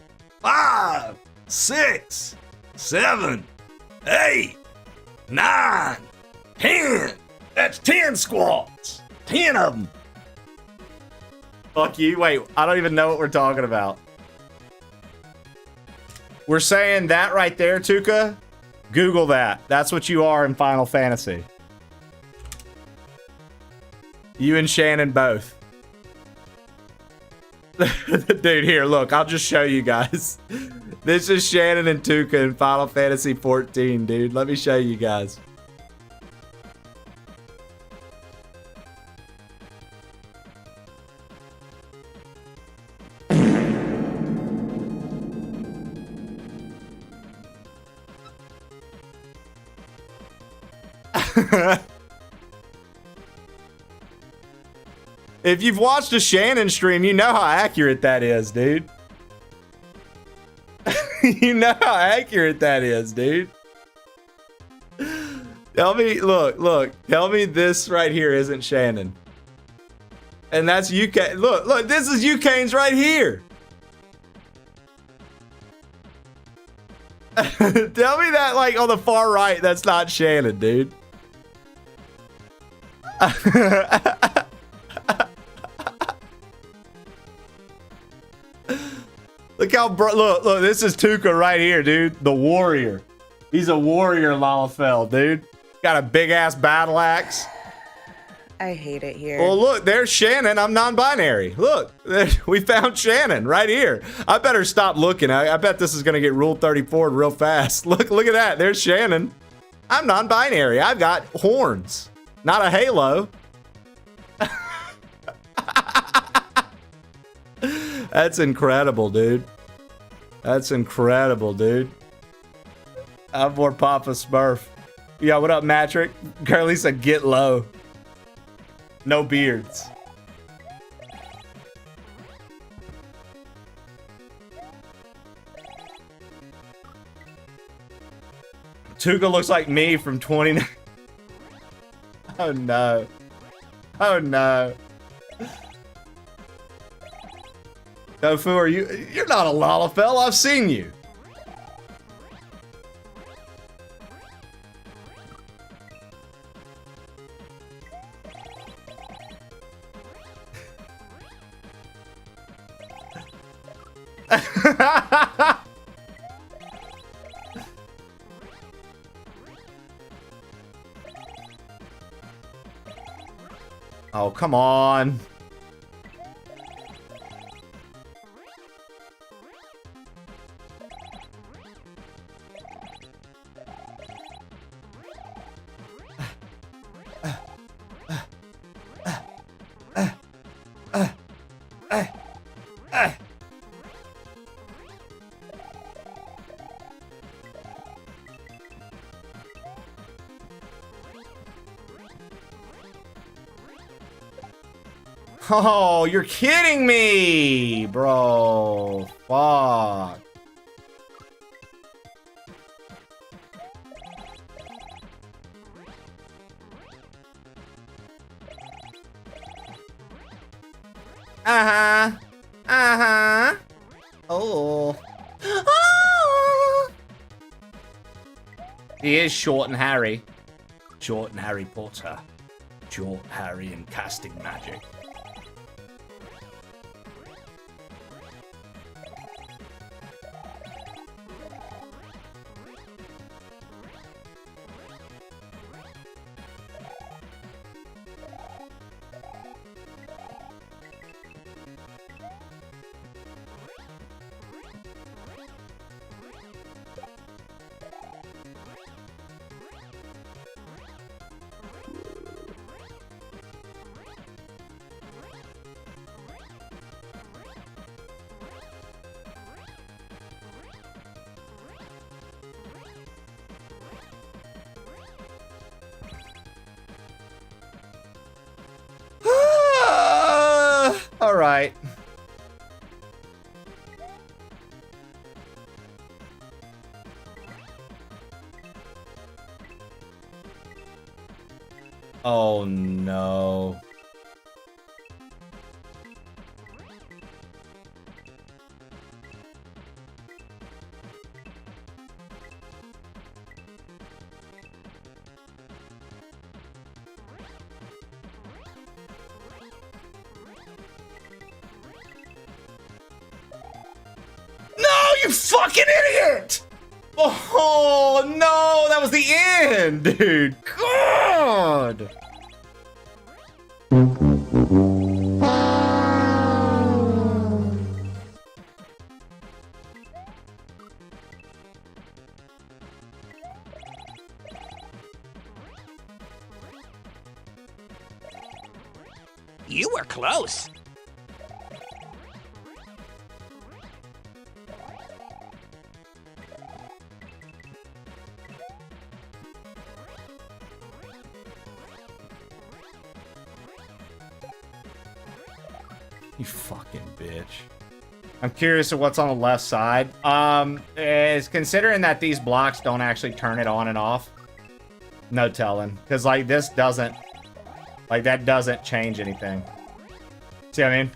5, 6, 7, 8, 9, 10. That's 10 squats. 10 of them. Fuck you. Wait, I don't even know what we're talking about. We're saying that right there, Tuka. Google that. That's what you are in Final Fantasy. You and Shannon both. Dude, here, look. I'll just show you guys. This is Shannon and Tuka in Final Fantasy 14, dude. Let me show you guys. If you've watched a Shannon stream, you know how accurate that is, dude. You know how accurate that is, dude. Tell me, look, tell me this right here isn't Shannon. And that's UK. Look, this is UKane's right here. Tell me that, like, on the far right, that's not Shannon, dude. Look how look. This is Tuca right here, dude. The warrior. He's a warrior, Lalafell, dude. Got a big ass battle axe. I hate it here. Well, look, there's Shannon. I'm non-binary. Look, we found Shannon right here. I better stop looking. I bet this is gonna get Rule 34 real fast. Look at that. There's Shannon. I'm non-binary. I've got horns, not a halo. That's incredible, dude. That's incredible, dude. I'm more Papa Smurf. Yeah, what up, Matrick? Curly said, get low. No beards. Tuca looks like me from 29. Oh no. Oh no. Tofu, are you're not a Lalafell. I've seen you. Oh, come on. Oh, you're kidding me, bro. Fuck. Uh-huh. Uh-huh. Oh. Oh. He is short and Harry. Short and Harry Potter. Short Harry and casting magic. All right. Oh no. You fucking idiot! Oh no, that was the end, dude. God. You were close. You fucking bitch. I'm curious of what's on the left side. Is considering that these blocks don't actually turn it on and off. No telling. Because, like, this doesn't... Like, that doesn't change anything. See what I mean?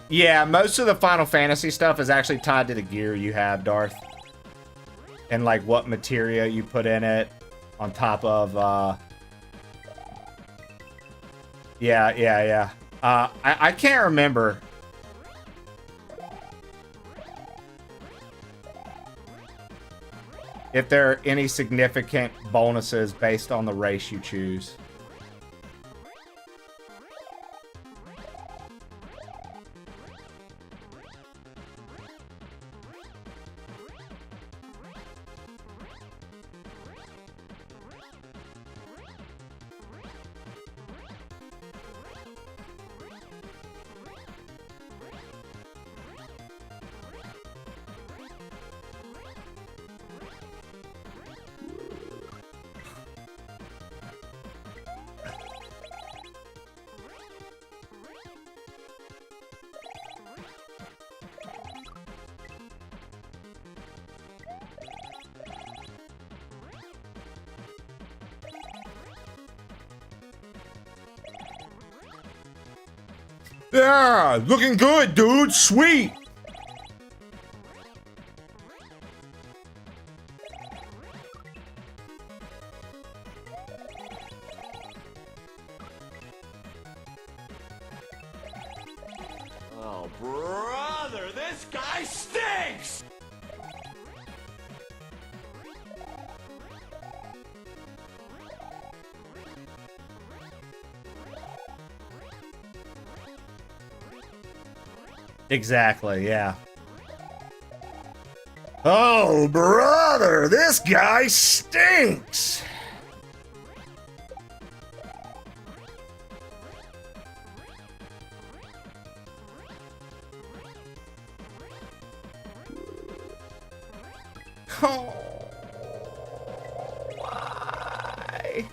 Yeah, most of the Final Fantasy stuff is actually tied to the gear you have, Darth. and like what materia you put in it on top of yeah. I can't remember. If there are any significant bonuses based on the race you choose. Yeah, looking good, dude. Sweet. Oh, brother, this guy stinks! Exactly, yeah. Oh, brother, this guy stinks. Oh, why?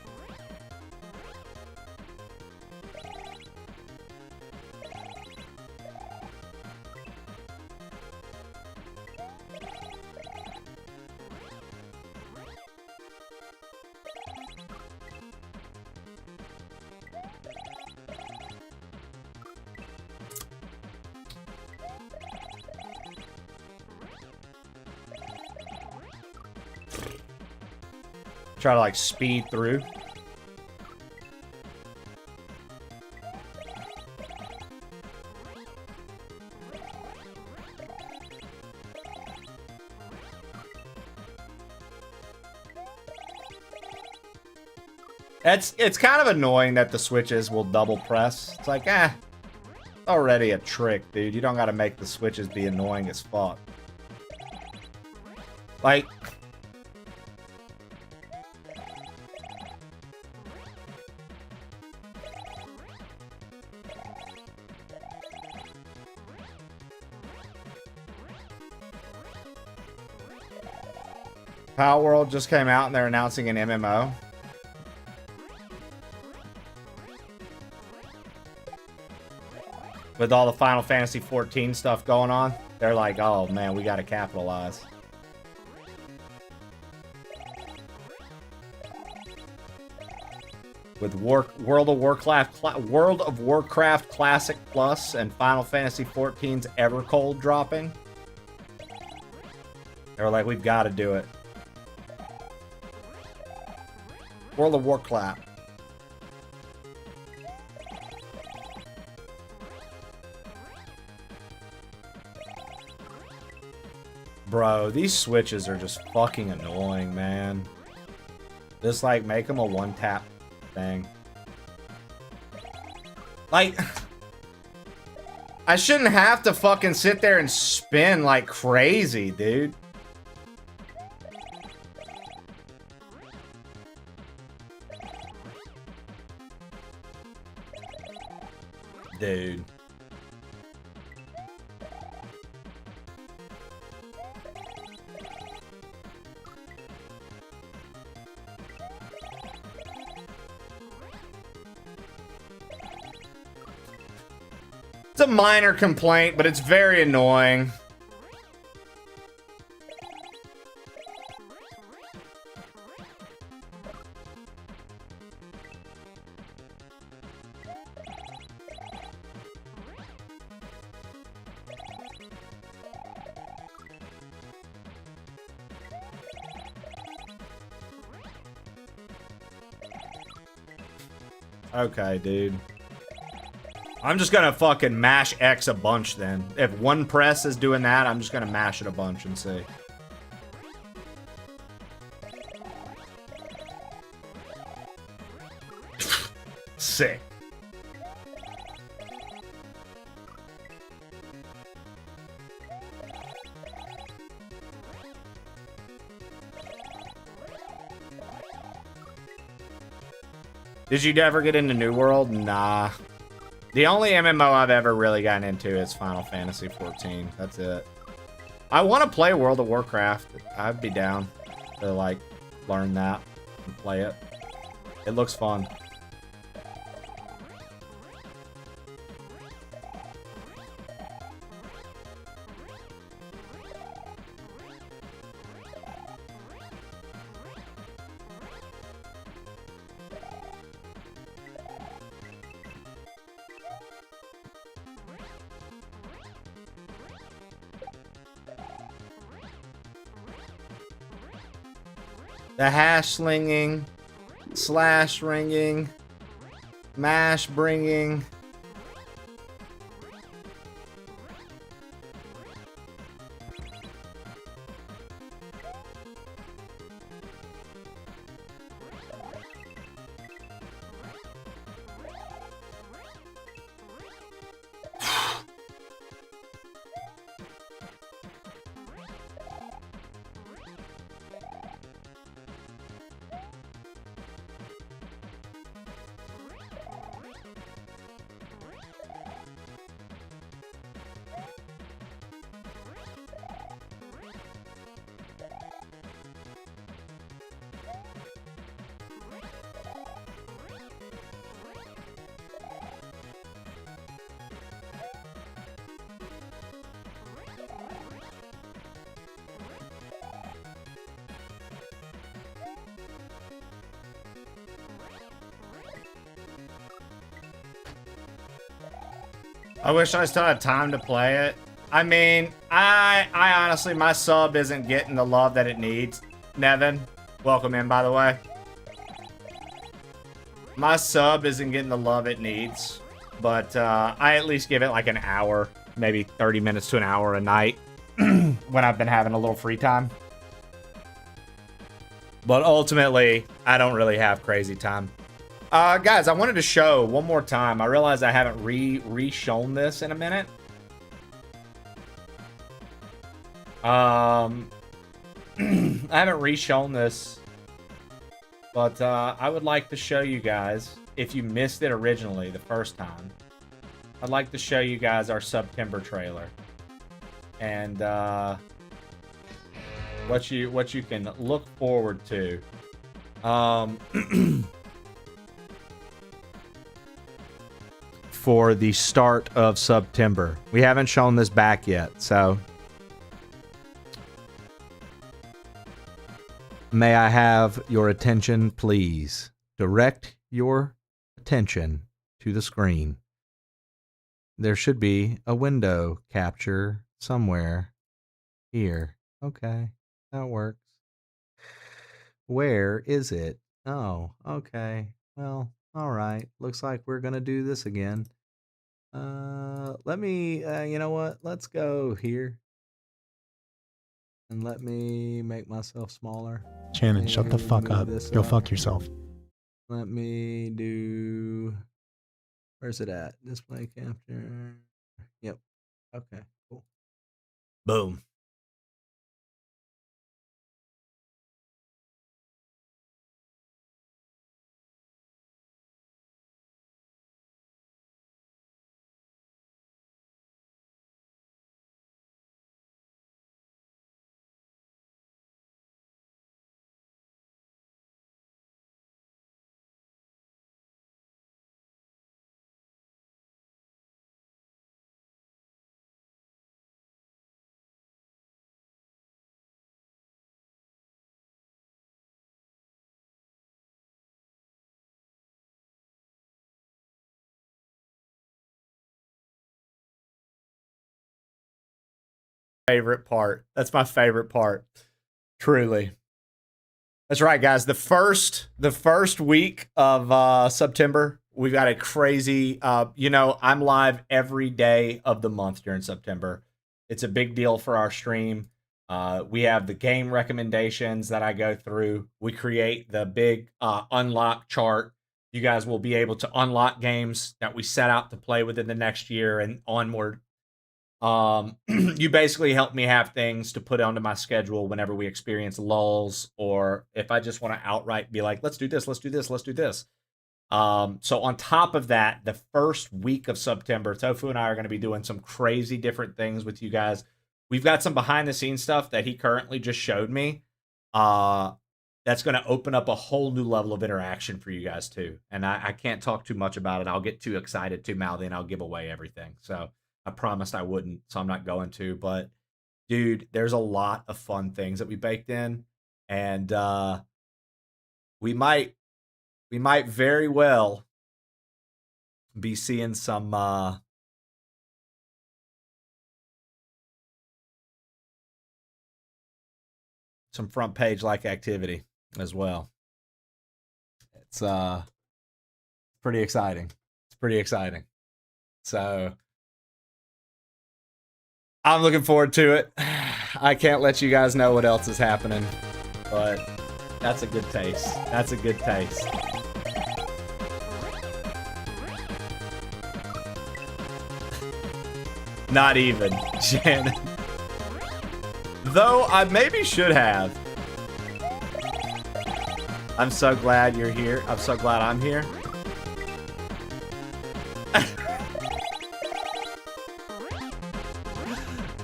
Try to like speed through. It's kind of annoying that the switches will double press. It's like, already a trick, dude. You don't gotta make the switches be annoying as fuck. Like, Power World just came out and they're announcing an MMO. With all the Final Fantasy 14 stuff going on, they're like, oh man, we gotta capitalize. With World of Warcraft Classic Plus and Final Fantasy 14's Evercold dropping, they were like, we've got to do it. World of Warcraft. Bro, these switches are just fucking annoying, man. Just like make them a one-tap thing. Like, I shouldn't have to fucking sit there and spin like crazy, dude. Dude. It's a minor complaint, but it's very annoying. Okay, dude. I'm just gonna fucking mash X a bunch then. If one press is doing that, I'm just gonna mash it a bunch and see. Sick. Did you ever get into New World? Nah. The only MMO I've ever really gotten into is Final Fantasy 14. That's it. I want to play World of Warcraft. I'd be down to, like, learn that and play it. It looks fun. The hash slinging, slash ringing, mash bringing. I wish I still had time to play it. I mean, I honestly, my sub isn't getting the love that it needs. Nevin, welcome in, by the way. My sub isn't getting the love it needs, but I at least give it like an hour, maybe 30 minutes to an hour a night when I've been having a little free time. But ultimately, I don't really have crazy time. Guys, I wanted to show one more time. I realize I haven't re-shown this in a minute. I haven't re-shown this, but I would like to show you guys, if you missed it originally the first time, I'd like to show you guys our September trailer and what you can look forward to. For the start of September. We haven't shown this back yet, so may I have your attention, please? Direct your attention to the screen. There should be a window capture somewhere here. Okay, that works. Where is it? Oh, okay. Well, all right. Looks like we're gonna do this again. Let me, you know what? Let's go here. And let me make myself smaller. Shannon, shut the fuck up. Go fuck yourself. Let me do... Where's it at? Display capture. Yep. Okay, cool. Boom. Favorite part. That's my favorite part. Truly. That's right, guys. The first week of September We've got a crazy, you know, I'm live every day of the month during September. It's a big deal for our stream. We have the game recommendations that I go through. We create the big unlock chart. You guys will be able to unlock games that we set out to play within the next year and onward. You basically help me have things to put onto my schedule whenever we experience lulls, or if I just want to outright be like, let's do this, let's do this, let's do this. So on top of that, the first week of September, Tofu and I are going to be doing some crazy different things with you guys. We've got some behind the scenes stuff that he currently just showed me. That's going to open up a whole new level of interaction for you guys too. And I can't talk too much about it. I'll get too excited, too mouthy, and I'll give away everything. So I promised I wouldn't, so I'm not going to. But dude, there's a lot of fun things that we baked in, and we might very well be seeing some front page like activity as well. It's pretty exciting. It's pretty exciting. So I'm looking forward to it. I can't let you guys know what else is happening, but that's a good taste. That's a good taste. Not even, Shannon. Though I maybe should have. I'm so glad you're here. I'm so glad I'm here.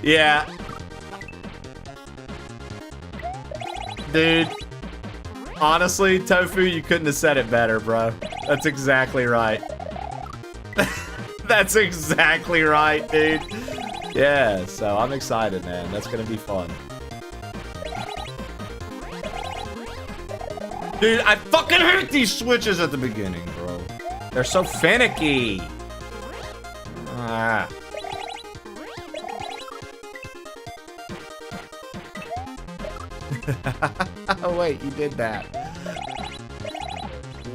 Yeah. Dude. Honestly, Tofu, you couldn't have said it better, bro. That's exactly right. That's exactly right, dude. Yeah, so I'm excited, man. That's gonna be fun. Dude, I fucking hate these switches at the beginning, bro. They're so finicky. Ah. Oh, wait, you did that.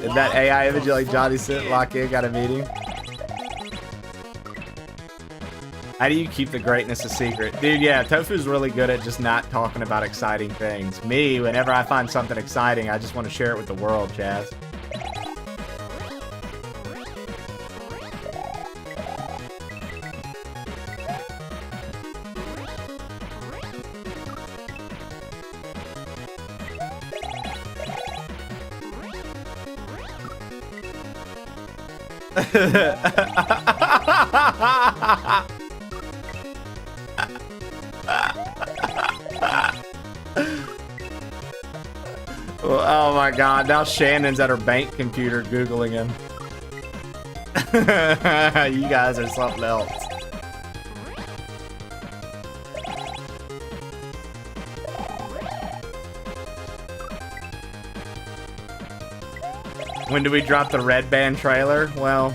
Did that AI image like Johnny sit, lock in, got a meeting? How do you keep the greatness a secret? Dude, yeah, Tofu's really good at just not talking about exciting things. Me, whenever I find something exciting, I just want to share it with the world, Chaz. Oh my god, now Shannon's at her bank computer Googling him. You guys are something else. When do we drop the Red Band trailer? Well,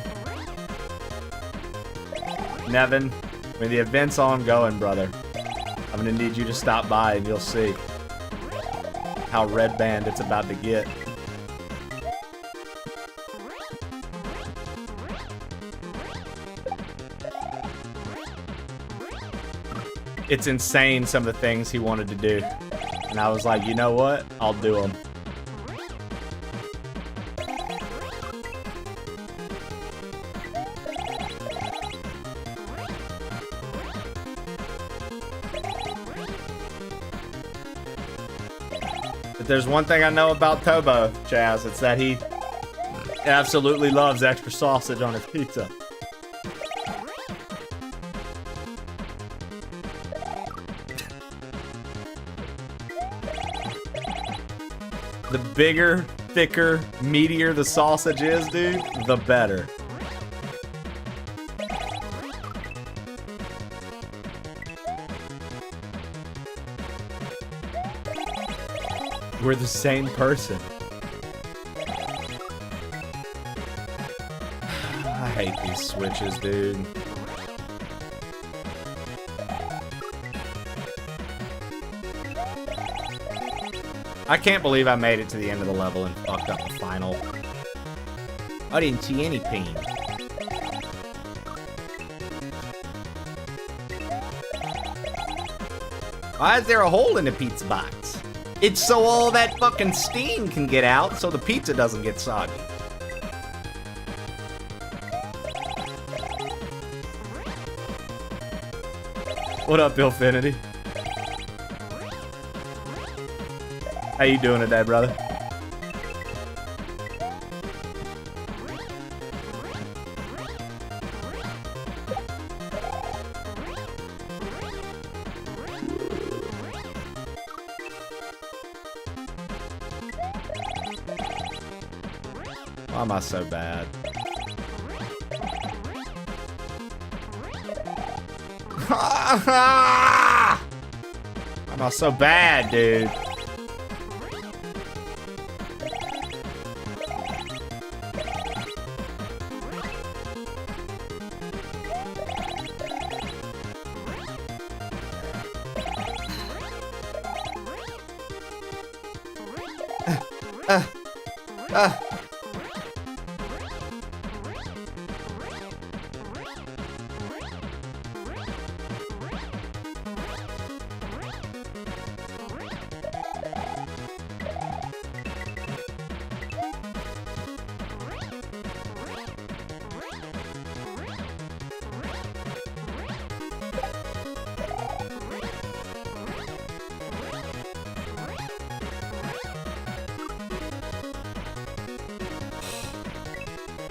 Nevin, when the event's ongoing, brother, I'm gonna need you to stop by and you'll see how Red Band it's about to get. It's insane, some of the things he wanted to do. And I was like, you know what? I'll do them. If there's one thing I know about Tobo, Chaz, it's that he absolutely loves extra sausage on his pizza. The bigger, thicker, meatier the sausage is, dude, the better. We're the same person. I hate these switches, dude. I can't believe I made it to the end of the level and fucked up the final. I didn't see any pain. Why is there a hole in the pizza box? It's so all that fucking steam can get out so the pizza doesn't get soggy. What up, Billfinity? How you doing today, brother? Why am I so bad? Why am I so bad, dude?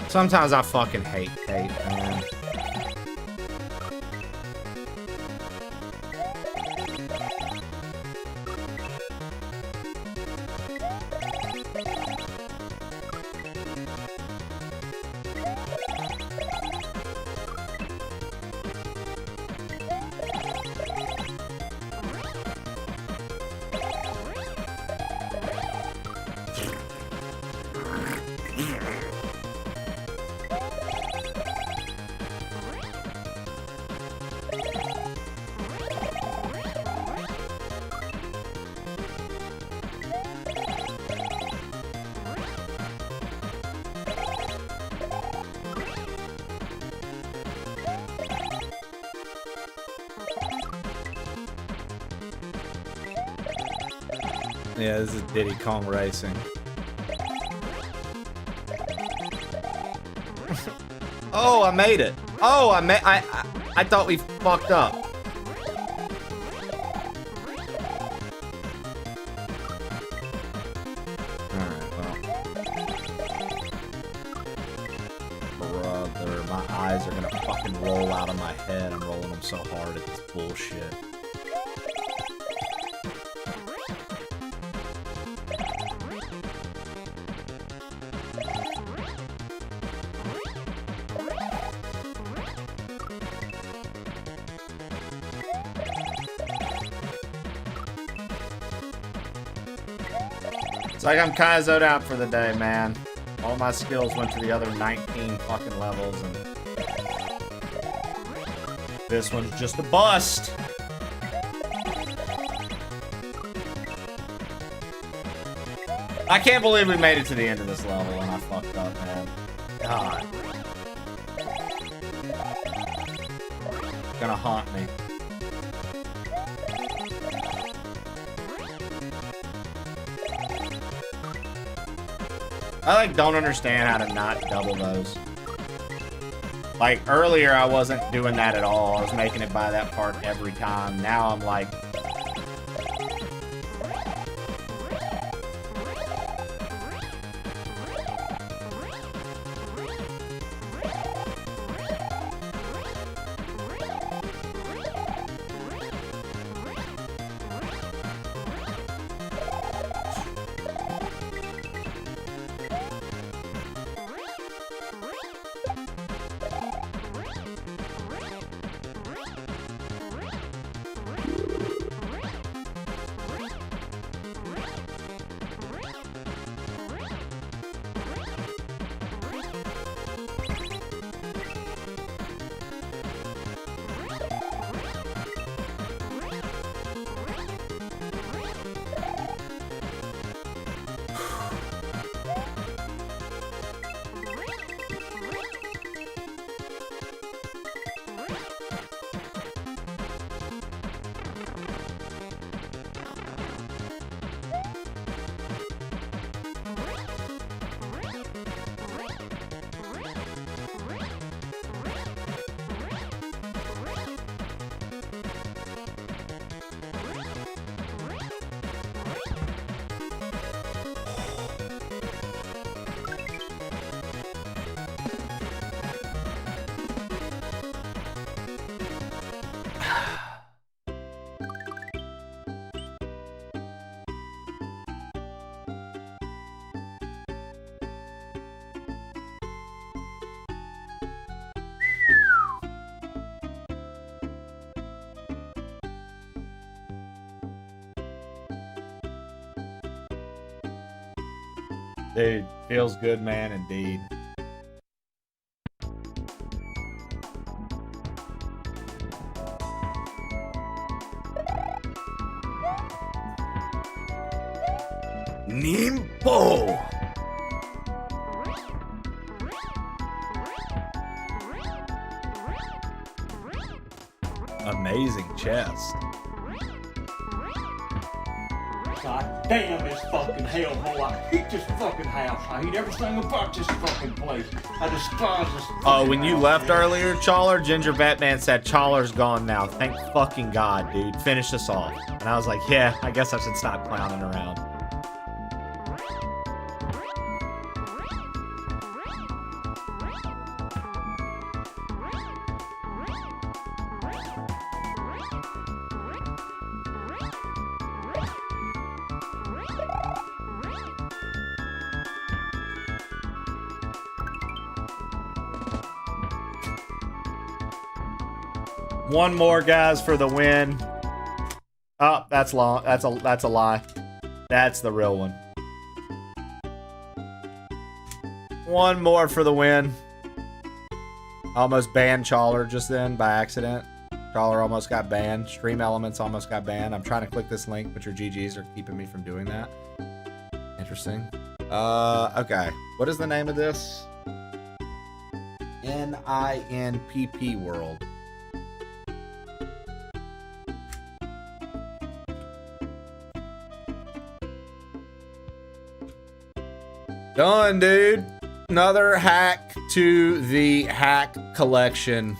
Sometimes I fucking hate tape, man. Yeah, this is Diddy Kong Racing. Oh, I made it. Oh, I thought we fucked up. Alright, well. Brother, my eyes are gonna fucking roll out of my head. I'm rolling them so hard at this bullshit. It's like I'm Kaizo'd out for the day, man. All my skills went to the other 19 fucking levels, and this one's just a bust. I can't believe we made it to the end of this level and I fucked up, man. God. It's gonna haunt me. I like don't understand how to not double those. Like earlier I wasn't doing that at all. I was making it by that part every time. Now I'm like Dude, feels good, man, indeed. Ninnp. Amazing chest. God damn this fucking hellhole. I hate this fucking house. I hate everything about this fucking place. I despise this fucking Oh, when you house, left man. earlier, Chawler, Ginger Batman said, Chawler's gone now. Thank fucking God, dude. Finish this off. And I was like, yeah, I guess I should stop clowning around. One more, guys, for the win. Oh, that's long. That's a lie. That's the real one. One more for the win. Almost banned Chawler just then by accident. Chawler almost got banned. Stream Elements almost got banned. I'm trying to click this link, but your GGs are keeping me from doing that. Interesting. Okay. What is the name of this? Ninnp World. Done, dude. Another hack to the hack collection.